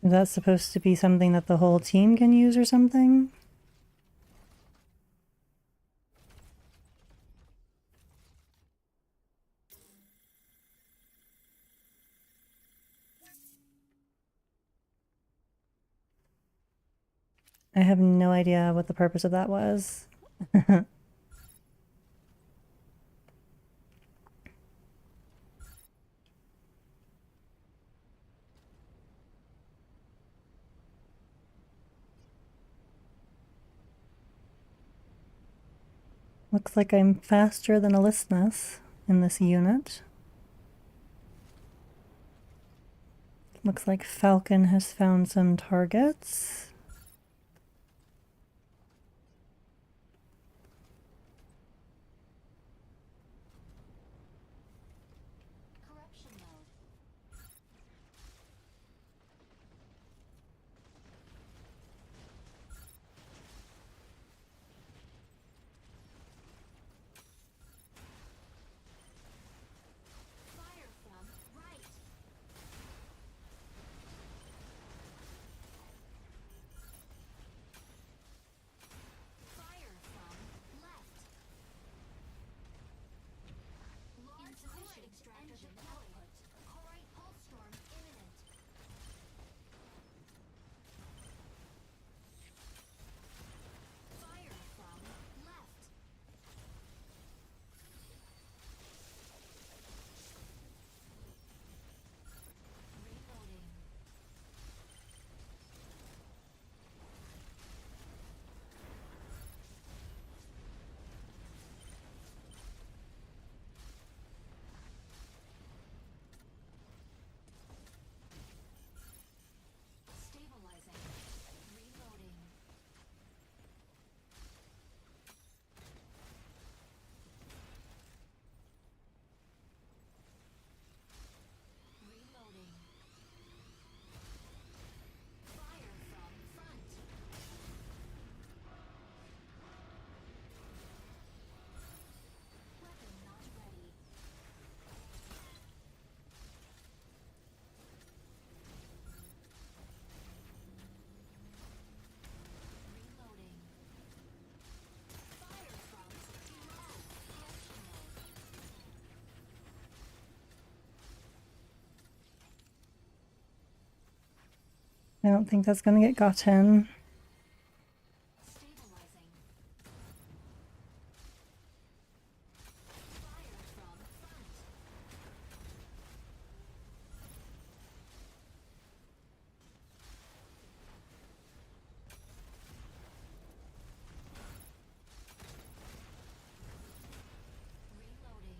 Is that supposed to be something that the whole team can use or something? I have no idea what the purpose of that was. Looks like I'm faster than Alisnus in this unit. Looks like Falcon has found some targets. Corruption mode. Fire from right. Fire from left. Insufficient extraction output. Corite pulse storm imminent. Fire from left. Reloading. Stabilizing. Reloading. Reloading. Fire from front. Weapon not ready. Reloading. Fire from below. Corruption mode. I don't think that's gonna get gotten. Stabilizing. Fire from front. Reloading.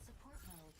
Support mode.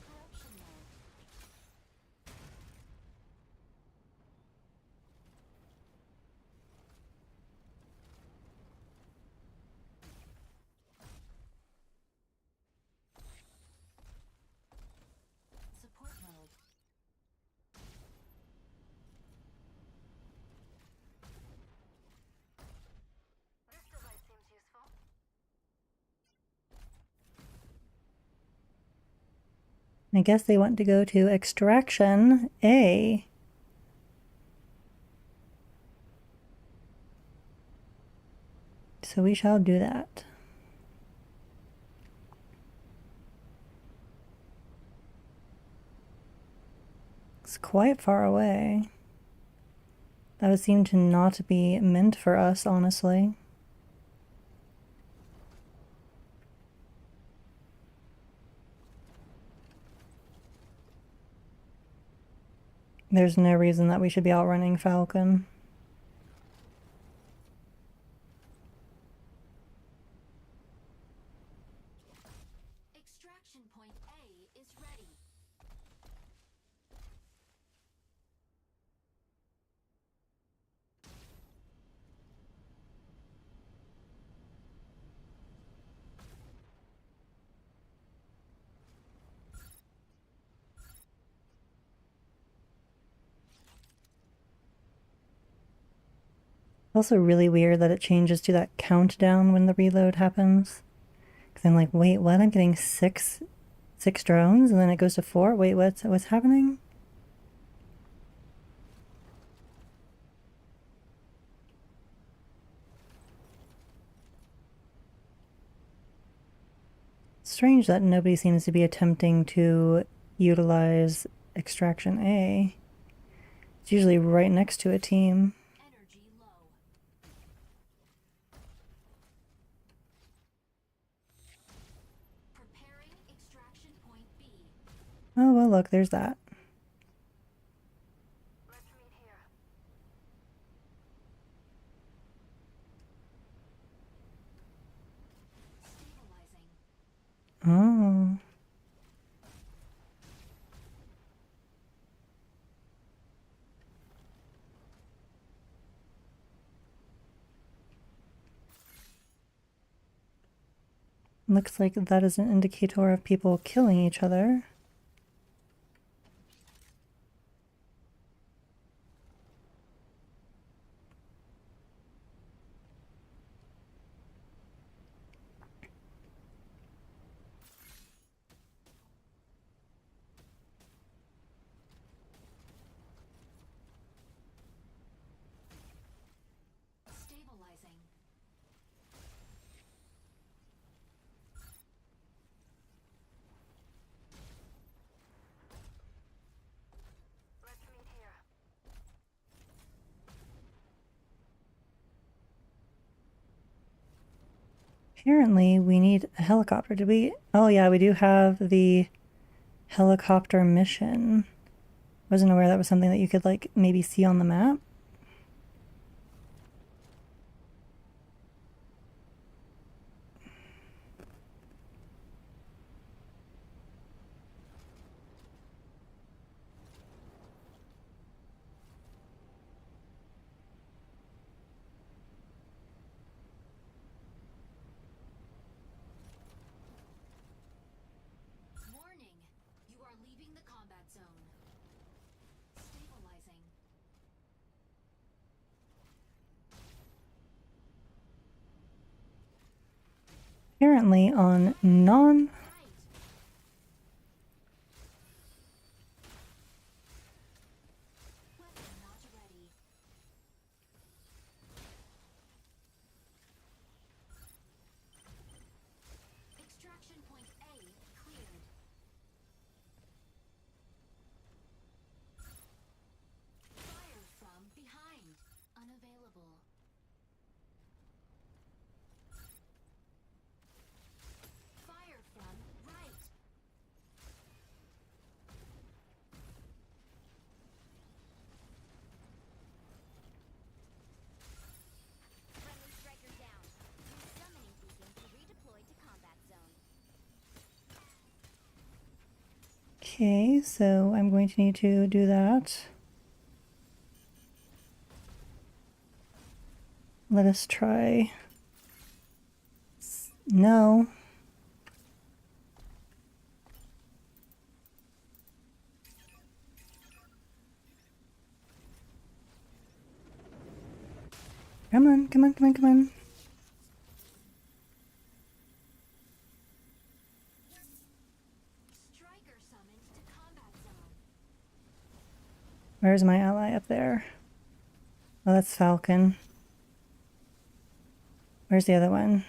Corruption mode. Support mode. This device seems useful. I guess they want to go to Extraction A. So we shall do that. It's quite far away. That would seem to not be meant for us, honestly. There's no reason that we should be outrunning Falcon. Also really weird that it changes to that countdown when the reload happens. Because I'm like, wait, what? I'm getting six drones, and then it goes to 4? Wait, what's happening? Strange that nobody seems to be attempting to utilize Extraction A. It's usually right next to a team. Energy low. Preparing extraction point B. Oh, well, look, there's that. Let's meet here. Stabilizing. Oh. Looks like that is an indicator of people killing each other. Stabilizing. Let's meet here. Apparently, we need a helicopter. Did we? Oh, yeah, we do have the helicopter mission. Wasn't aware that was something that you could, like, maybe see on the map. Warning. You are leaving the combat zone. Stabilizing. Apparently, on non. Right. Weapon not ready. Extraction point A cleared. Fire from behind. Unavailable. Fire from right. Friendly striker down. Use summoning beacon to redeploy to combat zone. Okay, so I'm going to need to do that. Let us try. No. Come on, come on, come on, come on. Striker summoned to combat zone. Where's my ally up there? Oh, that's Falcon. Where's the other one?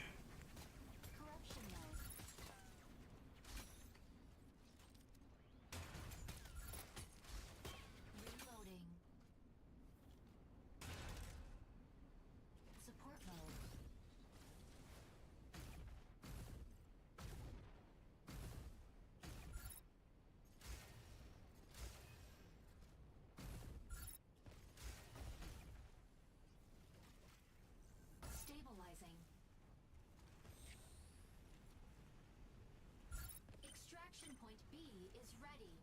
Corruption mode. Reloading. Support mode. Stabilizing. Extraction point B is ready.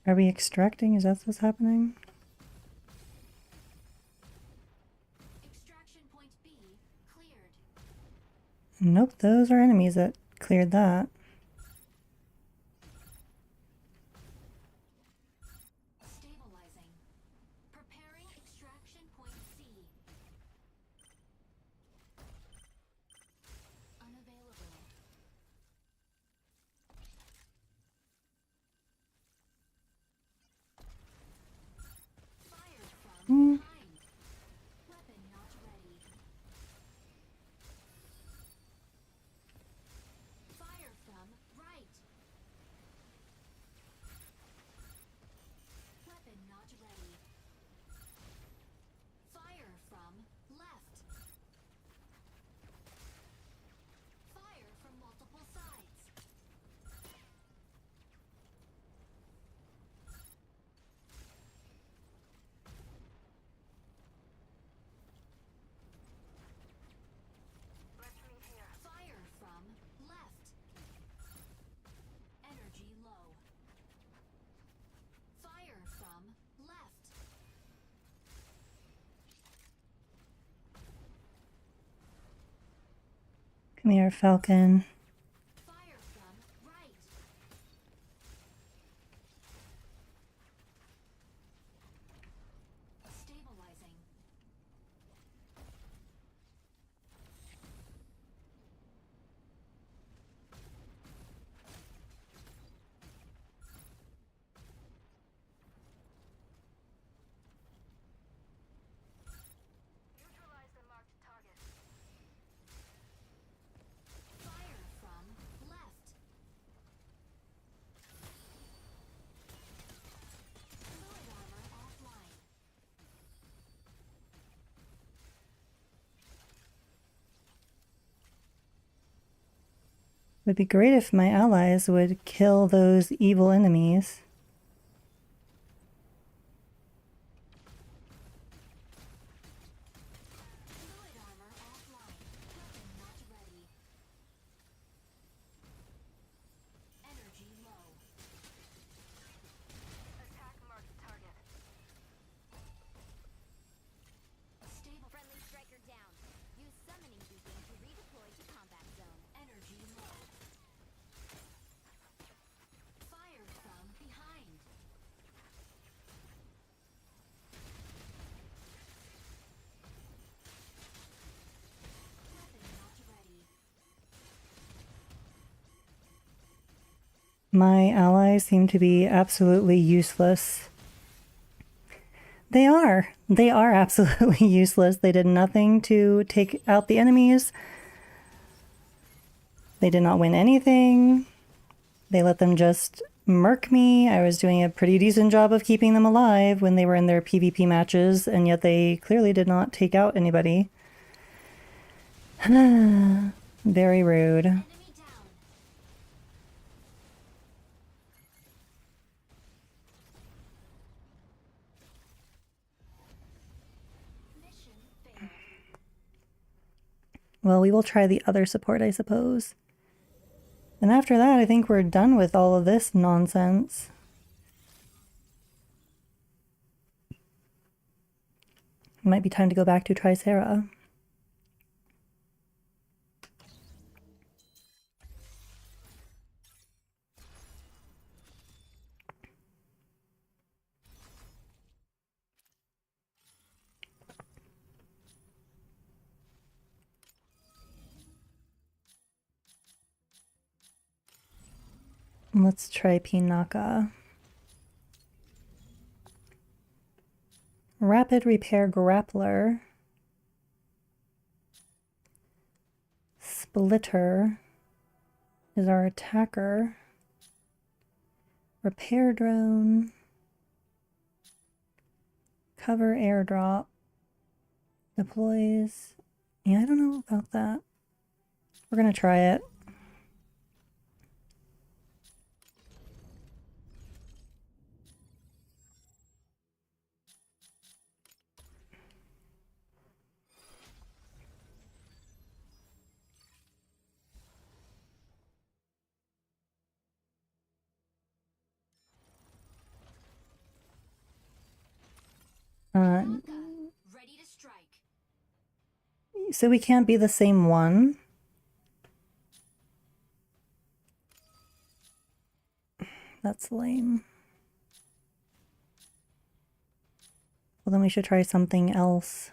Are we extracting? Is that what's happening? Extraction point B cleared. Nope, those are enemies that cleared that. Stabilizing. Preparing extraction point C. Unavailable. Fire from behind. Weapon not ready. Fire from right. Weapon not ready. Fire from left. Fire from multiple sides. Fire from left. Energy low. Fire from left. Come here, Falcon. Fire from right. Stabilizing. Neutralize the marked target. Fire from left. Fluid armor offline. Would be great if my allies would kill those evil enemies. Fluid armor offline. Weapon not ready. Energy low. Attack marked target. Stable. Friendly striker down. Use summoning beacon to redeploy to combat zone. Energy low. Fire from behind. Weapon not ready. My allies seem to be absolutely useless. They are. They are absolutely useless. They did nothing to take out the enemies. They did not win anything. They let them just murk me. I was doing a pretty decent job of keeping them alive when they were in their PvP matches, and yet they clearly did not take out anybody. Very rude. Enemy down. Mission failed. Well, we will try the other support, I suppose. And after that, I think we're done with all of this nonsense. It might be time to go back to Tricera. Let's try Pinaka. Rapid Repair Grappler. Splitter is our attacker. Repair Drone. Cover Airdrop. Deploys. Yeah, I don't know about that. We're gonna try it. Tanaka, ready to strike. So we can't be the same one? That's lame. Well, then we should try something else.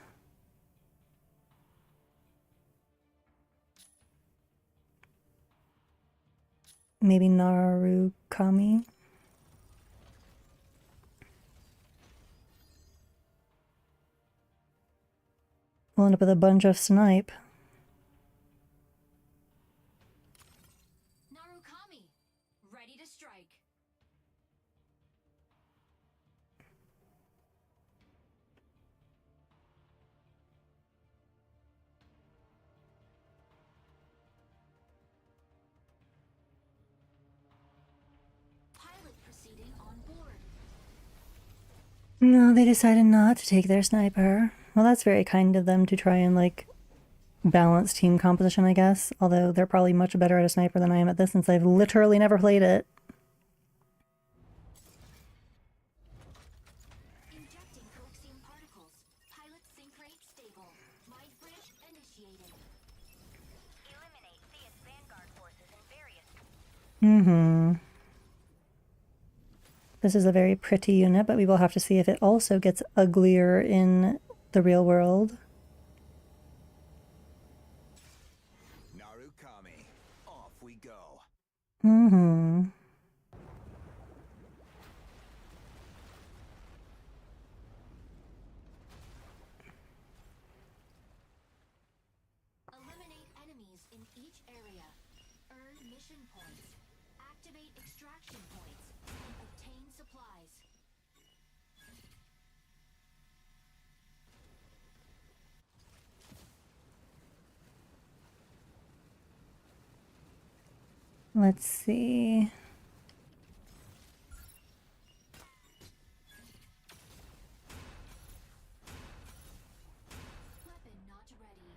Maybe Narukami? We'll end up with a bunch of snipe. Narukami, ready to strike. Pilot proceeding on board. No, they decided not to take their sniper. Well, that's very kind of them to try and, like, balance team composition, I guess. Although they're probably much better at a sniper than I am at this since I've literally never played it. Injecting coaxium particles. Pilot sync rate stable. Mind bridge initiated. Eliminate Thea's Vanguard forces in various... This is a very pretty unit, but we will have to see if it also gets uglier in the real world. Narukami, off we go. Eliminate enemies in each area. Earn mission points. Activate extraction points. And obtain supplies. Let's see. Weapon not ready.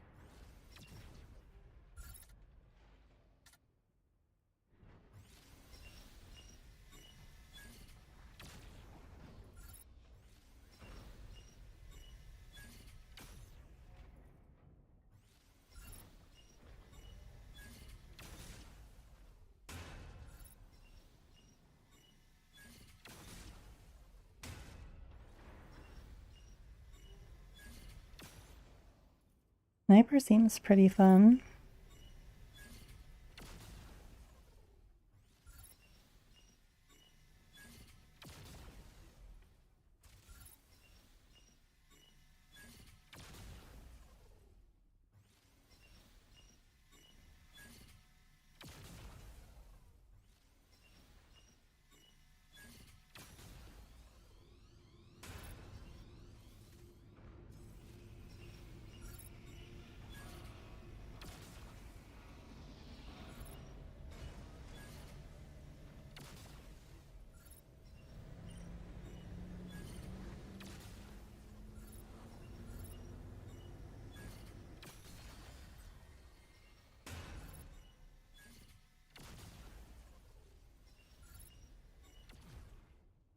Sniper seems pretty fun.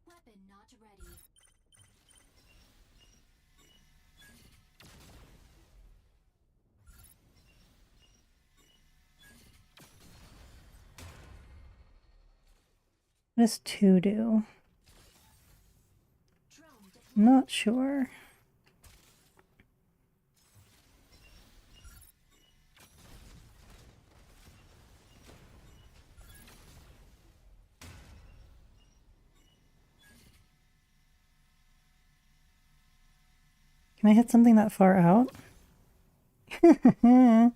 Weapon not ready. What does 2 do? Drone deployed. Not sure. Can I hit something that far out? Optical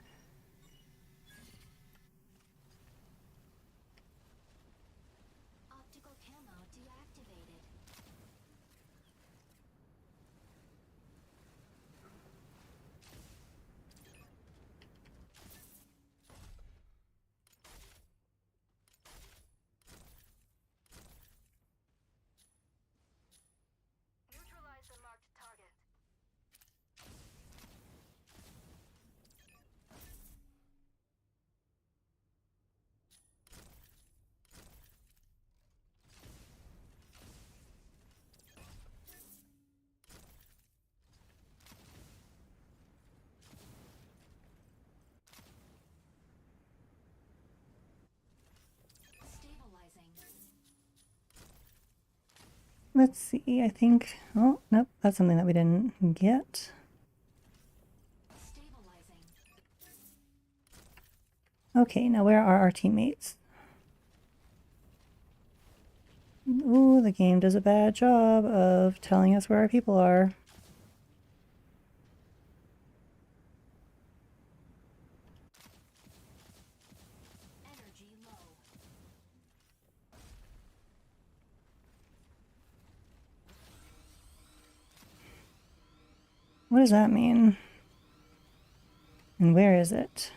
camo deactivated. Neutralize the marked target. Let's see, I think... Oh, nope, that's something that we didn't get. Stabilizing. Okay, now where are our teammates? Ooh, the game does a bad job of telling us where our people are. Energy low. What does that mean? And where is it?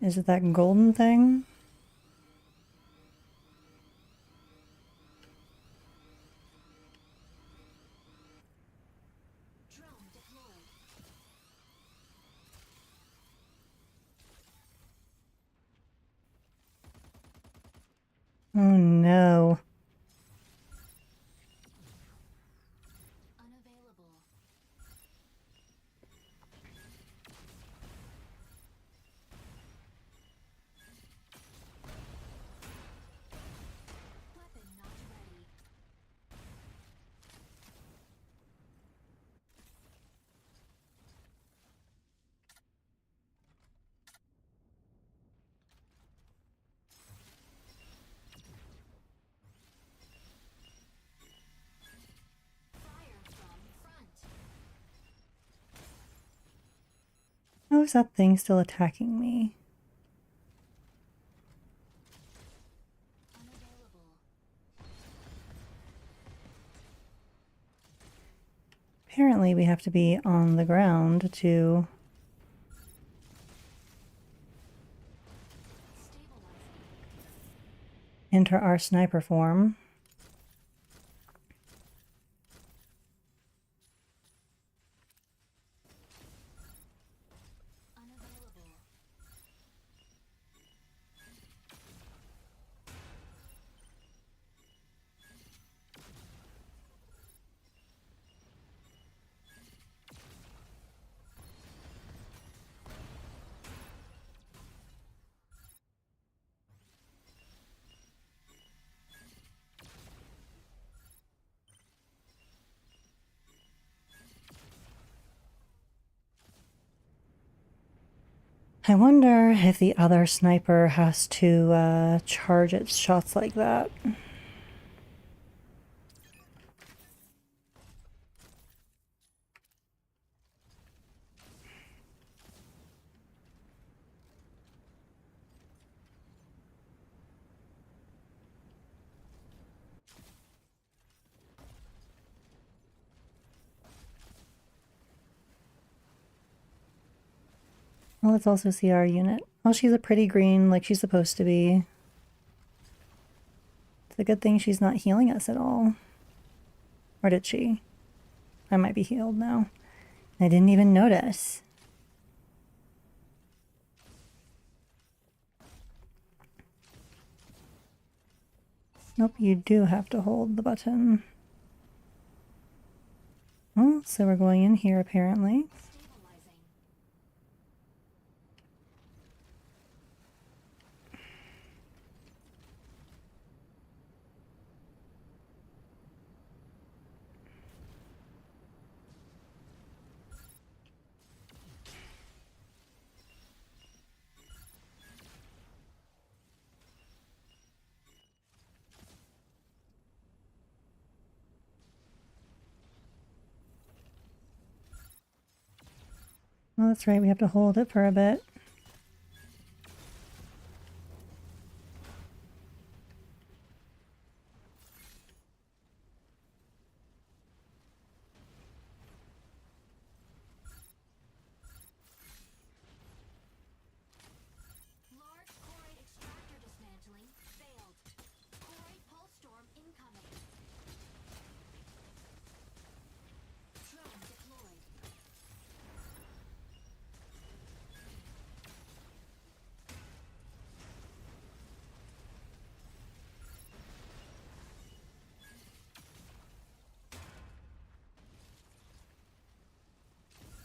Is it that golden thing? Drone deployed. Oh no. Unavailable. Weapon not ready. Fire from front. How is that thing still attacking me? Unavailable. Apparently we have to be on the ground to Stabilizing. enter our sniper form. Unavailable. I wonder if the other sniper has to charge its shots like that. Well, let's also see our unit. Oh, she's a pretty green, like she's supposed to be. It's a good thing she's not healing us at all. Or did she? I might be healed now. I didn't even notice. Nope, you do have to hold the button. Oh, so we're going in here apparently. Stabilizing. Oh, that's right, we have to hold it for a bit. Large core extractor dismantling failed. Core pulse storm incoming. Drone deployed.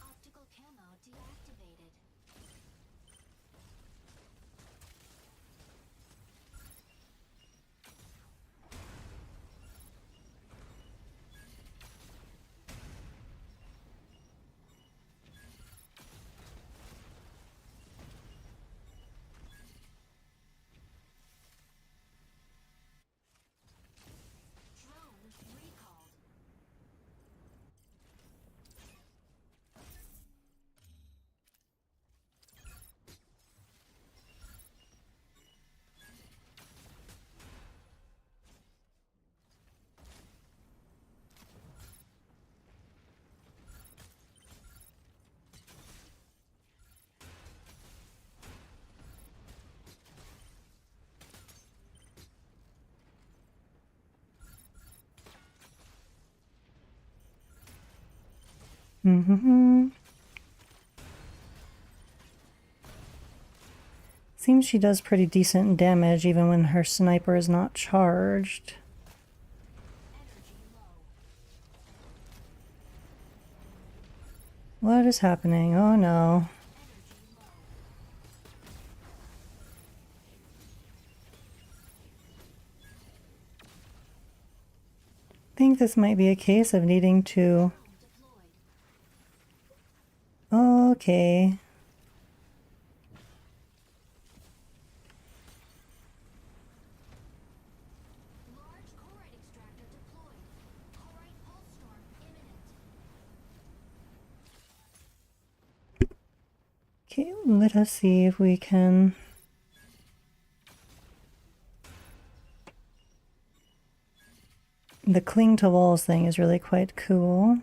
Optical camo deactivated. Mm-hmm. Seems she does pretty decent damage even when her sniper is not charged. What is happening? Oh no. I think this might be a case of needing to... Okay. Large chorite extractor deployed. Chorite pulse storm imminent. Okay, let us see if we can... The cling to walls thing is really quite cool.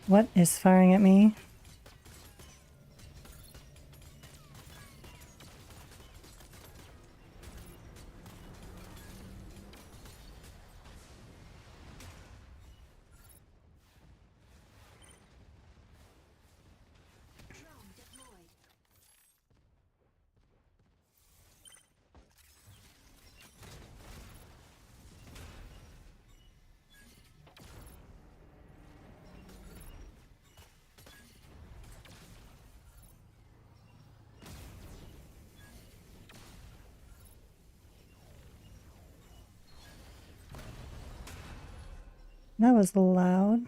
What is firing at me? Drone deployed. That was loud.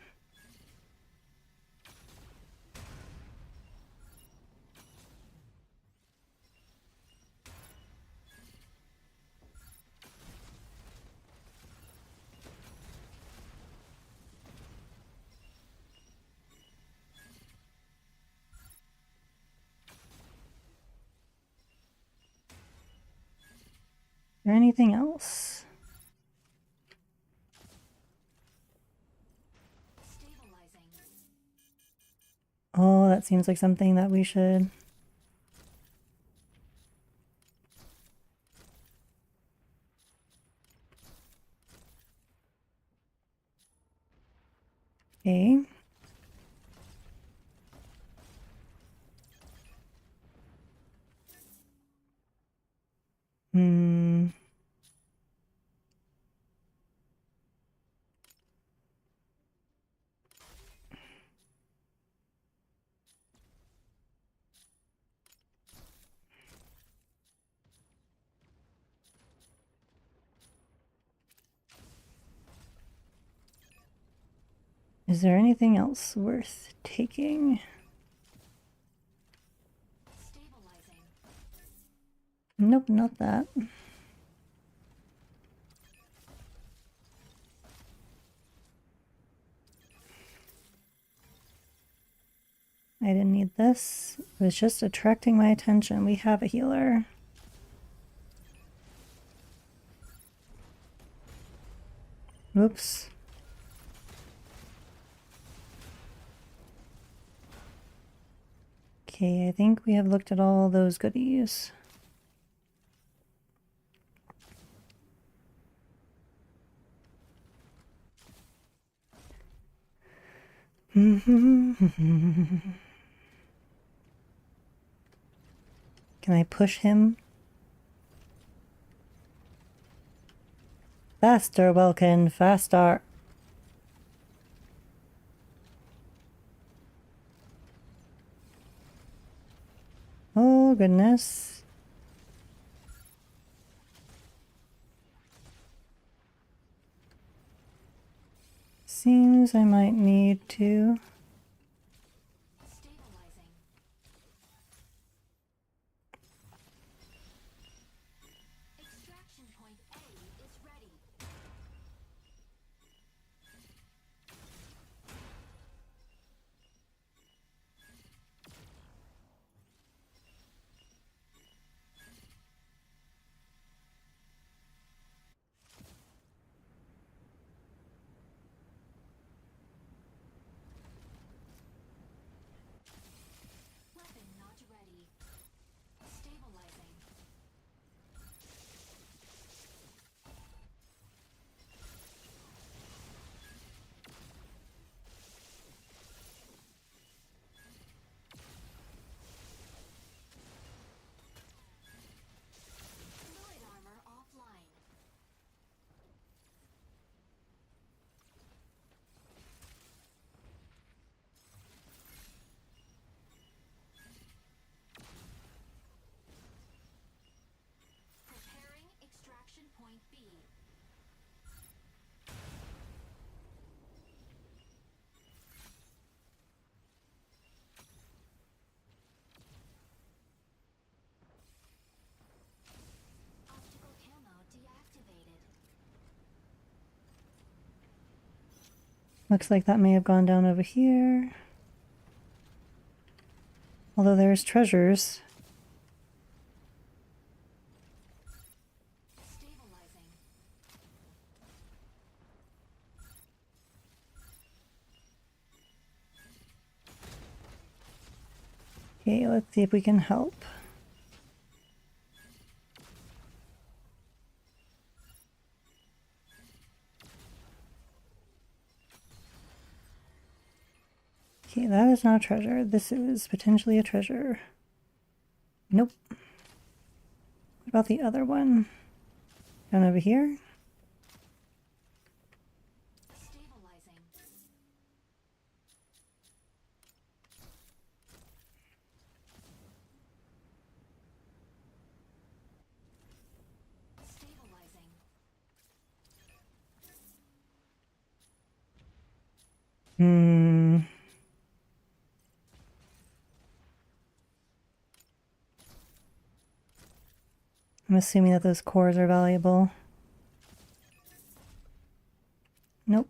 Is there anything else? Stabilizing. Oh, that seems like something that we should... Okay. Hmm. Is there anything else worth taking? Stabilizing. Nope, not that. I didn't need this. It was just attracting my attention. We have a healer. Oops. Okay, I think we have looked at all those goodies. Can I push him? Faster, Welkin, faster. Oh, goodness. Seems I might need to... Stabilizing. Extraction point A is ready. Looks like that may have gone down over here. Although there's treasures. Stabilizing. Okay, let's see if we can help. Okay, that is not a treasure. This is potentially a treasure. Nope. What about the other one? Down over here? Stabilizing. Stabilizing. Hmm. I'm assuming that those cores are valuable. Nope.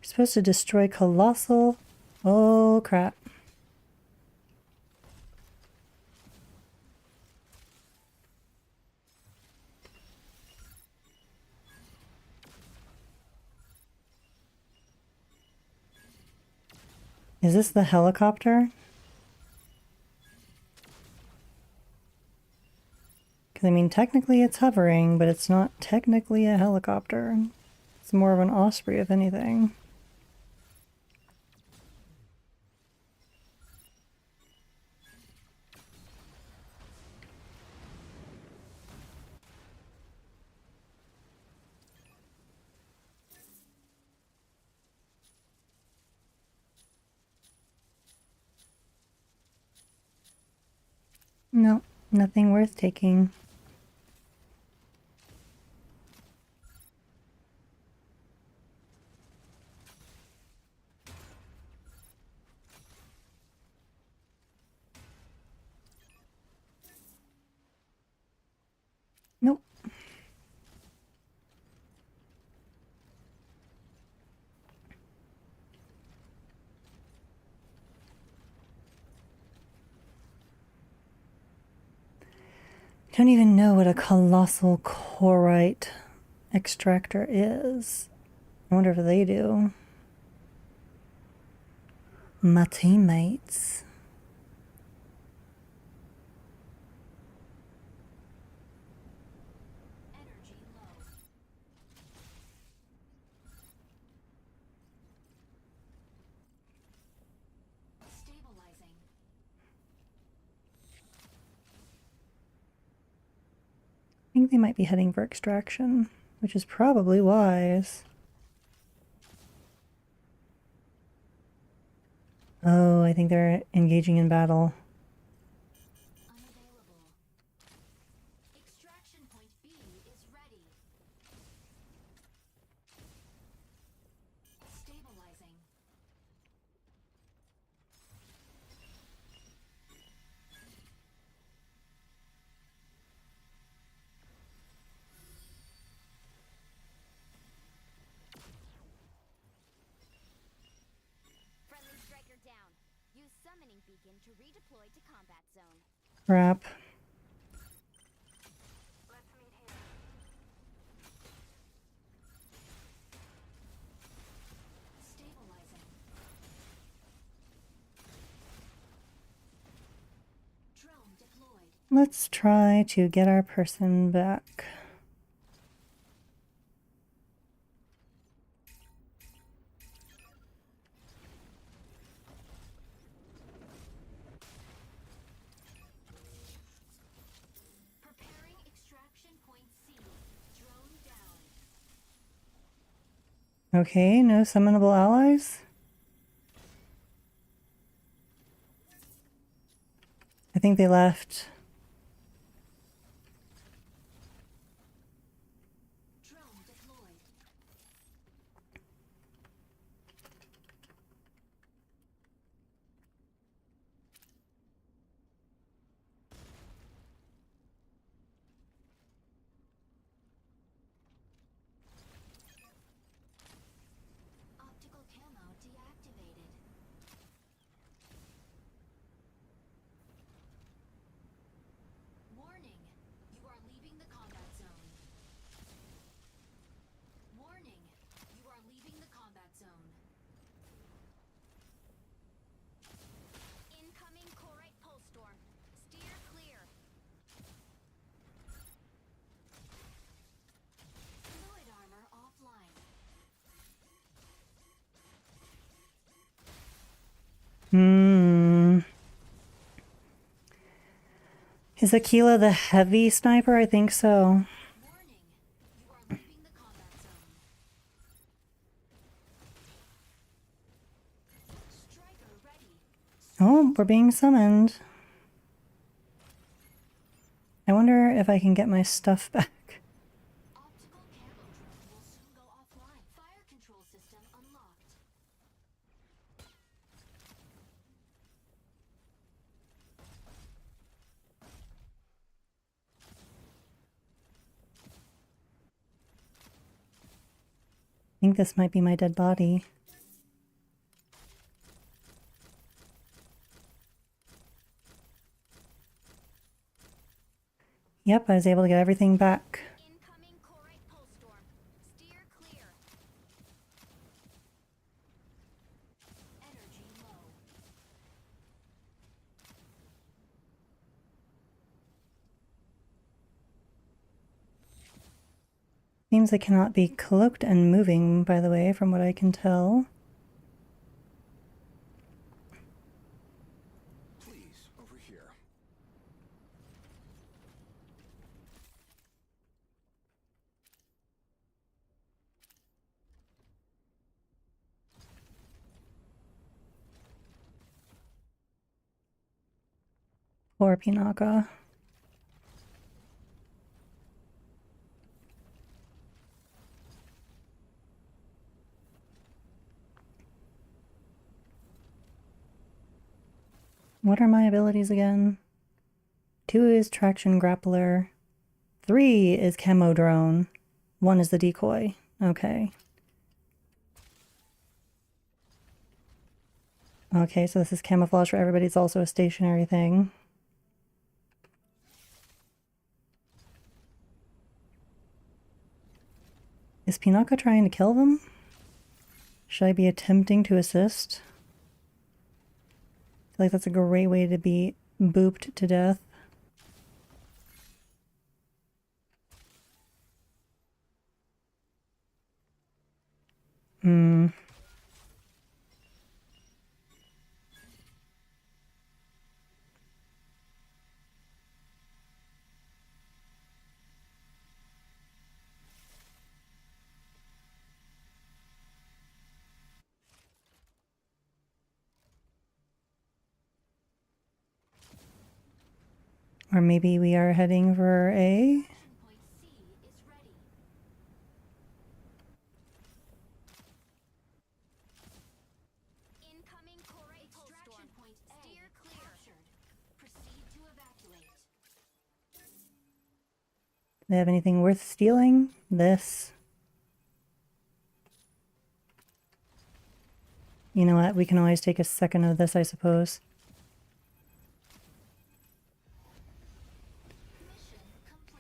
We're supposed to destroy Colossal. Oh, crap. Is this the helicopter? Because, I mean, technically it's hovering, but it's not technically a helicopter. It's more of an osprey, if anything. No, nothing worth taking. Nope. I don't even know what a colossal corite extractor is. I wonder if they do. My teammates. Energy low. Stabilizing. I think they might be heading for extraction, which is probably wise. Oh, I think they're engaging in battle. Unavailable. Extraction point B is ready. Stabilizing. Friendly striker down. Use summoning beacon to redeploy to combat zone. Crap. Let's meet here. Stabilizing. Drone deployed. Let's try to get our person back. Preparing extraction point C. Drone down. Okay, no summonable allies? I think they left. Drone deployed. Hmm. Is Aquila the heavy sniper? I think so. Warning, you are leaving the combat zone. Striker ready. Oh, we're being summoned. I wonder if I can get my stuff back. Optical camo drone will soon go offline. Fire control system unlocked. I think this might be my dead body. Yep, I was able to get everything back. Incoming Corite pulse storm. Steer clear. Energy low. Seems I cannot be cloaked and moving, by the way, from what I can tell. Please, over here. Poor Pinaka. What are my abilities again? 2 is traction grappler. 3 is camo drone. 1 is the decoy. Okay. Okay, so this is camouflage for everybody. It's also a stationary thing. Is Pinaka trying to kill them? Should I be attempting to assist? I feel like that's a great way to be booped to death. Hmm. Or maybe we are heading for A? Point C is ready. Incoming Corite pulse storm. Extraction point A Steer clear. captured. Proceed to evacuate. They have anything worth stealing? This. You know what? We can always take a second of this, I suppose.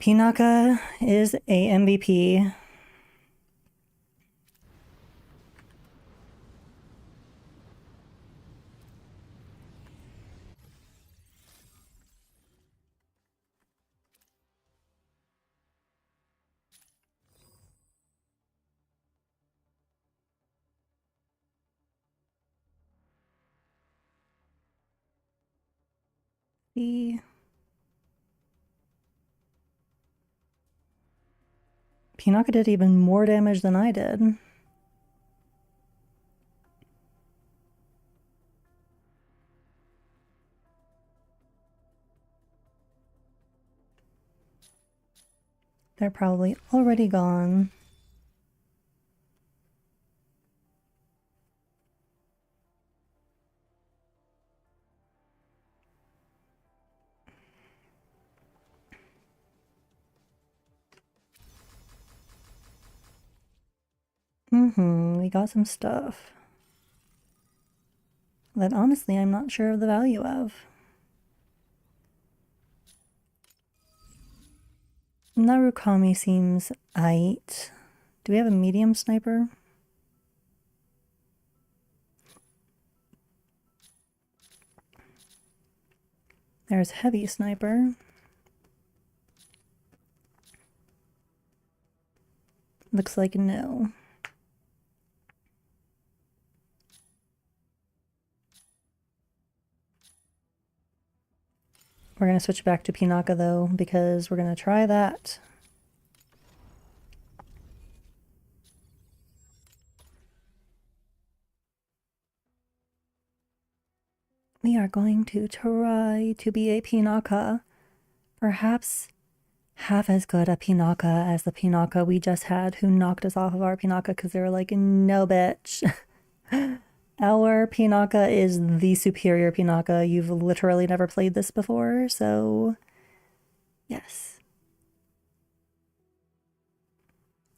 Pinaka is a MVP. Pinaka did even more damage than I did. They're probably already gone. We got some stuff that honestly I'm not sure of the value of. Narukami seems aight. Do we have a medium sniper? There's heavy sniper. Looks like no. We're going to switch back to Pinaka though, because we're going to try that. We are going to try to be a Pinaka. Perhaps half as good a Pinaka as the Pinaka we just had, who knocked us off of our Pinaka because they were like, no bitch. Our Pinaka is the superior Pinaka. You've literally never played this before, so yes.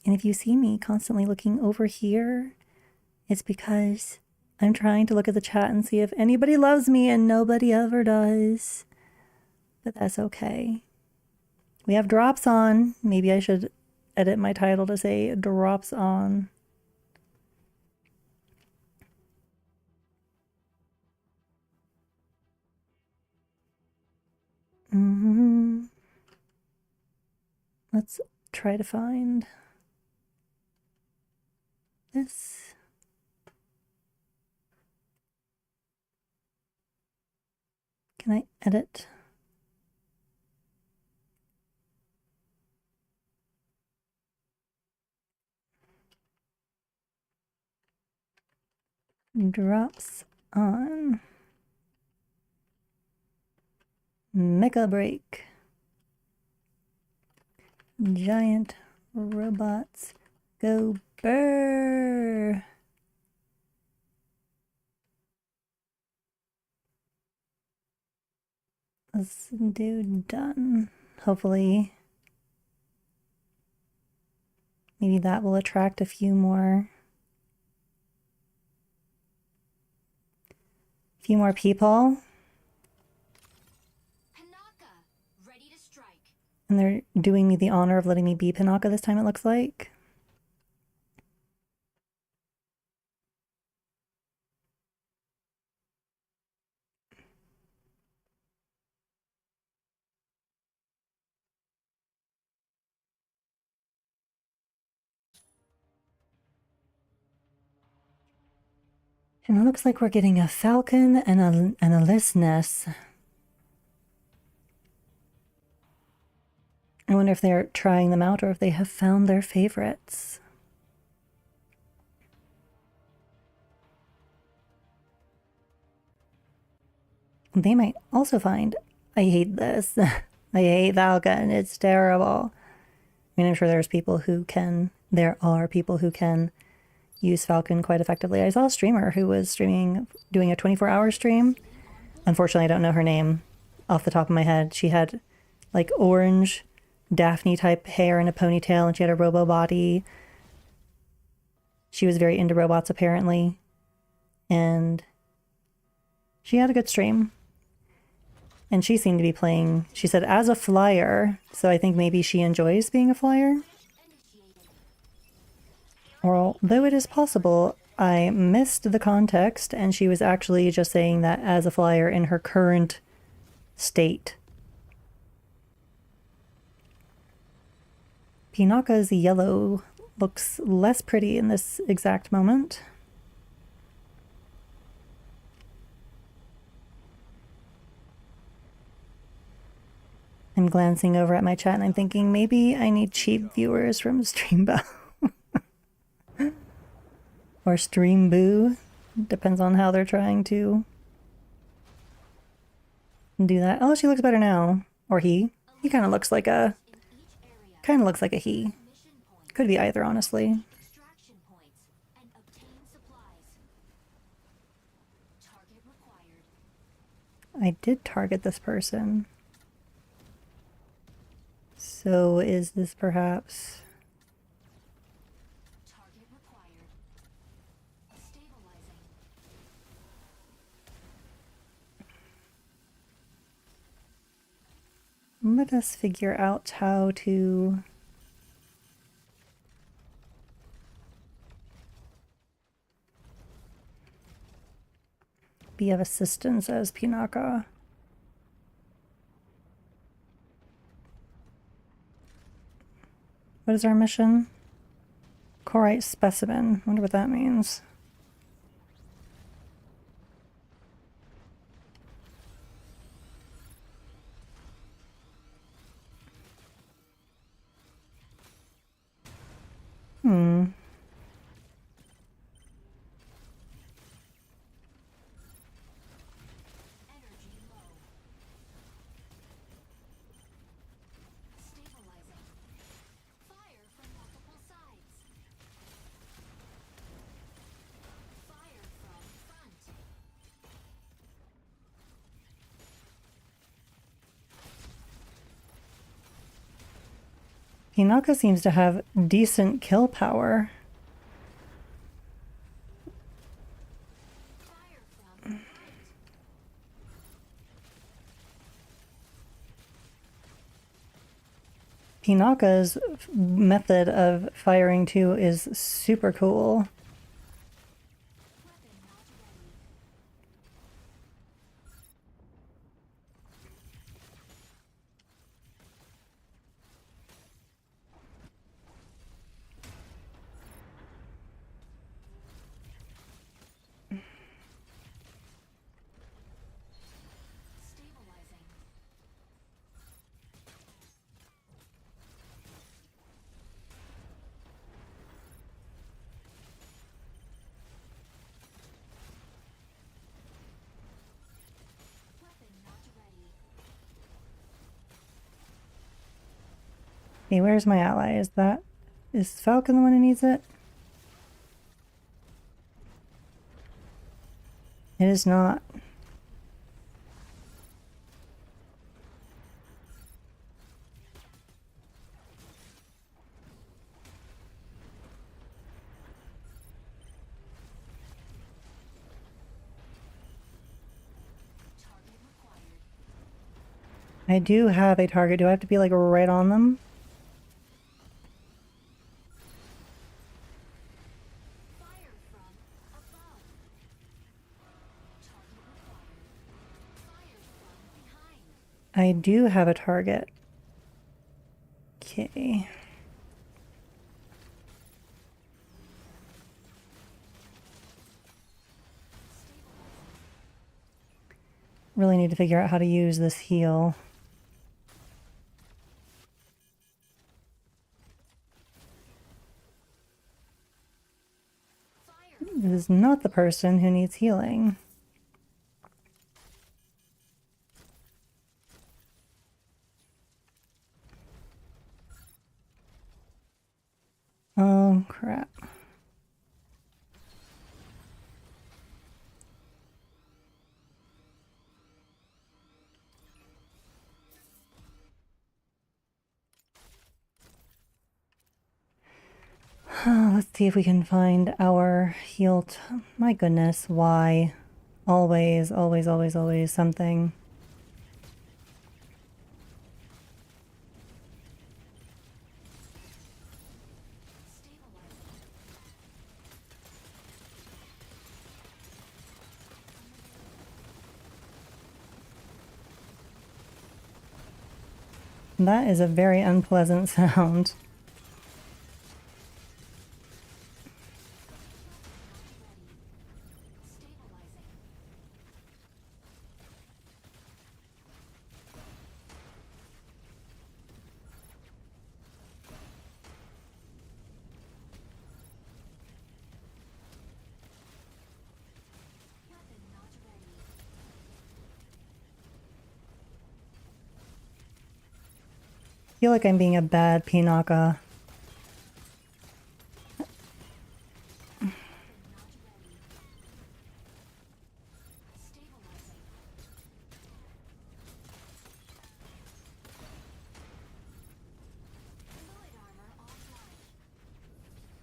And if you see me constantly looking over here, it's because I'm trying to look at the chat and see if anybody loves me, and nobody ever does. But that's okay. We have drops on. Maybe I should edit my title to say drops on. Let's try to find this. Can I edit? Drops on. Mecha Break. Giant robots go brrrr. Let's do done. Hopefully, maybe that will attract a few more people. Ready to strike. And they're doing me the honor of letting me be Pinaka this time, it looks like. And it looks like we're getting a falcon and a listeness. I wonder if they're trying them out or if they have found their favorites. They might also find, I hate this. I hate Falcon. It's terrible. I mean, I'm sure there are people who can use Falcon quite effectively. I saw a streamer who was streaming, doing a 24-hour stream. Unfortunately, I don't know her name off the top of my head. She had like orange Daphne type hair and a ponytail, and she had a robo body. She was very into robots apparently, and she had a good stream. And she seemed to be playing, she said, as a flyer, so I think maybe she enjoys being a flyer. Or although it is possible I missed the context and she was actually just saying that as a flyer in her current state. Pinaka's yellow looks less pretty in this exact moment. I'm glancing over at my chat and I'm thinking maybe I need cheap viewers from Streambo. Or Streamboo. Depends on how they're trying to do that. Oh, she looks better now. Or he. He kind of looks like a he. Could be either, honestly. Extraction points and obtain supplies. Target required. I did target this person. So is this perhaps... Target required. Stabilizing. Let us figure out how to... be of assistance as Pinaka. What is our mission? Corite specimen. Wonder what that means. Hinaka seems to have decent kill power. Hinaka's method of firing too is super cool. Stabilizing. Weapon not ready. Hey, where's my ally? Is Falcon the one who needs it? It is not. Target required. I do have a target. Do I have to be like right on them? Fire from above. Target required. Fire from behind. I do have a target. Okay. Really need to figure out how to use this heal. Fire. This is not the person who needs healing. Oh, crap. Let's see if we can find our heal. My goodness, why? Always, always, always, always something. That is a very unpleasant sound. Stabilizing. Weapon not ready. I feel like I'm being a bad Pinaka. Weapon not ready. Stabilizing. Fluid armor offline.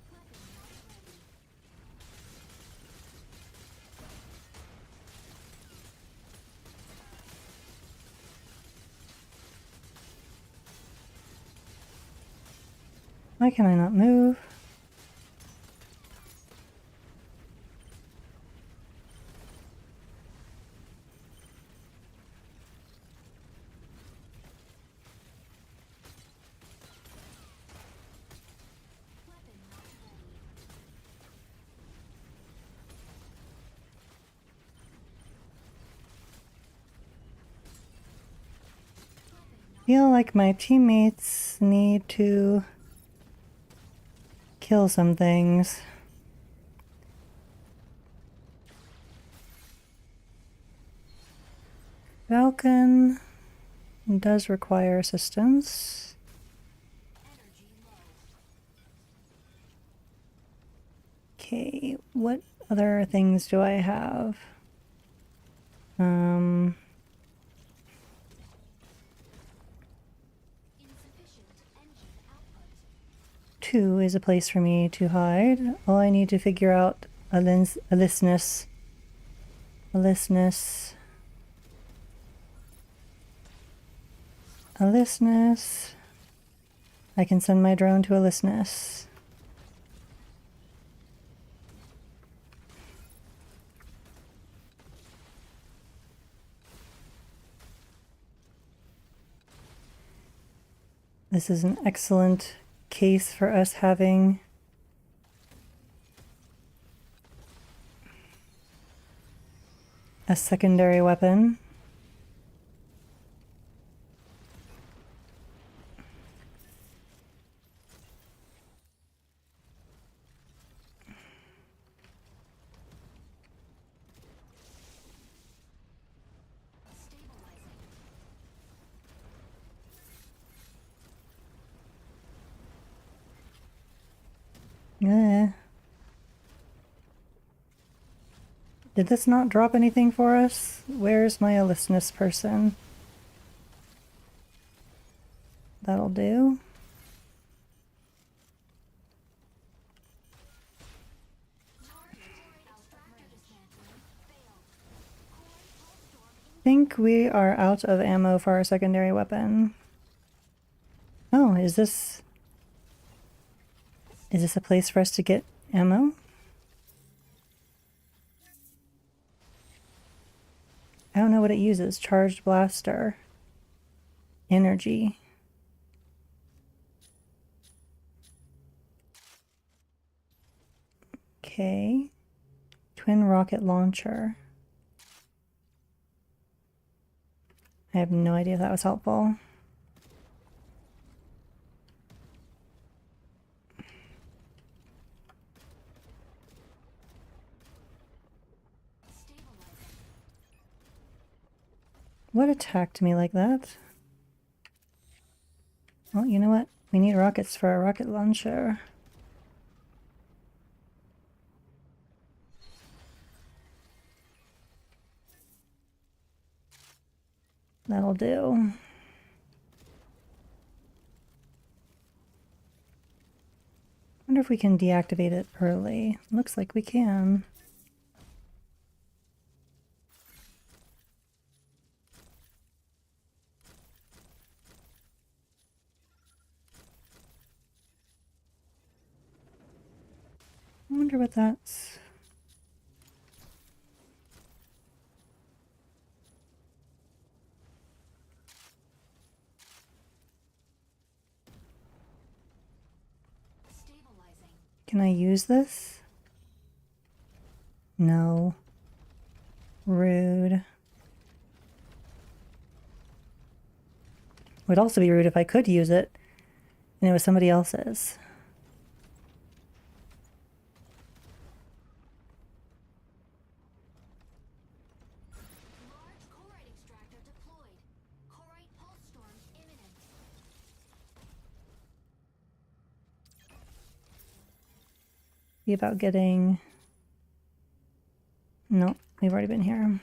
Weapon not ready. Why can I not move? Weapon not ready. Feel like my teammates need to kill some things. Falcon does require assistance. Energy low. Okay, what other things do I have? Insufficient engine output. 2 is a place for me to hide. All I need to figure out a listness. I can send my drone to a listness. This is an excellent case for us having a secondary weapon. Yeah. Did this not drop anything for us? Where's my listness person? That'll do. I think we are out of ammo for our secondary weapon. Oh, is this a place for us to get ammo? I don't know what it uses. Charged blaster. Energy. Okay. Twin rocket launcher. I have no idea if that was helpful. What attacked me like that? Well, you know what? We need rockets for our rocket launcher. That'll do. Wonder if we can deactivate it early. Looks like we can. I wonder what that's... Can I use this? No. Rude. Would also be rude if I could use it and it was somebody else's. Large Corite extractor deployed. Corite pulse storm imminent. Be about getting... No, we've already been here.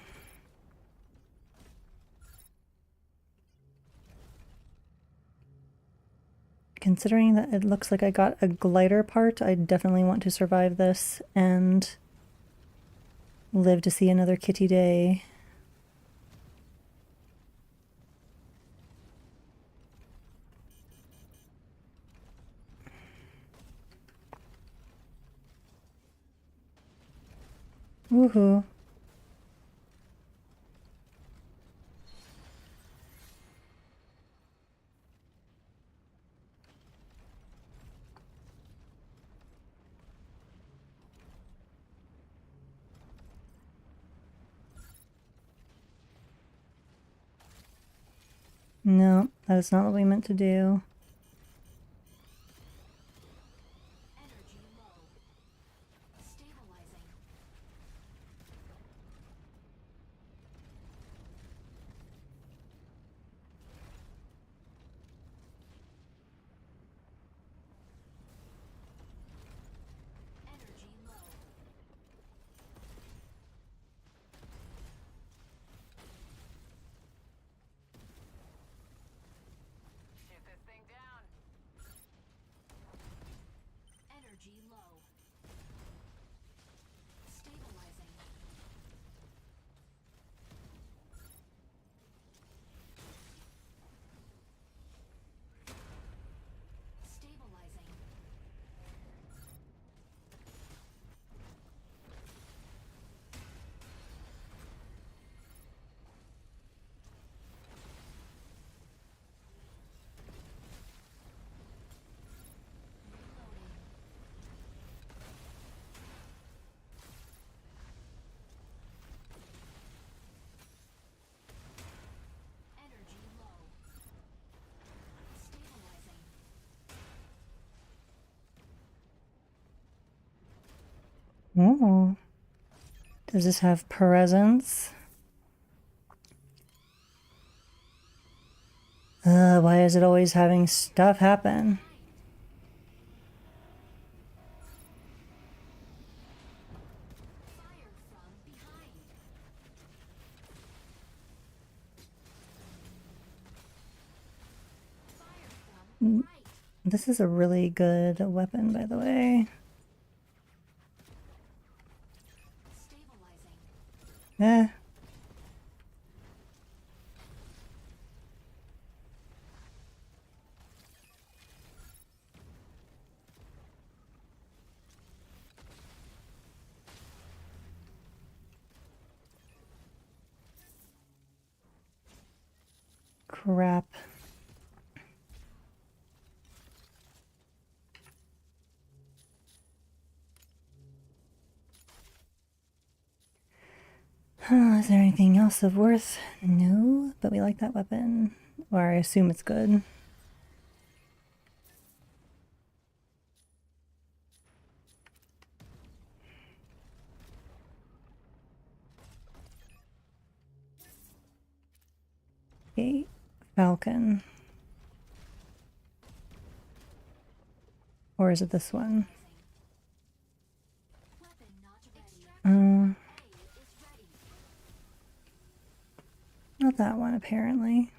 Considering that it looks like I got a glider part, I definitely want to survive this and live to see another kitty day. Woohoo. No, that is not what we meant to do. Energy low. Stabilizing. Energy low. Shoot this thing Oh. Does this have presents? Why is it always having stuff happen? Fire from behind. Fire from right. This is a really good weapon, by the way. Stabilizing. Eh. Crap. Is there anything else of worth? No, but we like that weapon. Or I assume it's good. Okay, Falcon. Or is it this one? Weapon not ready. A is ready. Not that one, apparently.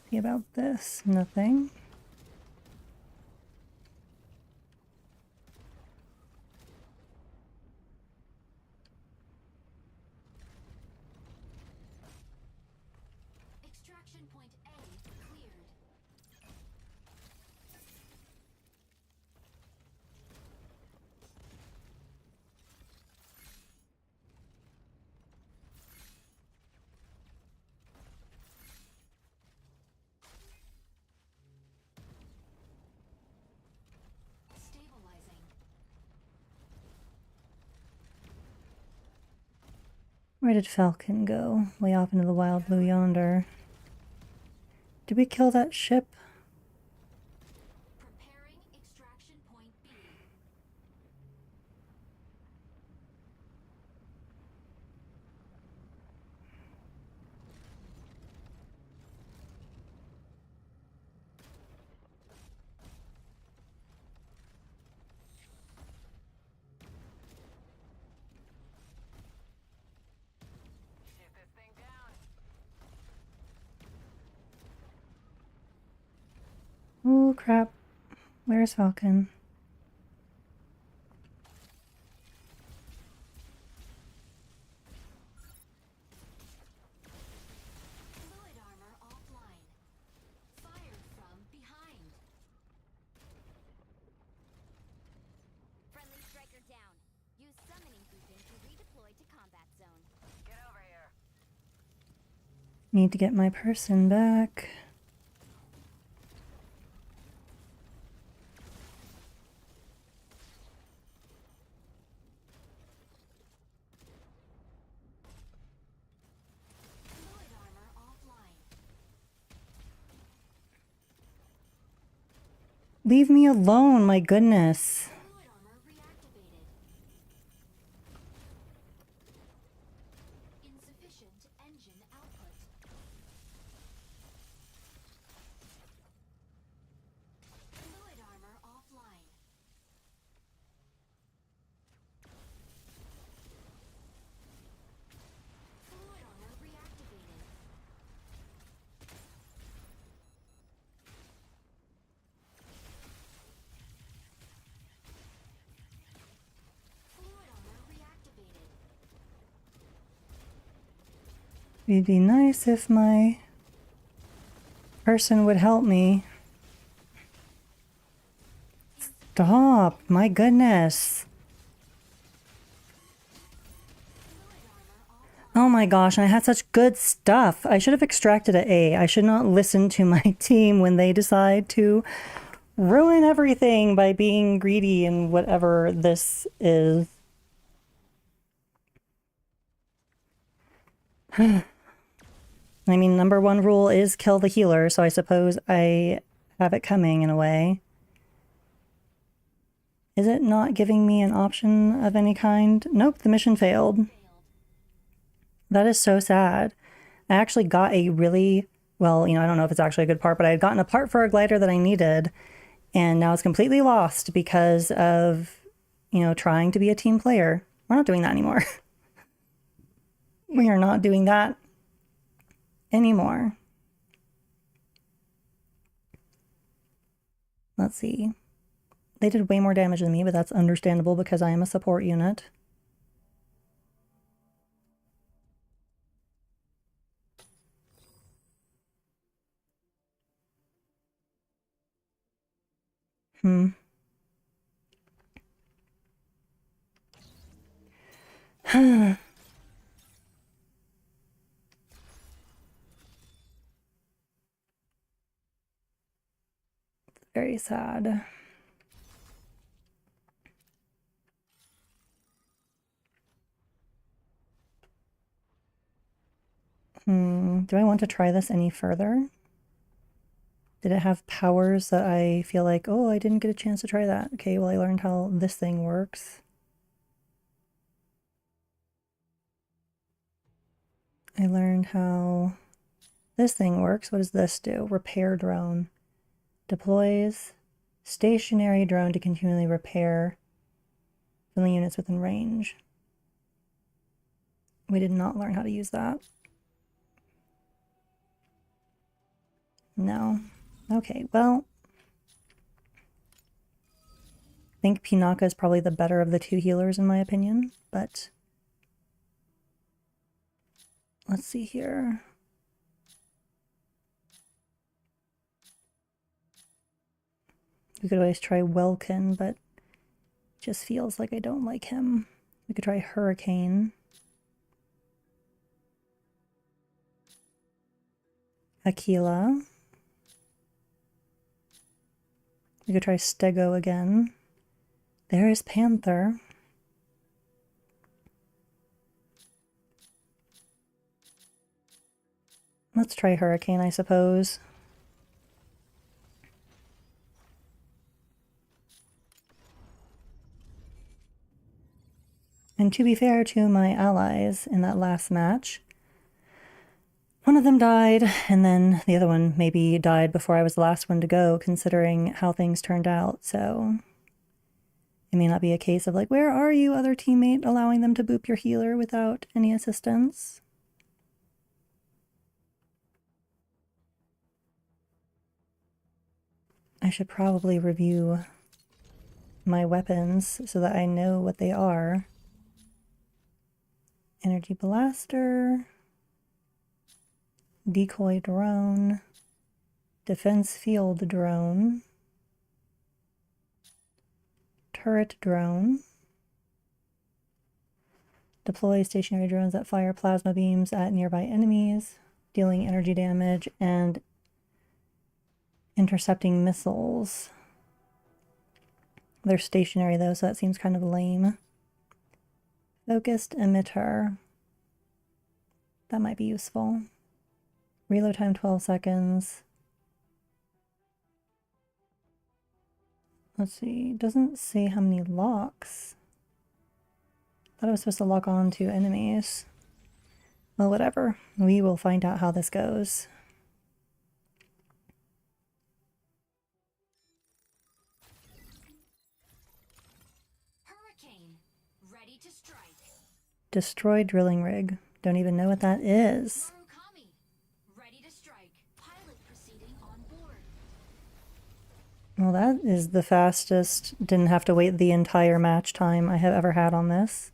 See about this? Nothing. Extraction point A cleared. Stabilizing. Where did Falcon go? Way off into the wild blue yonder. Did we kill that ship? Preparing extraction point B. Oh crap. Where's Falcon? Fluid armor offline. Fire from behind. Friendly striker down. Use summoning beacon to redeploy to combat zone. Get over here. Need to get my person back. Fluid armor offline. Leave me alone, my goodness. Fluid armor reactivated. Insufficient engine output. Fluid armor offline. Fluid armor reactivated. Fluid armor reactivated. It'd be nice if my person would help me. Stop, my goodness. Oh my gosh, and I had such good stuff. I should have extracted at A. I should not listen to my team when they decide to ruin everything by being greedy and whatever this is. I mean, number one rule is kill the healer, so I suppose I have it coming in a way. Is it not giving me an option of any kind? Nope, the mission failed. That is so sad. I actually got a really, well, I don't know if it's actually a good part, but I had gotten a part for a glider that I needed, and now it's completely lost because of, trying to be a team player. We're not doing that anymore. We are not doing that anymore. Let's see. They did way more damage than me, but that's understandable because I am a support unit. Very sad. Do I want to try this any further? Did it have powers that I feel like, oh, I didn't get a chance to try that? Okay, well, I learned how this thing works. I learned how this thing works. What does this do? Repair drone. Deploys stationary drone to continually repair friendly units within range. We did not learn how to use that. No. Okay, well, I think Pinaka is probably the better of the two healers in my opinion, but let's see here. We could always try Welkin, but it just feels like I don't like him. We could try Hurricane. Aquila. We could try Stego again. There is Panther. Let's try Hurricane, I suppose. And to be fair to my allies in that last match, one of them died, and then the other one maybe died before I was the last one to go, considering how things turned out, so it may not be a case of like, where are you, other teammate, allowing them to boop your healer without any assistance? I should probably review my weapons so that I know what they are. Energy blaster, decoy drone, defense field drone, turret drone, deploy stationary drones that fire plasma beams at nearby enemies, dealing energy damage, and intercepting missiles. They're stationary though, so that seems kind of lame. Focused emitter. That might be useful. Reload time 12 seconds. Let's see, it doesn't say how many locks. I thought I was supposed to lock on to enemies. Well, whatever. We will find out how this goes. Hurricane, ready to strike. Destroy drilling rig. Don't even know what that is. Marukami, ready to strike. Pilot proceeding on board. Well, that is the fastest. Didn't have to wait the entire match time I have ever had on this.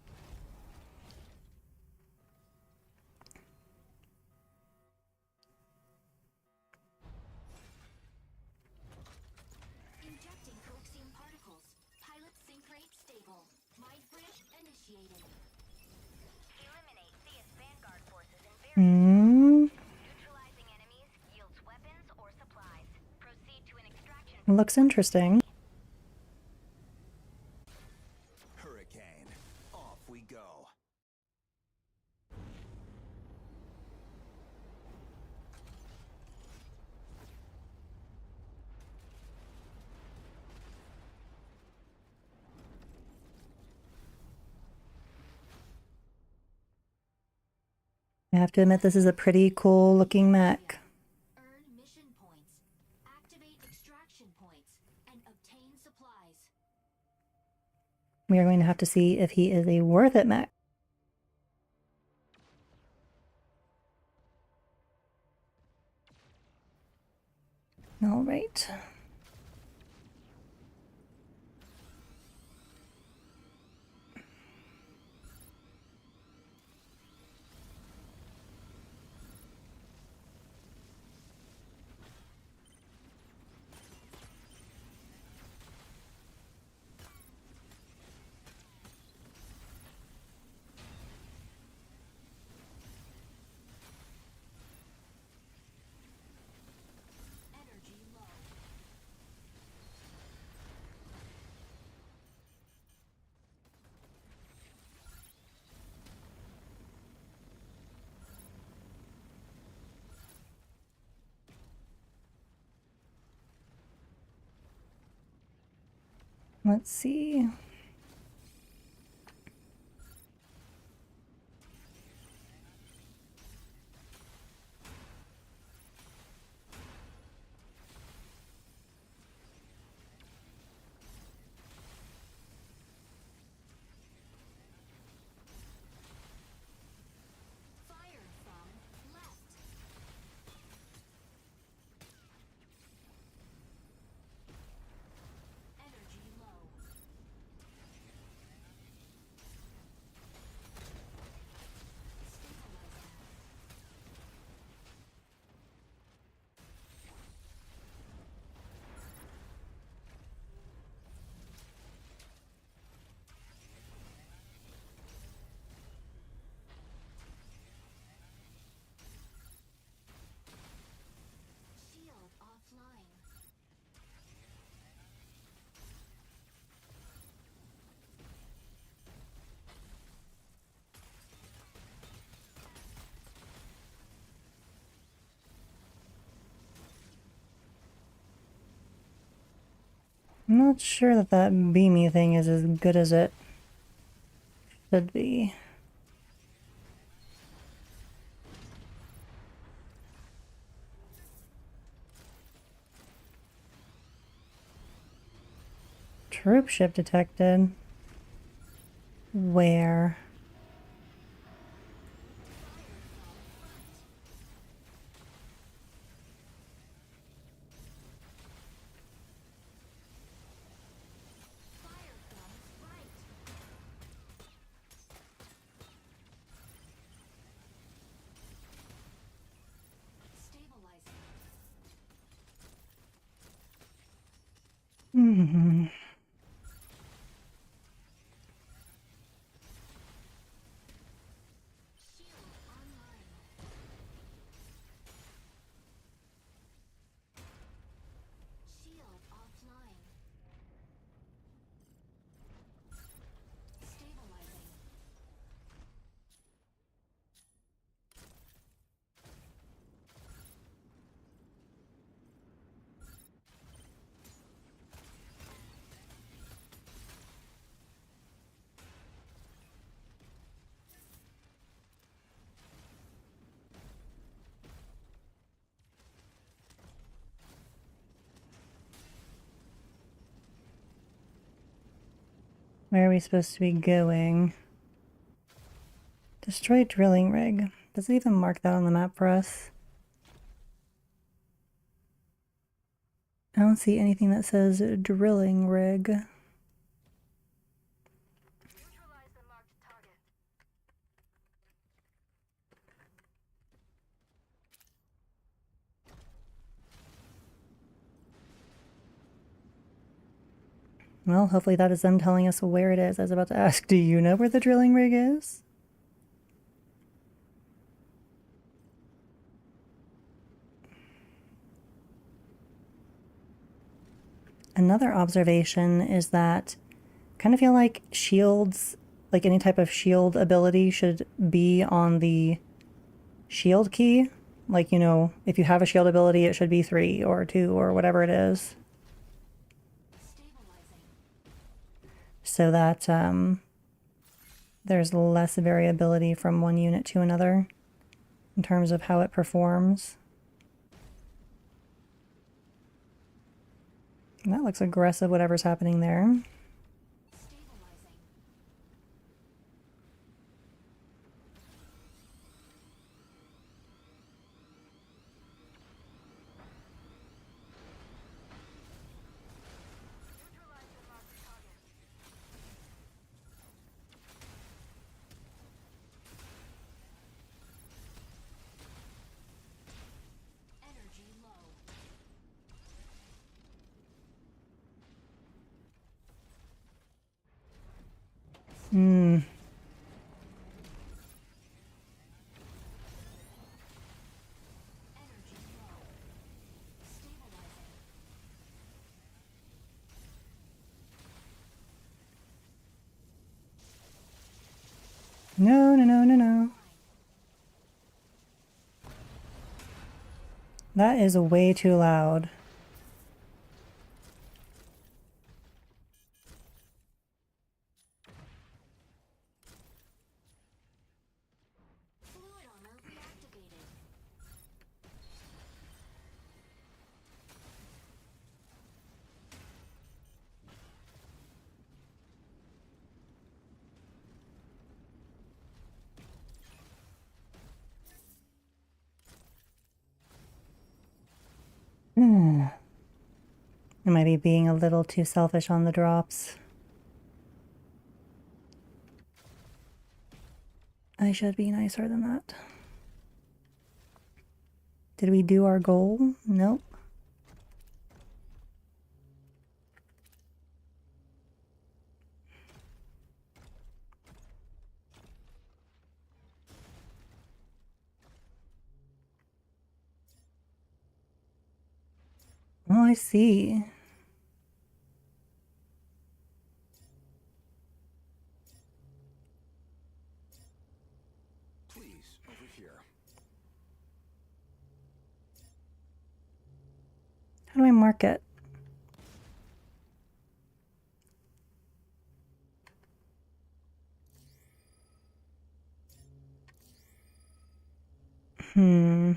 Injecting coaxium particles. Pilot sync rate stable. Mind bridge initiated. Eliminate CS Vanguard forces in various neutralizing enemies yields weapons or supplies. Proceed to an extraction. Looks interesting. Hurricane. Off we go. I have to admit, this is a pretty cool looking mech. Earn mission points, activate extraction points, and obtain supplies. We are going to have to see if he is a worth it mech. All right. Energy low. Let's see. Fire from left. Energy low. Stabilizing. Shield offline. I'm not sure that that beamy thing is as good as it should be. Troop ship detected. Where? Fire from right. Stabilizing. Hmm. Shield online. Shield offline. Stabilizing. Where are we supposed to be going? Destroy drilling rig. Does it even mark that on the map for us? I don't see anything that says drilling rig. Neutralize the marked target. Well, hopefully that is them telling us where it is. I was about to ask, do you know where the drilling rig is? Another observation is that I kind of feel like shields, like any type of shield ability, should be on the shield key. Like, you know, if you have a shield ability, it should be 3 or 2 or whatever it is. Stabilizing. So that there's less variability from one unit to another. in terms of how it performs. And that looks aggressive, whatever's happening there. Stabilizing. Energy low. Hmm. Energy low. Stabilizing. No, no, no, no, no. That is way too loud. Fluid armor reactivated. I might be being a little too selfish on the drops. I should be nicer than that. Did we do our goal? Nope. Oh, I see. Please, over here. How do I mark it? Hmm.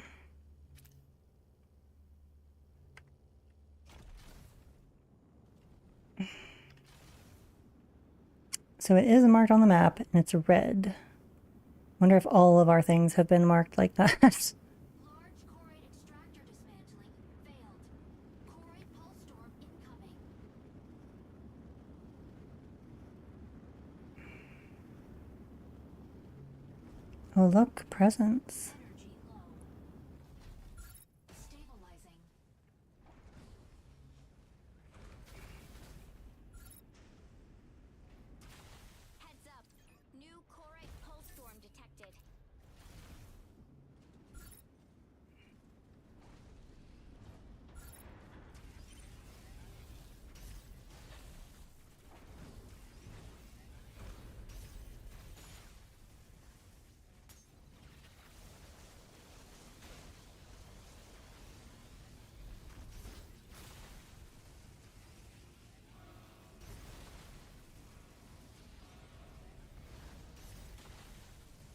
So it is marked on the map and it's red. Wonder if all of our things have been marked like that. Large choroid extractor dismantling failed. Choroid pulse storm incoming. Oh, look, presents. Energy low. Stabilizing. Heads up. New choroid pulse storm detected.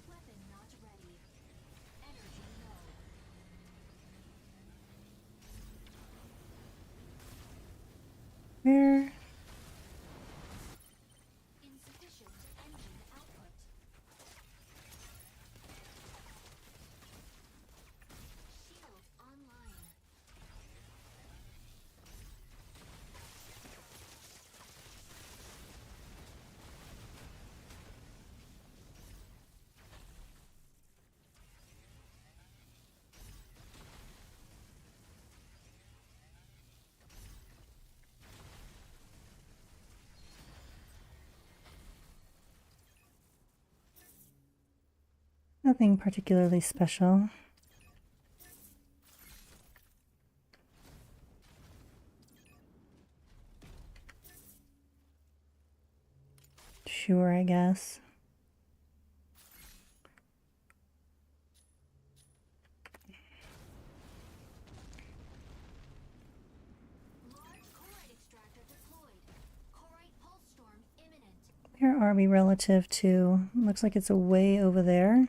Weapon not ready. Energy low. Where? Insufficient engine output. Shield online. Nothing particularly special. Sure, I guess. Large choroid extractor deployed. Choroid pulse storm imminent. Where are we relative to? Looks like it's way over there.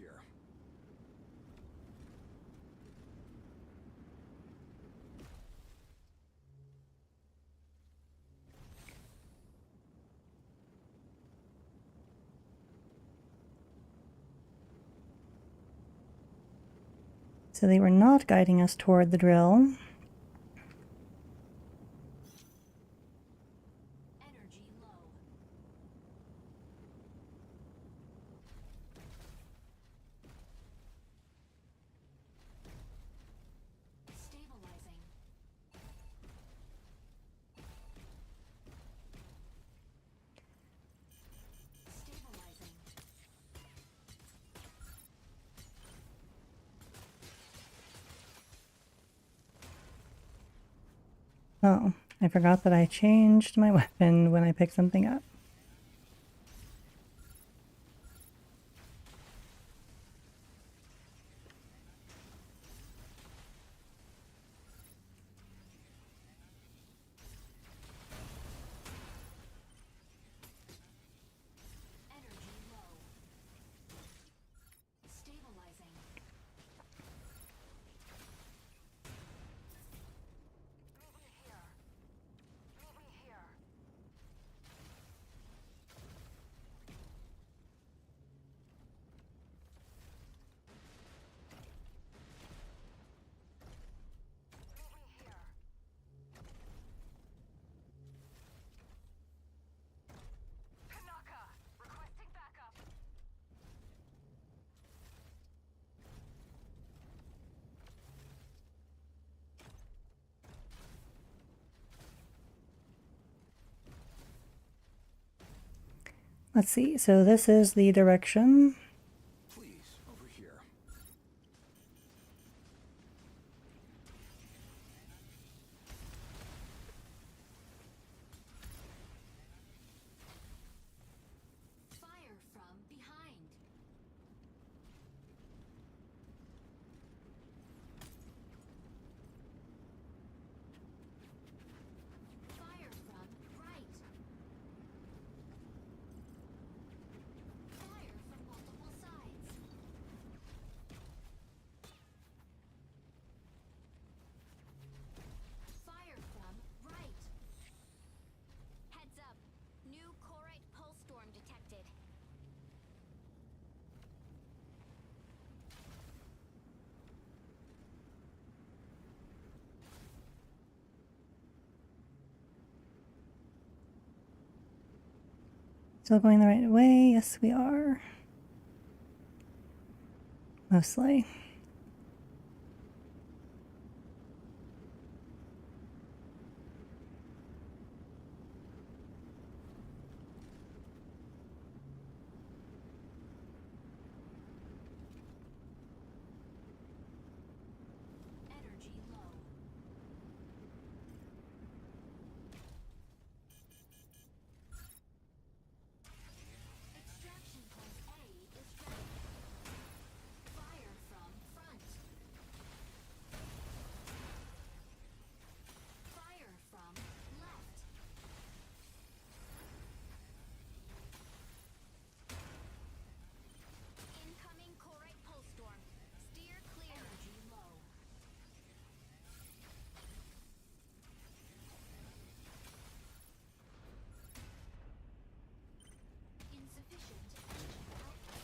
here. So they were not guiding us toward the drill. Energy low. Stabilizing. Stabilizing. Oh, I forgot that I changed my weapon when I picked something up. Energy low. Stabilizing. Let's see, so this is the direction. Please, over here. Fire from behind. Fire from right. Fire from multiple sides. Fire from right. Heads up. New Corite pulse storm detected. Still going the right way? Yes, we are. Mostly. Energy low. Extraction point A is ready. Fire from front. Fire from left. Incoming Corite pulse storm. Steer clear. Energy low. Insufficient energy output.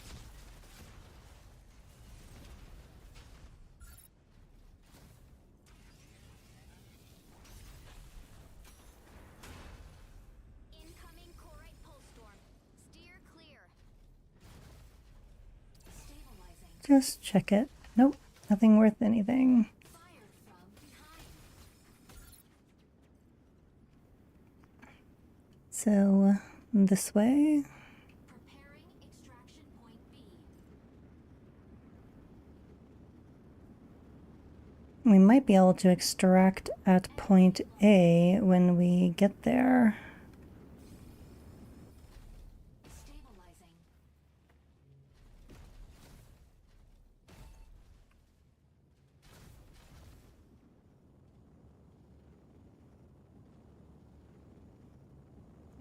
Incoming Corite pulse storm. Steer clear. Stabilizing. Just check it. Nope, nothing worth anything. Fire from behind. So, this way. Preparing extraction point B. We might be able to extract at point A when we get there. Stabilizing.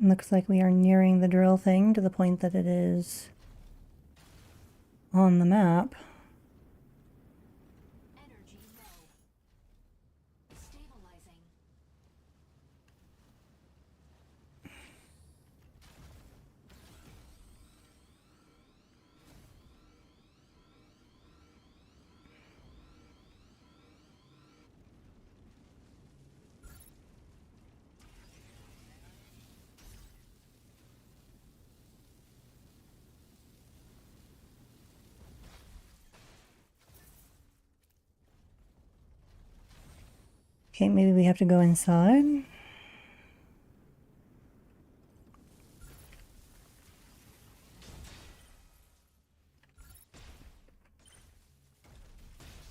Looks like we are nearing the drill thing to the point that it is on the map. Energy low. Stabilizing. Okay, maybe we have to go inside.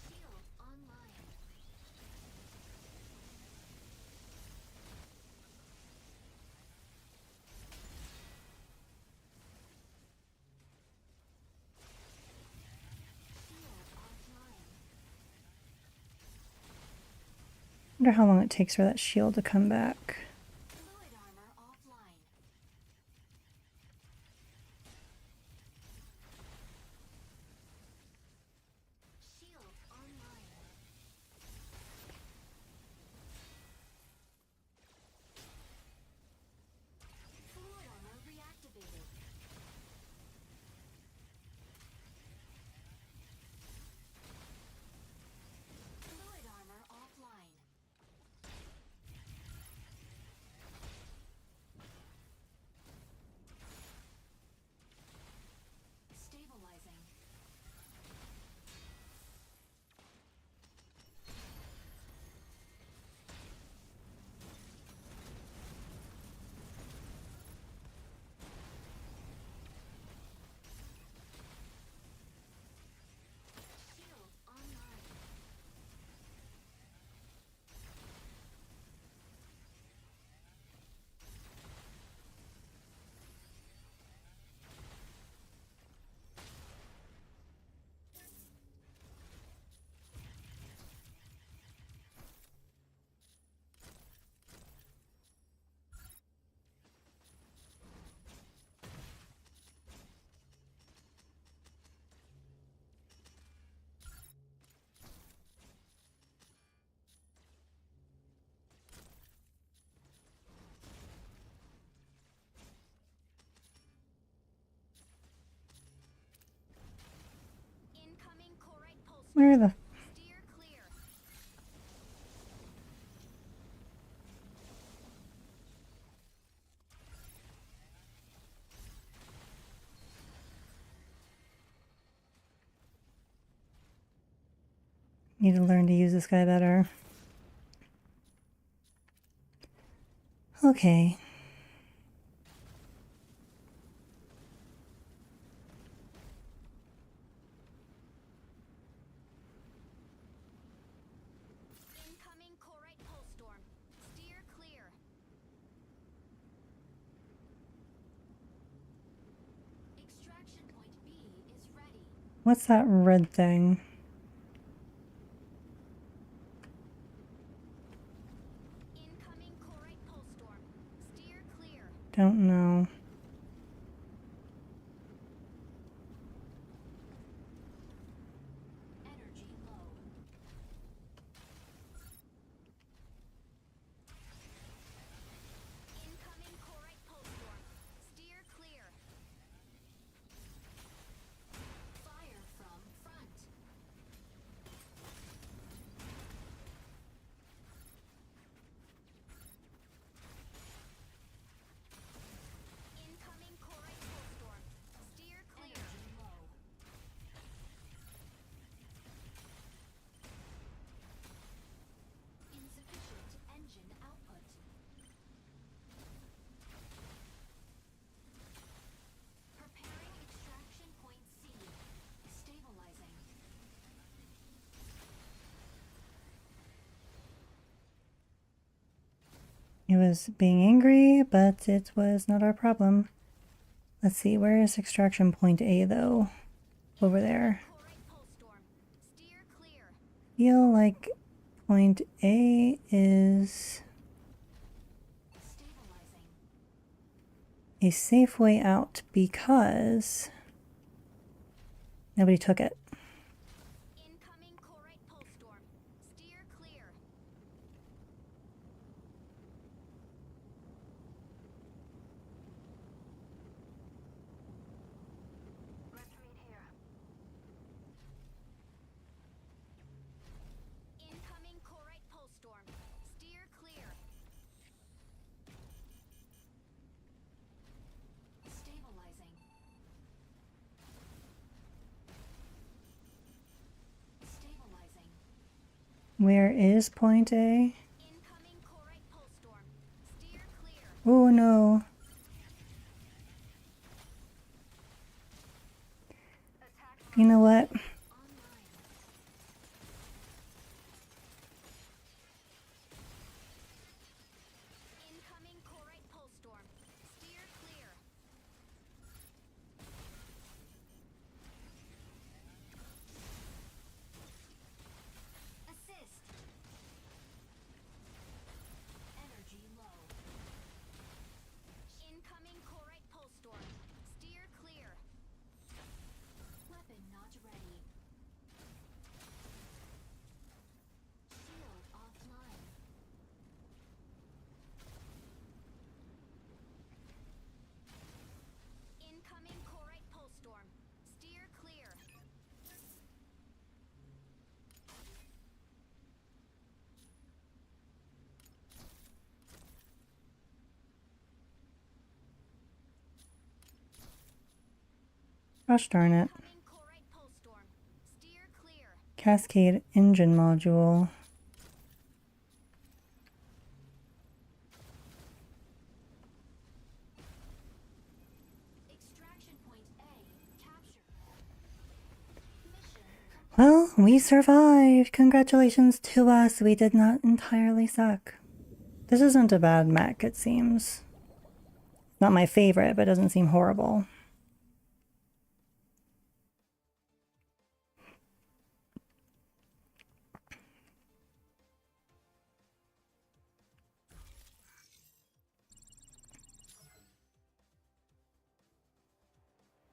Shield online. Shield offline. Wonder how long it takes for that shield to come back. Fluid armor offline. Shield online. Fluid armor reactivated. Fluid armor offline. Stabilizing. Shield online. Incoming Corite pulse. Where the... Steer clear. Need to learn to use this guy better. Okay. Incoming Corite pulse storm. Steer clear. Extraction point B is ready. What's that red thing? Incoming Corite pulse storm. Steer clear. Don't know. Energy low. Incoming Corite pulse storm. Steer clear. Fire from front. Incoming Corite pulse storm. Steer clear. Energy low. Insufficient engine output. Preparing extraction point C. Stabilizing. It was being angry, but it was not our problem. Let's see, where is extraction point A though? Over there. Corite pulse storm. Steer clear. Feel like point A is Stabilizing. a safe way out because Nobody took it. Incoming Corite pulse storm. Steer clear. Let's meet here. Incoming Corite pulse storm. Steer clear. Stabilizing. Stabilizing. Where is point A? Incoming Corite pulse storm. Steer clear. Oh no. You know what? Online. Incoming Corite pulse storm. Steer clear. Assist. Energy low. Incoming Corite pulse storm. Steer clear. Weapon not ready. Shield offline. Incoming Corite pulse storm. Steer clear. Gosh darn it. Incoming Corite pulse storm. Steer clear. Cascade engine module. Extraction point A captured. Mission complete. Well, we survived. Congratulations to us. We did not entirely suck. This isn't a bad mech, it seems. Not my favorite, but it doesn't seem horrible.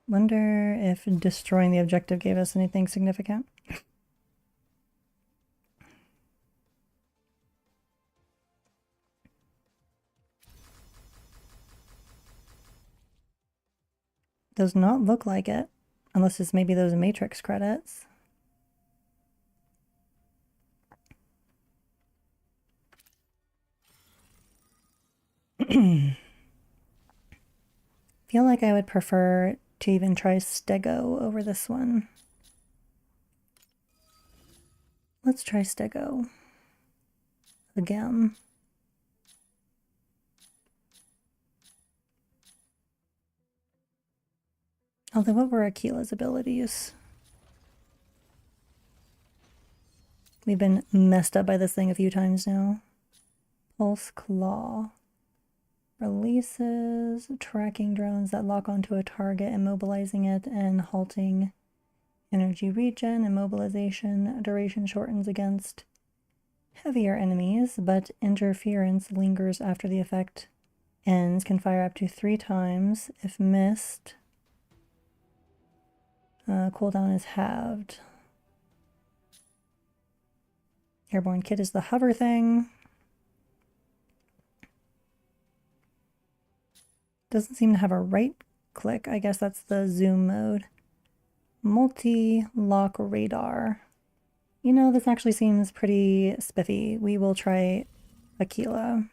Wonder if destroying the objective gave us anything significant. Does not look like it, unless it's maybe those Matrix credits. Feel like I would prefer to even try Stego over this one. Let's try Stego again. Although, what were Akila's abilities? We've been messed up by this thing a few times now. Pulse Claw. Releases tracking drones that lock onto a target, immobilizing it and halting energy regen. Immobilization duration shortens against heavier enemies, but interference lingers after the effect ends. Can fire up to 3 times. If missed, cooldown is halved. Airborne kit is the hover thing. Doesn't seem to have a right click. I guess that's the zoom mode. Multi-lock radar. You know, this actually seems pretty spiffy. We will try Aquila.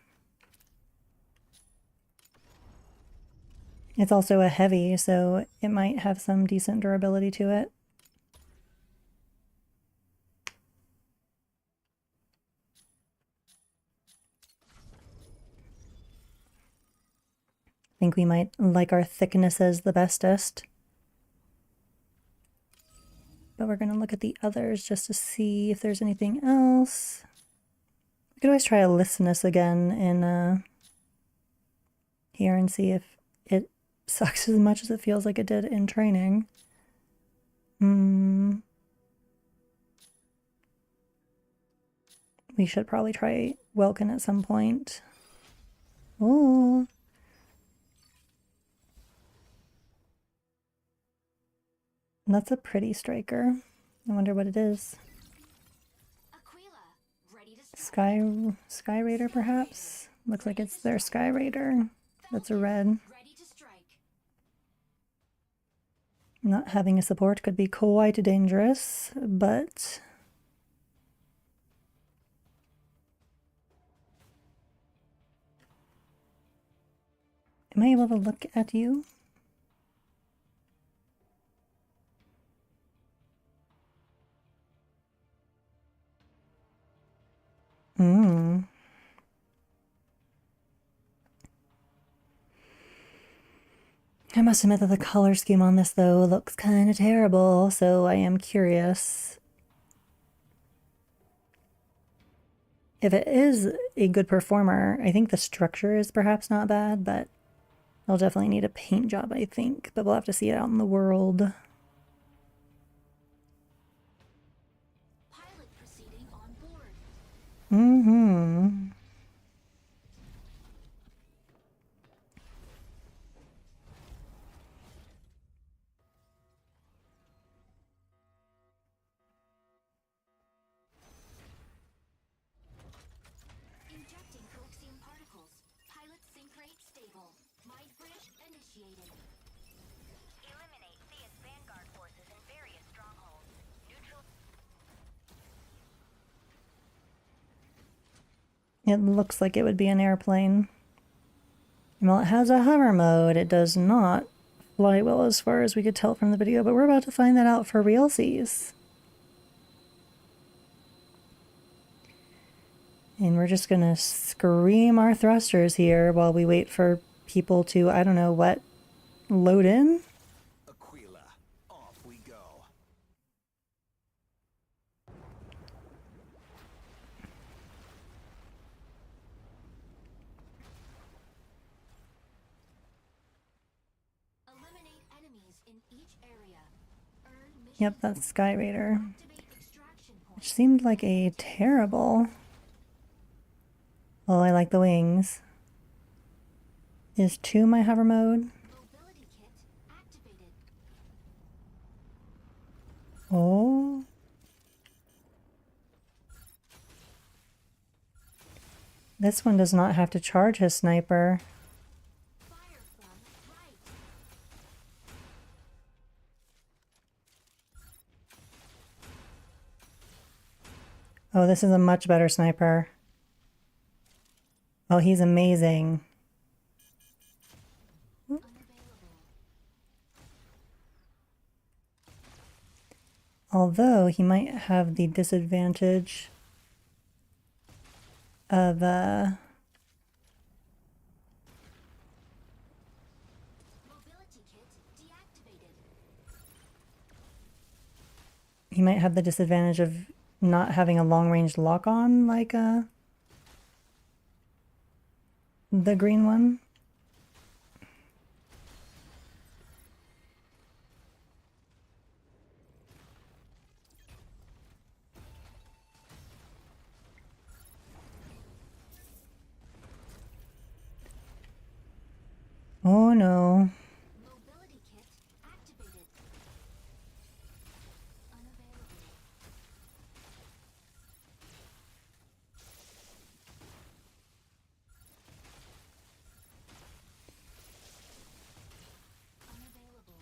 It's also a heavy, so it might have some decent durability to it. I think we might like our thicknesses the bestest. But we're going to look at the others just to see if there's anything else. We could always try a listness again in here and see if it sucks as much as it feels like it did in training. We should probably try Welkin at some point. Oh. That's a pretty striker. I wonder what it is. Aquila, ready to strike. Sky Raider, perhaps? Looks like it's their Sky Raider. That's a red. Ready to strike. Not having a support could be quite dangerous, but... Am I able to look at you? Hmm. I must admit that the color scheme on this, though, looks kind of terrible, so I am curious. If it is a good performer, I think the structure is perhaps not bad, but I'll definitely need a paint job, I think. But we'll have to see it out in the world. Pilot proceeding on board. Mm-hmm. Injecting coaxium particles. Pilot sync rate stable. Mind bridge initiated. Eliminate Thea's Vanguard forces in various strongholds. Neutral. It looks like it would be an airplane. Well, it has a hover mode. It does not fly well as far as we could tell from the video, but we're about to find that out for realsies. And we're just gonna scream our thrusters here while we wait for people to, I don't know what, load in? Aquila, off we go. Eliminate enemies in each area. Earn mission Yep, that's Sky Raider. activate extraction point. Which seemed like a terrible... Oh, I like the wings. Is 2 my hover mode? Mobility kit activated. Oh. This one does not have to charge his sniper. Fire from right. Oh, this is a much better sniper. Oh, he's amazing. Although he might have the disadvantage of Mobility kit deactivated. he might have the disadvantage of not having a long-range lock-on like the green one. Oh no. Mobility kit activated. Unavailable. Unavailable.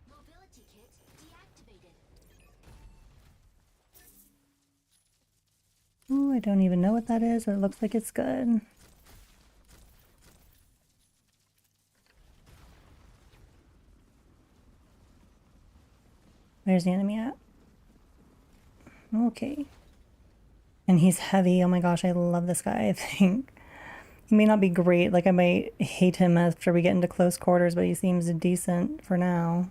Mobility kit deactivated. Ooh, I don't even know what that is, but it looks like it's good. Where's the enemy at? Okay. And he's heavy. Oh my gosh, I love this guy, I think. He may not be great. Like, I might hate him after we get into close quarters, but he seems decent for now.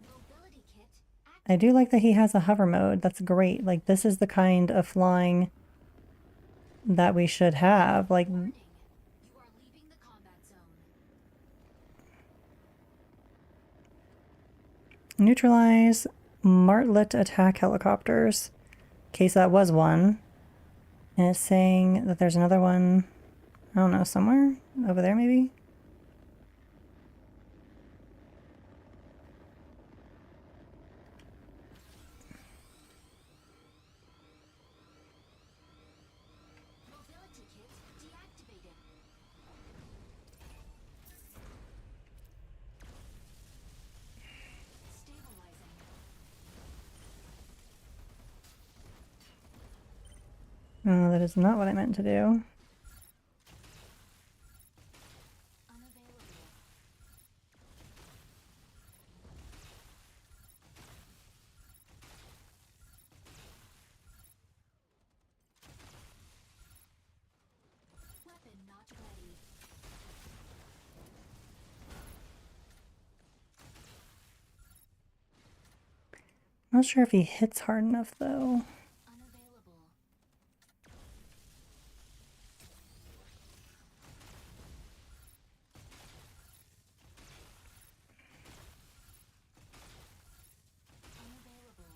Mobility kit I do like that he has a hover mode. That's great. Like, this is the kind of flying that we should have. Like, warning. You are leaving the combat zone. neutralize. Martlet attack helicopters. In case that was one. And it's saying that there's another one, I don't know, somewhere? Over there, maybe? Mobility kit deactivated. Stabilizing. Oh, that is not what I meant to do. Unavailable. Weapon not ready. Not sure if he hits hard enough, though. Unavailable. Unavailable.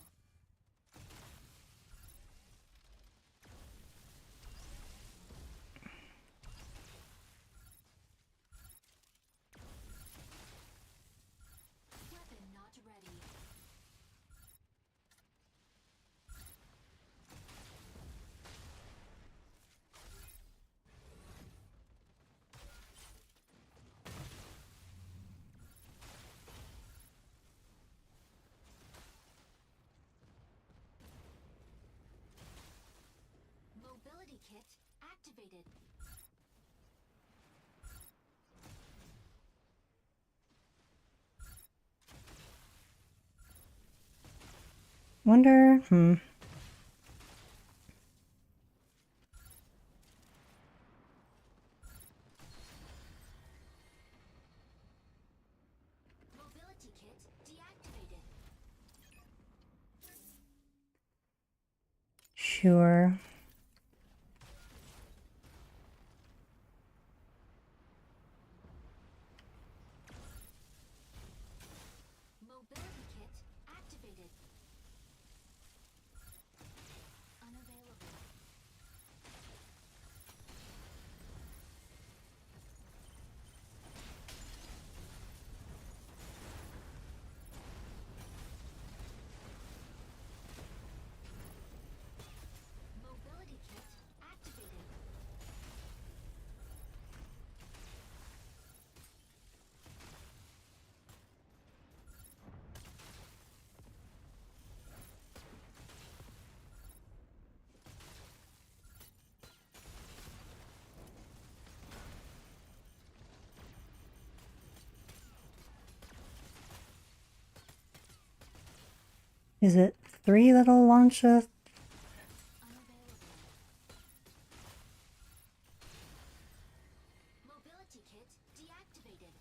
Weapon not ready. Mobility kit activated. Wonder, Mobility kit deactivated. Sure. Mobility kit activated. Unavailable. Mobility kit activated. Is it 3 that'll launch a... Unavailable. Mobility kit deactivated.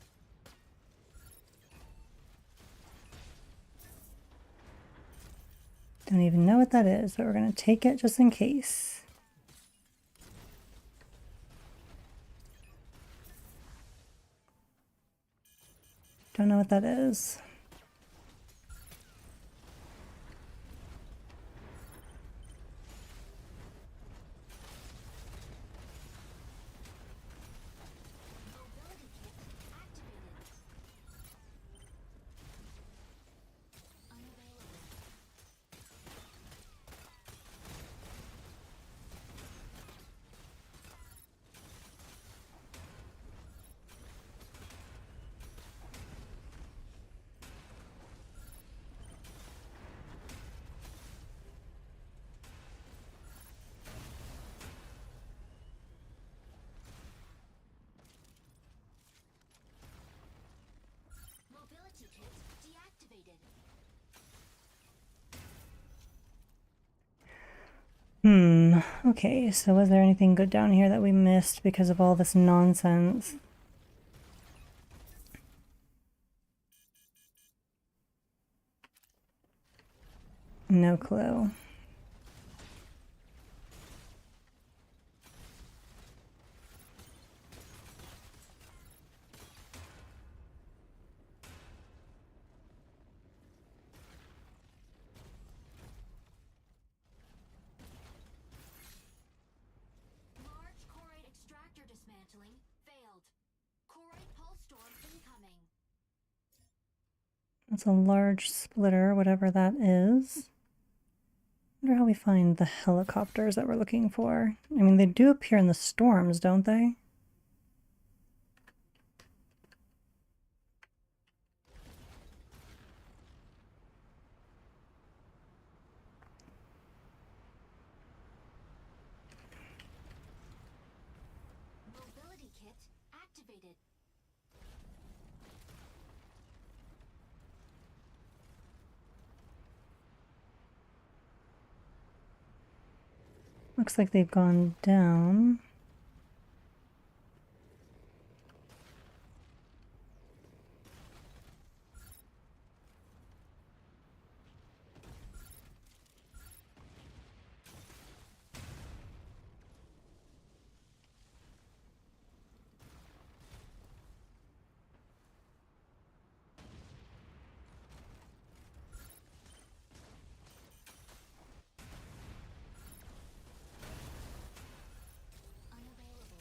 Don't even know what that is, but we're gonna take it just in case. Don't know what that is. Mobility kit activated. Unavailable. Mobility kit deactivated. Okay, so was there anything good down here that we missed because of all this nonsense? No clue. That's a large splitter, whatever that is. I wonder how we find the helicopters that we're looking for. I mean, they do appear in the storms, don't they? Mobility kit activated. Looks like they've gone down. Unavailable.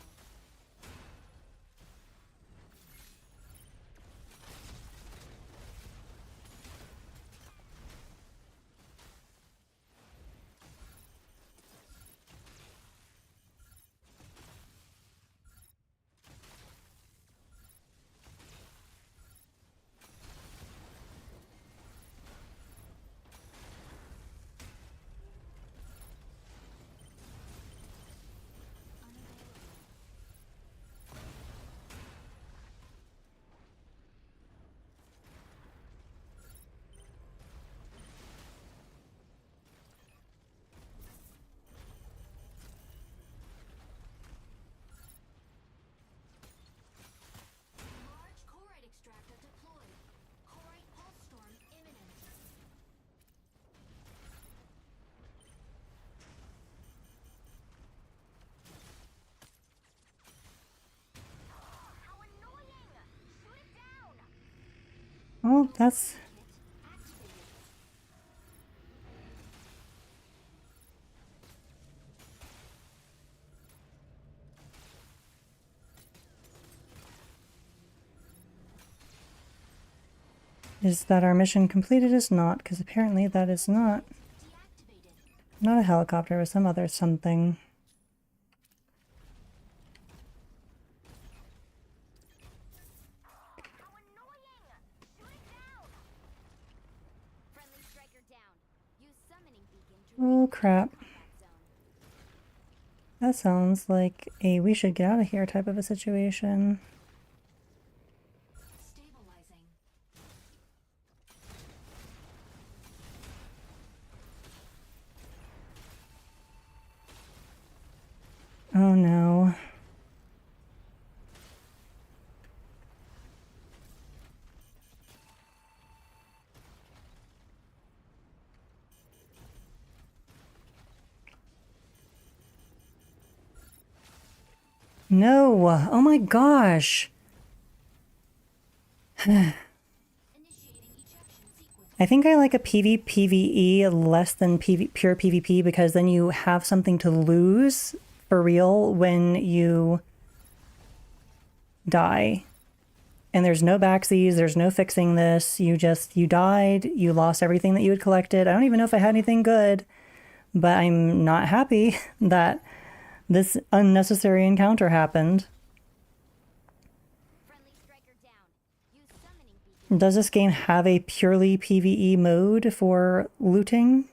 Large Corite extractor deployed. Corite pulse storm imminent. How annoying! Shoot it down! Oh, that's... Is that our mission completed? Is not, because apparently that is not. Deactivated. Not a helicopter, or some other something. How annoying! Shoot it down! Friendly striker down. Use summoning beacon to Oh crap. combat zone. That sounds like a we should get out of here type of a situation. Stabilizing. Oh no. No! Oh my gosh! Initiating ejection sequence. I think I like a PvPvE less than pure PvP because then you have something to lose for real when you die. And there's no backsies, there's no fixing this. You died, you lost everything that you had collected. I don't even know if I had anything good, but I'm not happy that this unnecessary encounter happened. Friendly striker down. Use summoning beacon. Does this game have a purely PvE mode for looting?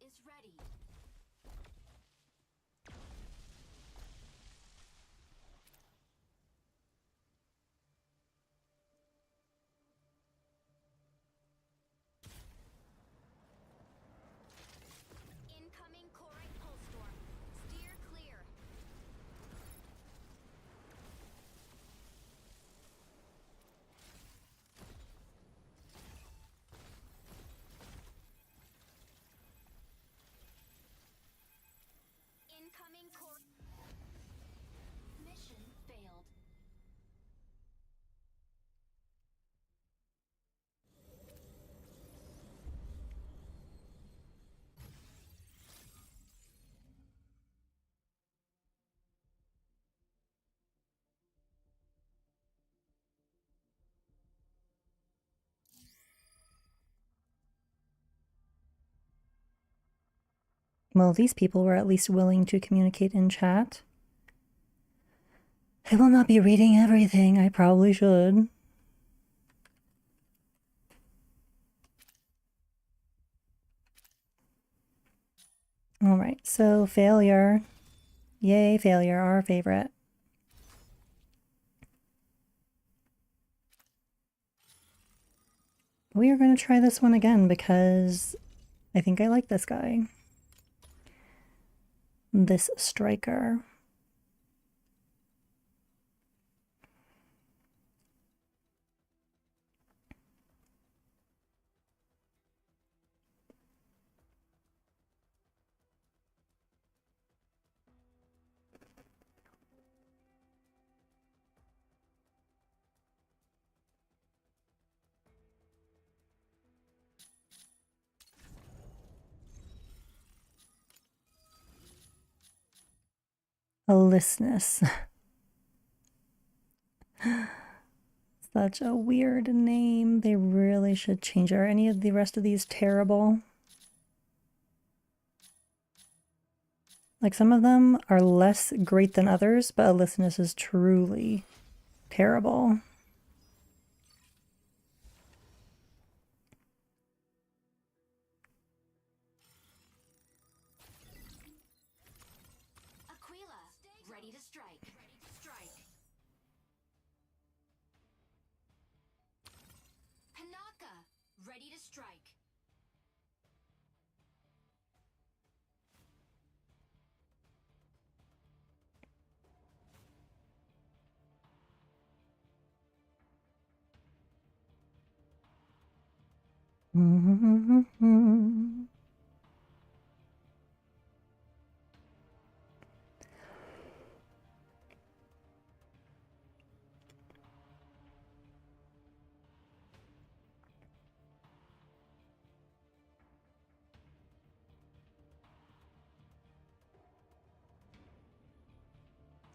is ready. Incoming Corite Pulse Storm. Steer clear. Incoming core. Mission failed. Well, these people were at least willing to communicate in chat. I will not be reading everything. I probably should. All right, so failure. Yay, failure, our favorite. We are going to try this one again because I think I like this guy. This striker. Alyssness. Such a weird name. They really should change it. Are any of the rest of these terrible? Like, some of them are less great than others, but Alyssness is truly terrible. Aquila, ready to strike. Panaka, ready to strike.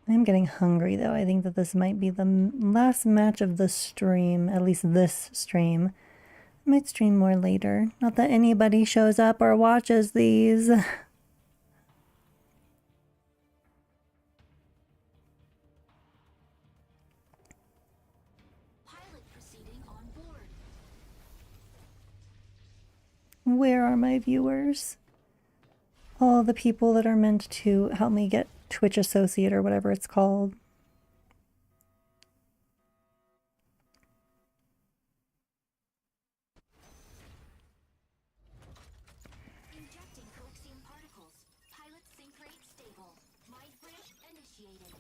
I'm getting hungry though. I think that this might be the last match of the stream, at least this stream. I might stream more later. Not that anybody shows up or watches these. Pilot proceeding on board. Where are my viewers? All the people that are meant to help me get Twitch Associate or whatever it's called. Injecting coaxium particles. Pilot sync rate stable. Mind bridge initiated.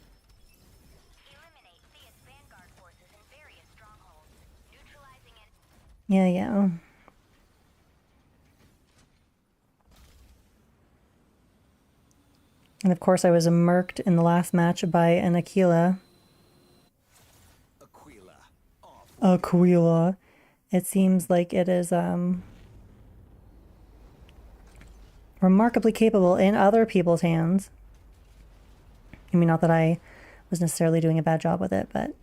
Eliminate Thea's Vanguard forces in various strongholds. Neutralizing it. Yeah. And of course I was murked in the last match by an Aquila. Aquila. It seems like it is remarkably capable in other people's hands. I mean, not that I was necessarily doing a bad job with it, but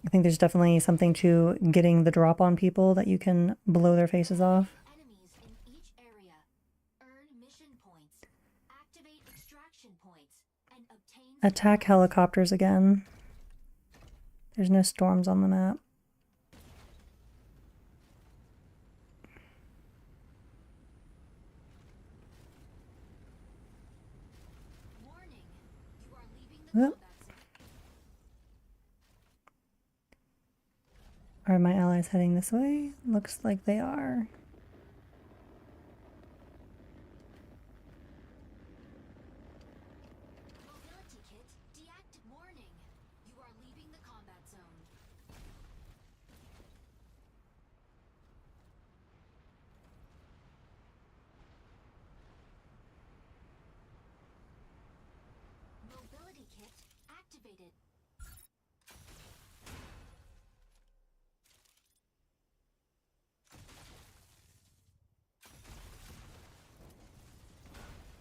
I think there's definitely something to getting the drop on people that you can blow their faces off. Enemies in each area. Earn mission points. Activate extraction points. And obtain... Attack helicopters again. There's no storms on the map. Whoop. Are my allies heading this way? Looks like they are. Mobility kit deactivate. Warning. You are leaving the combat zone. Mobility kit activated.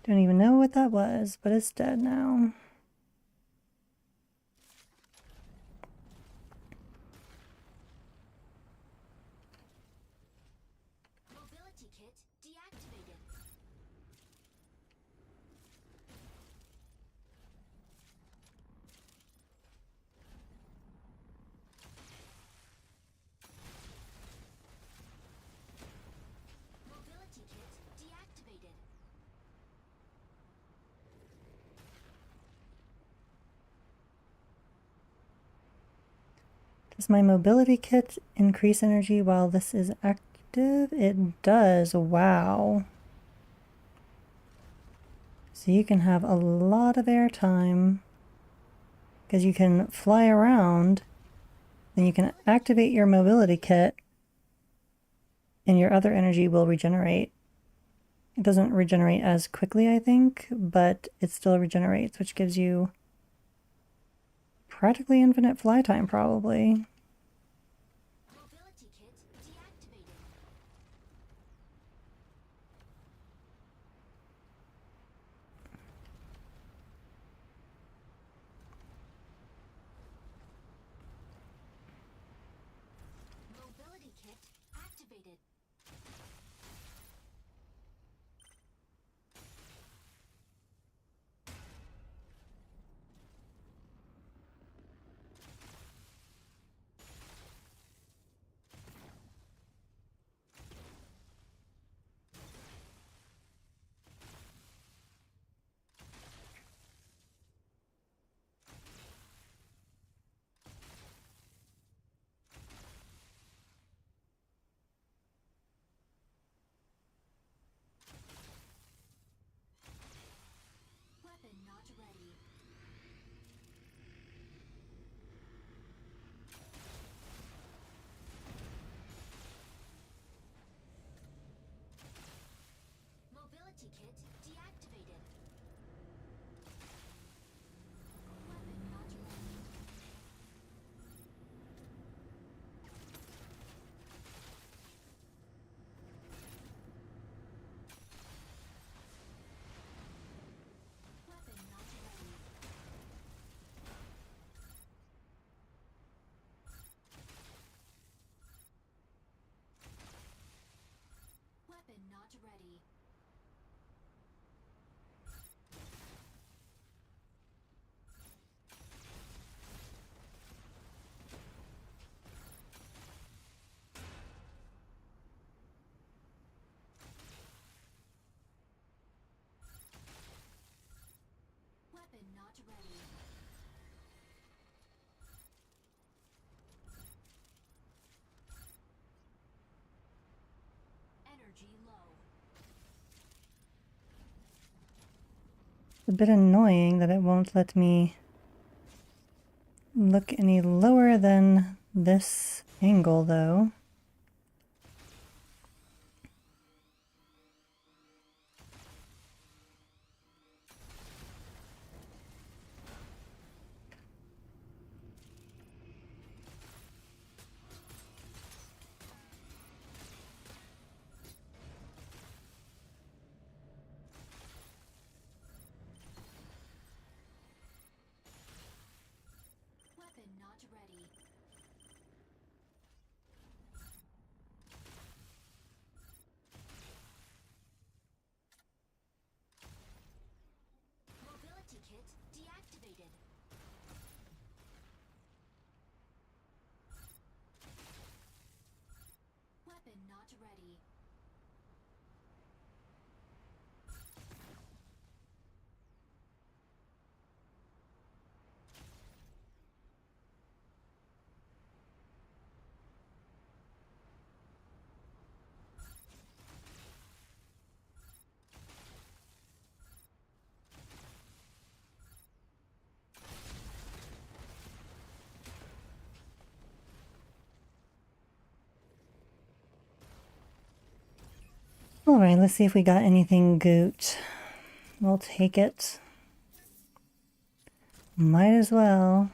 Don't even know what that was, but it's dead now. Mobility kit deactivated. Mobility kit deactivated. Does my mobility kit increase energy while this is active? It does. Wow. So you can have a lot of airtime because you can fly around, then you can activate your mobility kit and your other energy will regenerate. It doesn't regenerate as quickly, I think, but it still regenerates, which gives you practically infinite fly time, probably. Mobility kit deactivated. Mobility kit activated. Weapon not ready. Mobility kit deactivated. Weapon not ready. Weapon not ready. Weapon not ready. Weapon not ready. Energy low. It's a bit annoying that it won't let me look any lower than this angle, though. Weapon not ready. Mobility kit deactivated. Weapon not ready. Alright, let's see if we got anything goot. We'll take it. Might as well.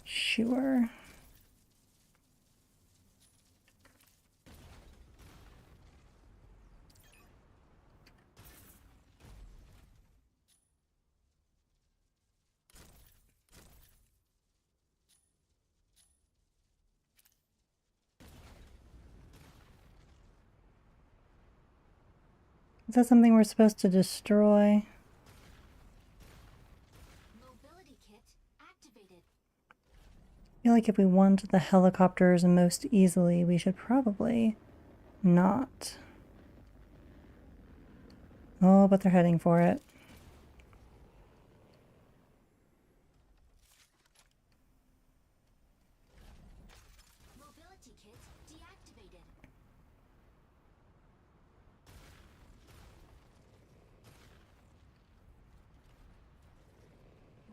Sure. Is that something we're supposed to destroy? Mobility kit activated. I feel like if we want the helicopters most easily, we should probably not. Oh, but they're heading for it. Mobility kit deactivated.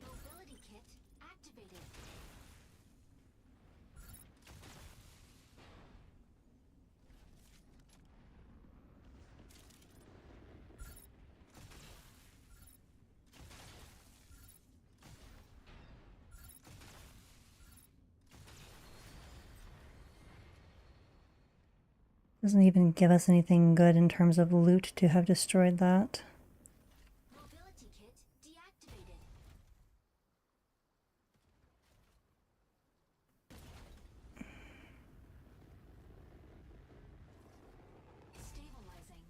Mobility kit activated. Doesn't even give us anything good in terms of loot to have destroyed that. Mobility kit deactivated. Stabilizing.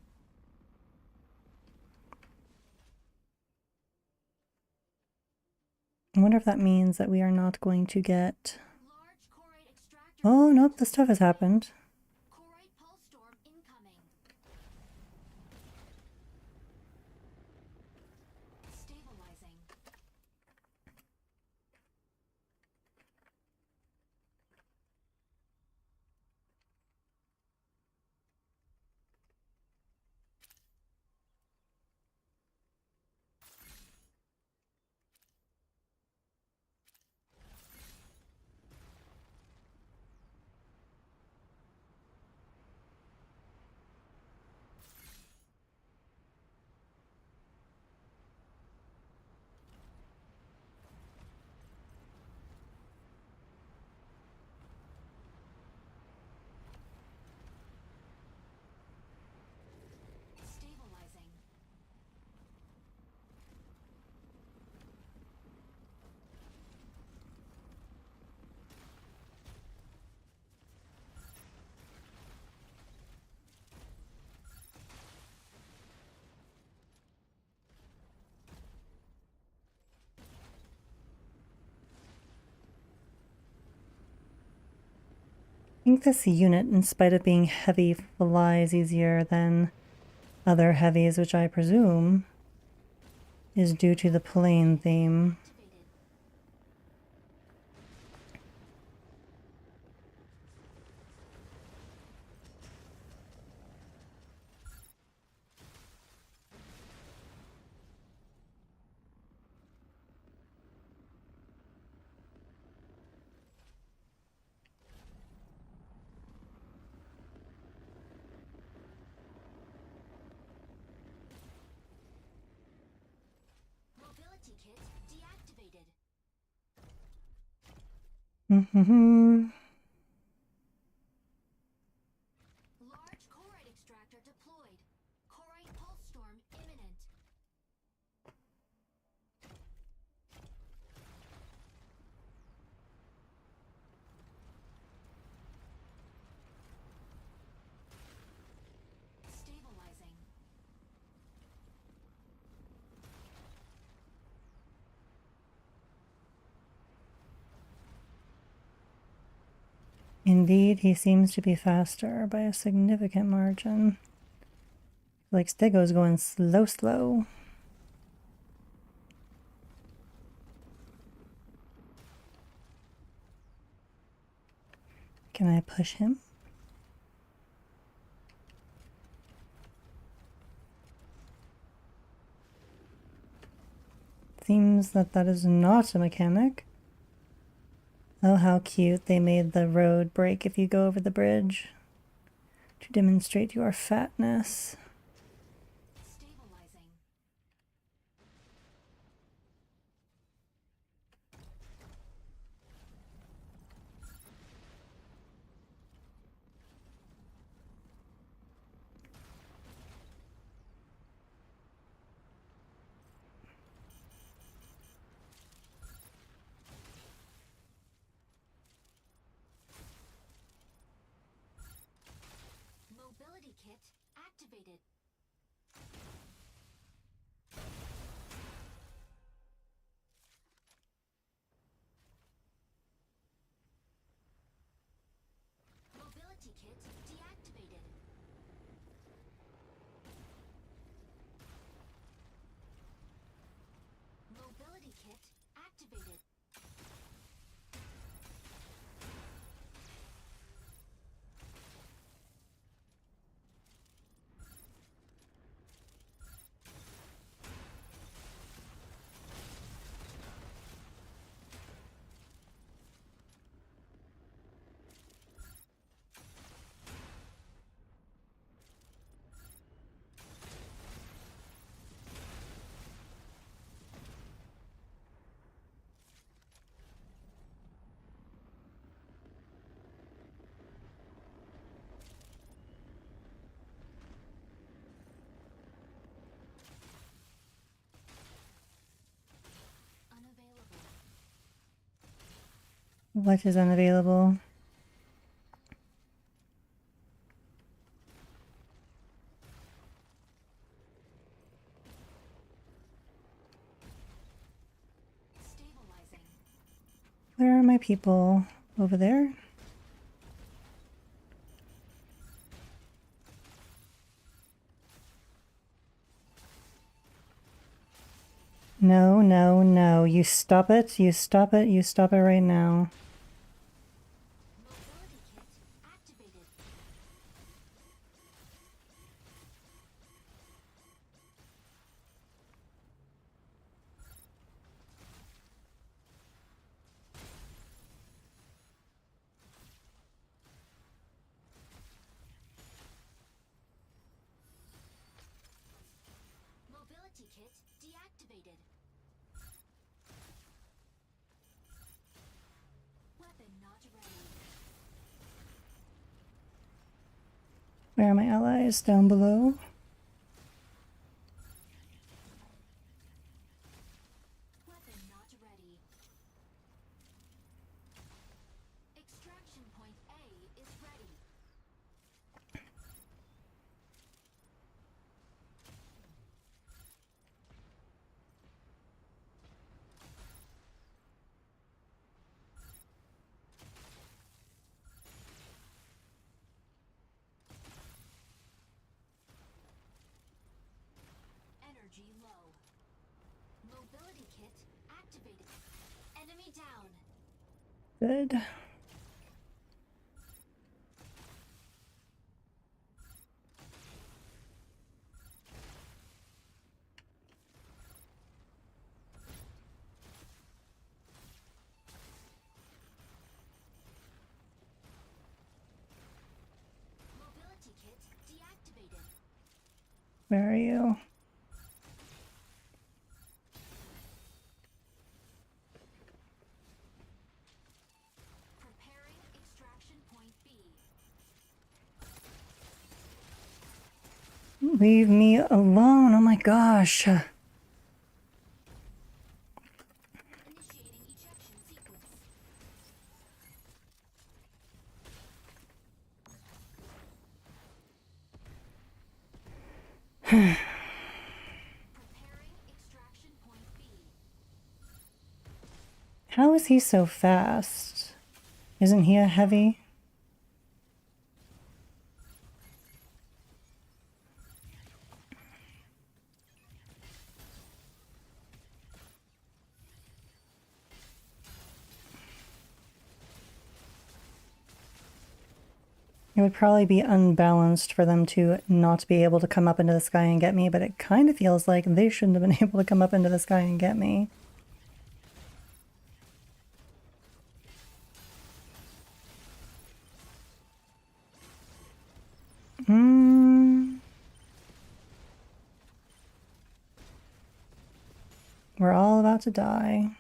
I wonder if that means that we are not going to get... Large chorite extractor. Oh, nope, the stuff has happened. Chorite pulse storm incoming. Stabilizing. Stabilizing. I think this unit, in spite of being heavy, flies easier than other heavies, which I presume is due to the plane theme. Activated. Mobility kit deactivated. Large chorite extractor deployed. Chorite pulse storm imminent. Stabilizing. Indeed, he seems to be faster by a significant margin. Like Stego's going slow, slow. Can I push him? Seems that that is not a mechanic. Oh, how cute. They made the road break if you go over the bridge to demonstrate your fatness. Stabilizing. Mobility kit activated. Mobility kit deactivated. Mobility kit activated. Unavailable. What is unavailable? Stabilizing. Where are my people? Over there? No, no, no. You stop it. You stop it. You stop it right now. Mobility kit activated. Mobility kit deactivated. Weapon not ready. Where are my allies? Down below? Weapon not ready. Extraction point A is ready. Energy low. Mobility kit activated. Enemy down. Good. Mobility kit deactivated. Where are you? Preparing extraction point B. Leave me alone. Oh my gosh. Initiating ejection sequence. Preparing extraction point B. How is he so fast? Isn't he a heavy? It would probably be unbalanced for them to not be able to come up into the sky and get me, but it kind of feels like they shouldn't have been able to come up into the sky and get me. We're all about to die.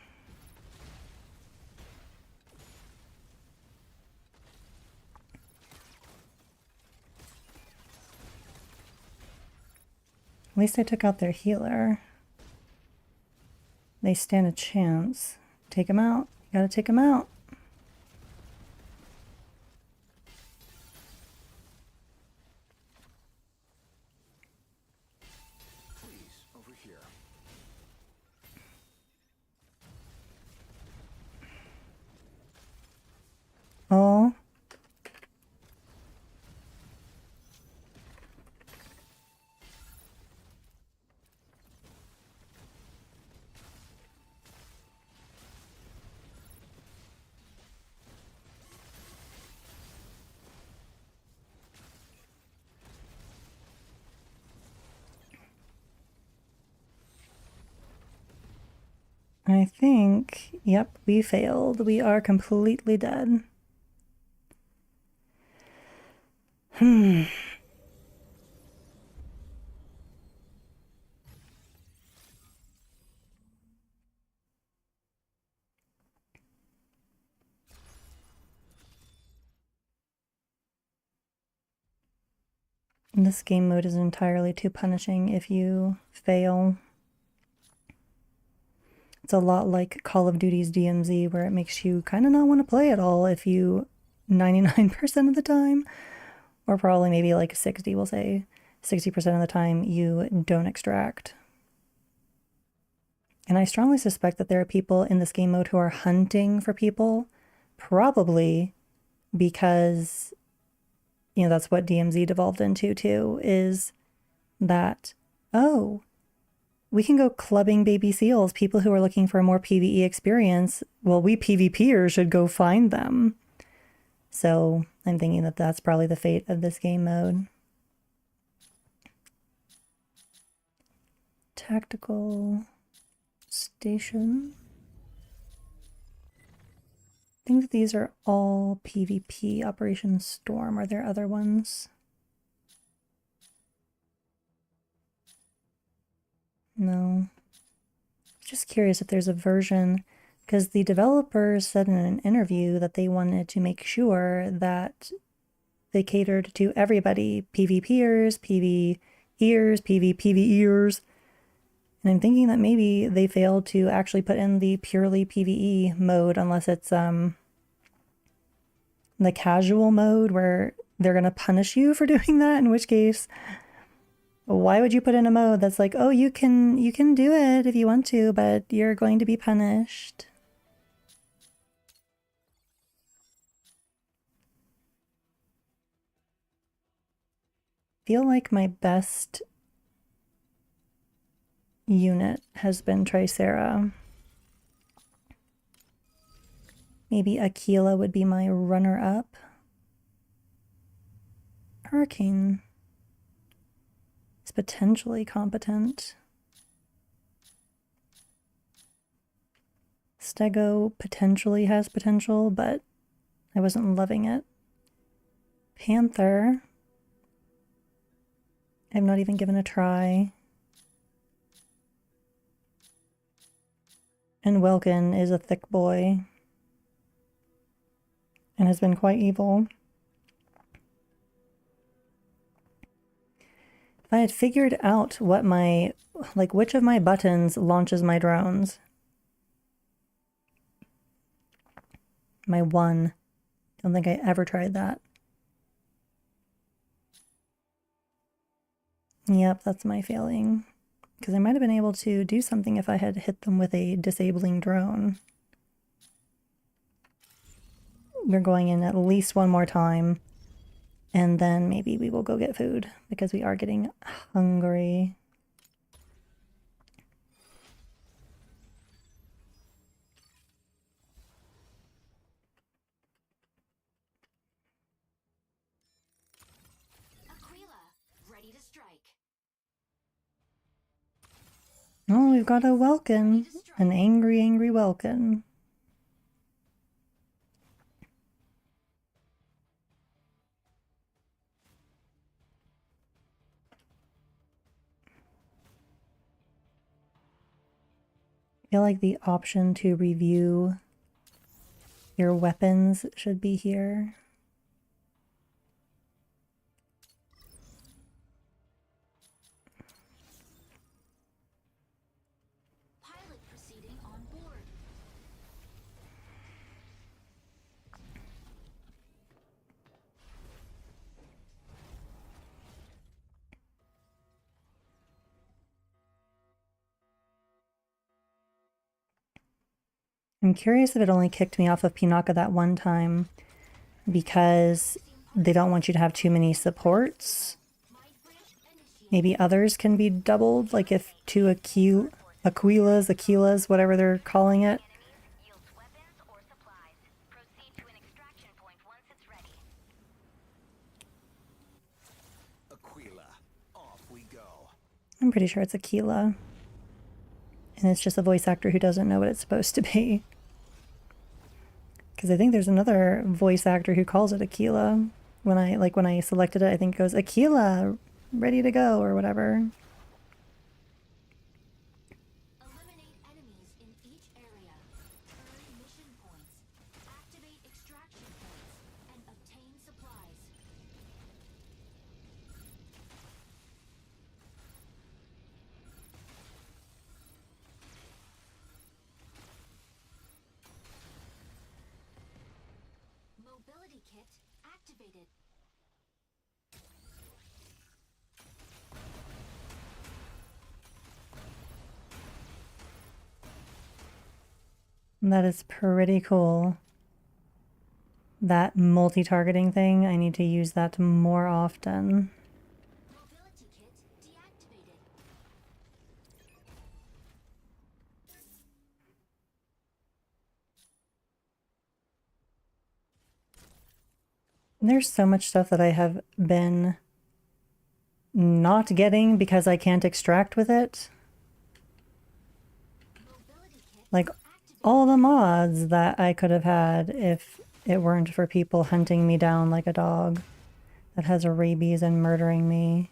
At least I took out their healer. They stand a chance. Take them out. You gotta take them out. Please, over here. Oh. I think, yep, we failed. We are completely dead. This game mode is entirely too punishing if you fail. It's a lot like Call of Duty's DMZ, where it makes you kind of not want to play at all if you 99% of the time, or probably maybe like 60, we'll say 60% of the time, you don't extract. And I strongly suspect that there are people in this game mode who are hunting for people, probably because, you know, that's what DMZ devolved into too, is that, oh, we can go clubbing baby seals, people who are looking for a more PvE experience. Well, we PvPers should go find them. So I'm thinking that that's probably the fate of this game mode. Tactical station. I think that these are all PvP. Operation Storm. Are there other ones? No. Just curious if there's a version, because the developers said in an interview that they wanted to make sure that they catered to everybody, PvPers, PvEers, PvPvEers. And I'm thinking that maybe they failed to actually put in the purely PvE mode, unless it's the casual mode where they're going to punish you for doing that, in which case, why would you put in a mode that's like, oh, you can do it if you want to, but you're going to be punished? Feel like my best unit has been Tricera. Maybe Aquila would be my runner-up. Hurricane is potentially competent. Stego potentially has potential, but I wasn't loving it. Panther, I've not even given a try. And Welkin is a thick boy and has been quite evil. If I had figured out what my, like, which of my buttons launches my drones. My one. Don't think I ever tried that. Yep, that's my failing. Because I might have been able to do something if I had hit them with a disabling drone. We're going in at least one more time. And then maybe we will go get food, because we are getting hungry. Aquila, ready to strike. Oh, we've got a Welkin. An angry, angry Welkin. feel like the option to review your weapons should be here. Pilot proceeding on board. I'm curious if it only kicked me off of Pinaka that one time because they don't want you to have too many supports. Maybe others can be doubled, like if two Aquilas, whatever they're calling it. Yields weapons or supplies. Proceed to an extraction point once it's ready. Aquila, off we go. I'm pretty sure it's Aquila. And it's just a voice actor who doesn't know what it's supposed to be. Because I think there's another voice actor who calls it Aquila. When I selected it, I think it goes Aquila, ready to go or whatever. Eliminate enemies in each area. Earn mission points. Activate extraction points. And obtain supplies. Mobility kit activated. And that is pretty cool. That multi-targeting thing, I need to use that more often. Mobility kit deactivated. There's so much stuff that I have been not getting because I can't extract with it. Mobility kit Like activated. all the mods that I could have had if it weren't for people hunting me down like a dog that has rabies and murdering me.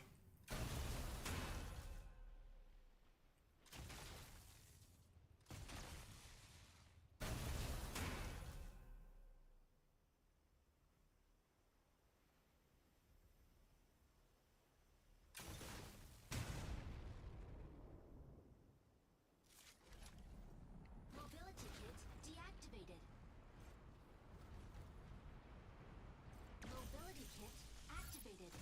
Mobility kit deactivated. Mobility kit activated.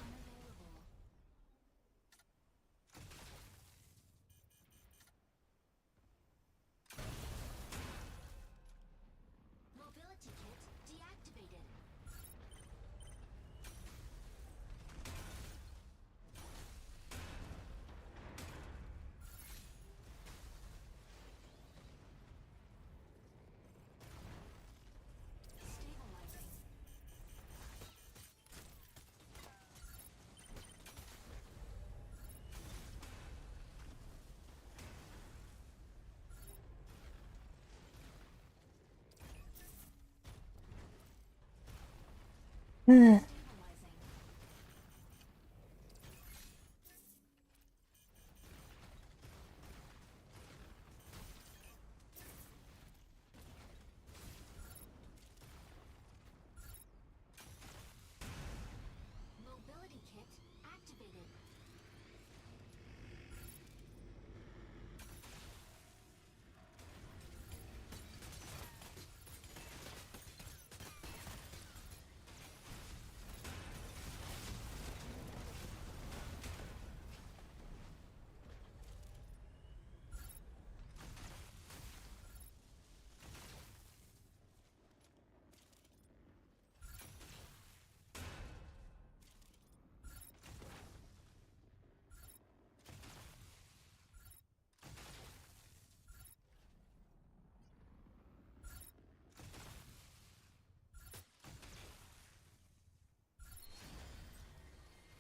Unavailable. Mobility kit deactivated. Stabilizing. Stabilizing. Mobility kit activated.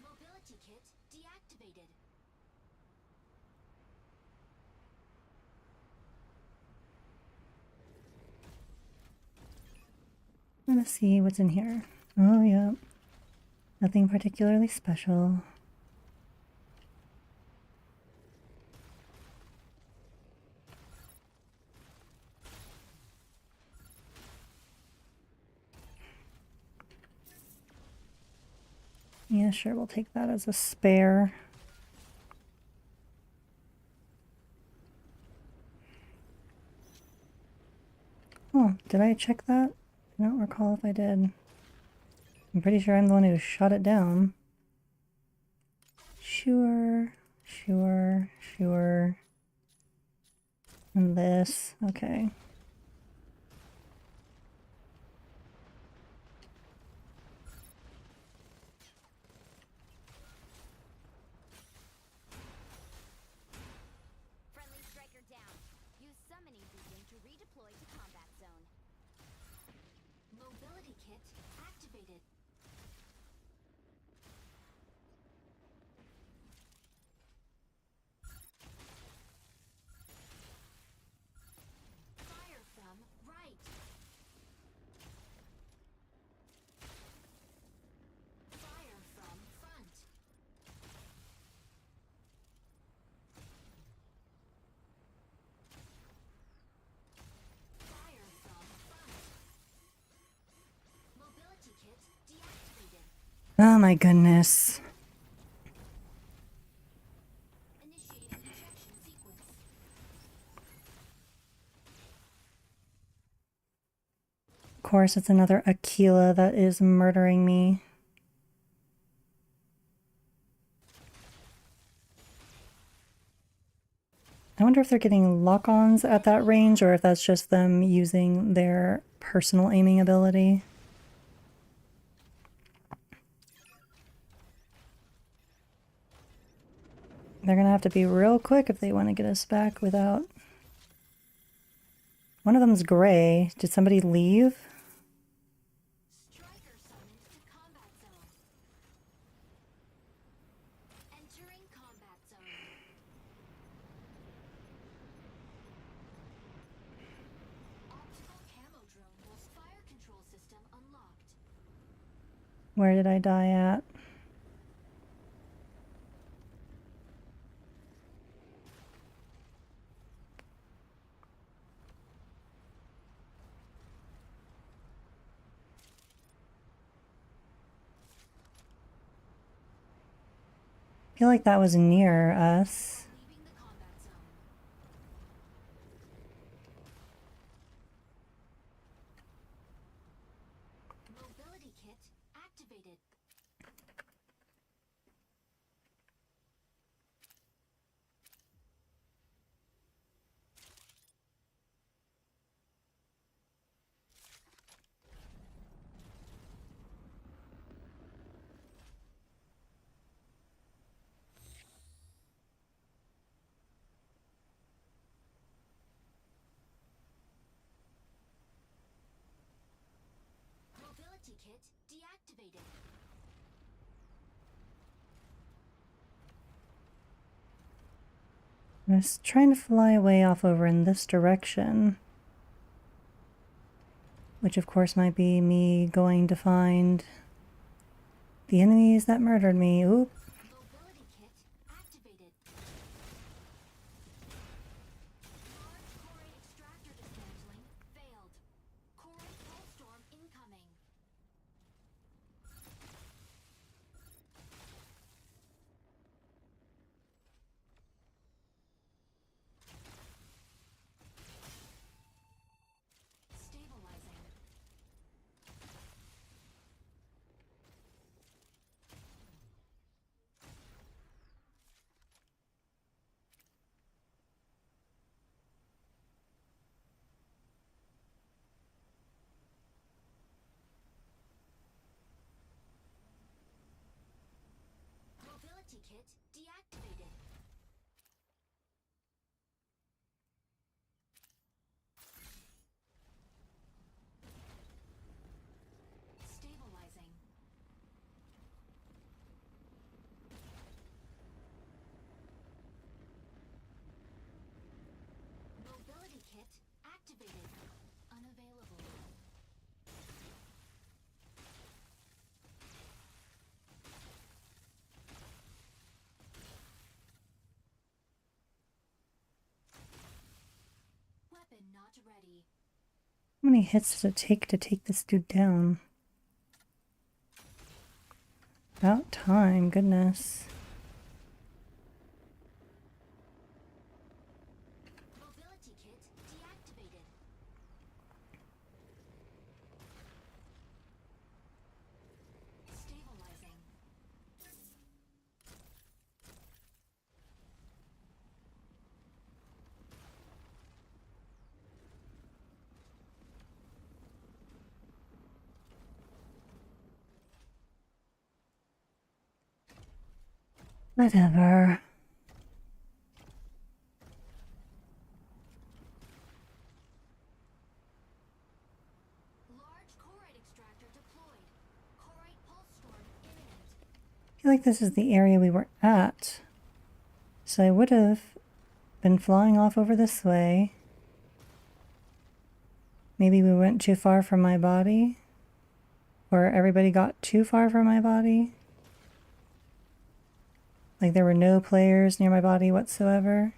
Mobility kit deactivated. Let's see what's in here. Oh, yeah. Nothing particularly special. Yeah, sure, we'll take that as a spare. Oh, did I check that? I don't recall if I did. I'm pretty sure I'm the one who shot it down. Sure, sure, sure. And this, okay. Friendly striker down. Use summoning beacon to redeploy to combat zone. Mobility kit activated. Fire from right. Fire from front. Fire from front. Mobility kit deactivated. Oh my goodness. Initiating ejection sequence. Of course, it's another Aquila that is murdering me. I wonder if they're getting lock-ons at that range or if that's just them using their personal aiming ability. They're gonna have to be real quick if they want to get us back without... One of them's gray. Did somebody leave? Striker summoned to combat zone. Entering combat zone. Optical camo drone plus fire control system unlocked. Where did I die at? I feel like that was near us. Leaving the combat zone. Mobility kit activated. Mobility kit deactivated. I was trying to fly away off over in this direction. Which of course might be me going to find the enemies that murdered me. Oop. Mobility kit activated. Large core extractor dismantling failed. Core Hellstorm incoming. Stabilizing. Mobility kit deactivated. Stabilizing. Mobility kit activated. Unavailable. not ready. How many hits does it take to take this dude down? About time, goodness. Mobility kit deactivated. Stabilizing. Whatever. Large Corite extractor deployed. Corite pulse storm imminent. I feel like this is the area we were at. So I would have been flying off over this way. Maybe we went too far from my body. Or everybody got too far from my body. Like there were no players near my body whatsoever.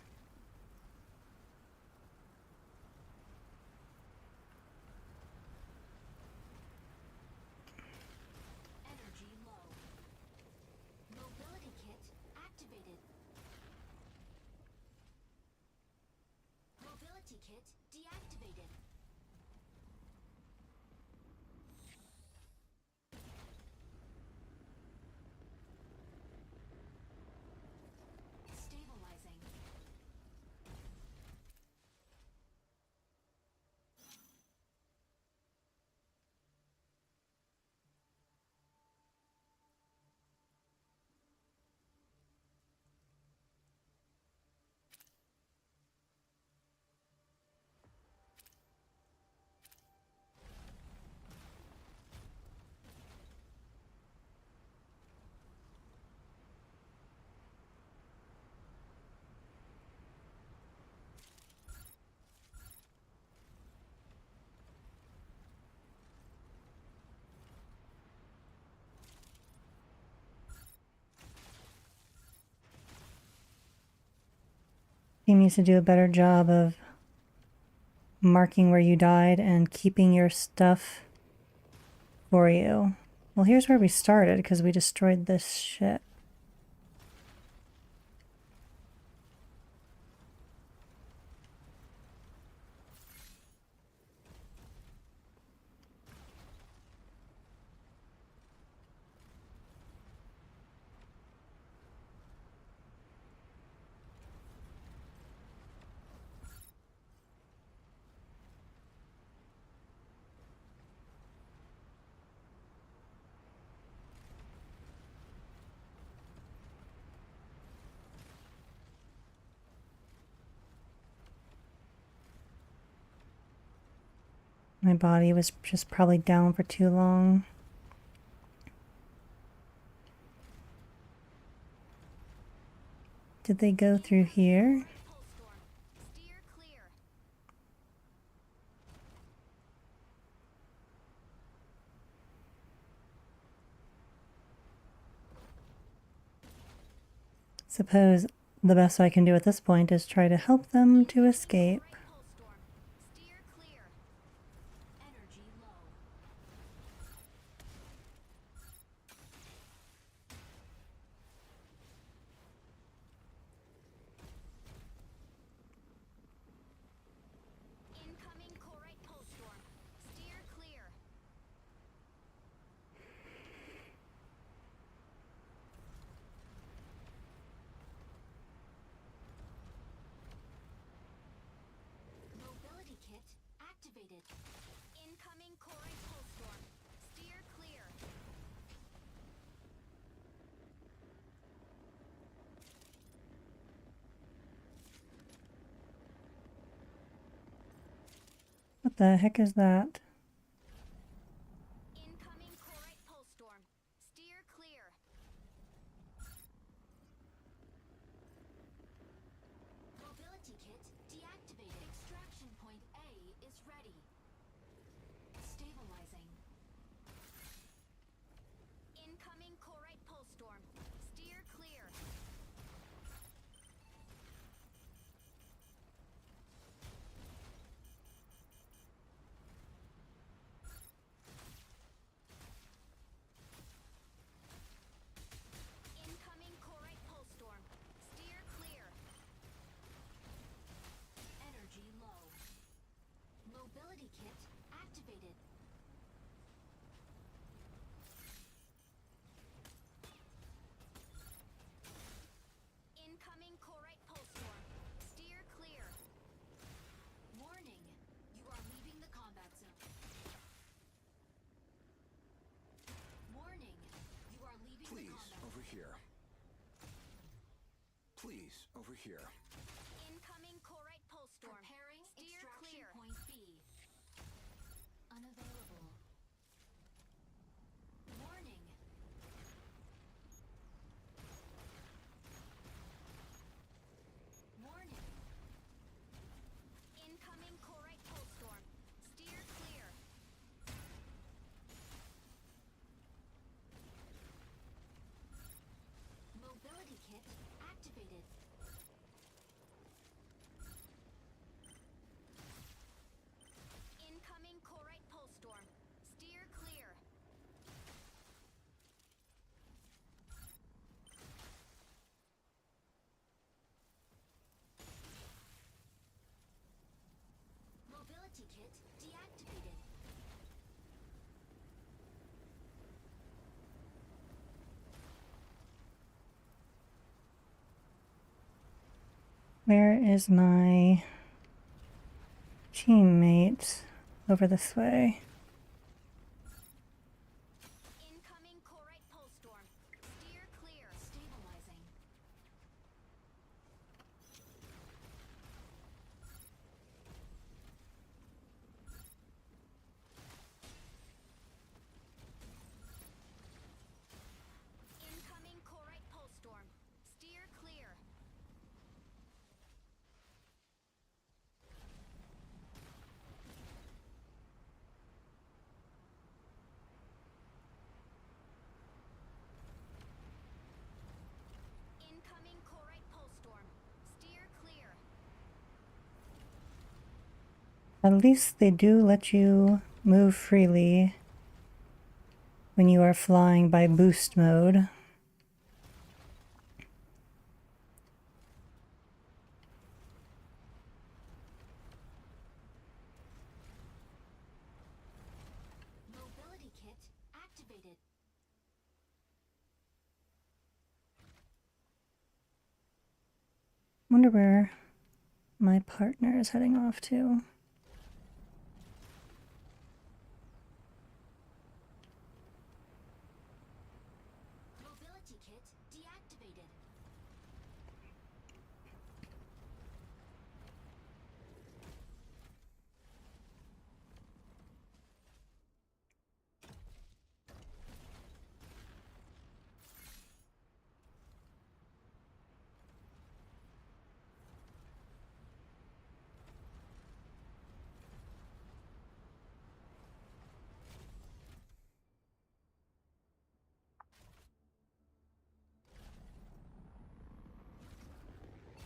Energy low. Mobility kit activated. Mobility kit deactivated. Stabilizing. Team needs to do a better job of marking where you died and keeping your stuff for you. Well, here's where we started because we destroyed this shit. My body was just probably down for too long. Did they go through here? Pulse storm. Steer clear. Suppose the best I can do at this point is try to help them to escape. Corite pulse storm. Steer clear. Energy low. Incoming Corite pulse storm. Steer clear. Mobility kit activated. Incoming Corite pulse storm. Steer clear. What the heck is that? Incoming Corite pulse storm. Steer clear. Mobility kit deactivated. Extraction point A is ready. Stabilizing. Incoming Corite pulse storm. Steer clear. enemies over here. Incoming Corite pulse storm. Preparing Steer extraction clear. point B. Unavailable. Warning. Warning. Incoming Corite pulse storm. Steer clear. Mobility kit activated. Incoming Corite pulse storm. Steer clear. Mobility kit deactivated. Where is my teammate? Over this way. Incoming Corite pulse storm. Steer clear. Stabilizing. Incoming Corite pulse storm. Steer clear. Incoming Corite pulse storm. Steer clear. At least they do let you move freely when you are flying by boost mode. Mobility kit activated. Wonder where my partner is heading off to. Mobility kit deactivated.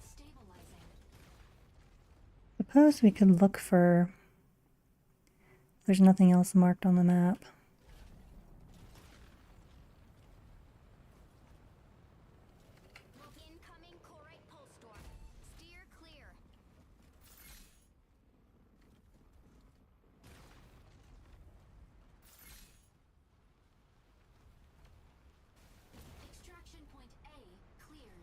Stabilizing. Suppose we could look for. There's nothing else marked on the map. Incoming Corite pulse storm. Steer clear. Extraction point A cleared.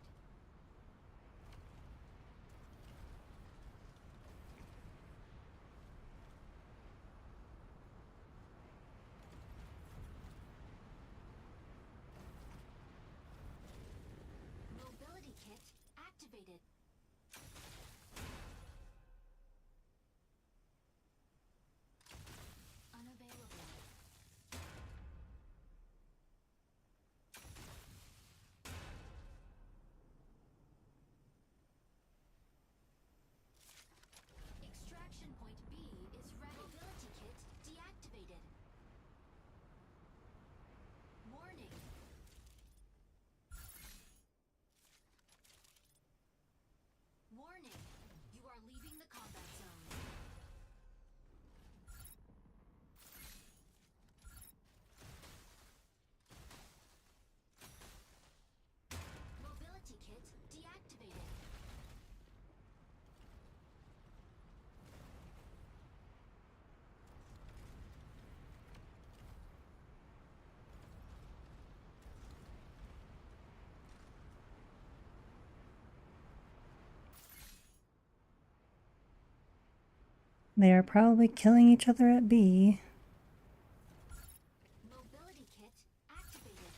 Mobility kit activated. Unavailable. Extraction point B is ready. Mobility kit deactivated. Warning. Warning. You are leaving the combat zone. Mobility kit deactivated. They are probably killing each other at B. Mobility kit activated.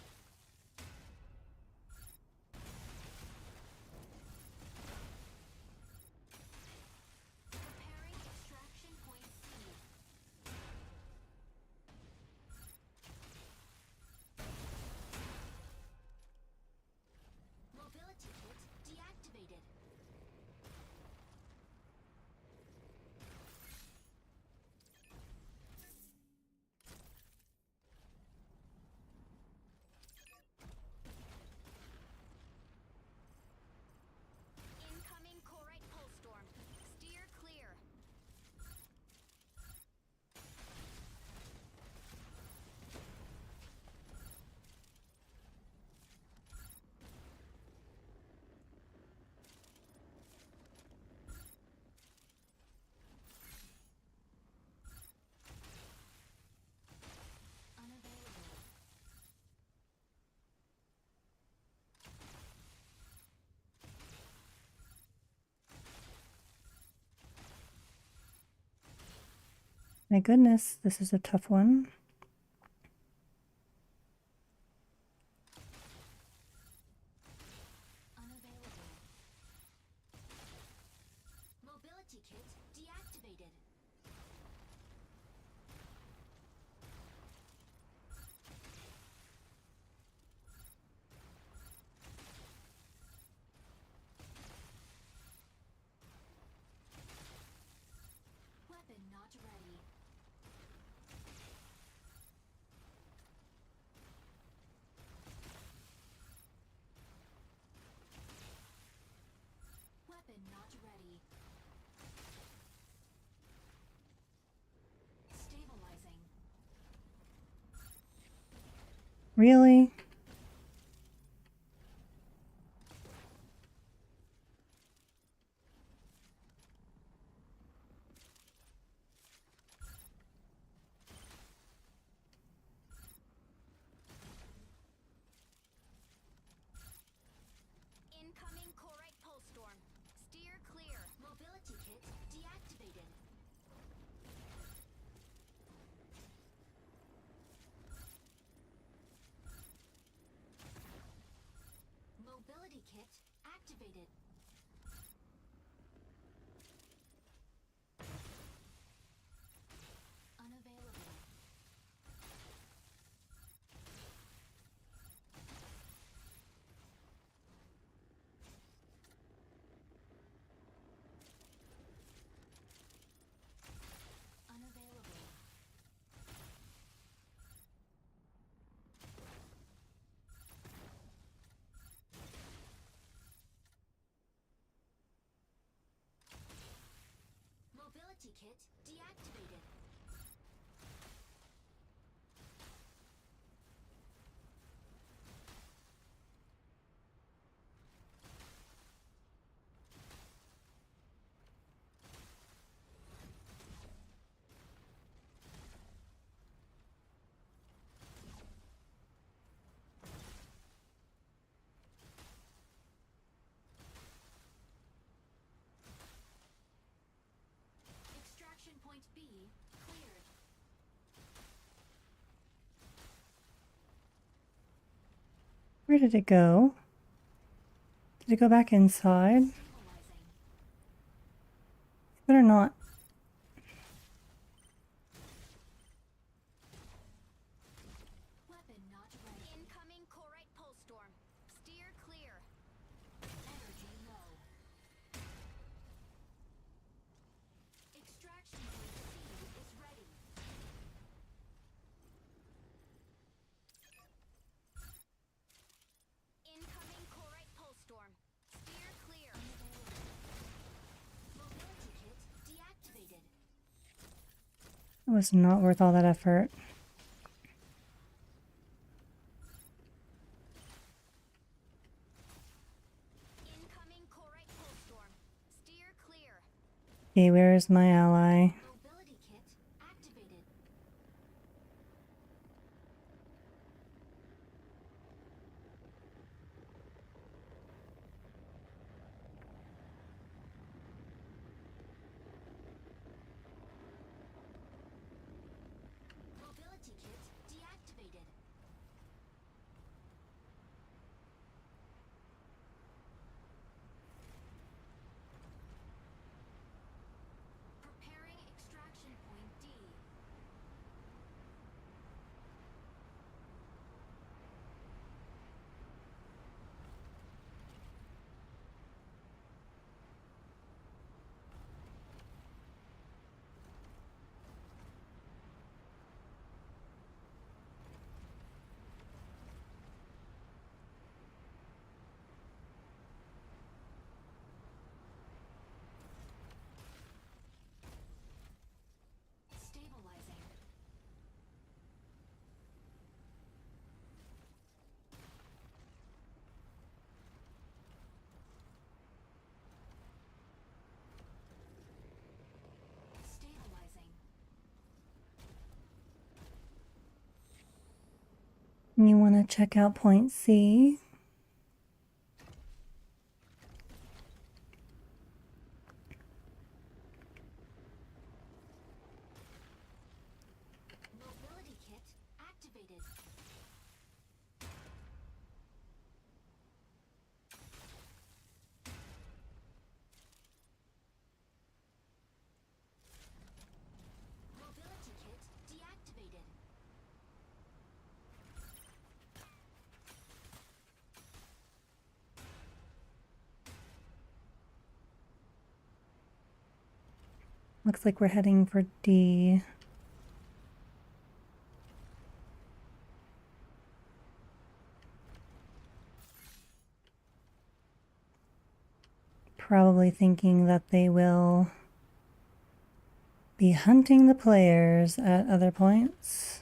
activated. Incoming Corite Pulse Storm. Steer clear. Unavailable. My goodness, this is a tough one. Unavailable. Mobility kit deactivated. Weapon not ready. Weapon not ready. Stabilizing. Really? Incoming Corite Pulse Storm. Steer clear. Mobility kit deactivated. Mobility kit activated. Unavailable. Unavailable. Mobility kit deactivated. Extraction point B cleared. Where did it go? Did it go back inside? Stabilizing. Better not. Weapon not ready. Incoming Corite Pulse Storm. Steer clear. Energy low. Extraction point C is ready. Incoming Corite Pulse Storm. Steer clear. Mobility kit deactivated. It was not worth all that effort. Incoming Corite Pulse Storm. Steer clear. Okay, where's my ally? Mobility kit activated. Mobility kit deactivated. Preparing You want to check out point C? Mobility kit activated. Mobility kit deactivated. Looks like we're heading for D. Probably thinking that they will be hunting the players at other points.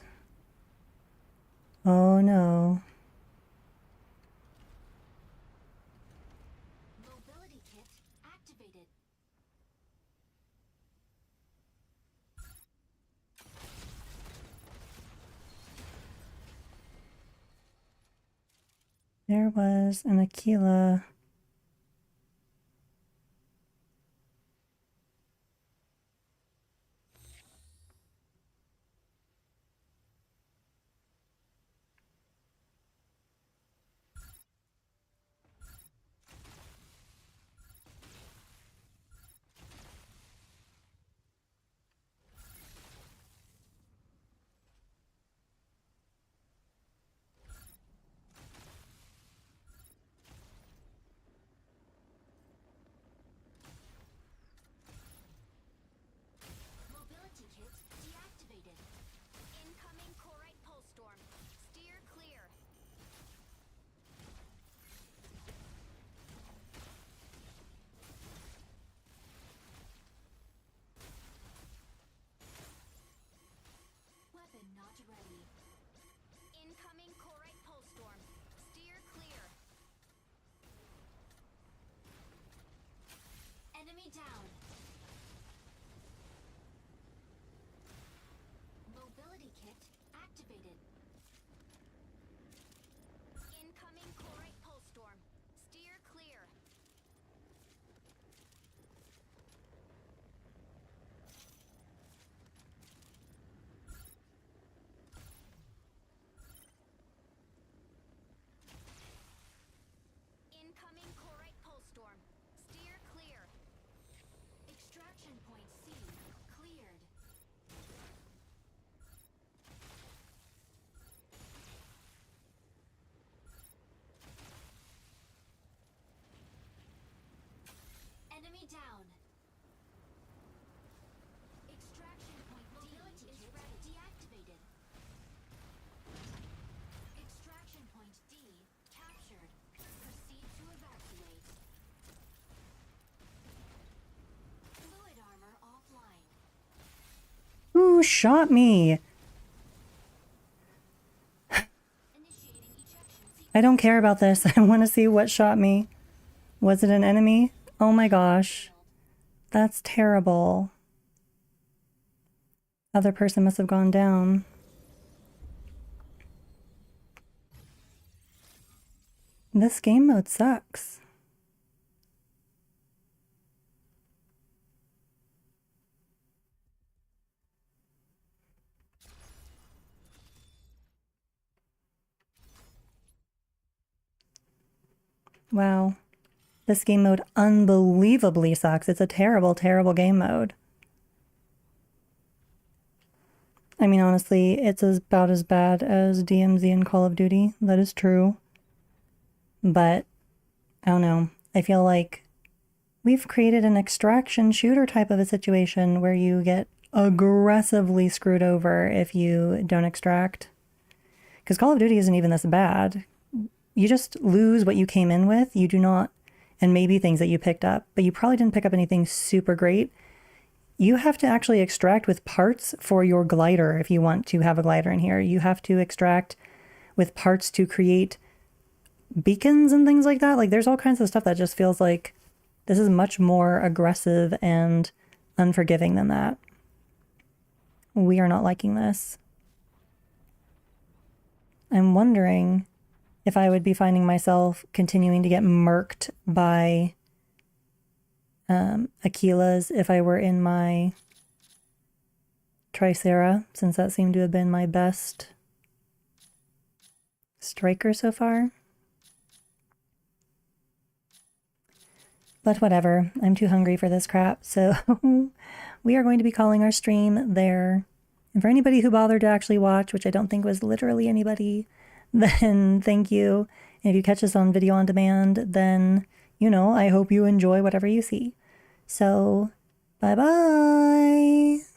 Oh no. Mobility kit activated. There was an Aquila. Mobility kit deactivated. Incoming Corite pulse storm. Steer clear. Weapon not ready. Incoming Corite pulse storm. Steer clear. Enemy down. Mobility kit activated. Incoming Corite pulse storm. Steer clear. Incoming Corite pulse storm. Steer clear. Extraction point C cleared. Enemy down. Extraction point mobility D is ready. Deactivated. Extraction point D captured. Proceed to evacuate. Fluid armor offline. Who shot me? Initiating ejection sequence. I don't care about this. I want to see what shot me. Was it an enemy? Oh my gosh. That's terrible. Other person must have gone down. This game mode sucks. Wow. This game mode unbelievably sucks. It's a terrible, terrible game mode. I mean, honestly, it's about as bad as DMZ and Call of Duty. That is true. But, I don't know. I feel like we've created an extraction shooter type of a situation where you get aggressively screwed over if you don't extract. Because Call of Duty isn't even this bad. You just lose what you came in with. You do not, and maybe things that you picked up, but you probably didn't pick up anything super great. You have to actually extract with parts for your glider if you want to have a glider in here. You have to extract with parts to create beacons and things like that. Like, there's all kinds of stuff that just feels like this is much more aggressive and unforgiving than that. We are not liking this. I'm wondering if I would be finding myself continuing to get murked by Aquila's if I were in my Tricera, since that seemed to have been my best striker so far. But whatever, I'm too hungry for this crap, so we are going to be calling our stream there. And for anybody who bothered to actually watch, which I don't think was literally anybody, then thank you. And if you catch us on video on demand, then, you know, I hope you enjoy whatever you see. So, bye-bye!